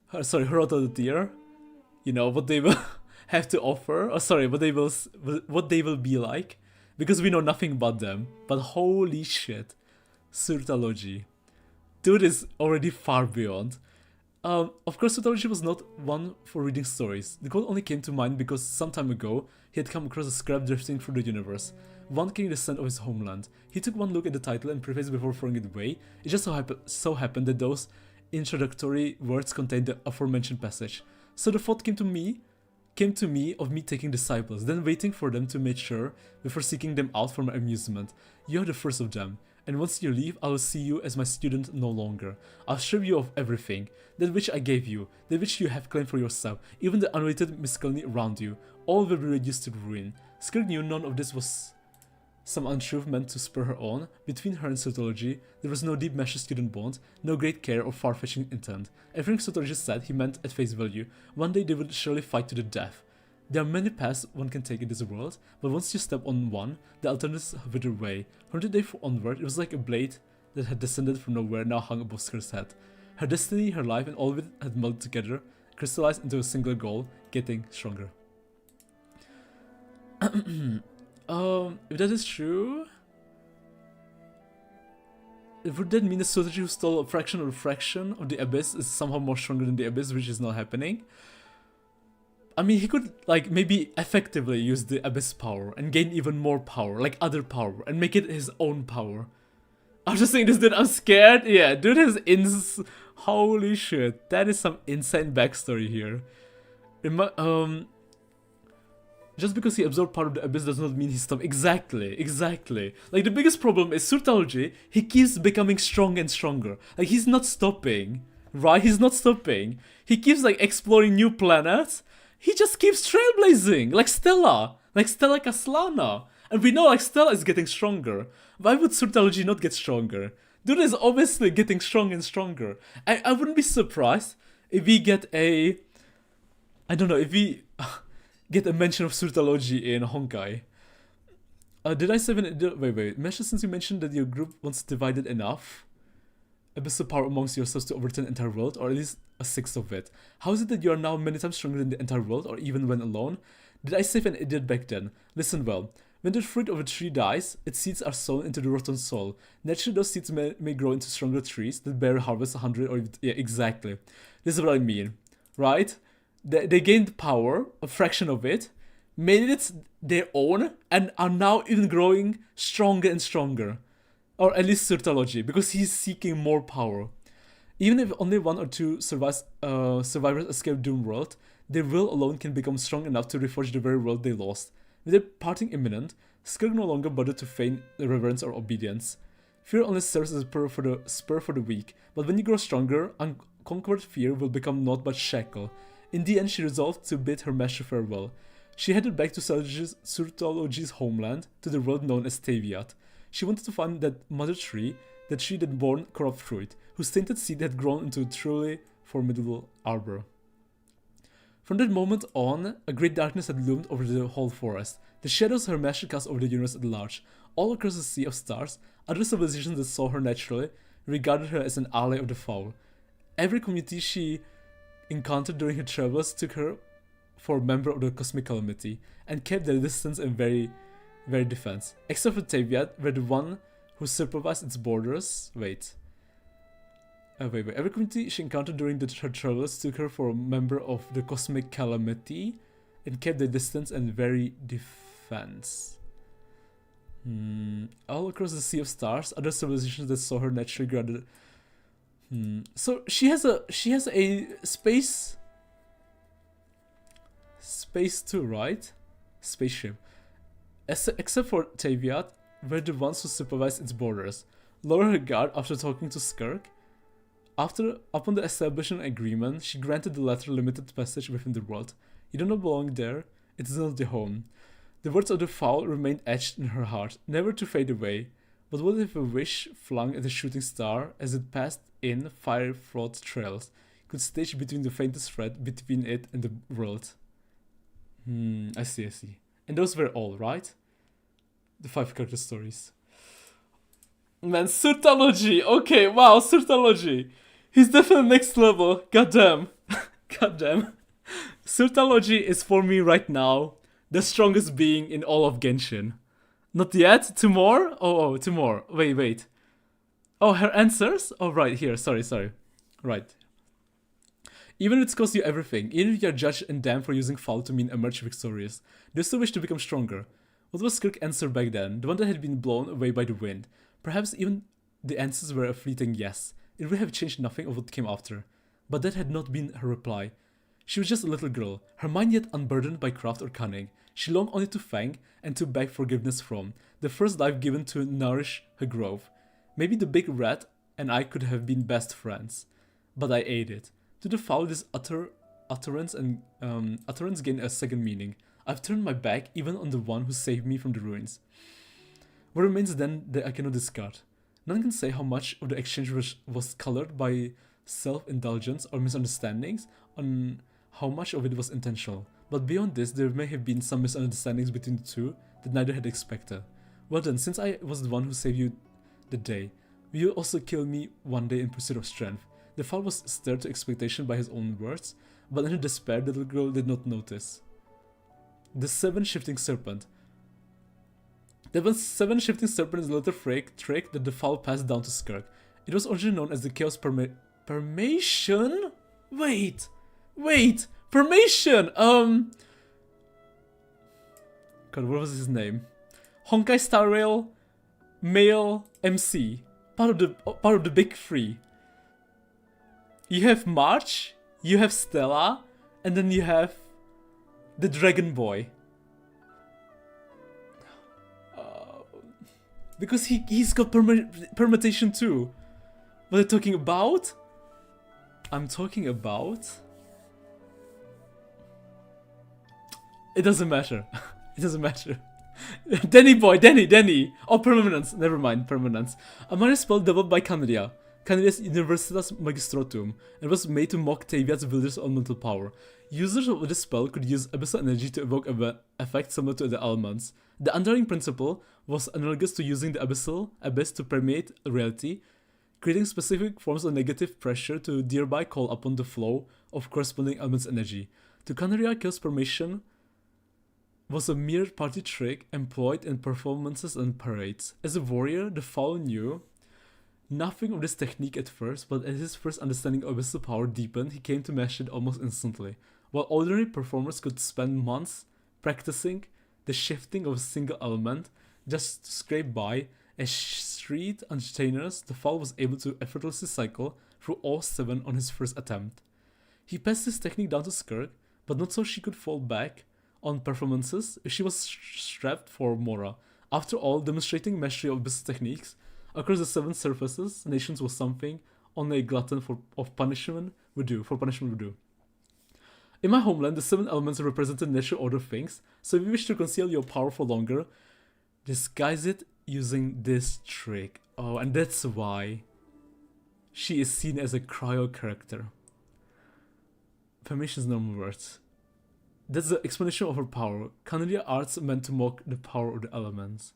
Hrothgar, you know, what they will have to offer. What they will be like, because we know nothing about them. But holy shit, Surtalogy, dude is already far beyond. Of course, Surtalogy was not one for reading stories. The quote only came to mind because some time ago he had come across a scrap drifting through the universe, one carrying the scent of his homeland. He took one look at the title and preface before throwing it away. It just so happened that those introductory words contained the aforementioned passage. So the thought came to me of me taking disciples, then waiting for them to mature before seeking them out for my amusement. You are the first of them, and once you leave, I will see you as my student no longer. I'll strip you of everything, that which I gave you, that which you have claimed for yourself, even the unrated miscellany around you. All will be reduced to ruin. Skirk knew none of this was some untruth meant to spur her on. Between her and Surtalogy, there was no deep master-student bond, no great care or far-fetching intent. Everything Surtalogy said he meant at face value. One day they would surely fight to the death. There are many paths one can take in this world, but once you step on one, the alternatives wither away. From the day onward, it was like a blade that had descended from nowhere now hung above Skirk's head. Her destiny, her life, and all of it had melded together, crystallized into a single goal, getting stronger. If that is true, would that mean the Surtalogy who stole a fraction of the Abyss is somehow more stronger than the Abyss, which is not happening? I mean, he could, like, maybe effectively use the Abyss power and gain even more power, like other power, and make it his own power. I'm just saying this dude, I'm scared. Yeah, dude has holy shit, that is some insane backstory here. Just because he absorbed part of the Abyss does not mean he stopped. Exactly. Like, the biggest problem is Surtalogy, he keeps becoming stronger and stronger. Like, he's not stopping, right? He's not stopping. He keeps, like, exploring new planets. He just keeps trailblazing, like Stella Kaslana. And we know, like, Stella is getting stronger. Why would Surtalogy not get stronger? Dude is obviously getting stronger and stronger. I wouldn't be surprised if we get a... I don't know, if we... get a mention of Surtalogy in Honkai. Did I say wait, Mesha, since you mentioned that your group once divided enough abyssal power amongst yourselves to overturn the entire world, or at least a sixth of it, how is it that you are now many times stronger than the entire world, or even when alone? Did I save an idiot back then? Listen well. When the fruit of a tree dies, its seeds are sown into the rotten soil. Naturally, those seeds may grow into stronger trees that bear harvest 100 or... Yeah, exactly. This is what I mean, right? They gained power, a fraction of it, made it their own, and are now even growing stronger and stronger. Or at least Surtalogy, because he's seeking more power. Even if only one or two survivors escape Doom World, their will alone can become strong enough to reforge the very world they lost. With their parting imminent, Skirk no longer bothered to feign reverence or obedience. Fear only serves as a spur for the weak, but when you grow stronger, unconquered fear will become naught but shackle. In the end, she resolved to bid her master farewell. She headed back to Surtalogy's homeland, to the world known as Taviat. She wanted to find that mother tree, that tree that bore corrupt fruit, whose tainted seed had grown into a truly formidable arbor. From that moment on, a great darkness had loomed over the whole forest. The shadows her master cast over the universe at large. All across the sea of stars, other civilizations that saw her naturally regarded her as an ally of the foul. Every community she encountered during her travels took her for a member of the cosmic calamity, and kept their distance in very defense. Except for Teviat, were the one who supervised its borders. Wait. Every community she encountered during her travels took her for a member of the cosmic calamity, and kept their distance and very defense. All across the sea of stars, other civilizations that saw her naturally granted. So she has a space too, right? Spaceship. Except for Teviat, were the ones who supervised its borders. Lower her guard after talking to Skirk. Upon the establishment agreement, she granted the latter limited passage within the world. You do not belong there. It is not the home. The words of the foul remained etched in her heart, never to fade away. But what if a wish flung at a shooting star as it passed in fire-fraught trails could stage between the faintest thread between it and the world? I see. And those were all, right? The 5 character stories. Man, Surtology! Okay, wow, Surtology! He's definitely next level. Goddamn. Goddamn. Surtology is for me right now the strongest being in all of Genshin. Not yet? 2 more? Oh, 2 more. Wait. Oh, her answers? Oh, right, here. Sorry. Right. Even if it costs you everything, even if you are judged and damned for using foul to mean emerge victorious, do you still wish to become stronger? What was Skirk's answer back then? The one that had been blown away by the wind. Perhaps even the answers were a fleeting yes. It would have changed nothing of what came after. But that had not been her reply. She was just a little girl, her mind yet unburdened by craft or cunning. She longed only to thank and to beg forgiveness from, the first life given to nourish her growth. Maybe the big rat and I could have been best friends. But I ate it. To the foul, this utterance gained a second meaning. I've turned my back even on the one who saved me from the ruins. What remains then that I cannot discard? None can say how much of the exchange was colored by self-indulgence or misunderstandings, on how much of it was intentional. But beyond this, there may have been some misunderstandings between the two that neither had expected. Well then, since I was the one who saved you the day, will you also kill me one day in pursuit of strength? The foul was stirred to expectation by his own words, but in her despair the little girl did not notice. The 7 Shifting Serpent. The 7 Shifting Serpent is a little trick that the foul passed down to Skirk. It was originally known as the Chaos Permation? Wait! Permation! God, what was his name? Honkai Star Rail Male MC. Part of the big 3. You have March, you have Stella, and then you have the Dragon Boy. Because he's got permutation too. What are you talking about? I'm talking about... It doesn't matter. It doesn't matter. Denny. Oh, permanence. Never mind, permanence. A minor spell developed by Canadia's Universitas Magistrotum, and was made to mock Teviat's Builder's elemental power. Users of this spell could use abyssal energy to evoke effects similar to the elements. The underlying principle was analogous to using the abyss to permeate reality, creating specific forms of negative pressure to thereby call upon the flow of corresponding element's energy. To Canaria, Chaos Permation was a mere party trick employed in performances and parades. As a warrior, the foul knew nothing of this technique at first, but as his first understanding of abyssal power deepened, he came to master it almost instantly. While ordinary performers could spend months practicing the shifting of a single element just to scrape by, as street entertainers, the foul was able to effortlessly cycle through all 7 on his first attempt. He passed his technique down to Skirk, but not so she could fall back on performances if she was strapped for Mora. After all, demonstrating mastery of abyssal techniques across the 7 surfaces nations was something only a glutton for punishment would do. In my homeland, the 7 elements represented natural order things, so if you wish to conceal your power for longer, disguise it using this trick. Oh, and that's why she is seen as a cryo character. Permission's normal words. That's the explanation of her power. Culinary arts meant to mock the power of the elements.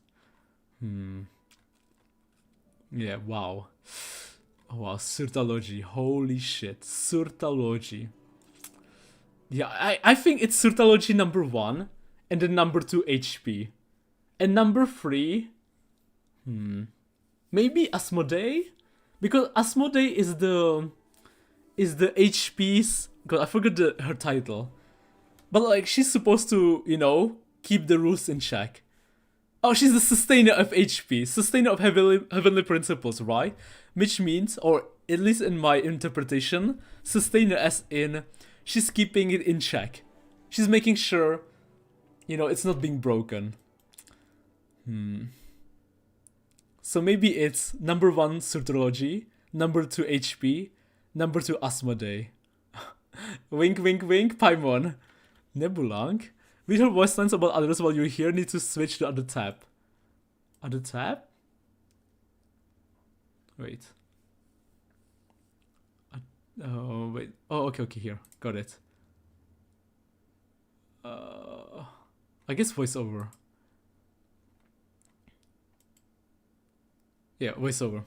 Yeah, wow. Oh, wow, Surtology. Holy shit. Surtology. Yeah, I think it's Surtology number 1 and then number 2 HP. And number 3... maybe Asmodee? Because Asmodee is the HP's... God, I forgot her title. But like, she's supposed to, you know, keep the rules in check. Oh, she's the sustainer of HP. Sustainer of heavenly principles, right? Which means, or at least in my interpretation, sustainer as in, she's keeping it in check. She's making sure, you know, it's not being broken. So maybe it's number 1 Surtology, number 2 HP, number 2 Asmodee. Wink, wink, wink, Paimon. Nebulang? Read her voice lines about others while you're here. Need to switch to other tab. Other tab? Wait. Oh, wait. Oh, okay, here. Got it. I guess voiceover. Yeah, voiceover.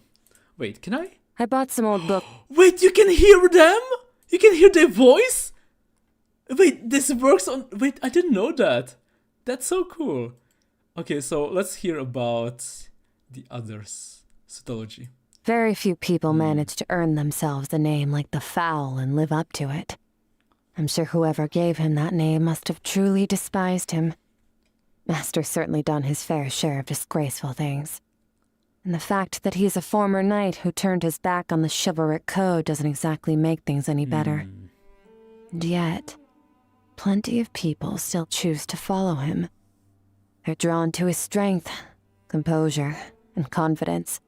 Wait, can I? I bought some old book. Wait, you can hear them? You can hear their voice? Wait, this works on... Wait, I didn't know that. That's so cool. Okay, so let's hear about the others. Cytology. Very few people manage to earn themselves a name like the Foul and live up to it. I'm sure whoever gave him that name must have truly despised him. Master's certainly done his fair share of disgraceful things. And the fact that he's a former knight who turned his back on the chivalric code doesn't exactly make things any better. And yet, plenty of people still choose to follow him. They're drawn to his strength, composure, and confidence,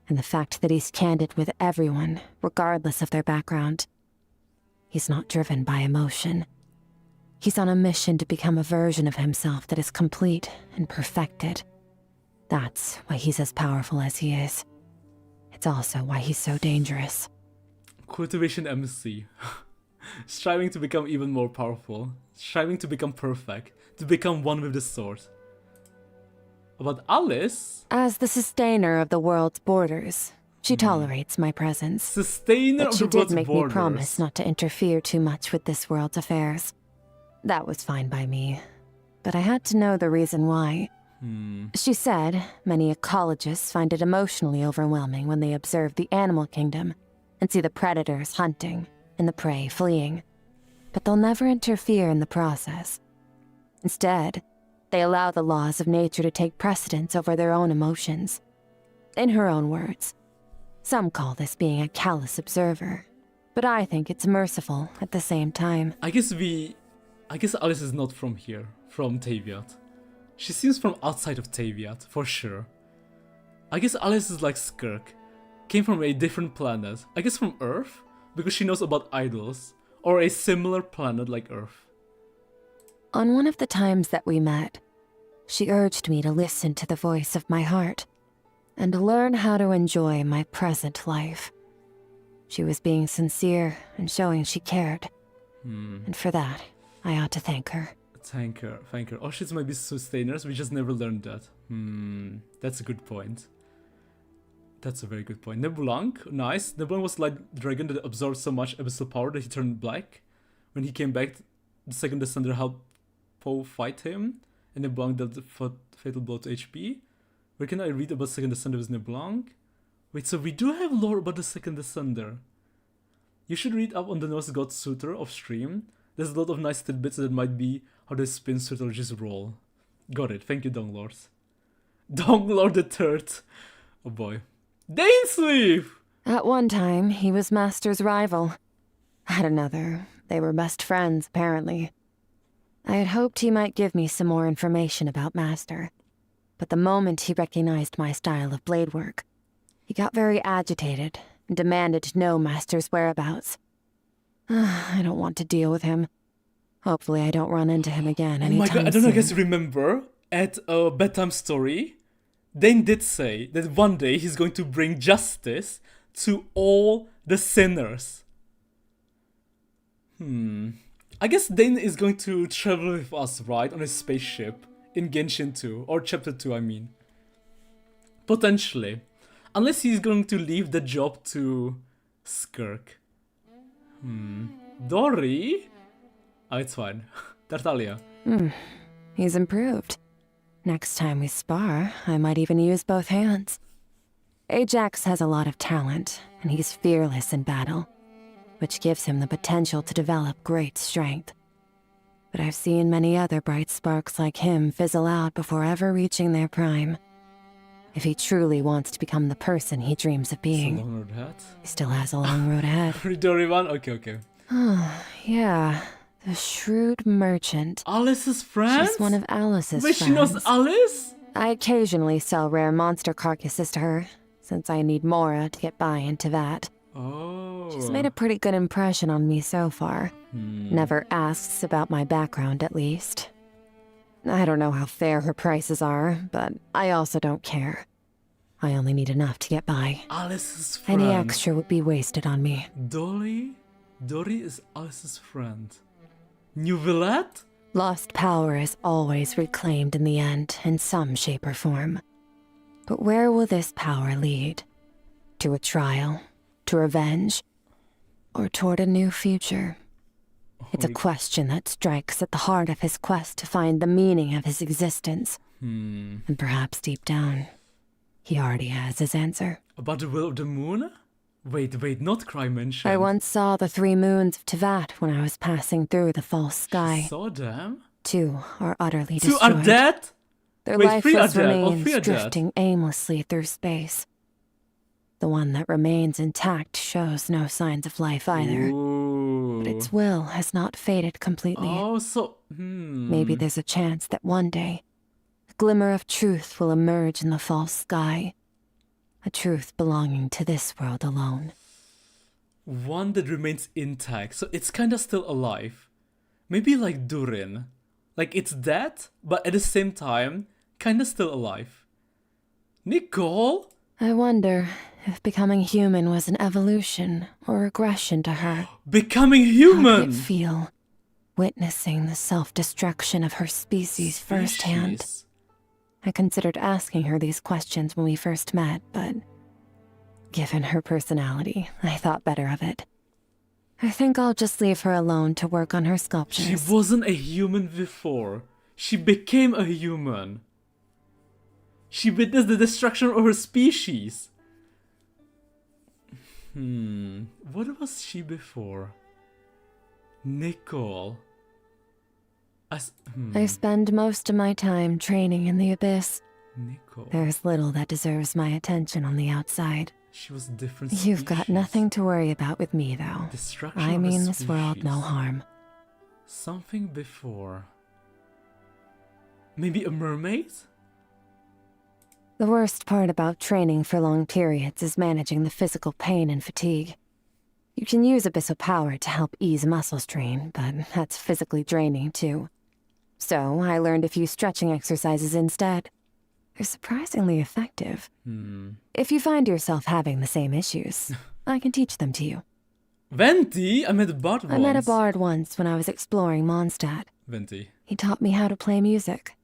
and the fact that he's candid with everyone, regardless of their background. He's not driven by emotion. He's on a mission to become a version of himself that is complete and perfected. That's why he's as powerful as he is. It's also why he's so dangerous. Cultivation MC. Striving to become even more powerful. Striving to become perfect. To become one with the sword. About Alice? As the sustainer of the world's borders, she tolerates my presence. Sustainer but of she the did world's make borders. me promise not to interfere too much with this world's affairs. That was fine by me, but I had to know the reason why. She said many ecologists find it emotionally overwhelming when they observe the animal kingdom and see the predators hunting and the prey fleeing, but they'll never interfere in the process. Instead, they allow the laws of nature to take precedence over their own emotions. In her own words, some call this being a callous observer, but I think it's merciful at the same time. I guess Alice is not from here, from Taviat. She seems from outside of Taviat, for sure. I guess Alice is like Skirk. Came from a different planet. I guess from Earth? Because she knows about idols. Or a similar planet like Earth. On one of the times that we met, she urged me to listen to the voice of my heart and learn how to enjoy my present life. She was being sincere and showing she cared. And for that, I ought to thank her. Thank her. Oshits might be sustainers, we just never learned that. That's a good point. That's a very good point. Nebulang, nice. Nebulang was like the dragon that absorbed so much abyssal power that he turned black. When he came back, the second Descender helped Poe fight him, and Nebulang dealt the fatal blow to HP. Where can I read about second Descender with Nebulang? Wait, so we do have lore about the second Descender. You should read up on the Norse god Suter off stream. There's a lot of nice tidbits that might be how they spin Suterology's role. Got it, thank you Donglord. Donglord the Third. Oh boy. Dainsleeve! At one time, he was Master's rival. At another, they were best friends, apparently. I had hoped he might give me some more information about Master. But the moment he recognized my style of blade work, he got very agitated and demanded to know Master's whereabouts. I don't want to deal with him. Hopefully I don't run into him again anytime soon. Oh my god, I don't know if you guys remember, at a bedtime story, Dane did say that one day he's going to bring justice to all the sinners. I guess Dane is going to travel with us, right? On his spaceship. In Genshin 2. Or Chapter 2, I mean. Potentially. Unless he's going to leave the job to Skirk. Dory? Oh, it's fine. Tartaglia. He's improved. Next time we spar, I might even use both hands. Ajax has a lot of talent, and he's fearless in battle, which gives him the potential to develop great strength. But I've seen many other bright sparks like him fizzle out before ever reaching their prime. If he truly wants to become the person he dreams of being, It's a long road ahead. he still has a long road ahead. Dory one? Okay. Yeah, the shrewd merchant. Alice's friend? She's one of Alice's Wait, friends. she knows Alice? I occasionally sell rare monster carcasses to her, since I need Mora to get by into that. Oh. She's made a pretty good impression on me so far. Never asks about my background, at least. I don't know how fair her prices are, but I also don't care. I only need enough to get by. Alice's friend. Any extra would be wasted on me. Dory is Alice's friend. New Villette? Lost power is always reclaimed in the end, in some shape or form. But where will this power lead? To a trial? To revenge? Or toward a new future? It's a question that strikes at the heart of his quest to find the meaning of his existence. And perhaps deep down, he already has his answer. About the will of the moon? Wait, not Cry mentioned. I once saw the 3 moons of Tevat when I was passing through the false sky. Saw them? 2 are utterly 2 destroyed. are dead? Their Wait, 3 are lifeless dead. remains 3 are dead. drifting aimlessly through space. The one that remains intact shows no signs of life either. Ooh. But its will has not faded completely. Oh, so... Maybe there's a chance that one day, a glimmer of truth will emerge in the false sky. A truth belonging to this world alone. One that remains intact, so it's kinda still alive. Maybe like Durin. Like it's dead, but at the same time, kinda still alive. Nicole? I wonder if becoming human was an evolution or regression to her. Becoming How human! did it feel, witnessing the self-destruction of her species firsthand? I considered asking her these questions when we first met, but given her personality, I thought better of it. I think I'll just leave her alone to work on her sculptures. She wasn't a human before. She became a human. She witnessed the destruction of her species. What was she before? Nicole. I spend most of my time training in the abyss. Nicole. There's little that deserves my attention on the outside. She was a different You've got species. nothing to worry about with me, though. Destruction I of a mean this world no species. harm. Something before. Maybe a mermaid? The worst part about training for long periods is managing the physical pain and fatigue. You can use abyssal power to help ease muscle strain, but that's physically draining too. So I learned a few stretching exercises instead. They're surprisingly effective. If you find yourself having the same issues, I can teach them to you. Venti? I met a bard once. I met a bard once when I was exploring Mondstadt. Venti. He taught me how to play music,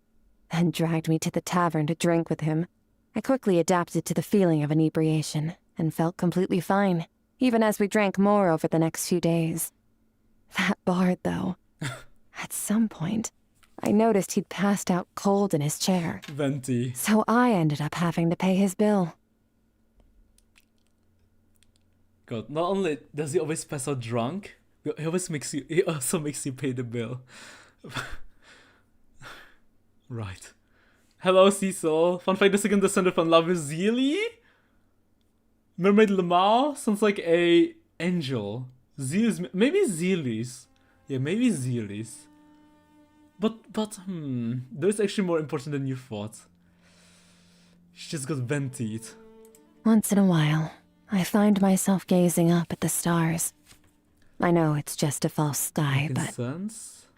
then dragged me to the tavern to drink with him. I quickly adapted to the feeling of inebriation and felt completely fine, even as we drank more over the next few days. That bard, though, at some point, I noticed he'd passed out cold in his chair. Venti. So I ended up having to pay his bill. God, not only does he always pass out drunk, he also makes you pay the bill. Right. Hello, Cecil. Fun fact, the second descendant from Love is Zeely? Mermaid Lamar sounds like a angel. Zeus, maybe Zelis. Yeah, maybe Zelis. But, there's actually more important than you thought. She just got vented. Once in a while, I find myself gazing up at the stars. I know it's just a false sky, but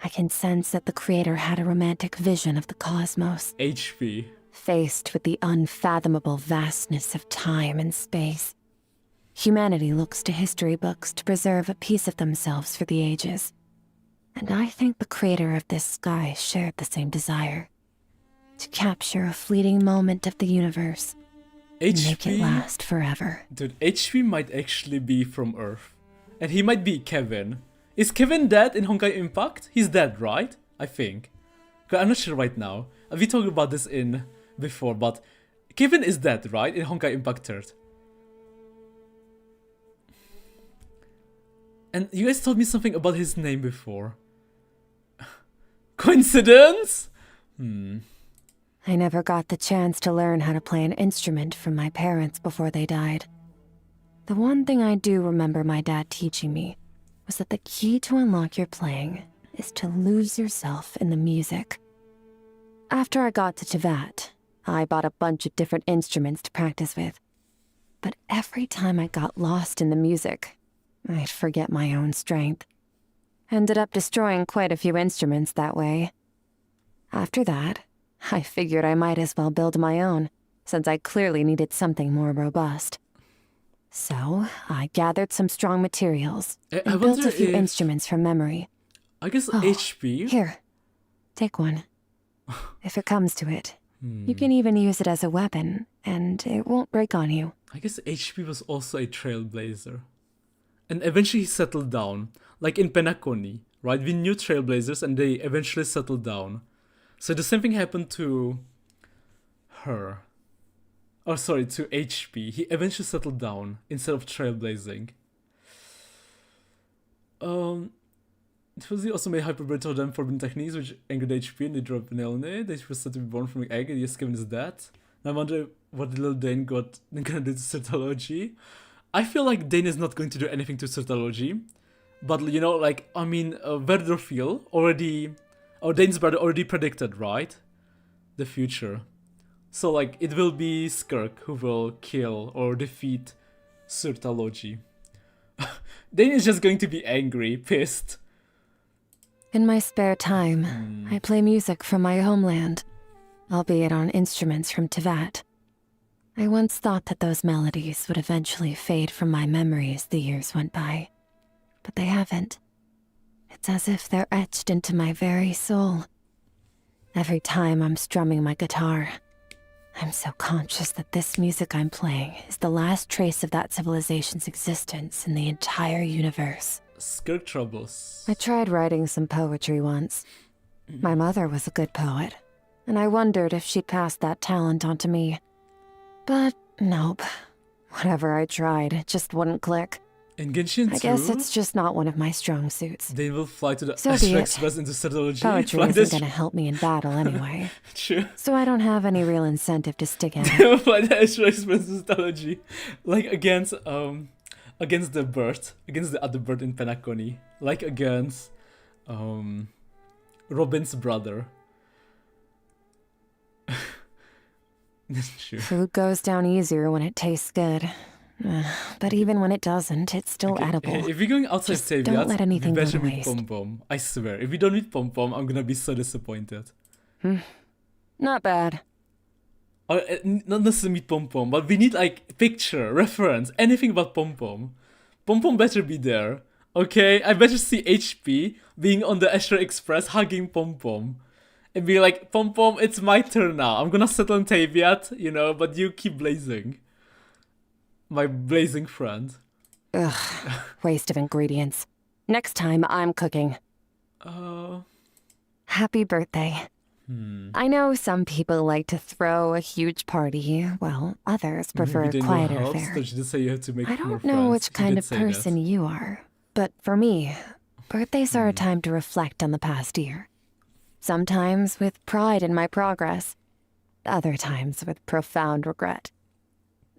I can sense that the creator had a romantic vision of the cosmos. HP. Faced with the unfathomable vastness of time and space, humanity looks to history books to preserve a piece of themselves for the ages. And I think the creator of this sky shared the same desire. To capture a fleeting moment of the universe. And make it last forever. Dude, HP might actually be from Earth. And he might be Kevin. Is Kevin dead in Honkai Impact? He's dead, right? I think. I'm not sure right now. We talked about this in before, but Kevin is dead, right? In Honkai Impact 3rd. And you guys told me something about his name before. Coincidence? I never got the chance to learn how to play an instrument from my parents before they died. The one thing I do remember my dad teaching me was that the key to unlock your playing is to lose yourself in the music. After I got to Tevat, I bought a bunch of different instruments to practice with. But every time I got lost in the music, I'd forget my own strength. Ended up destroying quite a few instruments that way. After that, I figured I might as well build my own, since I clearly needed something more robust. So, I gathered some strong materials and built a few instruments from memory. I guess HP? Here, take one. If it comes to it. You can even use it as a weapon, and it won't break on you. I guess HP was also a trailblazer. And eventually he settled down. Like in Penacony, right? We knew trailblazers and they eventually settled down. So the same thing happened to her. Oh, sorry, to HP. He eventually settled down instead of trailblazing. It was also made hyperbole to them forbidden techniques which angered HP and they dropped Nelne. They were said to be born from an egg and yes, Kevin is dead. And I wonder what the little Dane gonna do to Certalogy. I feel like Dane is not going to do anything to Certalogy. But you know, like, I mean, Verdorfiel already... Oh, Dane's brother already predicted, right? The future. So, like, it will be Skirk who will kill or defeat Certalogy. Dane is just going to be angry, pissed. In my spare time, I play music from my homeland, albeit on instruments from Tevat. I once thought that those melodies would eventually fade from my memory as the years went by, but they haven't. It's as if they're etched into my very soul. Every time I'm strumming my guitar, I'm so conscious that this music I'm playing is the last trace of that civilization's existence in the entire universe. Skirk troubles. I tried writing some poetry once. My mother was a good poet, and I wondered if she'd pass that talent on to me. But nope. Whatever I tried, it just wouldn't click. In Genshin 2, I guess it's just not one of my strong suits. They will fly to the So Astro Express into Certalogy. Poetry isn't gonna help me in battle anyway. True. So I don't have any real incentive to stick at They will it. fly the Astro Express into Certalogy. Like against the bird. Against the other bird in Penacony. Like against Robin's brother. Sure. Food goes down easier when it tastes good. But even when it doesn't, it's still edible. If we're going outside Just Saviat, don't let anything we go better to meet waste. Pom Pom. I swear. If we don't meet Pom Pom, I'm gonna be so disappointed. Not bad. Or, not necessarily meet Pom Pom, but we need like picture, reference, anything about Pom Pom. Pom Pom better be there. Okay? I better see HP being on the Astro Express hugging Pom Pom. And be like, Pom Pom, it's my turn now. I'm gonna settle in Taviat, you know, but you keep blazing. My blazing friend. Ugh, waste of ingredients. Next time, I'm cooking. Happy birthday. I know some people like to throw a huge party, while others prefer a quieter fare. So she did say you have to make I more don't know friends. which She kind did of say that. person you are, but for me, birthdays are a time to reflect on the past year. Sometimes with pride in my progress, other times with profound regret.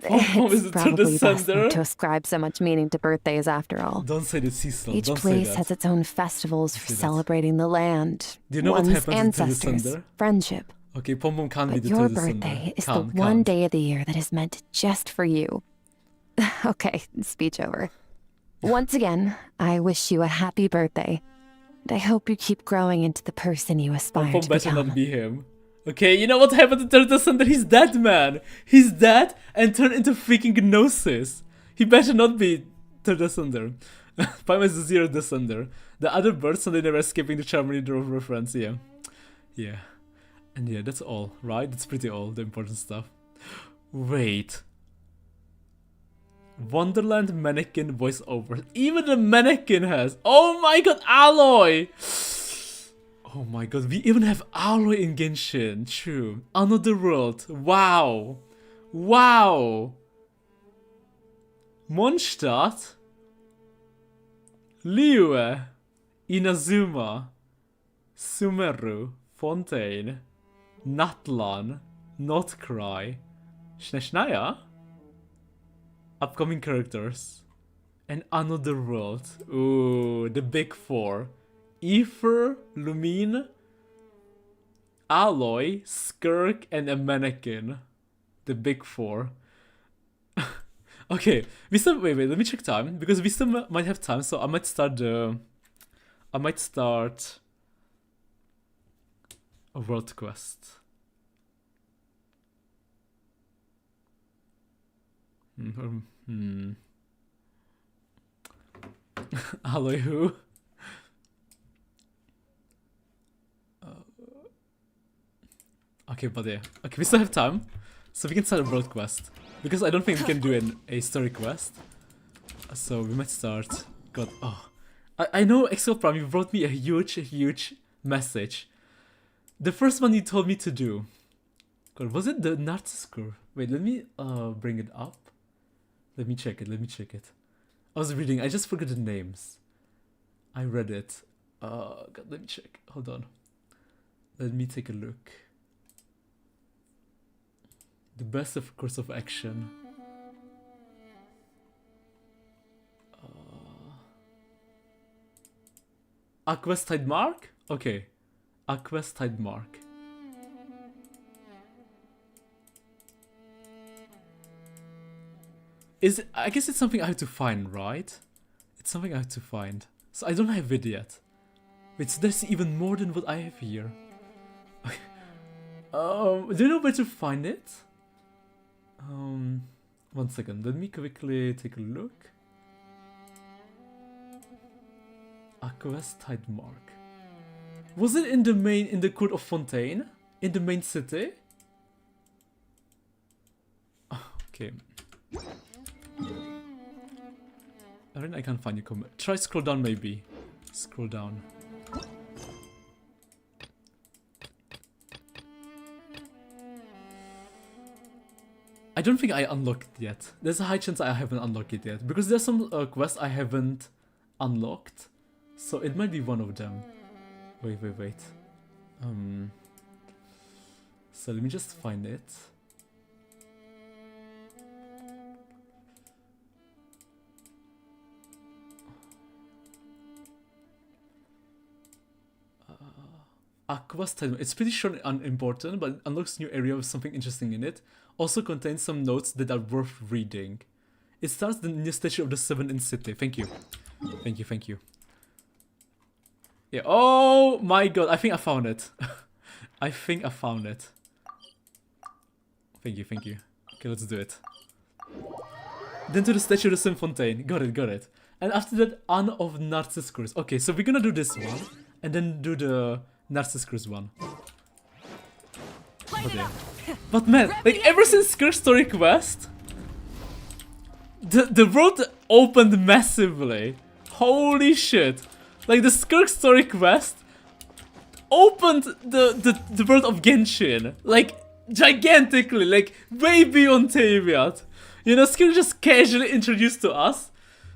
Pom is It's the probably best descender. not to ascribe so much meaning to birthdays after all. Don't say the Cecil. Each Don't say place that. has its own festivals for say that. celebrating the land, Do you know what one's happens in ancestors, Descender? friendship. Okay, Pom Pom can't be But the your Descender. birthday is the Can't, one can't. day of the year that is meant just for you. Okay, speech over. Once again, I wish you a happy birthday. And I hope you keep growing into the person you Pom aspire Pom to better become. not be him. Okay, you know what happened to Third Descender? He's dead, man. He's dead and turned into freaking Gnosis. He better not be Third Descender. Paima is the Zero Descender. The other birds and they never escaping the Charmony Drove reference, yeah. Yeah. And yeah, that's all, right? That's pretty all, the important stuff. Wait. Wonderland mannequin voiceover. Even the mannequin has. Oh my god, Alloy! Oh my god, we even have Alloy in Genshin. True. Another world. Wow. Wow. Mondstadt. Liyue. Inazuma. Sumeru. Fontaine. Natlan. Notcry. Shnaya. Upcoming characters. And another world. Ooh, the big four. Ether, Lumine, Alloy, Skirk, and a mannequin. The big four. Okay, we still wait, let me check time because we still might have time, so I might start a world quest. Alloy who? Okay, but yeah. Okay, we still have time. So we can start a world quest. Because I don't think we can do a story quest. So we might start. God, oh. I know Exo Prime, you wrote me a huge message. The first one you told me to do. God, was it the Narcissus curve? Wait, let me bring it up. Let me check it. I was reading, I just forgot the names. I read it. God, let me check. Hold on. Let me take a look. The best of course of action. Aqua's Tide Mark? Okay. Aqua's Tide Mark. I guess it's something I have to find, right? It's something I have to find. So I don't have it yet. Wait, so there's even more than what I have here. Do you know where to find it? 1 second, let me quickly take a look. Aqua's Tide Mark. Was it in the court of Fontaine? In the main city? Oh, okay. I can't find your comment. Try scroll down maybe. Scroll down. I don't think I unlocked it yet. There's a high chance I haven't unlocked it yet. Because there's some quests I haven't unlocked. So it might be one of them. Wait. So let me just find it. Aqua's Tide. It's pretty sure unimportant, but it unlocks new area with something interesting in it. Also contains some notes that are worth reading. It starts the new statue of the 7 in city. Thank you. Thank you. Yeah, oh my god, I think I found it. Thank you. Okay, let's do it. Then to the statue of the 7 Fontaine. Got it. And after that, Anne of Narcissus. Okay, so we're gonna do this one. And then do the Narcissus one. But man, like ever since Skirk Story Quest, the world opened massively. Holy shit. Like the Skirk Story Quest opened the world of Genshin. Like gigantically, like way beyond Taviat. You know, Skirk just casually introduced to us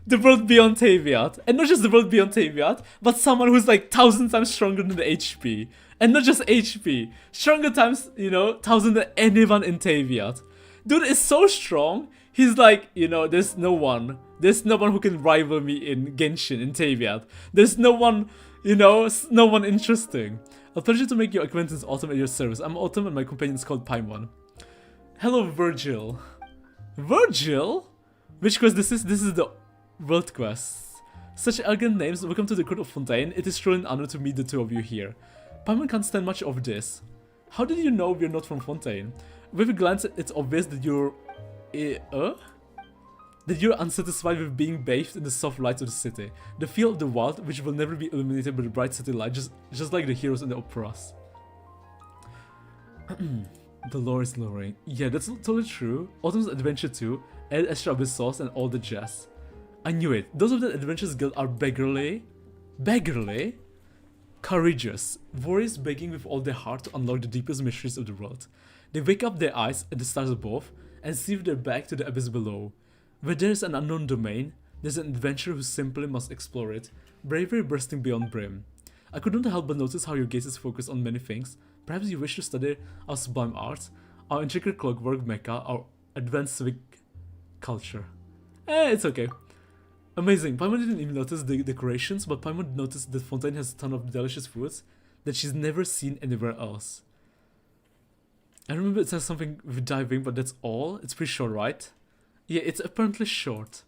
the world beyond Taviat. And not just the world beyond Taviat, but someone who's like 1,000 times stronger than the HP. And not just HP, stronger times, 1,000 than anyone in Taviat. Dude is so strong, he's like, there's no one who can rival me in Genshin, in Taviat. There's no one, no one interesting. A pleasure to make your acquaintance, Autumn, at your service. I'm Autumn and my companion is called Paimon. Hello, Virgil. Virgil? Which quest this is? This is the world quest. Such elegant names, welcome to the court of Fontaine. It is truly an honor to meet the two of you here. Paimon can't stand much of this. How did you know we're not from Fontaine? With a glance, it's obvious that you're... that you're unsatisfied with being bathed in the soft lights of the city. The feel of the wild, which will never be illuminated by the bright city light, just like the heroes in the operas. The lore is lowering. Yeah, that's totally true. Autumn's Adventure 2, add extra abyss sauce and all the jazz. I knew it. Those of the Adventures Guild are beggarly, courageous, warriors begging with all their heart to unlock the deepest mysteries of the world. They wake up their eyes at the stars above and see with their back to the abyss below. Where there is an unknown domain, there's an adventurer who simply must explore it, bravery bursting beyond brim. I could not help but notice how your gaze is focused on many things. Perhaps you wish to study our sublime arts, our intricate clockwork mecha, our advanced civic culture. It's okay. Amazing. Paimon didn't even notice the decorations, but Paimon noticed that Fontaine has a ton of delicious foods that she's never seen anywhere else. I remember it says something with diving, but that's all. It's pretty short, right? Yeah, it's apparently short.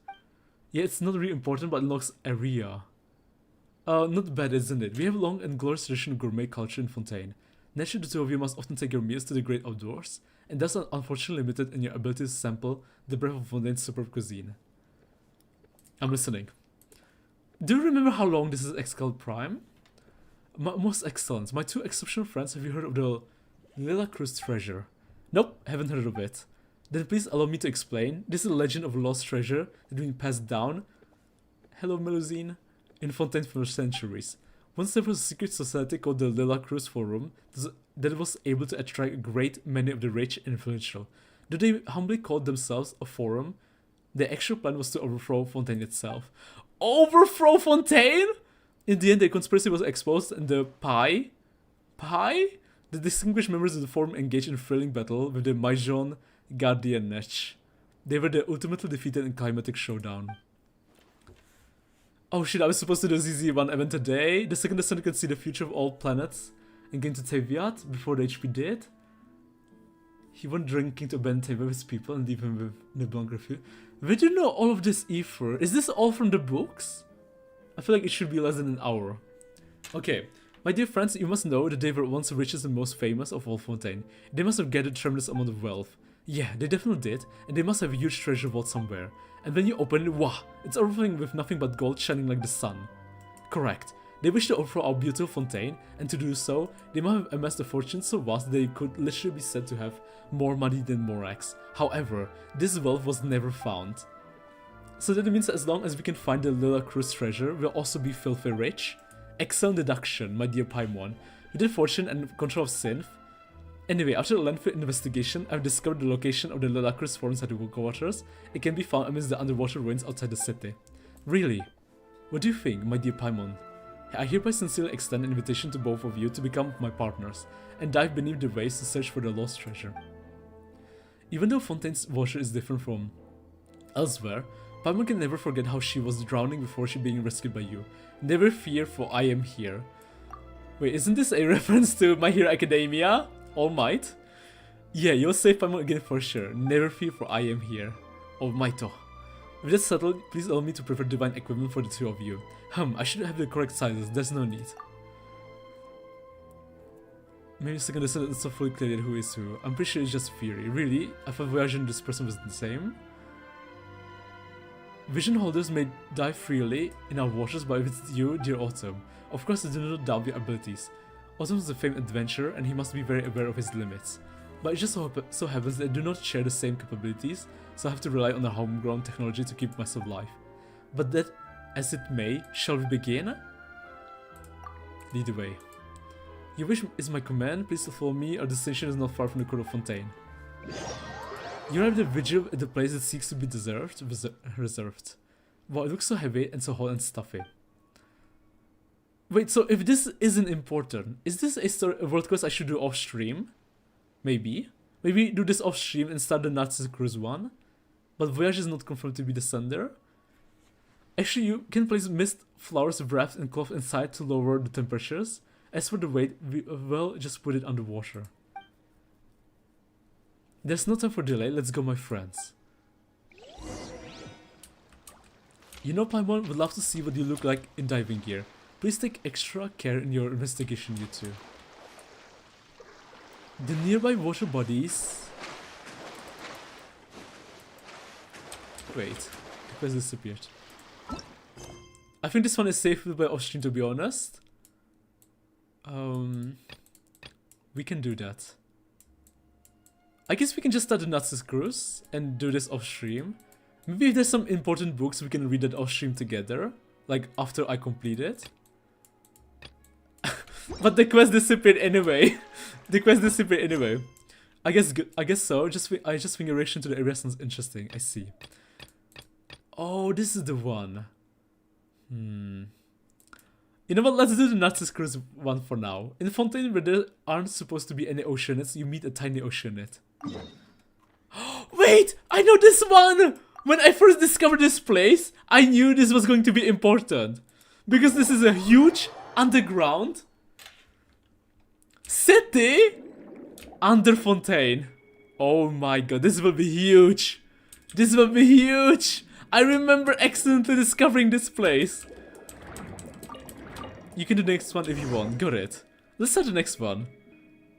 Yeah, it's not really important, but unlocks area. Not bad, isn't it? We have a long and glorious tradition of gourmet culture in Fontaine. Naturally, the two of you must often take your meals to the great outdoors, and thus are unfortunately limited in your ability to sample the breadth of Fontaine's superb cuisine. I'm listening. Do you remember how long this is Excalibur Prime? Most excellent. My two exceptional friends, have you heard of the Lila Cruz treasure? Nope, haven't heard of it. Then please allow me to explain. This is a legend of a lost treasure that being passed down, hello Melusine, in Fontaine for centuries. Once there was a secret society called the Lila Cruz Forum that was able to attract a great many of the rich and influential. Though they humbly called themselves a forum, their actual plan was to overthrow Fontaine itself. Overthrow Fontaine?! In the end, the conspiracy was exposed and the the distinguished members of the forum engaged in a thrilling battle with the Maijon Guardianech. They were ultimately defeated in climatic showdown. Oh shit, I was supposed to do a ZZ1 event today. The second descendant can see the future of all planets and gain to Teviat before the HP did. He went drinking to abandon Tevia with his people and leave him with Neblanc Refuge. Where do you know all of this, Ether? Is this all from the books? I feel like it should be less than an hour. Okay, my dear friends, you must know that they were once the richest and most famous of all Fontaine. They must have gathered a tremendous amount of wealth. Yeah, they definitely did, and they must have a huge treasure vault somewhere. And when you open it, wow, it's overflowing with nothing but gold shining like the sun. Correct. They wish to overthrow our beautiful Fontaine, and to do so, they must have amassed a fortune so vast that they could literally be said to have more money than Morax. However, this wealth was never found. So that means that as long as we can find the Lila Cruz treasure, we'll also be filthy rich. Excellent deduction, my dear Paimon. With the fortune and control of Synth. Anyway, after a lengthy investigation, I've discovered the location of the Lila Cruz forums at the waters. It can be found amidst the underwater ruins outside the city. Really? What do you think, my dear Paimon? I hereby sincerely extend an invitation to both of you to become my partners, and dive beneath the waves to search for the lost treasure. Even though Fontaine's water is different from elsewhere, Paimon can never forget how she was drowning before she being rescued by you. Never fear, for I am here. Wait, isn't this a reference to My Hero Academia? All Might? Yeah, you'll save Paimon again for sure. Never fear, for I am here. All Mighto. With that settled, please allow me to prepare divine equipment for the two of you. I should have the correct sizes, there's no need. Maybe second descendant is so fully clear who is who. I'm pretty sure it's just Fury. Really? I thought Voyage and this person was the same? Vision holders may dive freely in our waters, but if it's you, dear Autumn, of course I do not doubt your abilities. Autumn is a famed adventurer and he must be very aware of his limits. But it just so happens that I do not share the same capabilities, so I have to rely on the homegrown technology to keep myself alive. But that as it may, shall we begin? Lead the way. Your wish is my command, please follow me, our destination is not far from the court of Fontaine. You arrive at the vigil at the place that seeks to be reserved. Wow, it looks so heavy and so hot and stuffy. Wait, so if this isn't important, is this a world quest I should do off stream? Maybe. Maybe do this off stream and start the Nazi Cruise one? But Voyage is not confirmed to be the sender. Actually, you can place mist flowers wrapped in cloth inside to lower the temperatures. As for the weight, well, just put it underwater. There's no time for delay, let's go, my friends. You know, Paimon would love to see what you look like in diving gear. Please take extra care in your investigation, you two. The nearby water bodies... Wait. The quest disappeared. I think this one is saved by off-stream, to be honest. We can do that. I guess we can just start the Nazi cruise and do this off-stream. Maybe if there's some important books, we can read that off-stream together. Like, after I complete it. But the quest disappeared anyway. The quest disappeared anyway. I guess so. I just think a reaction to the area sounds interesting. I see. Oh, this is the one. You know what? Let's do the Nazi cruise one for now. In Fontaine, where there aren't supposed to be any oceanists, you meet a tiny oceanit. Wait! I know this one! When I first discovered this place, I knew this was going to be important. Because this is a huge underground city under Fontaine. Oh my god, this will be huge. This will be huge. I remember accidentally discovering this place. You can do the next one if you want. Got it. Let's start the next one.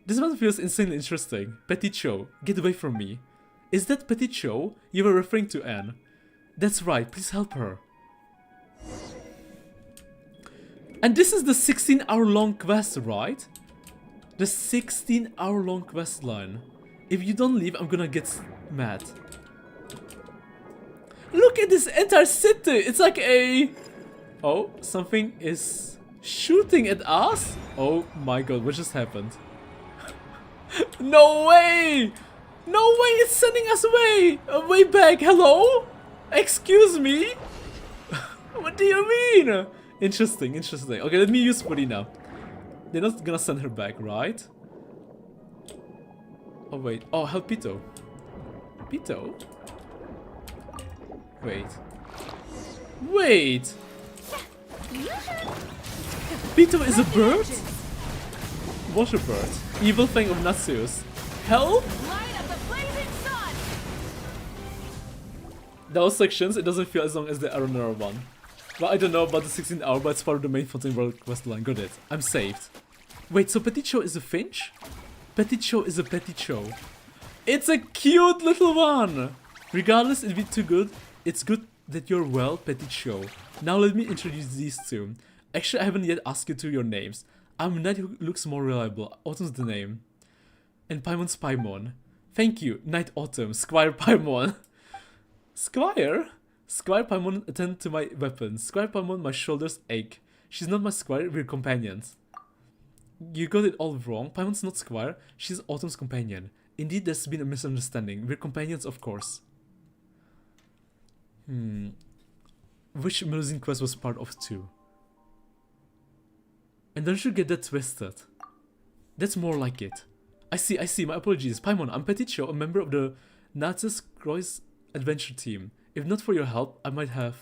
This one feels insanely interesting. Petit Cho, get away from me. Is that Petit Cho you were referring to, Anne? That's right, please help her. And this is the 16-hour-long quest, right? The 16-hour-long quest line. If you don't leave, I'm gonna get mad. Look at this entire city! It's like a... Oh, something is shooting at us? Oh my god, what just happened? No way! No way, it's sending us way back. Hello? Excuse me? What do you mean? Interesting, interesting. Okay, let me use Woody now. They're not gonna send her back, right? Oh wait, oh, help Pito. Pito? Wait. Wait! Pito is a bird? Water bird. Evil thing of Natsu's. Help? Those sections, it doesn't feel as long as the Aronara one. But I don't know about the 16th hour, but it's part of the main Fontaine World quest line. Got it. I'm saved. Wait, so Petit Cho is a finch? Petit Cho is a Petit Cho. It's a cute little one! Regardless, it'd be too good. It's good that you're well, Petit Cho. Now let me introduce these two. Actually, I haven't yet asked you two your names. I'm Knight who looks more reliable. Autumn's the name. And Paimon's Paimon. Thank you, Knight Autumn, Squire Paimon. Squire? Squire Paimon, attend to my weapons. Squire Paimon, my shoulders ache. She's not my squire, we're companions. You got it all wrong. Paimon's not Squire, she's Autumn's companion. Indeed, there's been a misunderstanding. We're companions, of course. Which Melusine quest was part of too? And don't you get that twisted? That's more like it. I see, my apologies. Paimon, I'm Petit Cho, a member of the Natsus Croix adventure team. If not for your help, I might have...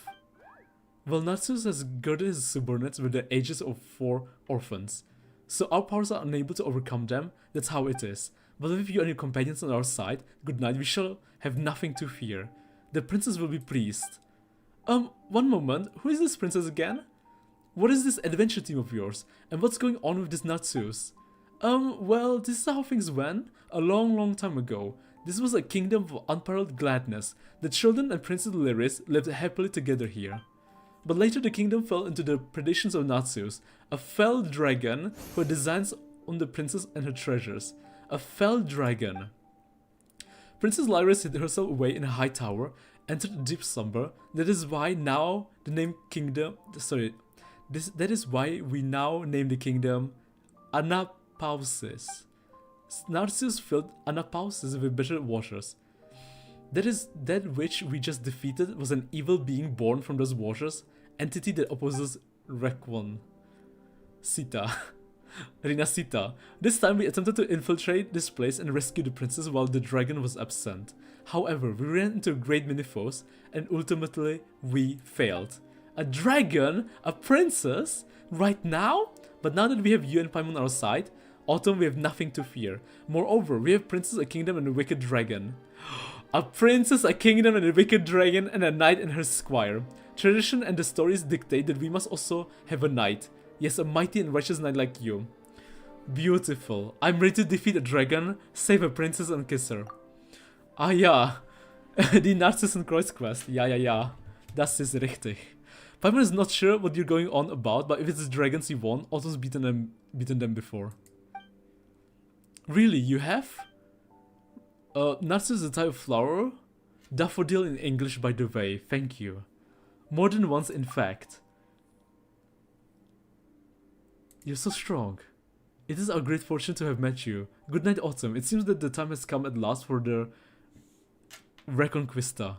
Well, Natsus has girded his subordinates with the ages of 4 orphans. So our powers are unable to overcome them, that's how it is. But with you and your companions on our side, good night, we shall have nothing to fear. The princess will be pleased. One moment, who is this princess again? What is this adventure team of yours? And what's going on with this Natsus? Well, this is how things went a long time ago. This was a kingdom of unparalleled gladness. The children and Princess Lyris lived happily together here. But later the kingdom fell into the predations of Natsus, a fell dragon who had designs on the princess and her treasures. A fell dragon. Princess Lyris hid herself away in a high tower, entered deep slumber. That is why now the name kingdom... That is why we now name the kingdom Anapausis. Narcissus filled Anapausis with bitter waters. That which we just defeated was an evil being born from those waters, entity that opposes Requon. Sita. Rina Sita. This time we attempted to infiltrate this place and rescue the princess while the dragon was absent. However, we ran into a great many foes and ultimately we failed. A dragon? A princess? Right now? But now that we have you and Paimon on our side, Autumn, we have nothing to fear. Moreover, we have princess, a kingdom, and a wicked dragon. A princess, a kingdom, and a wicked dragon, and a knight and her squire. Tradition and the stories dictate that we must also have a knight. Yes, a mighty and righteous knight like you. Beautiful. I'm ready to defeat a dragon, save a princess, and kiss her. Ah, yeah. The Narcissus and Croix quest. Yeah. Das ist richtig. Paimon is not sure what you're going on about, but if it's the dragons he won, Otto's beaten them before. Really, you have? Narcissus is a type of flower? Daffodil in English, by the way, thank you. More than once, in fact. You're so strong. It is our great fortune to have met you. Good night, Autumn. It seems that the time has come at last for the Reconquista.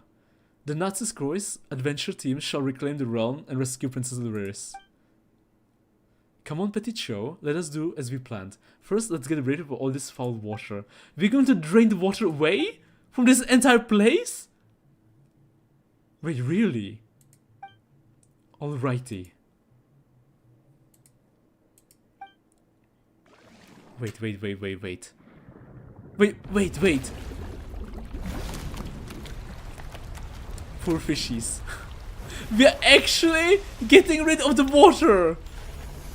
The Nazis Croix adventure team shall reclaim the realm and rescue Princess Lyris. Come on, Petit Show, let us do as we planned. First, let's get rid of all this foul water. We're going to drain the water away? From this entire place? Wait, really? Alrighty. Wait. Wait. Poor fishies. We are actually getting rid of the water!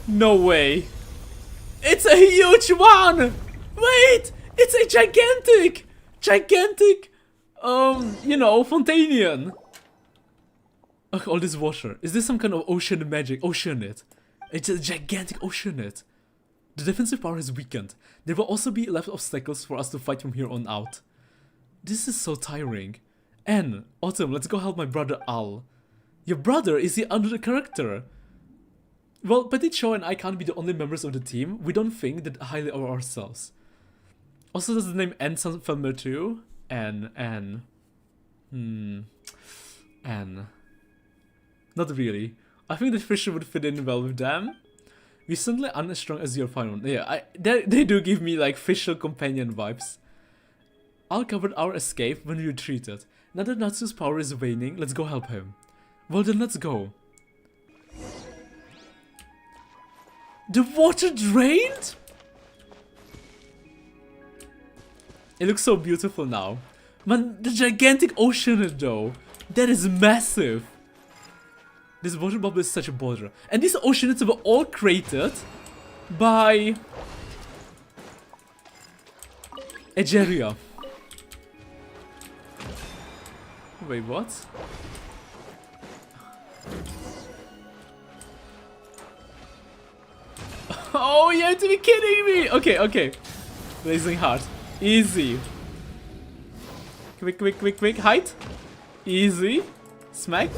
No way. It's a huge one! Wait! It's a gigantic, you know, Fontainian. Ugh, all this water. Is this some kind of ocean magic? Oceanite. It's a gigantic oceanite. The defensive power is weakened. There will also be left obstacles for us to fight from here on out. This is so tiring. Anne, Autumn, let's go help my brother Al. Your brother? Is he under the character? Well, Petit Show and I can't be the only members of the team. We don't think that highly of ourselves. Also, does the name Anne sound familiar too? Anne. Anne. Not really. I think that Fisher would fit in well with them. We certainly aren't as strong as your final. Yeah, they do give me like Fisher companion vibes. Al covered our escape when we retreated. Now that Natsu's power is waning, let's go help him. Well then, let's go. The water drained? It looks so beautiful now. Man, the gigantic ocean though. That is massive. This water bubble is such a bother. And these oceanids were all created by Egeria. Wait, what? Oh, you have to be kidding me! Okay. Blazing Heart. Easy. Quick. Height. Easy. Smack.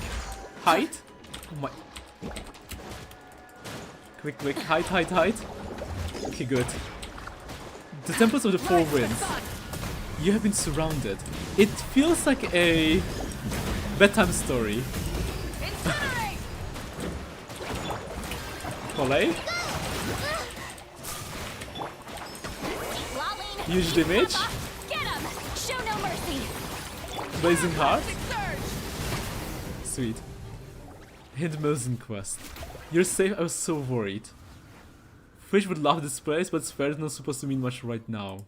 Height. Oh my. Quick. Height. Okay, good. The Temples of the Four Winds. You have been surrounded. It feels like a bedtime story. Olay. Huge damage. Show no mercy. Blazing Heart. Sweet. Hindmelzen quest. You're safe, I was so worried. Fish would love this place, but Sphere is not supposed to mean much right now.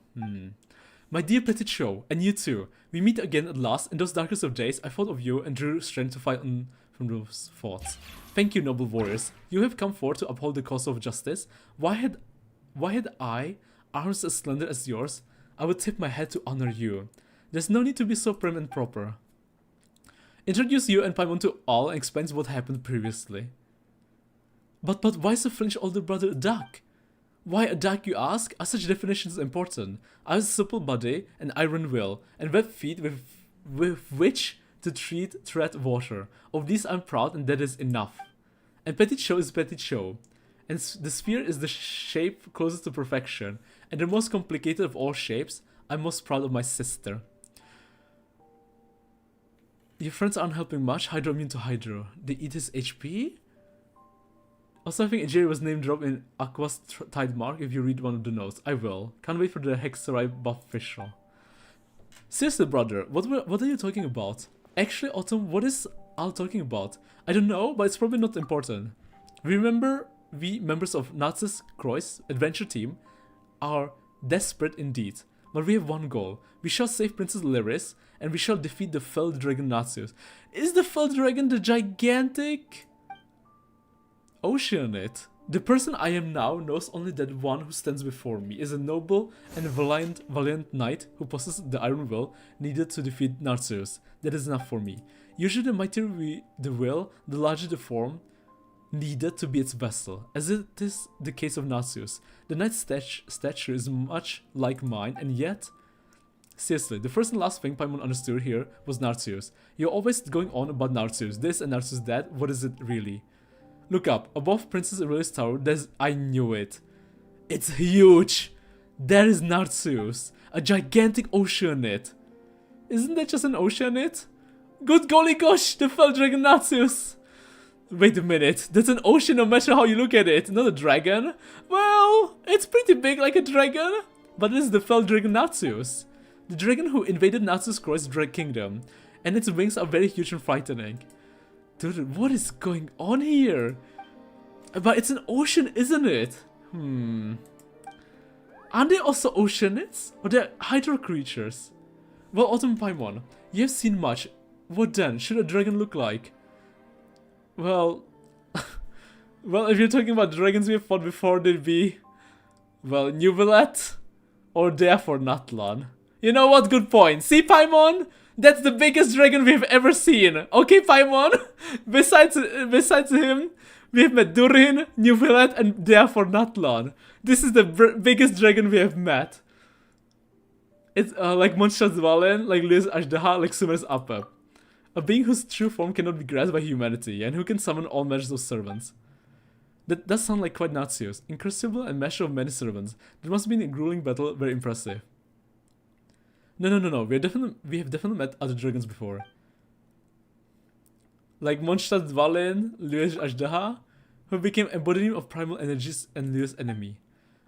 My dear Petit Show, and you too. We meet again at last. In those darkest of days, I thought of you and drew strength to fight on from those thoughts. Thank you, noble warriors. You have come forth to uphold the cause of justice. Why had I arms as slender as yours? I would tip my head to honor you. There's no need to be so prim and proper. Introduce you and Paimon to all and explains what happened previously. But why is a French older brother a duck? Why a duck, you ask? Are such definitions important? I have a supple body, an iron will, and webbed feet with which to tread water. Of these I'm proud, and that is enough. And Petit Show is Petit Show. And the sphere is the shape closest to perfection, and the most complicated of all shapes. I'm most proud of my sister. Your friends aren't helping much. Hydro immune to Hydro. They eat his HP? Also, I think Ajiri was name dropped in Aqua's Tide Mark if you read one of the notes. I will. Can't wait for the Hexerai buff visual. Seriously, brother, what are you talking about? Actually, Autumn, what is Al talking about? I don't know, but it's probably not important. Remember, we members of Nazis Croix adventure team are desperate indeed, but we have one goal. We shall save Princess Lyris, and we shall defeat the fell dragon Nazis. Is the fell dragon the gigantic Oceanite? The person I am now knows only that one who stands before me is a noble and valiant knight who possesses the iron will needed to defeat Narcissus. That is enough for me. Usually the mightier the will, the larger the form needed to be its vessel, as it is the case of Narcissus. The knight's stature is much like mine, and yet... Seriously, the first and last thing Paimon understood here was Narcissus. You're always going on about Narcissus, this and Narcissus that, what is it really? Look up, above Princess Aurelia's tower, I knew it. It's huge! There is Narcissus, a gigantic oceanid. Isn't that just an oceanid? Good golly gosh, the fell dragon Narcissus! Wait a minute, that's an ocean no matter how you look at it, not a dragon? Well, it's pretty big like a dragon, but it is the fell dragon Narcissus. The dragon who invaded Narcissus Croy's kingdom, and its wings are very huge and frightening. Dude, what is going on here? But it's an ocean, isn't it? Aren't they also oceanids? Or they're hydro creatures? Well, Autumn Paimon, you have seen much. What then should a dragon look like? Well... well, if you're talking about dragons we have fought before, they'd be... well, Nubilet or therefore Natlan. You know what? Good point. See, Paimon? That's the biggest dragon we have ever seen. Okay, Paimon? Besides him, we have met Durin, Nubilet, and therefore Natlan. This is the biggest dragon we have met. It's like Mondstadt's Valen, like Luis Ashdaha, like Sumer's Apep. A being whose true form cannot be grasped by humanity, and who can summon all measures of servants. That does sound like quite Narcissus. Incredible and measure of many servants. That must have been a grueling battle, very impressive. No. We have definitely met other dragons before. Like Mondstadt's Valen, Luis Ashdaha, who became embodiment of primal energies and Luis' enemy.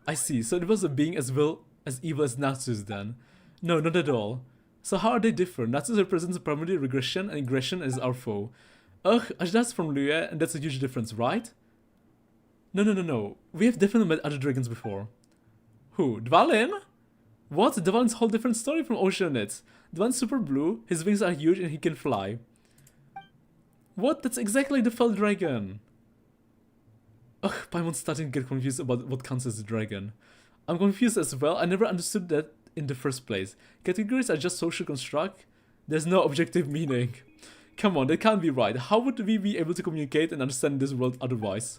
I see, so it was a being as evil as Narcissus then. No, not at all. So how are they different? Narcissus represents primarily regression and aggression is our foe. Ugh, Ashdaha's from Liyue, and that's a huge difference, right? No. We have definitely met other dragons before. Who? Dvalin? What? Dvalin's a whole different story from Oceanids. Dvalin's super blue, his wings are huge and he can fly. What? That's exactly the fell dragon. Ugh, Paimon's starting to get confused about what counts as a dragon. I'm confused as well, I never understood that in the first place. Categories are just social construct. There's no objective meaning. Come on, that can't be right. How would we be able to communicate and understand this world otherwise?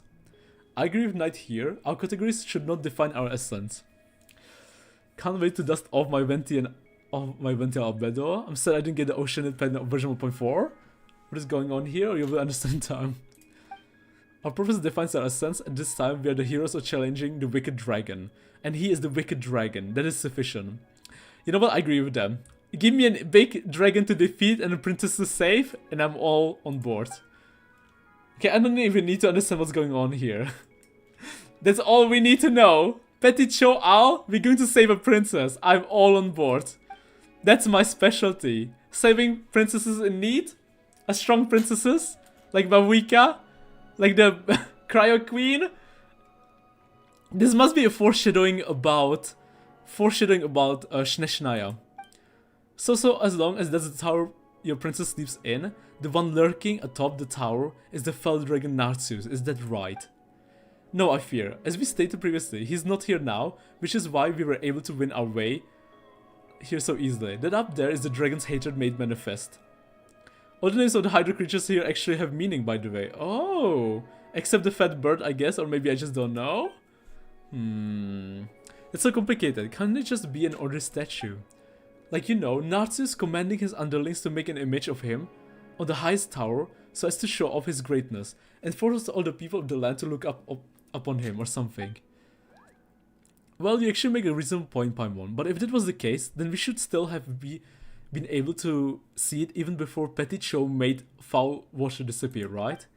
I agree with Knight here. Our categories should not define our essence. Can't wait to dust off my Venti and Albedo. I'm sad I didn't get the Oceanid pen version 1.4. What is going on here? You will understand in time. Our purpose defines our essence, and this time we are the heroes of challenging the wicked dragon. And he is the wicked dragon. That is sufficient. You know what? I agree with them. Give me a big dragon to defeat and a princess to save, and I'm all on board. Okay, I don't even need to understand what's going on here. That's all we need to know. Petit Cho Al, we're going to save a princess. I'm all on board. That's my specialty. Saving princesses in need. A strong princesses. Like Mawika. Like the Cryo Queen. This must be a foreshadowing about Shneshnaia. So as long as that's the tower your princess sleeps in, the one lurking atop the tower is the fell dragon Narcissus. Is that right? No, I fear. As we stated previously, he's not here now, which is why we were able to win our way here so easily. That up there is the dragon's hatred made manifest. All the names of the hydro creatures here actually have meaning, by the way. Oh, except the fat bird, I guess, or maybe I just don't know? It's so complicated. Can't it just be an ordinary statue? Like, you know, Narcissus commanding his underlings to make an image of him on the highest tower so as to show off his greatness and force all the people of the land to look upon him or something. Well, you actually make a reasonable point, Paimon, but if that was the case, then we should still have been able to see it even before Petit Cho made foul water disappear, right?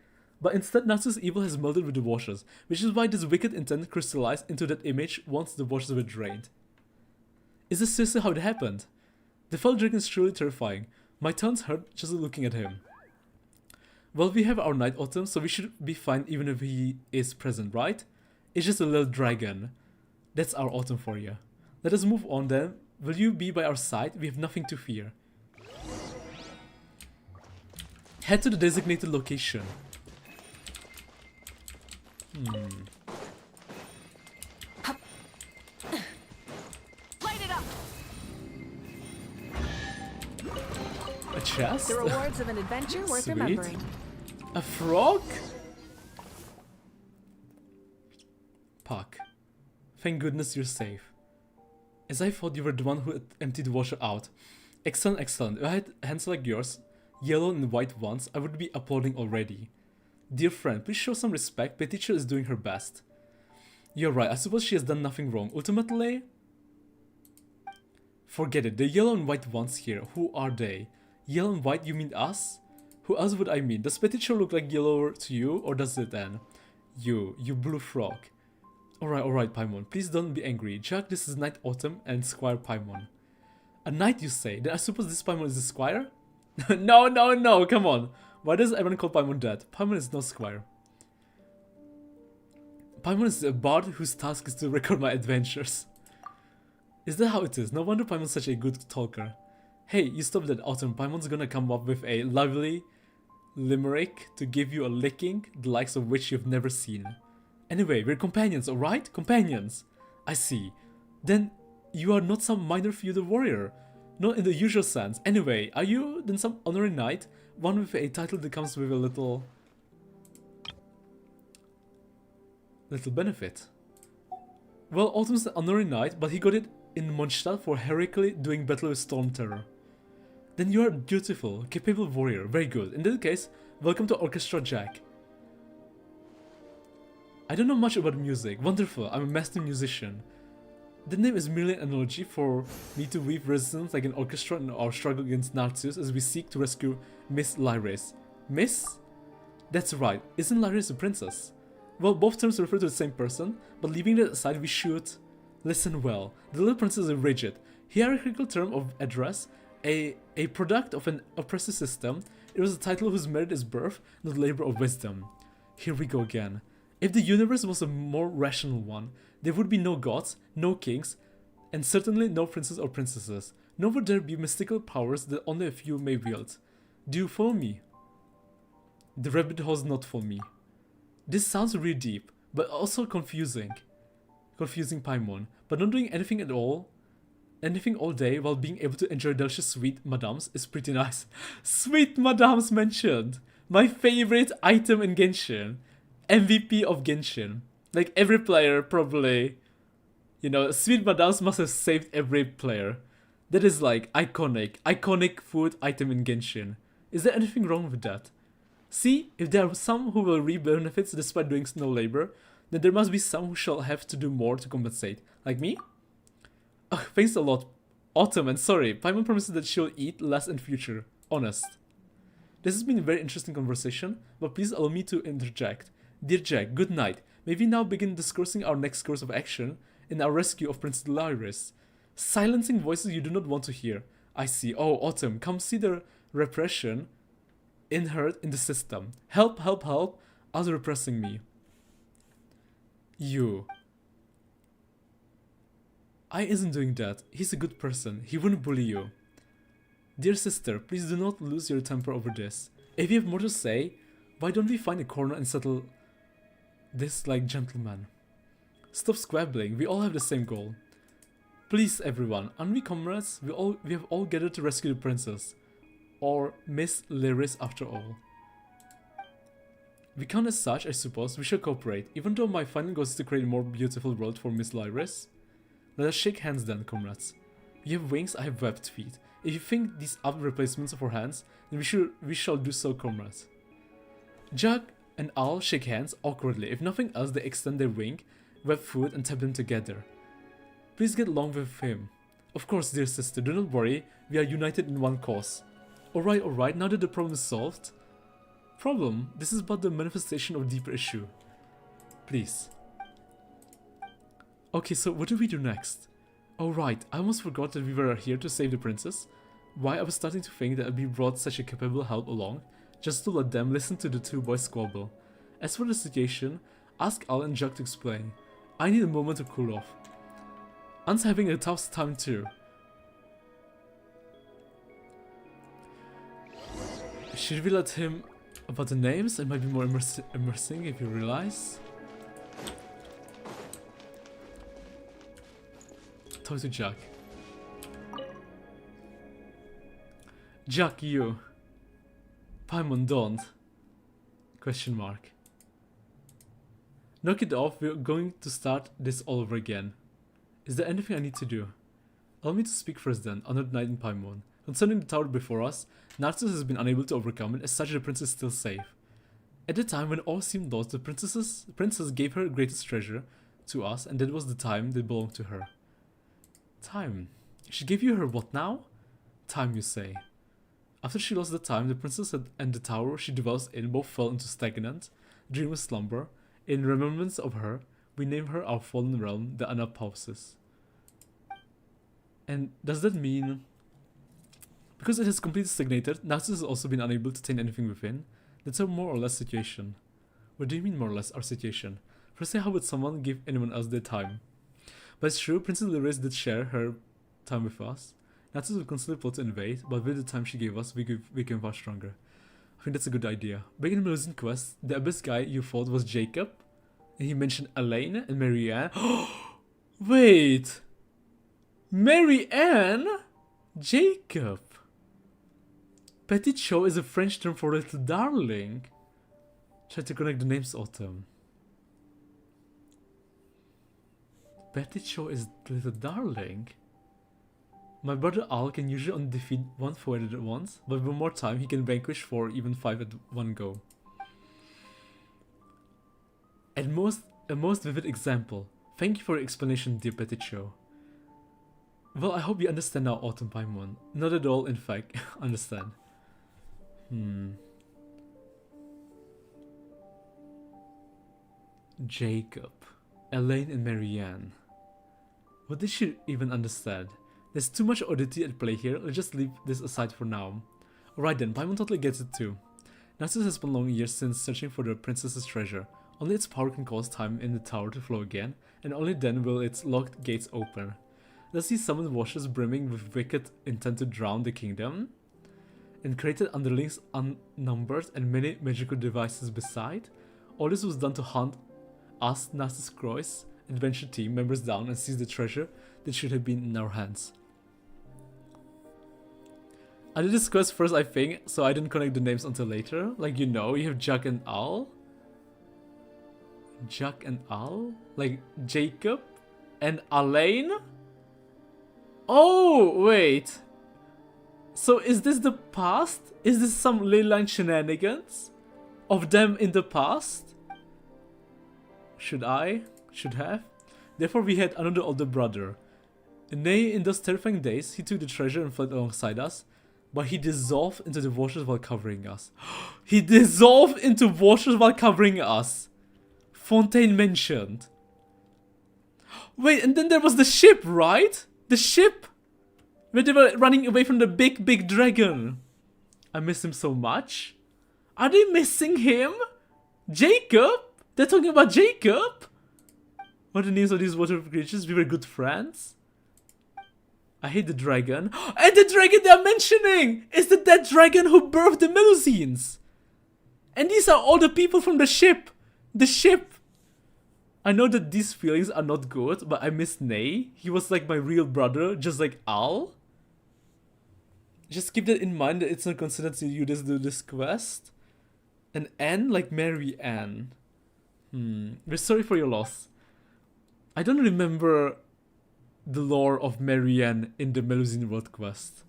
But instead, Narcissus' evil has melted with the waters, which is why this wicked intent crystallized into that image once the waters were drained. Is this seriously how it happened? The fell dragon is truly terrifying. My tongue's hurt just looking at him. Well, we have our Night Autumn, so we should be fine even if he is present, right? It's just a little dragon. That's our Autumn for you. Let us move on then. Will you be by our side? We have nothing to fear. Head to the designated location. A chest? The rewards of an adventure worth Sweet. remembering. A frog? Puck. Thank goodness you're safe. As I thought you were the one who emptied the washer out. Excellent, excellent. If I had hands like yours, yellow and white ones, I would be applauding already. Dear friend, please show some respect. My teacher is doing her best. You're right, I suppose she has done nothing wrong. Ultimately, forget it. The yellow and white ones here, who are they? Yellow and white, you mean us? Who else would I mean? Does Petition look like yellow to you, or does it then? You blue frog. Alright, Paimon, please don't be angry. Jack, this is Knight Autumn and Squire Paimon. A knight, you say? Then I suppose this Paimon is a squire? No, come on. Why does everyone call Paimon that? Paimon is no squire. Paimon is a bard whose task is to record my adventures. Is that how it is? No wonder Paimon's such a good talker. Hey, you stop that, Autumn. Paimon's gonna come up with a lovely limerick to give you a licking, the likes of which you've never seen. Anyway, we're companions, alright? Companions. I see. Then you are not some minor feudal warrior. Not in the usual sense. Anyway, are you then some honorary knight? One with a title that comes with a little benefit. Well, Autumn's an honorary knight, but he got it in Mondstadt for heroically doing battle with Storm Terror. Then you are a beautiful, capable warrior. Very good. In that case, welcome to Orchestra Jack. I don't know much about music. Wonderful, I'm a master musician. The name is merely an analogy for me to weave resonance like an orchestra in our struggle against Narcissus as we seek to rescue Miss Lyris. Miss? That's right, isn't Lyris a princess? Well, both terms refer to the same person, but leaving that aside we should... Listen well, the little princess is a rigid, hierarchical term of address, a product of an oppressive system. It was a title whose merit is birth, not labor of wisdom. Here we go again. If the universe was a more rational one, there would be no gods, no kings, and certainly no princes or princesses, nor would there be mystical powers that only a few may wield. Do you follow me? The rabbit hole is not for me. This sounds really deep, but also confusing. Confusing Paimon, but not doing anything at all, anything all day while being able to enjoy delicious sweet madams is pretty nice. Sweet madams mentioned! My favorite item in Genshin. MVP of Genshin. Like every player probably, you know, sweet madams must have saved every player. That is like iconic food item in Genshin. Is there anything wrong with that? See, if there are some who will reap benefits despite doing no labor, then there must be some who shall have to do more to compensate. Like me? Ugh, thanks a lot, Autumn, and sorry, Paimon promises that she'll eat less in future. Honest. This has been a very interesting conversation, but please allow me to interject. Dear Jack, good night. May we now begin discussing our next course of action in our rescue of Princess Lyris. Silencing voices you do not want to hear. I see. Oh, Autumn, come see the repression inherent in the system. Help, others repressing me. You. I isn't doing that. He's a good person. He wouldn't bully you. Dear sister, please do not lose your temper over this. If you have more to say, why don't we find a corner and settle this like gentlemen? Stop squabbling. We all have the same goal. Please, everyone, aren't we comrades? We have all gathered to rescue the princess. Or Miss Lyris after all. We count as such, I suppose. We shall cooperate, even though my final goal is to create a more beautiful world for Miss Lyris. Let us shake hands then, comrades. You have wings, I have webbed feet. If you think these are replacements for hands, then we shall do so, comrades. Jack and Al shake hands awkwardly. If nothing else, they extend their wing, web foot, and tap them together. Please get along with him. Of course, dear sister, do not worry. We are united in one cause. Alright, now that the problem is solved. Problem? This is but the manifestation of a deeper issue. Please. Okay, so what do we do next? Oh right, I almost forgot that we were here to save the princess. Why, I was starting to think that we brought such a capable help along, just to let them listen to the two boys squabble. As for the situation, ask Al and Jack to explain. I need a moment to cool off. Anne's having a tough time too. Should we let him about the names? It might be more immersing if you realize. Talk to Jack. Jack, you. Paimon, don't. Question mark. Knock it off, we're going to start this all over again. Is there anything I need to do? Allow me to speak first then, another night in Paimon. Concerning the tower before us, Narcissus has been unable to overcome it, as such the princess is still safe. At the time when all seemed lost, the princess gave her greatest treasure to us, and that was the time that belonged to her. Time. She gave you her what now? Time, you say. After she lost the time, the princess and the tower she dwells in both fell into stagnant, dreamless slumber. In remembrance of her, we name her our fallen realm, the Anapausis. And does that mean... Because it has completely stagnated, Narcissus has also been unable to attain anything within. That's our more or less situation. What do you mean more or less our situation? Firstly, how would someone give anyone else their time? But it's true, Princess Lyris did share her time with us. Narcissus would constantly plot to invade, but with the time she gave us, we became far stronger. I think that's a good idea. Back in the Melusian quest, the Abyss guy you fought was Jacob. And he mentioned Elaine and Marianne. Wait! Marianne? Jacob? Petit Chou is a French term for little darling. Try to connect the names, Autumn. Petit Chou is little darling? My brother Al can usually only defeat one foe at once, but with more time he can vanquish 4 or even 5 at one go. A most vivid example. Thank you for your explanation, dear Petit Chou. Well, I hope you understand now, Autumn Paimon. Not at all, in fact, understand. Jacob, Elaine and Marianne. What did she even understand? There's too much oddity at play here, let's just leave this aside for now. Alright then, Paimon totally gets it too. Narcissus has spent long years since searching for the princess's treasure. Only its power can cause time in the tower to flow again, and only then will its locked gates open. Does he summon washers brimming with wicked intent to drown the kingdom? And created underlings unnumbered and many magical devices beside? All this was done to hunt us, Narcissus Croix, adventure team members down and seize the treasure that should have been in our hands. I did this quest first, I think, so I didn't connect the names until later. Like, you know, you have Jack and Al. Jack and Al? Like, Jacob and Elaine? Oh, wait. So is this the past? Is this some leyline shenanigans of them in the past? Should have. Therefore we had another older brother. Nay, in those terrifying days, he took the treasure and fled alongside us, but he dissolved into the waters while covering us. He dissolved into waters while covering us. Fontaine mentioned. Wait, and then there was the ship, right? The ship! Where they were running away from the big dragon. I miss him so much. Are they missing him? Jacob? They're talking about Jacob? What are the names of these water creatures? We were good friends. I hate the dragon. And the dragon they're mentioning is the dead dragon who birthed the Melusines. And these are all the people from the ship. The ship. I know that these feelings are not good, but I miss Nay. He was like my real brother, just like Al. Just keep that in mind that it's not considered to you just do this quest. And Anne, like Mary Ann. We're sorry for your loss. I don't remember the lore of Marianne in the Melusine World quest.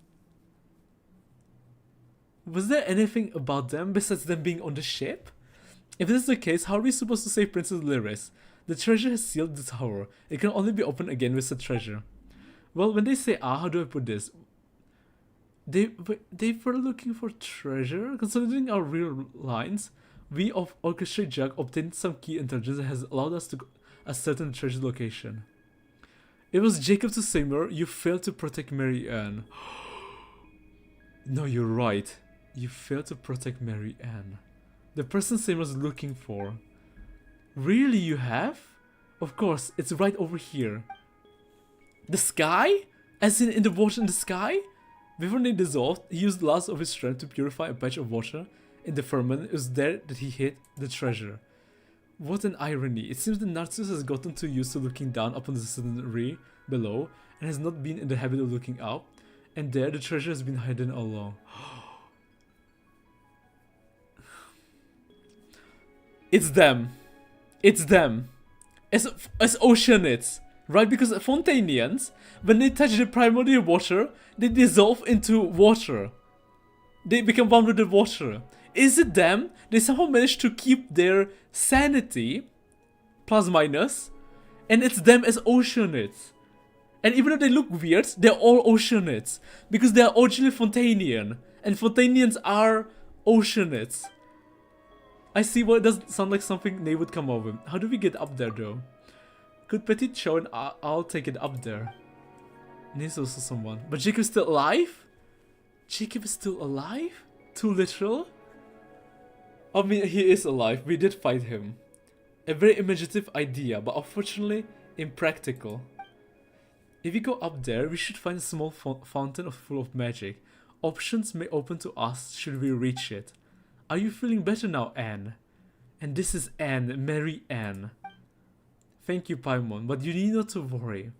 Was there anything about them besides them being on the ship? If this is the case, how are we supposed to save Princess Lyris? The treasure has sealed the tower. It can only be opened again with the treasure. Well, when they say how do I put this? They were looking for treasure? Considering our real lines, we of Orchestrate Jack obtained some key intelligence that has allowed us to ascertain the treasure location. It was Jacob to Seymour, you failed to protect Marianne. No, you're right. You failed to protect Marianne. The person Seymour's looking for. Really, you have? Of course, it's right over here. The sky? As in the water in the sky? Before they dissolved, he used the last of his strength to purify a patch of water in the firmament. It was there that he hid the treasure. What an irony. It seems that Narcissus has gotten too used to looking down upon the scenery below and has not been in the habit of looking up. And there the treasure has been hidden all along. It's them. It's them. As Oceanids. Right? Because Fontainians, when they touch the primordial water, they dissolve into water. They become one with the water. Is it them? They somehow managed to keep their sanity, plus minus, and it's them as Oceanids. And even though they look weird, they're all Oceanids. Because they are originally Fontainian. And Fontainians are Oceanids. I see why it doesn't sound like something they would come up with. How do we get up there though? Could Petit show and I'll take it up there. And he's also someone. But Jacob's still alive? Jacob is still alive? Too literal? I mean, he is alive. We did fight him. A very imaginative idea, but unfortunately impractical. If we go up there, we should find a small fountain full of magic. Options may open to us should we reach it. Are you feeling better now, Anne? And this is Anne, Mary Anne. Thank you, Paimon, but you need not to worry.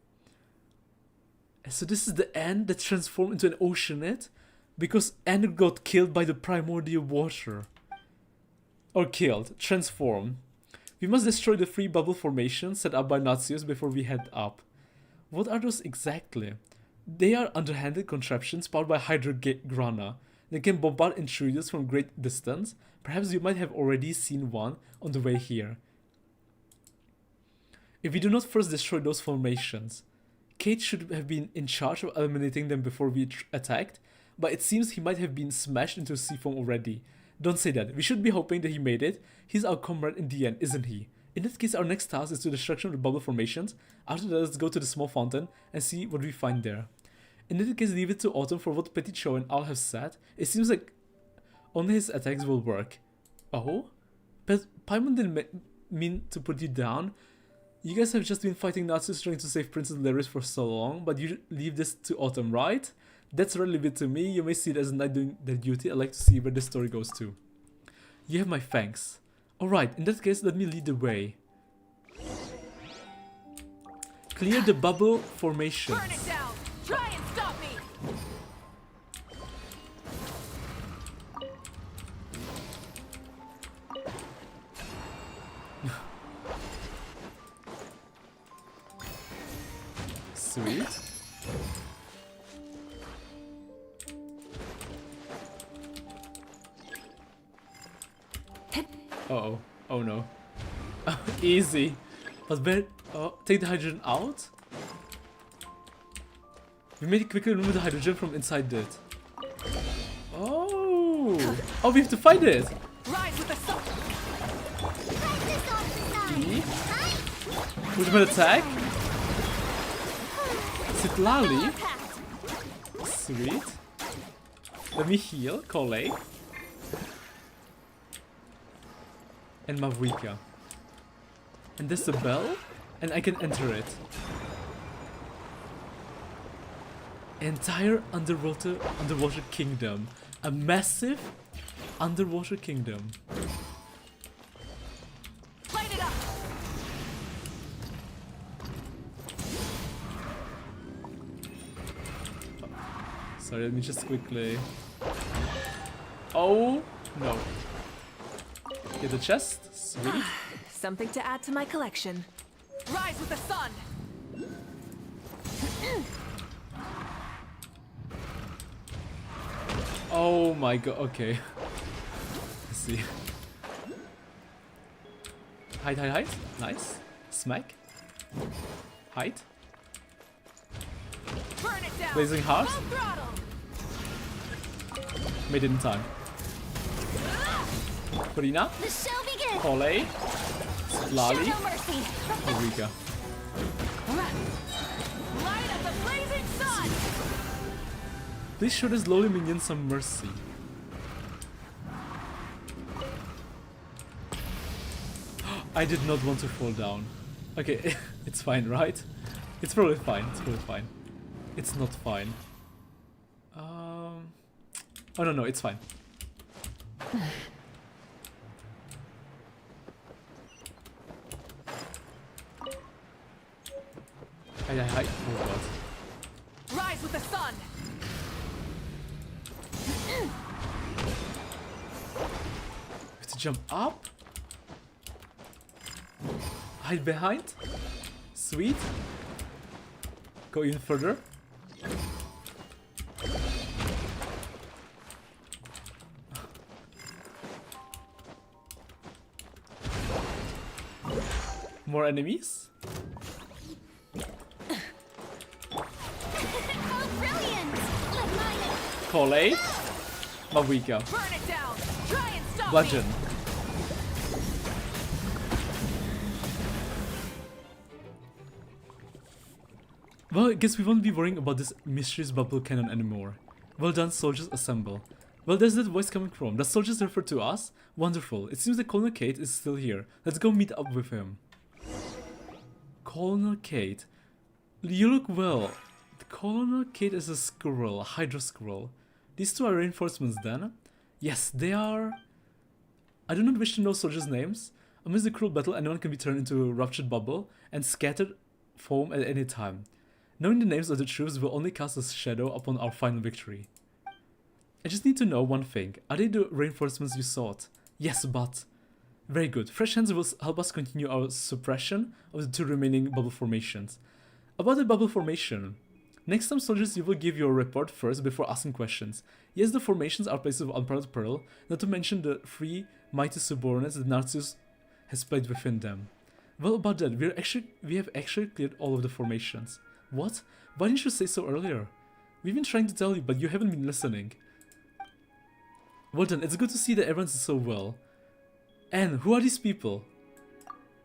So this is the Anne that transformed into an Oceanid? Because Anne got killed by the primordial water. Or killed, transformed. We must destroy the 3 bubble formations set up by Nazius before we head up. What are those exactly? They are underhanded contraptions powered by Hydrograna. They can bombard intruders from great distance. Perhaps you might have already seen one on the way here. If we do not first destroy those formations, Kate should have been in charge of eliminating them before we attacked, but it seems he might have been smashed into sea foam already. Don't say that. We should be hoping that he made it. He's our comrade in the end, isn't he? In that case, our next task is to destruction of the bubble formations. After that, let's go to the small fountain and see what we find there. In that case, leave it to Autumn for what Petit Show and Al have said. It seems like only his attacks will work. Oh? But Paimon didn't mean to put you down. You guys have just been fighting Nazis trying to save Princess Lyris for so long, but you leave this to Autumn, right? That's relevant to me. You may see it as a knight doing their duty. I'd like to see where this story goes to. You have my thanks. Alright, in that case, let me lead the way. Clear the bubble formations. Burn it down! Try and stop me! Sweet. Uh-oh. Oh no. Easy. But where... Oh, take the hydrogen out? We made it quickly remove the hydrogen from inside it. Oh! Oh, we have to fight it! Rise with the sun! E? Ultimate attack? Sitlali? Sweet. Let me heal. Collate. And Mavrika. And there's a bell, and I can enter it. Entire underwater kingdom. A massive underwater kingdom. Light it up! Sorry, let me just quickly... Oh, no. Get the chest. Sweet. Something to add to my collection. Rise with the sun! Oh my god, okay. Let's see. Hide, hide, hide. Nice. Smack. Hide. Burn it down! Blazing heart. Full throttle! Made it in time. Corina. The show begins! Polly. Lali. Show no mercy! Eureka. Light of the blazing sun! Please show this lowly minion some mercy. I did not want to fall down. Okay, it's fine, right? It's probably fine. It's probably fine. It's not fine. Oh no, it's fine. Hi. Oh god. Rise with the sun! Jump up. Hide behind. Sweet. Go even further. More enemies. Oh, brilliant! Like mine. Collate. But we go. Burn it down. Try and stop Bludgeon. me. Well, I guess we won't be worrying about this mysterious bubble cannon anymore. Well done, soldiers, assemble. Well, there's that voice coming from. Does soldiers refer to us? Wonderful. It seems that Colonel Kate is still here. Let's go meet up with him. Colonel Kate. You look well. Colonel Kate is a squirrel, a hydro squirrel. These two are reinforcements then? Yes, they are... I do not wish to know soldiers' names. Amidst the cruel battle, anyone can be turned into a ruptured bubble and scattered foam at any time. Knowing the names of the troops will only cast a shadow upon our final victory. I just need to know one thing. Are they the reinforcements you sought? Yes, but... Very good. Fresh hands will help us continue our suppression of the two remaining bubble formations. About the bubble formation. Next time, soldiers, you will give your report first before asking questions. Yes, the formations are places of unparalleled peril, not to mention the three mighty subordinates that Narcissus has played within them. Well, about that, we have actually cleared all of the formations. What? Why didn't you say so earlier? We've been trying to tell you, but you haven't been listening. Well done, it's good to see that everyone's so well. And who are these people?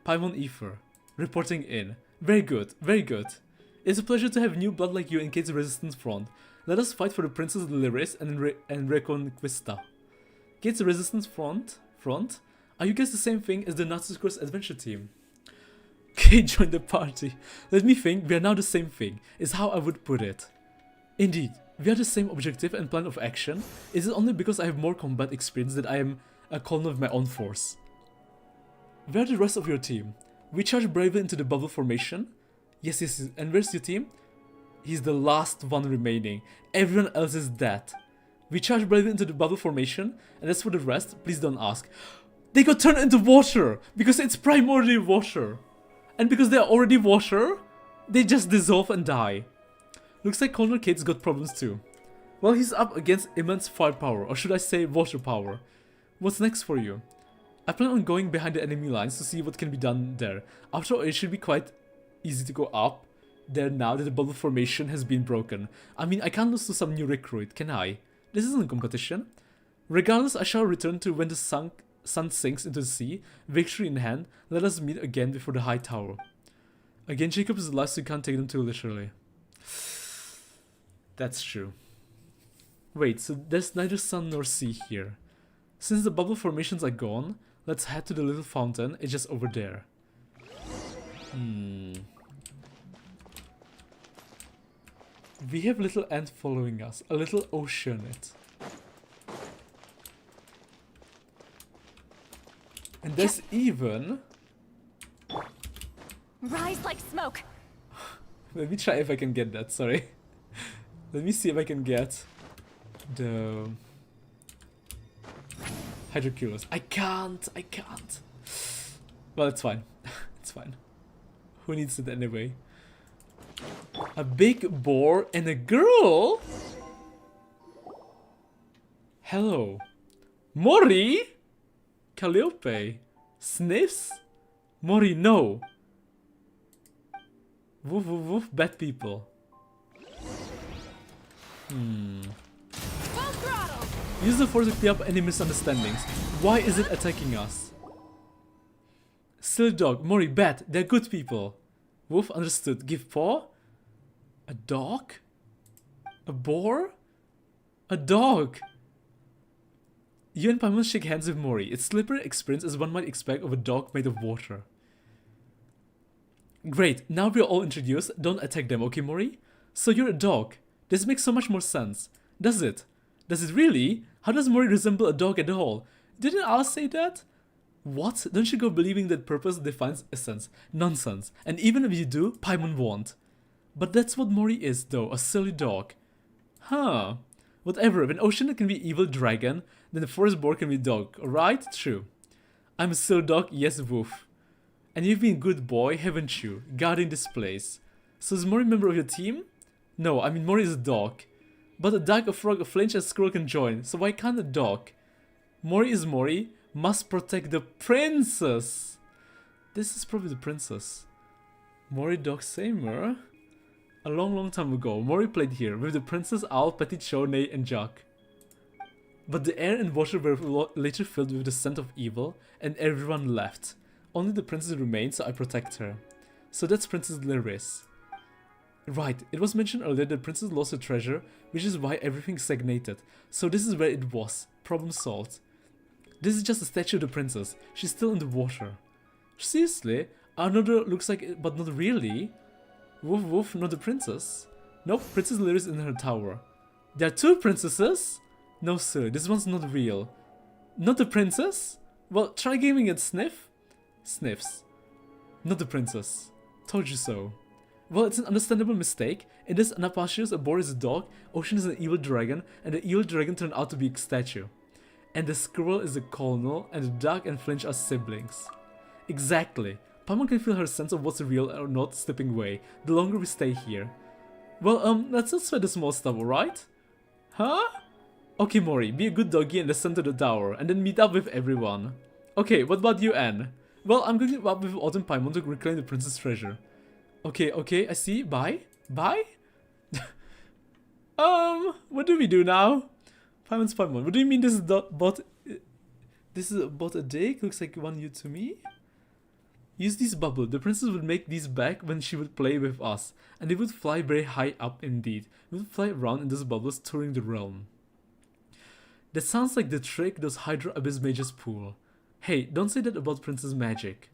Paimon Ether, reporting in. Very good, very good. It's a pleasure to have new blood like you in Kate's resistance front. Let us fight for the Princess of the Lyris and Reconquista. Kate's resistance front? Are you guys the same thing as the Natsu's adventure team? Kate joined the party. Let me think, we are now the same thing, is how I would put it. Indeed, we are the same objective and plan of action. Is it only because I have more combat experience that I am a colonel of my own force? Where are the rest of your team? We charge bravely into the bubble formation. Yes, and where's your team? He's the last one remaining. Everyone else is dead. We charge bravely into the bubble formation, and as for the rest, please don't ask. They got turned into water, because it's primordial water. And because they are already water, they just dissolve and die. Looks like Colonel Kate's got problems too. Well, he's up against immense firepower, or should I say water power. What's next for you? I plan on going behind the enemy lines to see what can be done there. After all, it should be quite easy to go up there now that the bubble formation has been broken. I mean, I can't lose to some new recruit, can I? This isn't a competition. Regardless, I shall return to when the sun sinks into the sea, victory in hand. Let us meet again before the high tower. Again, Jacob is alive, so you can't take them too literally. That's true. Wait, so there's neither sun nor sea here. Since the bubble formations are gone, let's head to the little fountain. It's just over there. We have little ant following us, a little oceanite. And there's even... Rise like smoke. Let me try if I can get that, sorry. Let me see if I can get the Hydroculus. I can't. Well, it's fine. It's fine. Who needs it anyway? A big boar and a girl? Hello. Mori? Calliope? Sniffs? Mori, no. Woof woof woof, bad people. Full throttle. Use the force to clear up any misunderstandings. Why is it attacking us? Silly dog, Mori, bad. They're good people. Wolf, understood. Give paw? A dog? A boar? A dog! You and Paimon shake hands with Mori. It's slippery experience as one might expect of a dog made of water. Great, now we're all introduced. Don't attack them, okay, Mori? So you're a dog. This makes so much more sense. Does it? Does it really? How does Mori resemble a dog at all? Didn't Al say that? What? Don't you go believing that purpose defines essence? Nonsense. And even if you do, Paimon won't. But that's what Mori is, though, a silly dog. Huh. Whatever, if an ocean can be evil dragon, then the forest boar can be dog, alright? True. I'm still dog, yes Woof. And you've been good boy, haven't you? Guarding this place. So is Mori a member of your team? No, I mean Mori is a dog. But a duck, a frog, a flinch, and a squirrel can join, so why can't a dog? Mori is Mori, must protect the princess. This is probably the princess. Mori dog Samer. A long time ago, Mori played here with the princess, Owl, Petit Chow, Ney, and Jack. But the air and water were later filled with the scent of evil, and everyone left. Only the princess remained, so I protect her. So that's Princess Lyris. Right, it was mentioned earlier that Princess lost her treasure, which is why everything stagnated. So this is where it was. Problem solved. This is just a statue of the princess. She's still in the water. Seriously? Another looks like it, but not really. Woof woof, not the princess. Nope, Princess Lyris in her tower. There are two princesses? No sir, this one's not real. Not the princess? Well, try gaming and sniff. Sniffs. Not the princess. Told you so. Well, it's an understandable mistake. In this, Anapasius, a boar is a dog, Ocean is an evil dragon, and the evil dragon turned out to be a statue. And the squirrel is a colonel, and the duck and Flinch are siblings. Exactly. Paimon can feel her sense of what's real or not slipping away, the longer we stay here. Well, let's not sweat the small stuff, alright? Huh? Okay, Mori, be a good doggy and descend to the tower, and then meet up with everyone. Okay, what about you, Anne? Well, I'm going up with Autumn Paimon to reclaim the princess treasure. Okay, I see. Bye? Bye? What do we do now? Paimon's Paimon. What do you mean this is this is about a dick? Looks like one you to me? Use this bubble. The princess would make these back when she would play with us. And they would fly very high up indeed. We would fly around in those bubbles touring the realm. That sounds like the trick those Hydra Abyss mages pull. Hey, don't say that about Princess Magic.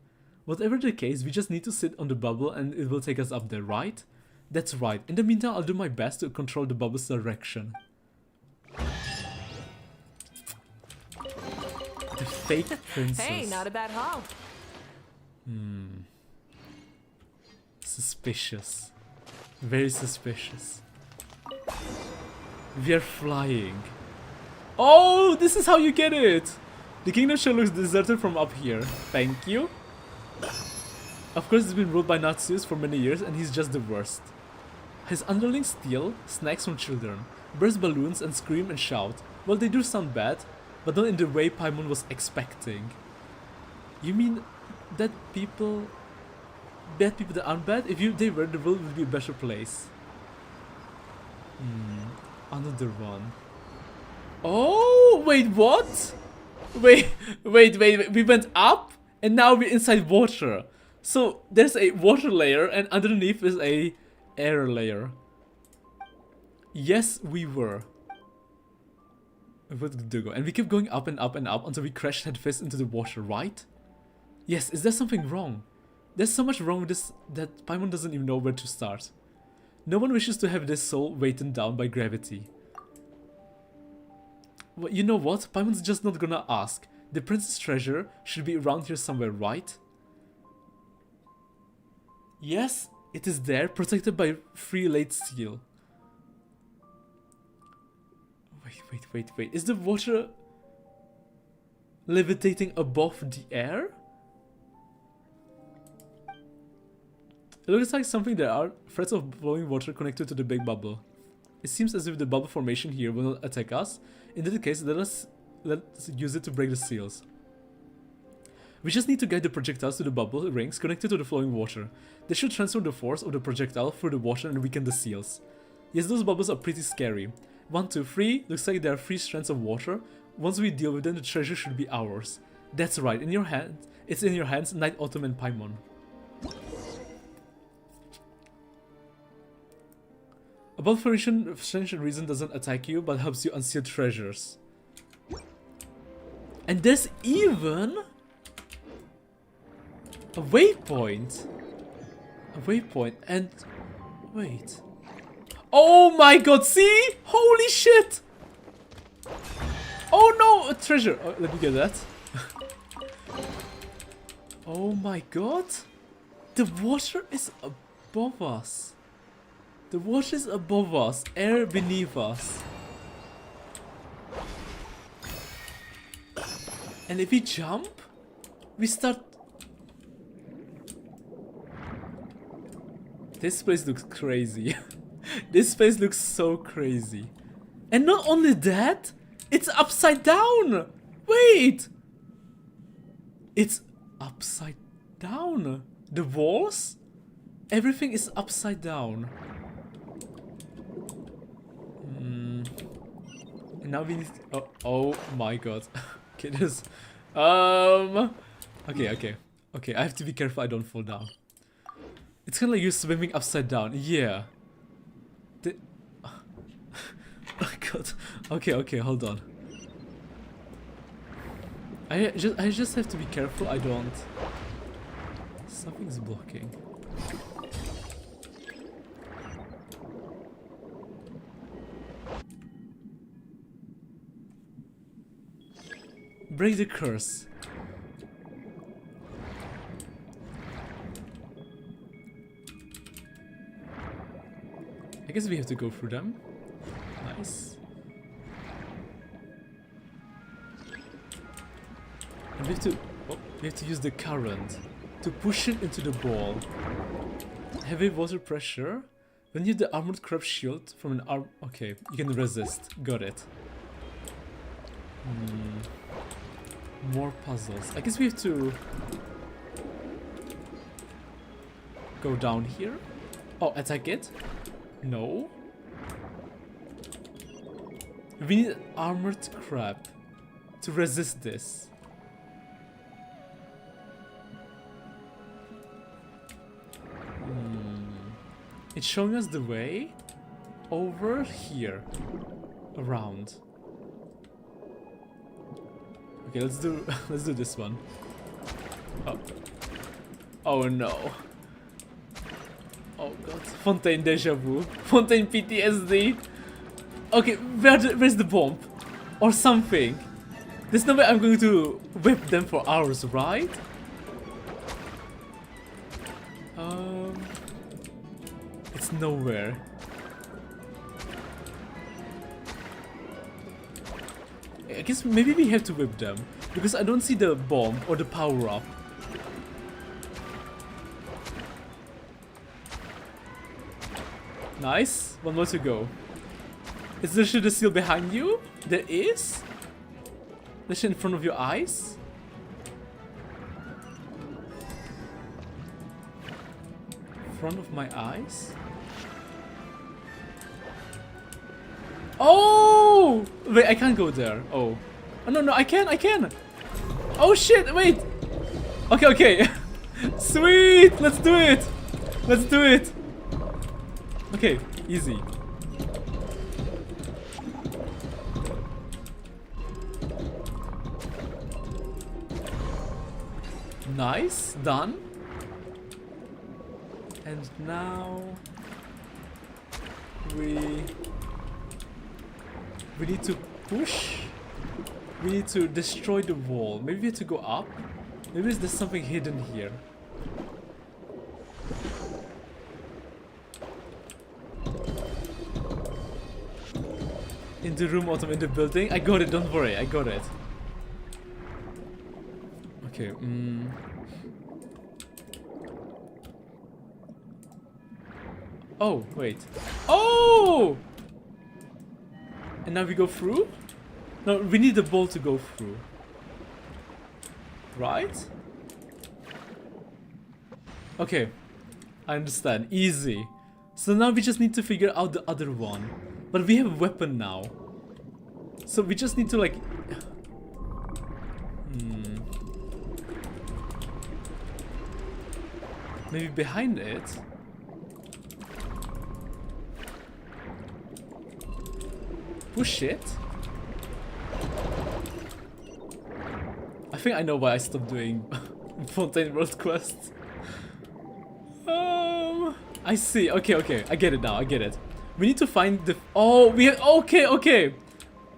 Whatever the case, we just need to sit on the bubble and it will take us up there, right? That's right. In the meantime, I'll do my best to control the bubble's direction. The fake princess. Hey, not a bad haul. Suspicious. Very suspicious. We are flying. Oh, this is how you get it! The kingdom sure looks deserted from up here. Thank you. Of course, it's been ruled by Natsus for many years and he's just the worst. His underlings steal snacks from children, burst balloons and scream and shout. Well, they do sound bad, but not in the way Paimon was expecting. You mean that people... bad people that aren't bad? If they were, the world would be a better place. Another one. Oh, wait, what? Wait, we went up and now we're inside water. So there's a water layer and underneath is a air layer. Yes, we were. And we kept going up and up and up until we crashed headfirst into the water, right? Yes, is there something wrong? There's so much wrong with this that Paimon doesn't even know where to start. No one wishes to have their soul weighted down by gravity. Well, you know what? Paimon's just not gonna ask. The princess treasure should be around here somewhere, right? Yes, it is there, protected by free laid seal. Wait. Is the water levitating above the air? It looks like something there are threads of flowing water connected to the big bubble. It seems as if the bubble formation here will not attack us. In that case, let's use it to break the seals. We just need to guide the projectiles to the bubble rings connected to the flowing water. They should transfer the force of the projectile through the water and weaken the seals. Yes, those bubbles are pretty scary. 1, 2, 3, looks like there are 3 strands of water. Once we deal with them, the treasure should be ours. That's right, in your hand. It's in your hands, Night, Autumn, and Paimon. Above formation, strange reason doesn't attack you, but helps you unseal treasures. And there's even a waypoint. And wait. Oh my god, see? Holy shit! Oh no, a treasure. Oh, let me get that. Oh my god. The water is above us. The water is above us, air beneath us. And if we jump, we start... This place looks crazy. This place looks so crazy. And not only that, it's upside down! Wait! It's upside down. The walls? Everything is upside down. And now we need... Oh my god. Okay, this... Okay, I have to be careful I don't fall down. It's kind of like you're swimming upside down. Yeah. Oh god. Okay, hold on. I just have to be careful I don't... Something's blocking. Break the curse. I guess we have to go through them. Nice. And we have to use the current to push it into the ball. Heavy water pressure. When you have the armored crab shield from an arm... Okay, you can resist. Got it. More puzzles. I guess we have to go down here. Oh, attack it? No. We need armored crab to resist this. It's showing us the way over here, around. Okay, let's do this one. Oh no. Oh god. Fontaine deja vu. Fontaine PTSD. Okay, where's the bomb? Or something. There's no way I'm going to whip them for hours, right? It's nowhere. I guess maybe we have to whip them, because I don't see the bomb or the power up. Nice. One more to go. Is there shit still behind you? There is? There's shit in front of your eyes? Front of my eyes? Oh! Wait, I can't go there. Oh. Oh no, I can! Oh shit, wait! Okay. Sweet! Let's do it! Okay, easy. Nice, done. And now we need to push. We need to destroy the wall. Maybe we have to go up. Maybe there's something hidden here. In the room, Autumn, in the building. I got it, don't worry, I got it. Okay, Oh, wait. Oh! And now we go through? No, we need the ball to go through. Right? Okay. I understand. Easy. So now we just need to figure out the other one. But we have a weapon now. So we just need to like... Maybe behind it? Push it? I think I know why I stopped doing Fontaine World quests. I see. Okay. I get it now. I get it. We need to find the... Oh, we have... Okay.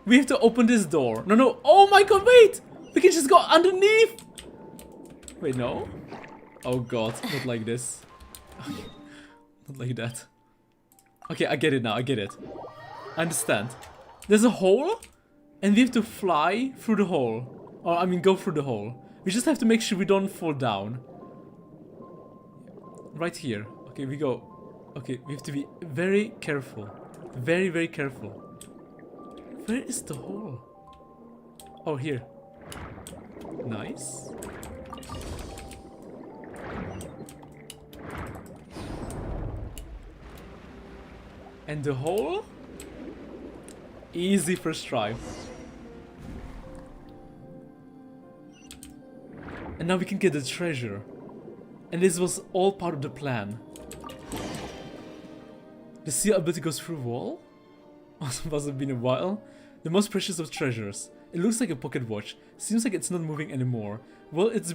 We have to open this door. No. Oh my god, wait! We can just go underneath! Wait, no? Oh god, not like this. Not like that. Okay, I get it now. I get it. I understand. There's a hole, and we have to fly through the hole. Or, I mean, go through the hole. We just have to make sure we don't fall down. Right here. Okay, we go. Okay, we have to be very careful. Very, very careful. Where is the hole? Oh, here. Nice. And the hole? Easy first try. And now we can get the treasure. And this was all part of the plan. The seal ability goes through wall? Must have been a while. The most precious of treasures. It looks like a pocket watch. Seems like it's not moving anymore. Well, it has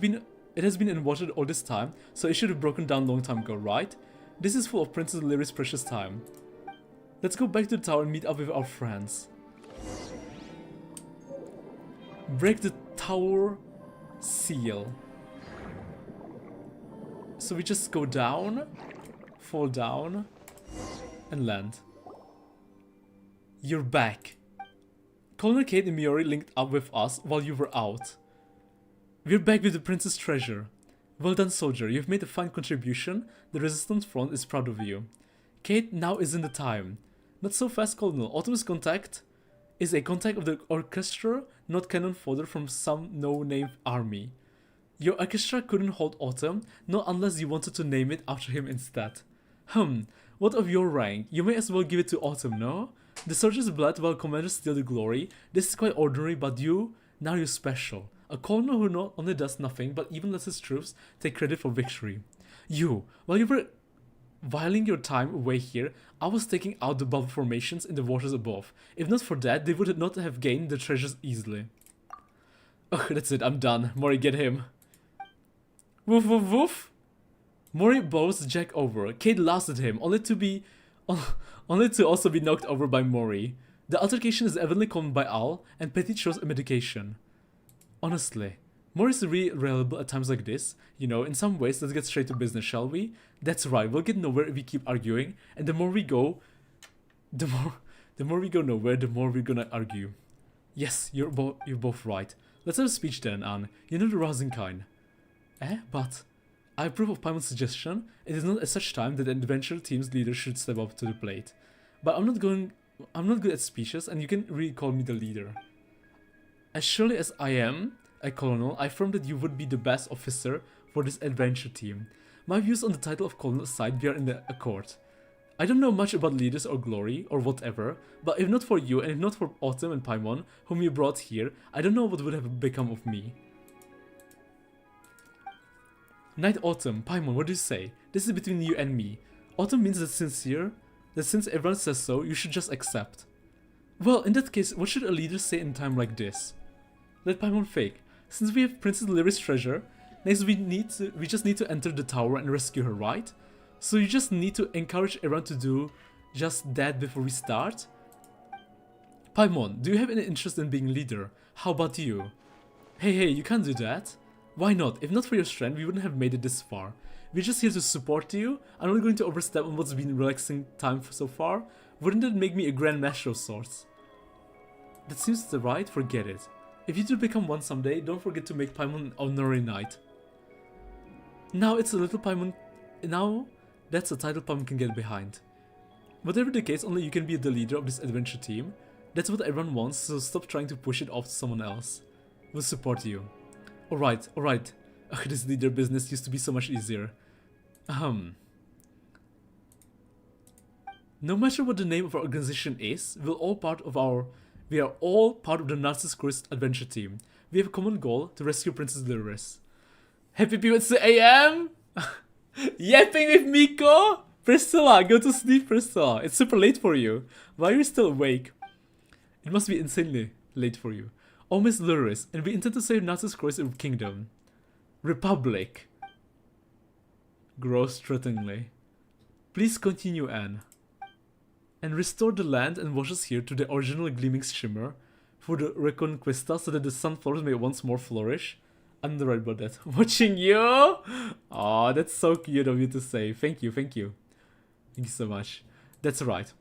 been in water all this time, so it should have broken down long time ago, right? This is full of Princess Lyria's precious time. Let's go back to the tower and meet up with our friends. Break the tower seal. So we just go down, fall down, and land. You're back. Colonel Kate and Miori linked up with us while you were out. We're back with the princess treasure. Well done, soldier. You've made a fine contribution. The Resistance Front is proud of you. Kate, now isn't the time. Not so fast, Colonel. Autumn's contact is a contact of the orchestra, not cannon fodder from some no-name army. Your orchestra couldn't hold Autumn, not unless you wanted to name it after him instead. What of your rank? You may as well give it to Autumn, no? The soldier's blood while commanders steal the glory. This is quite ordinary, but now you're special. A colonel who not only does nothing, but even lets his troops take credit for victory. While you were whiling your time away here, I was taking out the bubble formations in the waters above. If not for that, they would not have gained the treasures easily. Ugh, that's it, I'm done. Mori, get him. Woof woof woof. Mori bows Jack over. Kate laughs at him, only to also be knocked over by Mori. The altercation is evidently caused by Al, and Petit shows a medication. Honestly, Mori's really reliable at times like this. You know, in some ways, let's get straight to business, shall we? That's right, we'll get nowhere if we keep arguing, and the more we go nowhere, the more we're gonna argue. Yes, you're both right. Let's have a speech then, Anne. You know the rousing kind. But I approve of Paimon's suggestion. It is not at such time that the adventure team's leader should step up to the plate. But I'm not good at speeches, and you can really call me the leader. As surely as I am a colonel, I affirm that you would be the best officer for this adventure team. My views on the title of colonel aside, we are in the accord. I don't know much about leaders or glory or whatever, but if not for you and if not for Autumn and Paimon, whom you brought here, I don't know what would have become of me. Knight Autumn, Paimon, what do you say? This is between you and me. Autumn means that since everyone says so, you should just accept. Well, in that case, what should a leader say in a time like this? Let Paimon fake. Since we have Princess Lyria's treasure, next we just need to enter the tower and rescue her, right? So you just need to encourage everyone to do just that before we start? Paimon, do you have any interest in being leader? How about you? Hey, you can't do that. Why not? If not for your strength, we wouldn't have made it this far. We're just here to support you. I'm not going to overstep on what's been relaxing time so far. Wouldn't that make me a grand master of sorts? That seems the right, forget it. If you do become one someday, don't forget to make Paimon an honorary knight. Now it's a little Paimon. Now that's a title Paimon can get behind. Whatever the case, only you can be the leader of this adventure team. That's what everyone wants, so stop trying to push it off to someone else. We'll support you. Alright. Ugh, this leader business used to be so much easier. No matter what the name of our organization is, we are all part of the Narcissus Quest adventure team. We have a common goal to rescue Princess Lyria. Happy P.O.S. AM! Yapping with Miko? Priscilla, go to sleep, Priscilla. It's super late for you. Why are you still awake? It must be insanely late for you. Oh, Miss Lyria, and we intend to save Narcissus Quest Kingdom. Republic. Grows threateningly. Please continue, Anne. And restore the land and washes here to the original gleaming shimmer for the Reconquista so that the sunflowers may once more flourish. I'm not right about that. Watching you? Aw, that's so cute of you to say. Thank you. Thank you so much. That's right.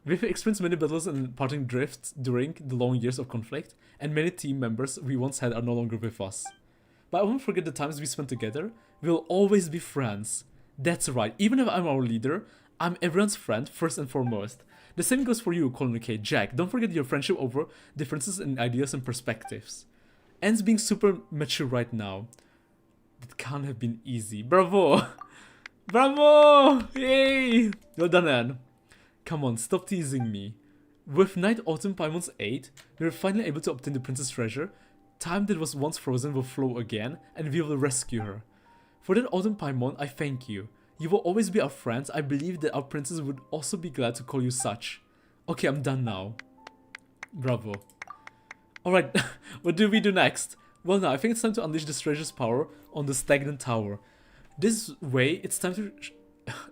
We've experienced many battles and parting drifts during the long years of conflict, and many team members we once had are no longer with us. but I won't forget the times we spent together. We'll always be friends. That's right, even if I'm our leader, I'm everyone's friend first and foremost. The same goes for you, Colonel K. Jack, don't forget your friendship over differences in ideas and perspectives. Anne's being super mature right now. That can't have been easy. Bravo! Bravo! Yay! Well done, Anne. Come on, stop teasing me. With Night Autumn Paimon's aid, we were finally able to obtain the princess treasure. Time that was once frozen will flow again, and we will rescue her. For that, Autumn Paimon, I thank you. You will always be our friends. I believe that our princess would also be glad to call you such. Okay, I'm done now. Bravo. Alright, what do we do next? Well, now I think it's time to unleash this treasure's power on the stagnant tower. This way,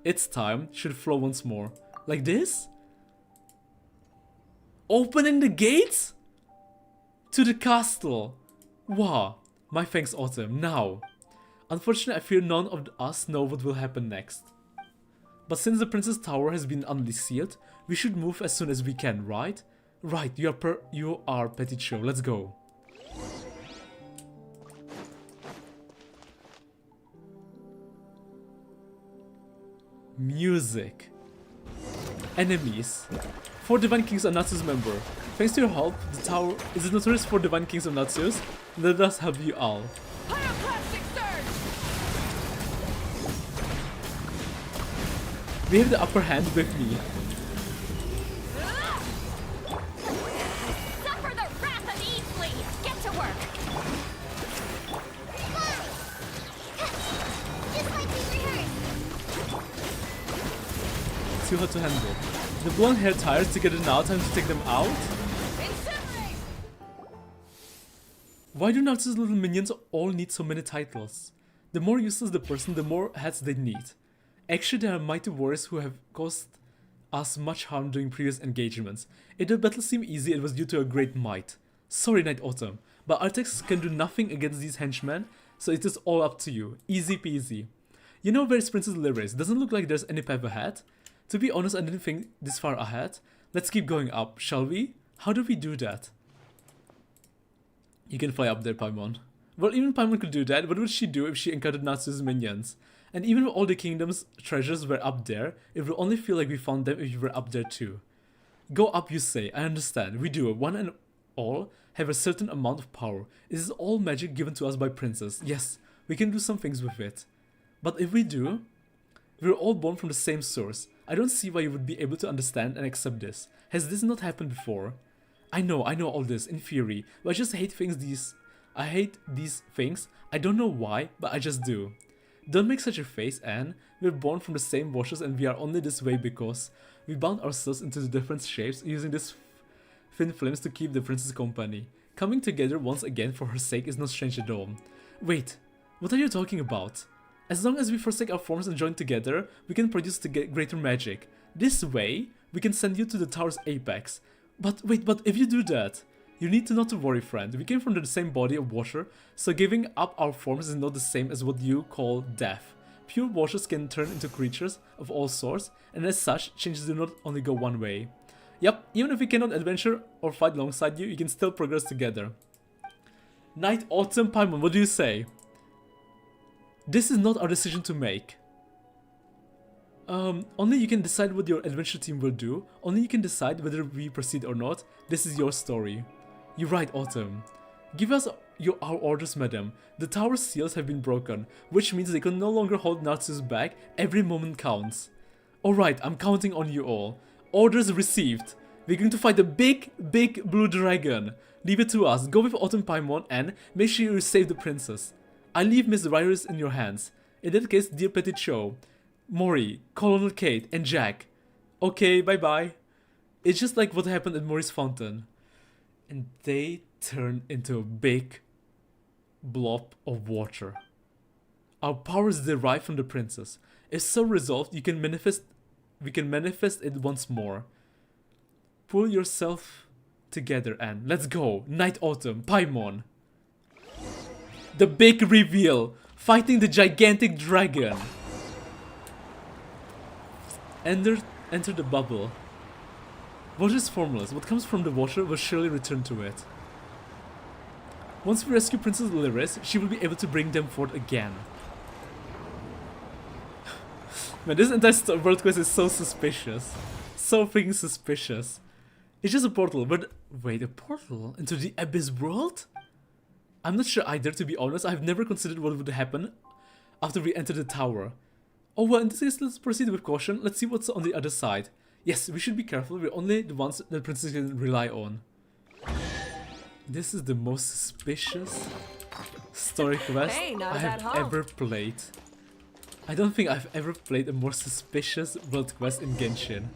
its time should flow once more. Like this? Opening the gates? To the castle. Wow. My thanks, Autumn. Now. Unfortunately, I fear none of us know what will happen next. But since the Princess Tower has been unsealed, we should move as soon as we can, right? Right, you are Petit Show. Let's go. Music. Enemies. 4 Divine Kings are Natsu's member. Thanks to your help, the tower is notorious for Divine Kings of Natsu's. Let us help you all. We have the upper hand with me. Suffer the wrath of Easley! Get to work! Just like we rehearsed. Too hard to handle. The blonde hair tires together now, time to take them out. Incinerate! Why do Natsu's little minions all need so many titles? The more useless the person, the more hats they need. Actually, there are mighty warriors who have caused us much harm during previous engagements. If the battle seemed easy, it was due to a great might. Sorry, Night Autumn, but Artex can do nothing against these henchmen, so it is all up to you. Easy peasy. You know where's Princess Lyris? Doesn't look like there's any path ahead. To be honest, I didn't think this far ahead. Let's keep going up, shall we? How do we do that? You can fly up there, Paimon. Well, even Paimon could do that. What would she do if she encountered Natsu's minions? And even if all the kingdom's treasures were up there, it would only feel like we found them if you were up there too. Go up, you say. I understand. We do. One and all have a certain amount of power. It is all magic given to us by Princess. Yes, we can do some things with it. But if we do, we're all born from the same source. I don't see why you would be able to understand and accept this. Has this not happened before? I know all this, in theory, but I just hate I hate these things. I don't know why, but I just do. Don't make such a face, Anne. We're born from the same washes and we are only this way because we bound ourselves into the different shapes using these thin flames to keep the princess company. Coming together once again for her sake is not strange at all. Wait, what are you talking about? As long as we forsake our forms and join together, we can produce greater magic. This way, we can send you to the tower's apex. But wait, if you do that, you need not to worry, friend. We came from the same body of water, so giving up our forms is not the same as what you call death. Pure waters can turn into creatures of all sorts, and as such, changes do not only go one way. Yep, even if we cannot adventure or fight alongside you, you can still progress together. Night Autumn Paimon, what do you say? This is not our decision to make. Only you can decide what your adventure team will do. Only you can decide whether we proceed or not. This is your story. You're right, Autumn. Give us our orders, madam. The tower's seals have been broken, which means they can no longer hold Natsu's back. Every moment counts. Alright, I'm counting on you all. Orders received. We're going to fight the big blue dragon. Leave it to us. Go with Autumn Paimon and make sure you save the princess. I leave Miss Ryris in your hands. In that case, dear Petit Show, Mori, Colonel Kate, and Jack. Okay, bye-bye. It's just like what happened at Mori's fountain. And they turn into a big blob of water. Our power is derived from the princess. If so resolved, we can manifest it once more. Pull yourself together, Anne. Let's go. Night Autumn, Paimon. The big reveal. Fighting the gigantic dragon. Enter the bubble. Water is formless. What comes from the water will surely return to it. Once we rescue Princess Lyris, she will be able to bring them forth again. Man, this entire world quest is so suspicious. So freaking suspicious. It's just a portal, but wait, a portal into the Abyss world? I'm not sure either, to be honest. I've never considered what would happen after we enter the tower. Oh well, in this case, let's proceed with caution. Let's see what's on the other side. Yes, we should be careful. We're only the ones that Princess can rely on. This is the most suspicious story quest I have ever played. I don't think I've ever played a more suspicious world quest in Genshin.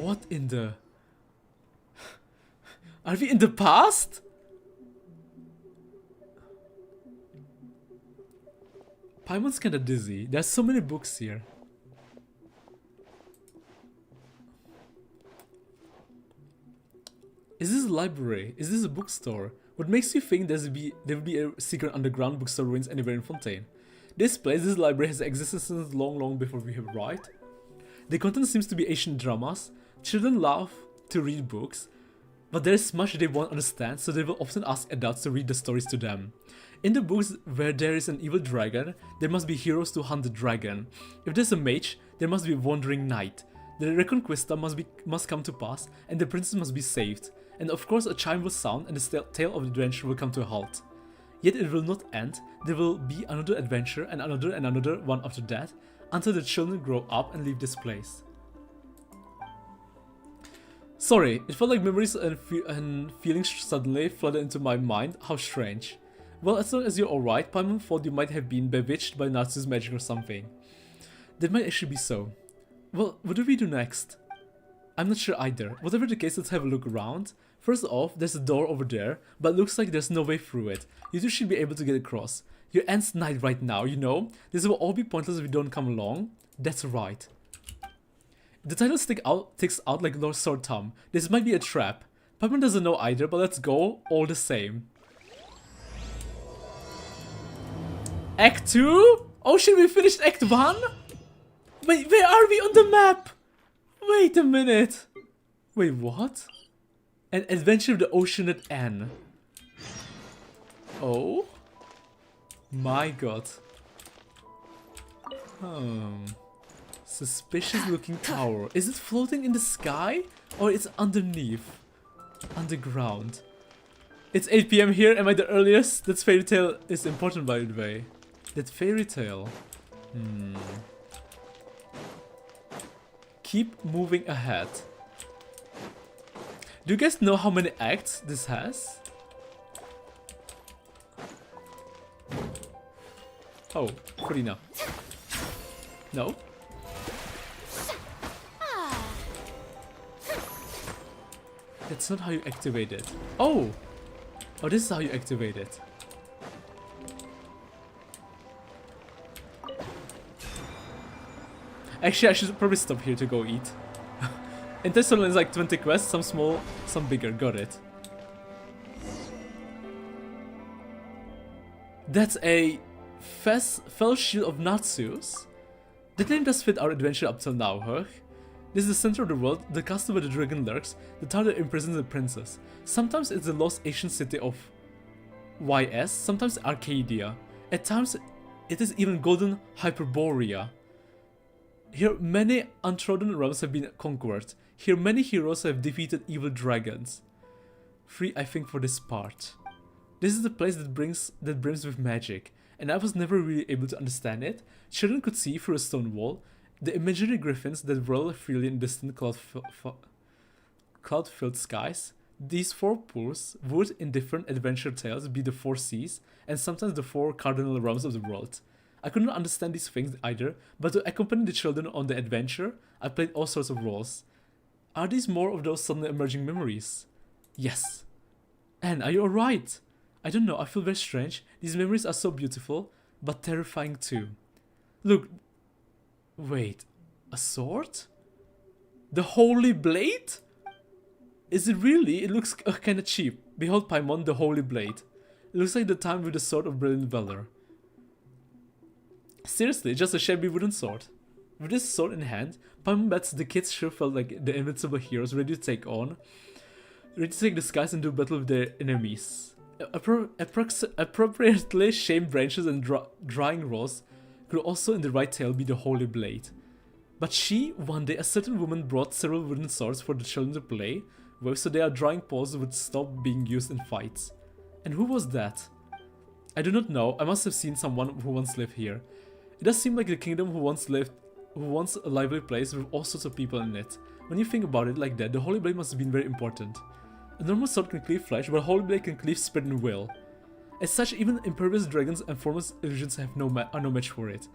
What in the... Are we in the past? Paimon's kinda dizzy. There's so many books here. Is this a library? Is this a bookstore? What makes you think there will be a secret underground bookstore ruins anywhere in Fontaine? This library has existed since long before we have arrived. The content seems to be ancient dramas. Children love to read books, but there is much they won't understand, so they will often ask adults to read the stories to them. In the books where there is an evil dragon, there must be heroes to hunt the dragon. If there's a mage, there must be a wandering knight. The Reconquista must come to pass, and the princess must be saved. And of course a chime will sound and the tale of the adventure will come to a halt. Yet it will not end. There will be another adventure and another one after that, until the children grow up and leave this place. Sorry, it felt like memories and feelings suddenly flooded into my mind. How strange. Well, as long as you're alright, Paimon thought you might have been bewitched by Natsu's magic or something. That might actually be so. Well, what do we do next? I'm not sure either. Whatever the case, let's have a look around. First off, there's a door over there, but it looks like there's no way through it. You two should be able to get across. Your end's night right now, you know? This will all be pointless if you don't come along. That's right. The title sticks out like Lord Sword Thumb. This might be a trap. Paimon doesn't know either, but let's go all the same. Act 2? Oh shit, we finished Act 1? Wait, where are we on the map? Wait a minute. Wait, what? An adventure of the ocean at N. Oh? My god. Suspicious looking tower. Is it floating in the sky? Or it's underneath? Underground. It's 8 PM here. Am I the earliest? That fairy tale is important, by the way. That fairy tale. Keep moving ahead. Do you guys know how many acts this has? Oh, Corina. No? That's not how you activate it. Oh! Oh, this is how you activate it. Actually, I should probably stop here to go eat. Intestinal is like 20 quests, some small, some bigger. Got it. That's a Fell Shield of Natsu's. The name does fit our adventure up till now, huh? This is the center of the world, the castle where the dragon lurks, the tower that imprisons the princess. Sometimes it's the lost ancient city of YS, sometimes Arcadia. At times, it is even Golden Hyperborea. Here, many untrodden realms have been conquered. Here, many heroes have defeated evil dragons. 3, I think, for this part. This is the place that brims with magic, and I was never really able to understand it. Children could see through a stone wall the imaginary griffins that roll freely in distant cloud-filled skies. These 4 pools would, in different adventure tales, be the 4 seas, and sometimes the 4 cardinal realms of the world. I could not understand these things either, but to accompany the children on the adventure, I played all sorts of roles. Are these more of those suddenly emerging memories? Yes. Anne, are you alright? I don't know, I feel very strange. These memories are so beautiful, but terrifying too. Look. Wait. A sword? The Holy Blade? Is it really? It looks kinda cheap. Behold Paimon, the Holy Blade. It looks like the time with the Sword of Brilliant Valor. Seriously, just a shabby wooden sword. With this sword in hand, Paimon bets the kids sure felt like the invincible heroes ready to take on ready to take the skies and do battle with their enemies. Appropriately shamed branches and drying rows could also in the right tale be the holy blade. But one day, a certain woman brought several wooden swords for the children to play with, so their drying poles would stop being used in fights. And who was that? I do not know. I must have seen someone who once lived here. It does seem like the kingdom who once a lively place with all sorts of people in it. When you think about it like that, the holy blade must have been very important. A normal sword can cleave flesh, but a holy blade can cleave spirit and will. As such, even impervious dragons and formless illusions are no match for it.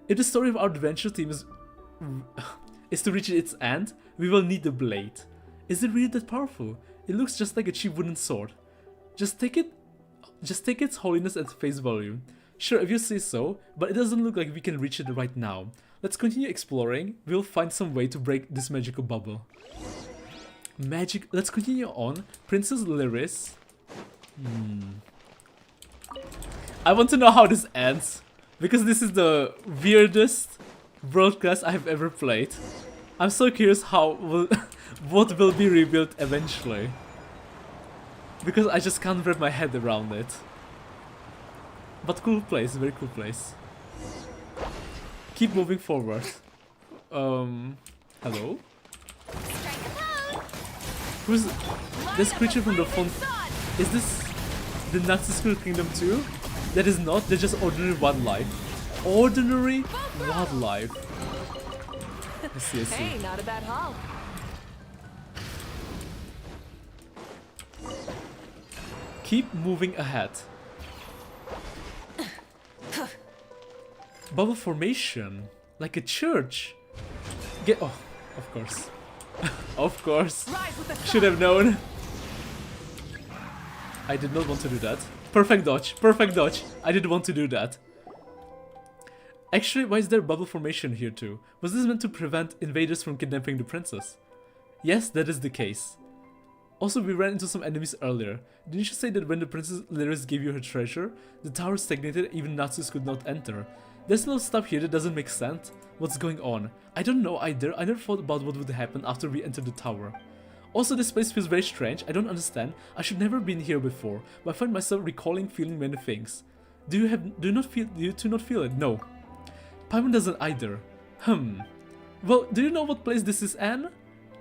If the story of our adventure team is to reach its end, we will need the blade. Is it really that powerful? It looks just like a cheap wooden sword. Just take its holiness at face value. Sure, if you say so, but it doesn't look like we can reach it right now. Let's continue exploring. We'll find some way to break this magical bubble. Let's continue on. Princess Lyris. I want to know how this ends, because this is the weirdest broadcast I have ever played. I'm so curious what will be revealed eventually, because I just can't wrap my head around it. But cool place, very cool place. Keep moving forward. Hello? Who's this creature from the Fontaine? Is this the Nazi School Kingdom too? That is not, they're just ordinary wildlife. Ordinary wildlife. I see, I see. Hey, not a bad haul. Keep moving ahead. Bubble formation, like a church. Oh, of course. Of course. Should have known. I did not want to do that. Perfect dodge. Perfect dodge. I didn't want to do that. Actually, why is there bubble formation here too? Was this meant to prevent invaders from kidnapping the princess? Yes, that is the case. Also, we ran into some enemies earlier. Didn't you say that when the Princess Lyris gave you her treasure, the tower stagnated, even Nazis could not enter? There's little stuff here that doesn't make sense. What's going on? I don't know either. I never thought about what would happen after we entered the tower. Also, this place feels very strange. I don't understand. I should never been here before, but I find myself feeling many things. Do you not feel it? No. Paimon doesn't either. Well, do you know what place this is, Anne?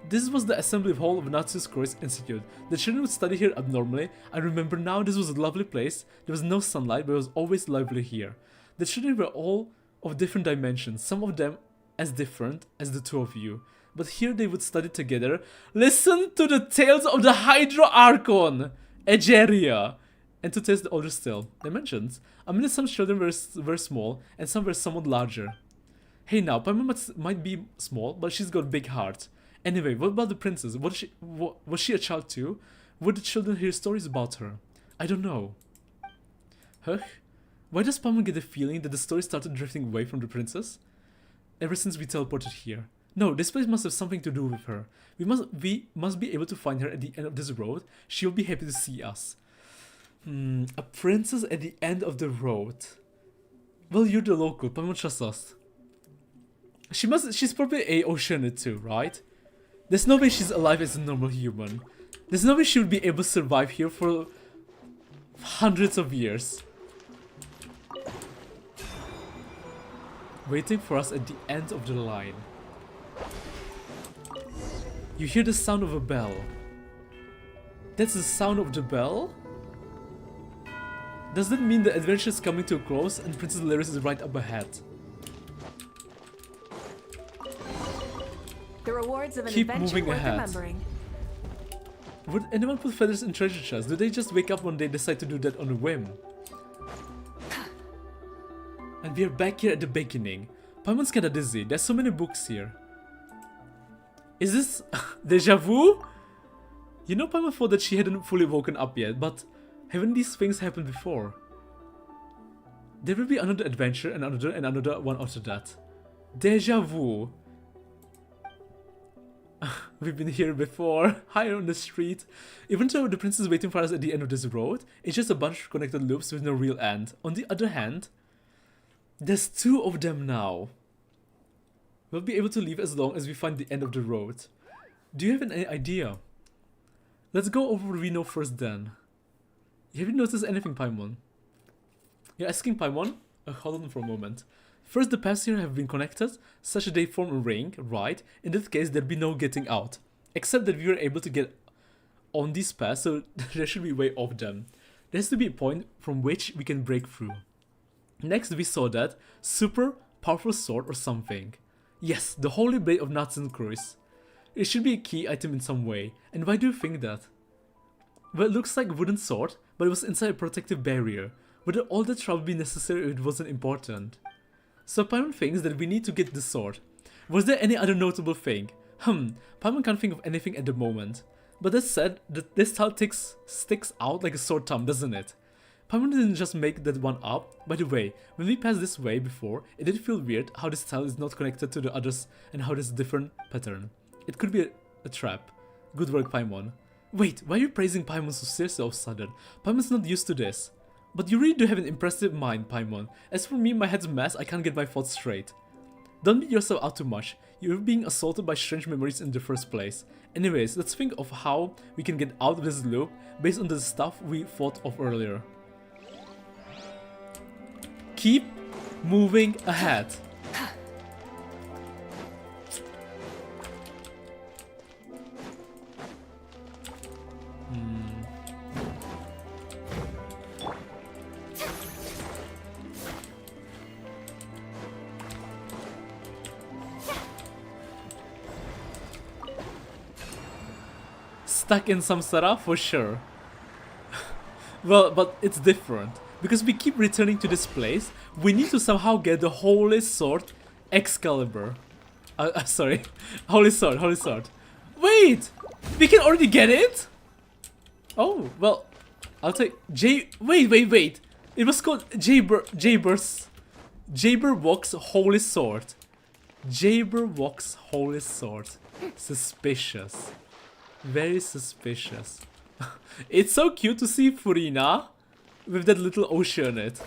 This was the assembly hall of Nazi Course Institute. The children would study here abnormally. I remember now, this was a lovely place. There was no sunlight, but it was always lively here. The children were all of different dimensions, some of them as different as the two of you. But here they would study together. Listen to the tales of the Hydro Archon, Egeria, and to test the older still dimensions. I mean, some children were small, and some were somewhat larger. Hey now, Paimon might be small, but she's got a big heart. Anyway, what about the princess? Was she a child too? Would the children hear stories about her? I don't know. Huh? Why does Paimon get the feeling that the story started drifting away from the princess? Ever since we teleported here. No, this place must have something to do with her. We must be able to find her at the end of this road. She'll be happy to see us. A princess at the end of the road. Well, you're the local. Paimon trusts us. She's probably a Oceanid too, right? There's no way she's alive as a normal human. There's no way she would be able to survive here for hundreds of years. Waiting for us at the end of the line. You hear the sound of a bell. That's the sound of the bell? Does that mean the adventure is coming to a close and Princess Lyris is right up ahead? The rewards of an Keep adventure moving worth ahead. remembering. Would anyone put feathers in treasure chests? Do they just wake up one day and decide to do that on a whim? And we are back here at the beginning. Paimon's kinda dizzy. There's so many books here. Is this deja vu? You know, Paimon thought that she hadn't fully woken up yet, but haven't these things happened before? There will be another adventure and another one after that. Deja vu. We've been here before, higher on the street. Even though the princess is waiting for us at the end of this road, it's just a bunch of connected loops with no real end. On the other hand, there's two of them now. We'll be able to leave as long as we find the end of the road. Do you have any idea? Let's go over what we know first then. Have you noticed anything, Paimon? You're asking Paimon? Hold on for a moment. First, the paths here have been connected, such that they form a ring, right? In that case, there'd be no getting out. Except that we were able to get on these paths, so there should be a way off them. There has to be a point from which we can break through. Next, we saw that super powerful sword or something. Yes, the Holy Blade of Nuts and Cruise. It should be a key item in some way. And why do you think that? Well, it looks like a wooden sword, but it was inside a protective barrier. Would all that trouble be necessary if it wasn't important? So Paimon thinks that we need to get the sword. Was there any other notable thing? Paimon can't think of anything at the moment. But that said, this tile sticks out like a sore thumb, doesn't it? Paimon didn't just make that one up. By the way, when we passed this way before, it did feel weird how this tile is not connected to the others and how there's a different pattern. It could be a trap. Good work, Paimon. Wait, why are you praising Paimon so seriously all of a sudden? Paimon's not used to this. But you really do have an impressive mind, Paimon. As for me, my head's a mess, I can't get my thoughts straight. Don't beat yourself out too much. You're being assaulted by strange memories in the first place. Anyways, let's think of how we can get out of this loop based on the stuff we thought of earlier. Keep moving ahead. Stuck in Samsara for sure. Well, but it's different. Because we keep returning to this place, we need to somehow get the Holy Sword Excalibur. Sorry. Holy Sword. Wait! We can already get it? Oh, well, I'll take Wait. It was called Jabberwock's Holy Sword. Jabberwock's Holy Sword. Suspicious. Very suspicious. It's so cute to see Furina with that little ocean in it.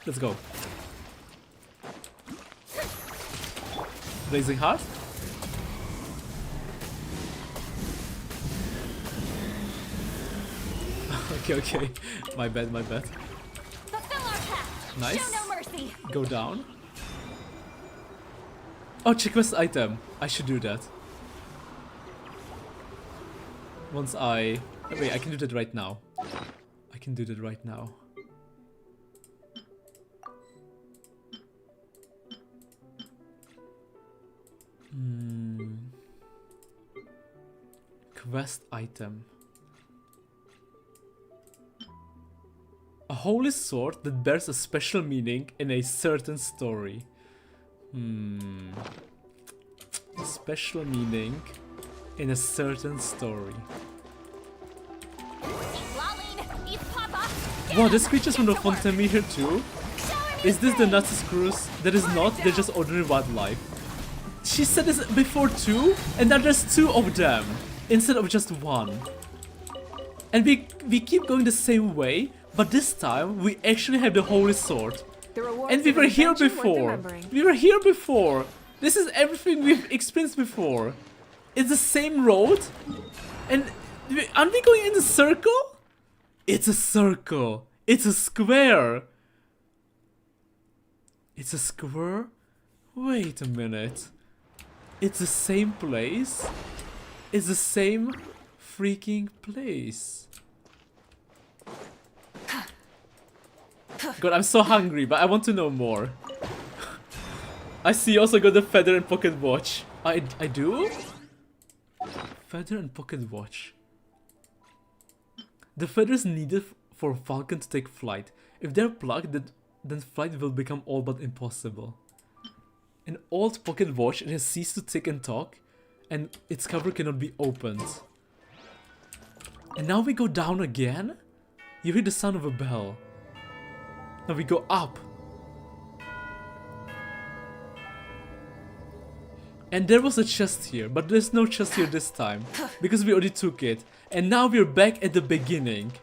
Let's go. Blazing Heart. Okay. My bad. Nice. Show no mercy. Go down. Oh, check quest item. I should do that. Once I... Wait, I can do that right now. Quest item. A holy sword that bears a special meaning in a certain story. Special meaning in a certain story. Wow, this creature's from the Fontaine here too? Is this the Nuts Cruise? That is not, they're just ordinary wildlife. She said this before too, and now there's two of them, instead of just one. And we keep going the same way, but this time we actually have the Holy Sword. And we were here before. This is everything we've experienced before. It's the same road. And aren't we going in a circle? It's a circle. It's a square. It's a square? Wait a minute. It's the same place? It's the same freaking place. God, I'm so hungry, but I want to know more. I see you also got the feather and pocket watch. I do? Feather and pocket watch. The feather is needed for Falcon to take flight. If they're plucked, then flight will become all but impossible. An old pocket watch, it has ceased to tick and talk, and its cover cannot be opened. And now we go down again? You hear the sound of a bell. Now we go up. And there was a chest here, but there's no chest here this time, because we already took it. And now we're back at the beginning.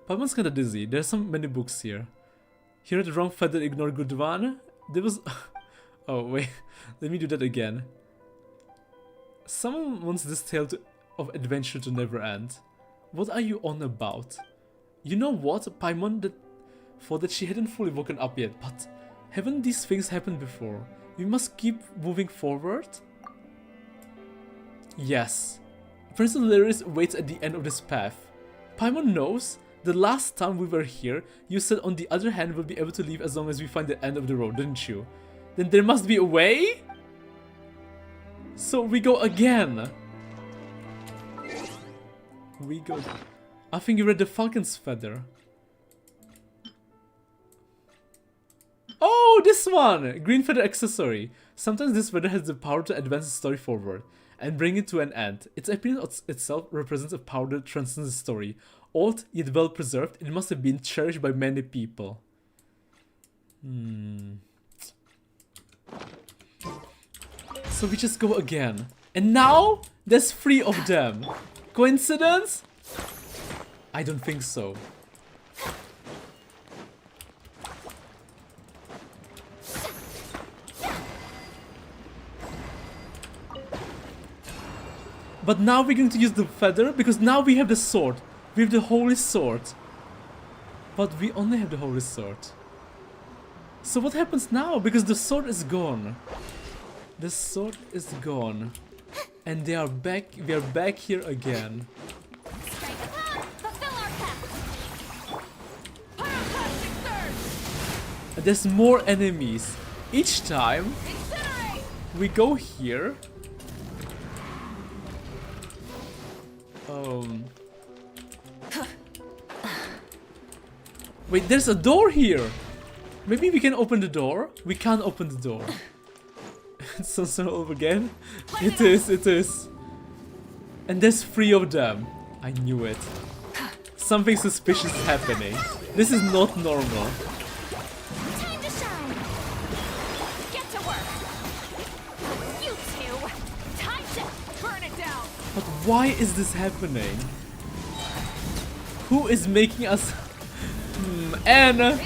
Paimon's kinda dizzy. There's so many books here. Hear the wrong feather, ignore good one. There was... Oh, wait. Let me do that again. Someone wants this tale of adventure to never end. What are you on about? You know what? Paimon thought that she hadn't fully woken up yet, but haven't these things happened before? We must keep moving forward? Yes. Princess Lyris waits at the end of this path. Paimon knows. The last time we were here, you said on the other hand we'll be able to leave as long as we find the end of the road, didn't you? Then there must be a way? So we go again. We go... I think you read the Falcon's Feather. Oh, this one! Green Feather Accessory. Sometimes this feather has the power to advance the story forward and bring it to an end. Its appearance itself represents a power that transcends the story. Old, yet well preserved, it must have been cherished by many people. So we just go again. And now, there's 3 of them. Coincidence? I don't think so. But now we're going to use the feather because now we have the sword. We have the holy sword. But we only have the holy sword. So what happens now? Because the sword is gone. The sword is gone. And they are back. We are back here again. And there's more enemies. Each time we go here. Wait, there's a door here. Maybe we can open the door. We can't open the door. It's so over again. It is. And there's 3 of them. I knew it. Something suspicious is happening. This is not normal. Time to shine. Get to work. You two. Time to burn it down. But why is this happening? Who is making us... And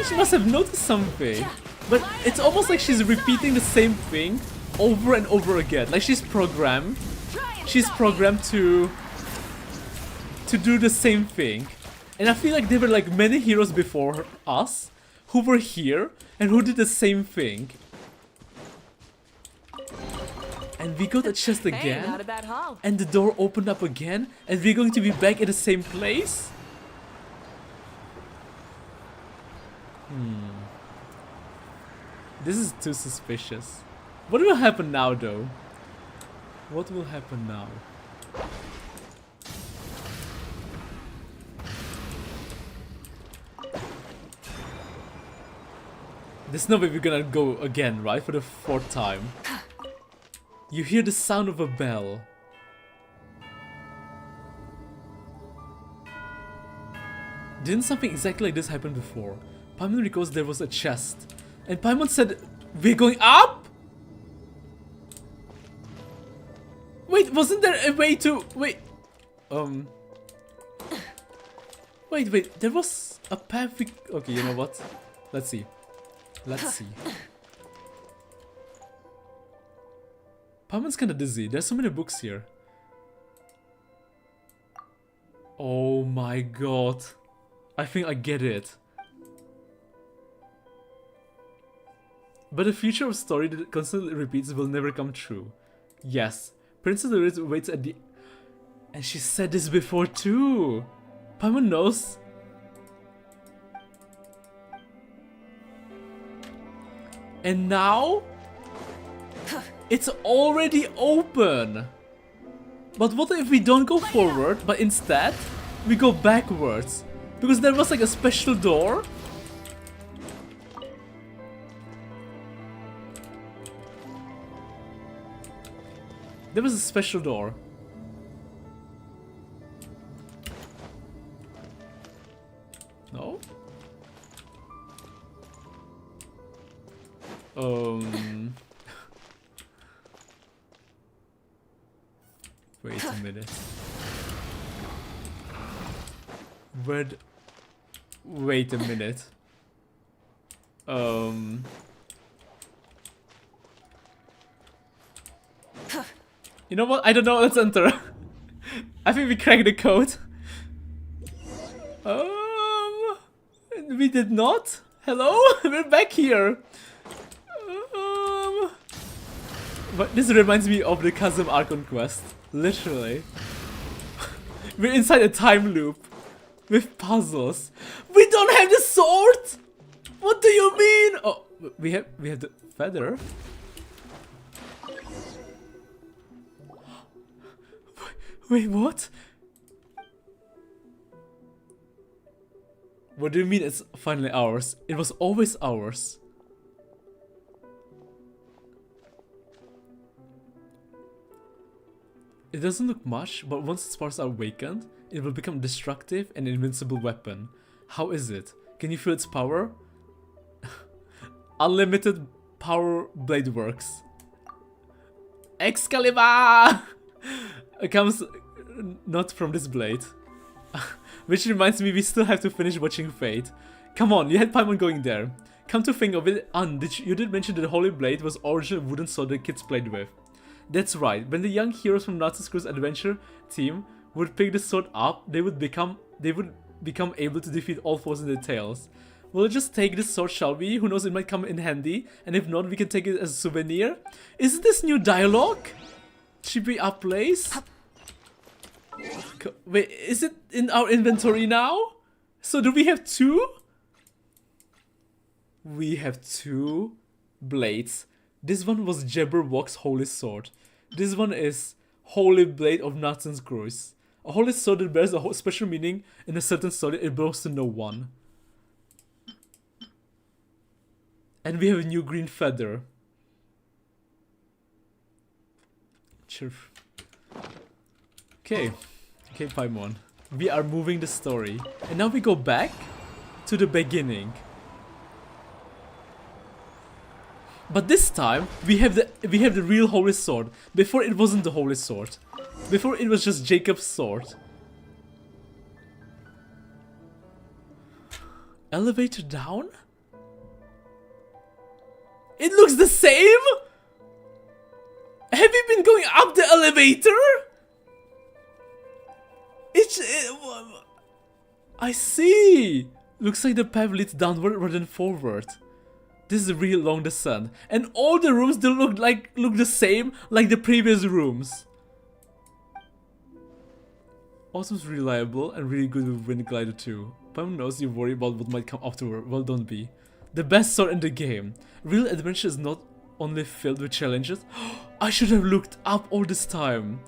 she must have noticed something. But it's almost like she's repeating the same thing over and over again. Like she's programmed. She's programmed to do the same thing. And I feel like there were like many heroes before us who were here and who did the same thing. And we got a chest again. Hey, not a bad haul. And the door opened up again. And we're going to be back at the same place. This is too suspicious. What will happen now though? What will happen now? There's no way we're gonna go again, right? For the 4th time. You hear the sound of a bell. Didn't something exactly like this happen before? Paimon recalls there was a chest. And Paimon said, we're going up? Wait, wasn't there a way to... Wait. Wait, there was a path we... Okay, you know what? Let's see. Let's see. Paimon's kinda dizzy. There's so many books here. Oh my god. I think I get it. But the future of story that constantly repeats will never come true. Yes, Princess Lyris waits at the... And she said this before too. Paimon knows. And now... It's already open. But what if we don't go forward, but instead we go backwards? Because there was like a special door. There was a special door. No? Wait a minute. Wait a minute. You know what? I don't know. Let's enter. I think we cracked the code. We did not. Hello? We're back here. But this reminds me of the Chasm Archon quest. Literally. We're inside a time loop. With puzzles. We don't have the sword! What do you mean? Oh, we have the feather. Wait, what? What do you mean it's finally ours? It was always ours. It doesn't look much, but once its parts are awakened, it will become destructive and invincible weapon. How is it? Can you feel its power? Unlimited power blade works. Excalibur! It comes not from this blade. Which reminds me, we still have to finish watching Fate. Come on, you had Paimon going there. Come to think of it, you did mention that the Holy Blade was original wooden sword the kids played with. That's right, when the young heroes from Natsu's Crew's adventure team would pick the sword up, they would become able to defeat all foes in their tails. We'll just take this sword, shall we? Who knows, it might come in handy, and if not, we can take it as a souvenir. Is this new dialogue? Should we upplace? Wait, is it in our inventory now? So do we have two? We have two blades. This one was Jabberwock's Holy Sword. This one is Holy Blade of Natsu's Cruise. A holy sword that bears a special meaning in a certain story. It belongs to no one. And we have a new green feather. Sure. Okay. Okay, Paimon. We are moving the story. And now we go back to the beginning. But this time we have the real holy sword. Before it wasn't the holy sword. Before it was just Jacob's sword. Elevator down? It looks the same? Have you been going up the elevator? I see. Looks like the path leads downward rather than forward. This is a real long descent, and all the rooms do look the same like the previous rooms. Autumn's reliable and really good with Wind Glider too. Paimon knows you worry about what might come afterward. Well, don't be. The best sword in the game. Real adventure is not only filled with challenges. I should have looked up all this time.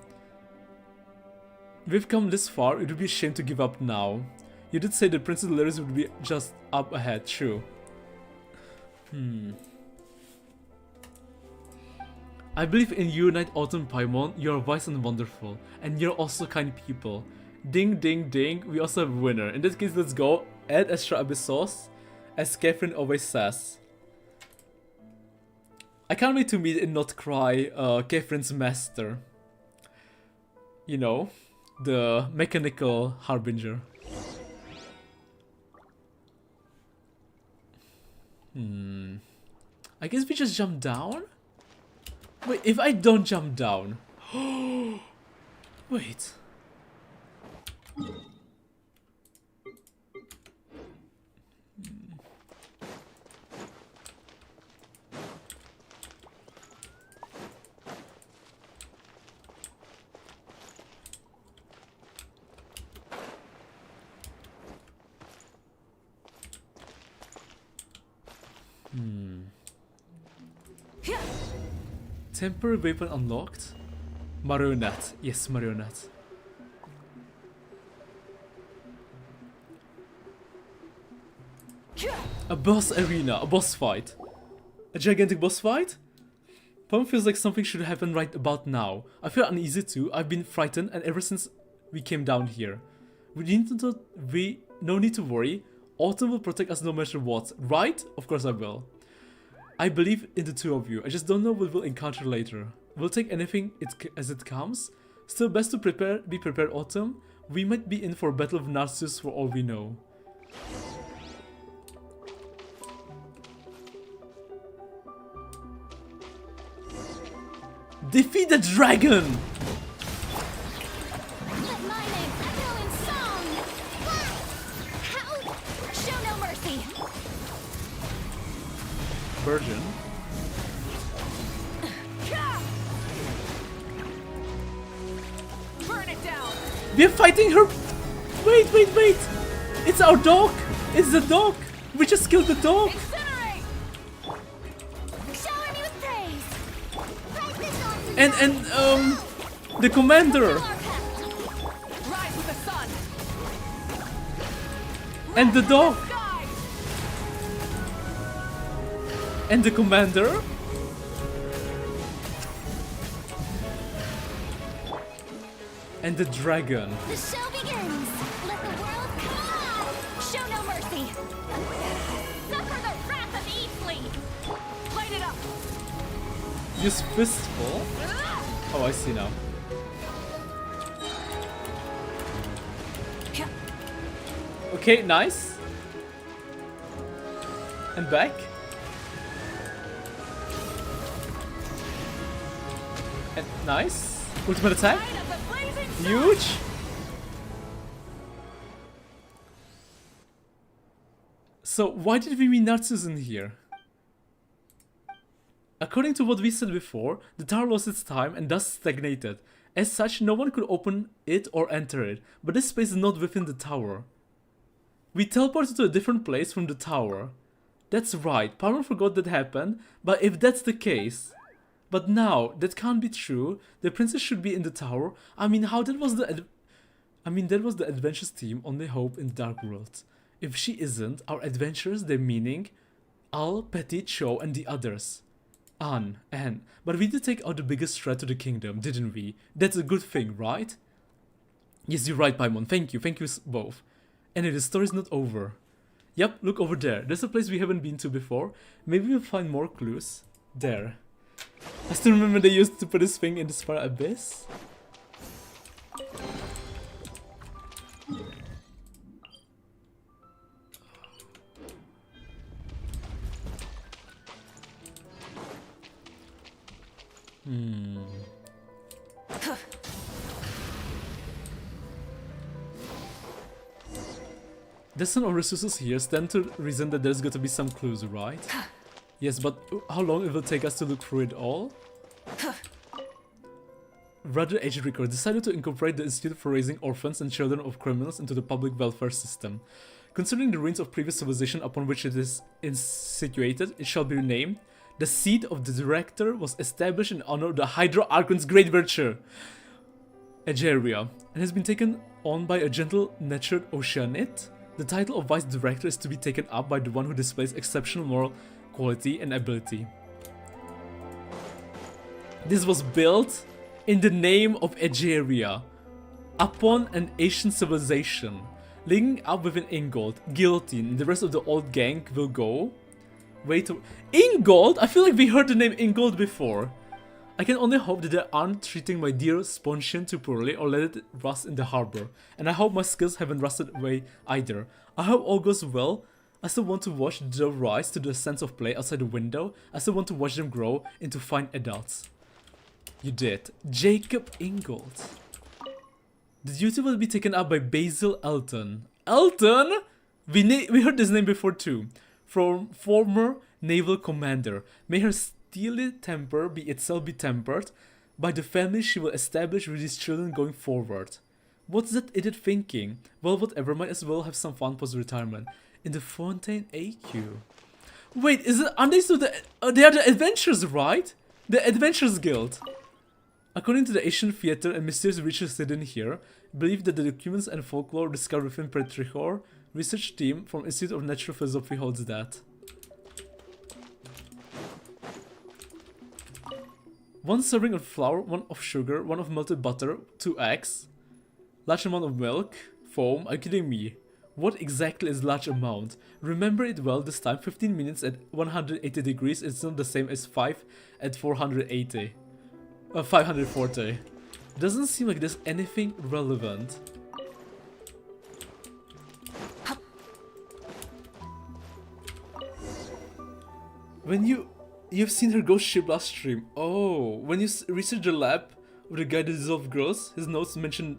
We've come this far, it would be a shame to give up now. You did say that Princess Lyris would be just up ahead, true. I believe in you, Night Autumn Paimon. You're wise and wonderful, and you're also kind people. Ding ding ding, we also have a winner. In this case, let's go. Add extra abyss sauce, as Catherine always says. I can't wait to meet and not cry Catherine's master. You know, the mechanical harbinger. I guess we just jump down? Wait, if I don't jump down... Wait. Temporary weapon unlocked. Marionette. Yes, marionette. A boss arena. A boss fight. A gigantic boss fight? Paimon feels like something should happen right about now. I feel uneasy too. I've been frightened and ever since we came down here. No need to worry. Autumn will protect us no matter what. Right? Of course I will. I believe in the two of you. I just don't know what we'll encounter later. We'll take anything as it comes. Still best to be prepared, Autumn. We might be in for a battle of Narcissus for all we know. Defeat the dragon! Let my name echo in song! How? Show no mercy! Virgin. Burn it down! We're fighting her! Wait, wait, wait! It's our dog! It's the dog! We just killed the dog! Incinerate! Shower me with praise! Praise this on And the commander! Rise with the sun! And the dog! And the commander? And the dragon. The show begins! Let the world come alive! Show no mercy! Suffer the wrath of Easley! Light it up! Use fistful? Oh, I see now. Okay, nice. And back. And nice. Ultimate attack. Huge. So why did we meet Narcissus in here? According to what we said before, the tower lost its time and thus stagnated. As such, no one could open it or enter it, but this space is not within the tower. We teleported to a different place from the tower. That's right, Palmer forgot that happened, but if that's the case... But now, that can't be true. The princess should be in the tower. I mean, how that was the... that was the adventures team on the Hope in the Dark World. If she isn't, our adventurers, their meaning, Al, Petit, Cho, and the others. Anne. But we did take out the biggest threat to the kingdom, didn't we? That's a good thing, right? Yes, you're right, Paimon. Thank you both. And the story's not over. Yep, look over there. There's a place we haven't been to before. Maybe we'll find more clues. There. I still remember they used to put this thing in the far abyss. There's some resources here, stand to reason that there's got to be some clues, right? Yes, but how long it will take us to look through it all? Rather, Agent Record decided to incorporate the Institute for Raising Orphans and Children of Criminals into the public welfare system. Considering the ruins of previous civilization upon which it is situated, it shall be renamed. The seat of the director was established in honor of the Hydra Archon's great virtue, Egeria, and has been taken on by a gentle-natured Oceanite. The title of vice director is to be taken up by the one who displays exceptional moral quality and ability. This was built in the name of Egeria, upon an ancient civilization, linking up with an Ingold, Guillotine, and the rest of the old gang will go. Wait, Ingold? I feel like we heard the name Ingold before. I can only hope that they aren't treating my dear Sponsion too poorly or let it rust in the harbor, and I hope my skills haven't rusted away either. I hope all goes well. I still want to watch the rise to the sense of play outside the window. I still want to watch them grow into fine adults. You did. Jacob Ingold. The duty will be taken up by Basil Elton. Elton? We heard this name before too. From former naval commander. May her steely temper be itself be tempered by the family she will establish with these children going forward. What's that idiot thinking? Well, whatever, might as well have some fun post-retirement. In the Fontaine WQ. Wait, aren't they still they are the adventurers, right? The Adventurers Guild. According to the ancient theater and mysterious riches hidden here, believe that the documents and folklore discovered within Petrichor research team from Institute of Natural Philosophy holds that. One serving of flour, one of sugar, one of melted butter, 2 eggs, large amount of milk, foam. Are you kidding me? What exactly is large amount? Remember it well this time, 15 minutes at 180 degrees is not the same as 5 at 480. 540. Doesn't seem like there's anything relevant. When you... You've seen her ghost ship last stream. Oh, when you research the lab with the guy that dissolved girls, his notes mention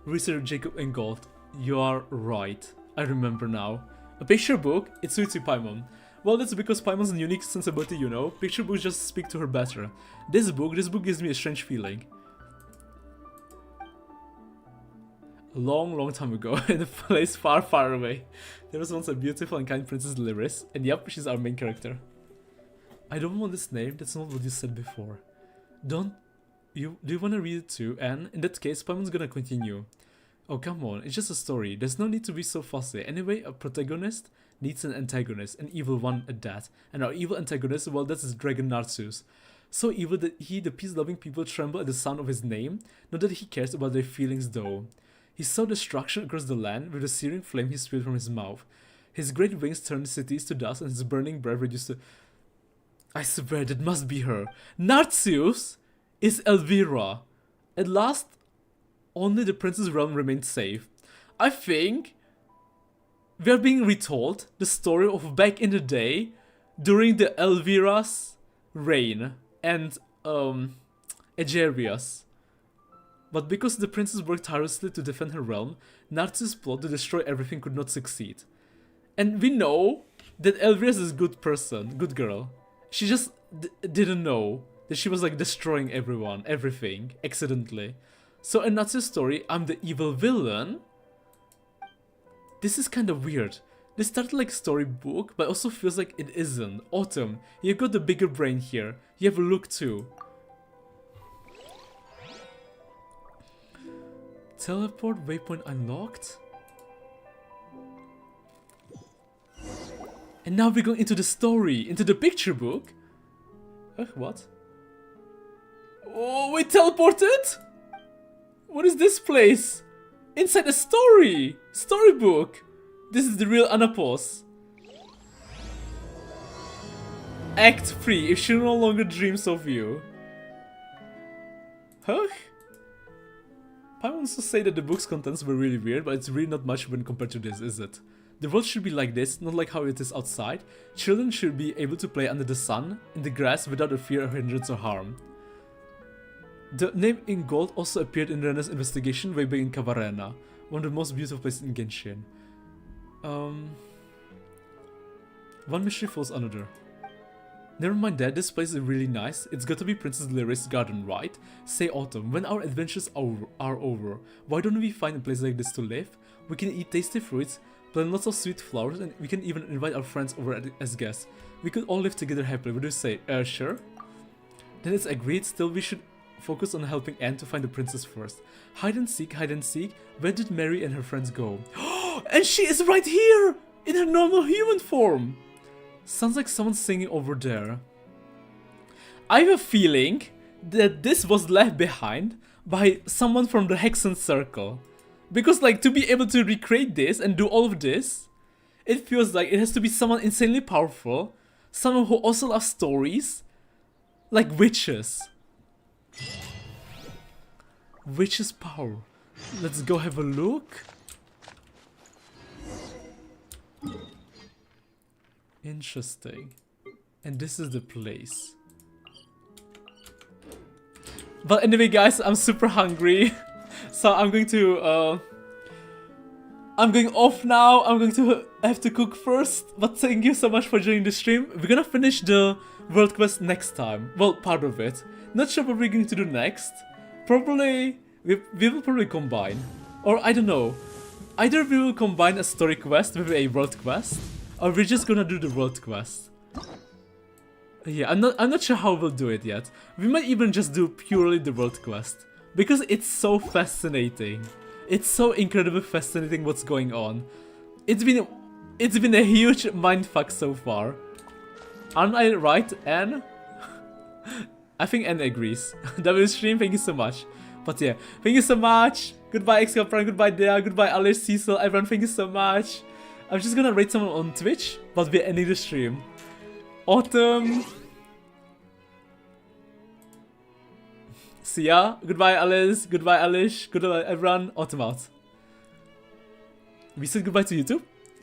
researcher Jacob and Gold. You are right. I remember now. A picture book, it suits you, Paimon. Well, that's because Paimon's a unique sensibility, you know. Picture books just speak to her better. This book gives me a strange feeling. A long time ago, in a place far away, there was once a beautiful and kind Princess Lyris, and yep, she's our main character. I don't want this name, that's not what you said before. Do you want to read it too? And in that case, Paimon's gonna continue. Oh, come on, it's just a story. There's no need to be so fussy. Anyway, a protagonist needs an antagonist, an evil one at that. And our evil antagonist, well, that's his dragon Narcissus. So evil that the peace-loving people tremble at the sound of his name. Not that he cares about their feelings though. He saw destruction across the land with the searing flame he spewed from his mouth. His great wings turned cities to dust and his burning breath reduced to... I swear, that must be her. Narcissus is Elvira. At last, only the Princess Realm remained safe. I think we are being retold the story of back in the day during the Elvira's reign and Egeria's. But because the princess worked tirelessly to defend her realm, Narcissus' plot to destroy everything could not succeed. And we know that Elvira is a good person, good girl. She just didn't know that she was like destroying everything, accidentally. So in Narcissus' story, I'm the evil villain. This is kind of weird. This started like a storybook, but also feels like it isn't. Autumn, you've got the bigger brain here. You have a look too. Teleport waypoint unlocked. And now we're going into the story, into the picture book. What? Oh, we teleported? What is this place? Inside a story! Storybook! This is the real Anapos. Act 3, if she no longer dreams of you. Huh? I want to say that the book's contents were really weird, but it's really not much when compared to this, is it? The world should be like this, not like how it is outside. Children should be able to play under the sun, in the grass, without a fear of hindrance or harm. The name in gold also appeared in Rena's investigation way back in Cavarena, one of the most beautiful places in Genshin. One mystery follows another. Never mind that, this place is really nice. It's got to be Princess Lyris' garden, right? Say Autumn, when our adventures are over, why don't we find a place like this to live? We can eat tasty fruits, plant lots of sweet flowers, and we can even invite our friends over as guests. We could all live together happily. What do you say? Sure? Then it's agreed. Still, we should focus on helping Anne to find the princess first. Hide and seek, hide and seek. Where did Mary and her friends go? And she is right here! In her normal human form! Sounds like someone singing over there. I have a feeling that this was left behind by someone from the Hexen Circle. Because like, to be able to recreate this and do all of this, it feels like it has to be someone insanely powerful, someone who also loves stories, like witches. Witches' power. Let's go have a look. Interesting. And this is the place. But anyway guys, I'm super hungry. So I'm going to I'm going off now. I'm going to have to cook first. But thank you so much for joining the stream. We're gonna finish the world quest next time. Well, part of it. Not sure what we're going to do next. Probably we will probably combine. Or I don't know. Either we will combine a story quest with a world quest, or we're just gonna do the world quest. Yeah, I'm not sure how we'll do it yet. We might even just do purely the world quest, because it's so fascinating. It's so incredibly fascinating what's going on. It's been a huge mindfuck so far. Aren't I right, Anne? I think Anne agrees. W stream, thank you so much. But yeah, thank you so much. Goodbye XL Prime, goodbye Dea, goodbye Alice, Cecil, everyone, thank you so much. I'm just gonna rate someone on Twitch, but we're ending the stream. Autumn. See ya. Goodbye Alice, goodbye Alish, goodbye everyone. Autumn out. We said goodbye to YouTube.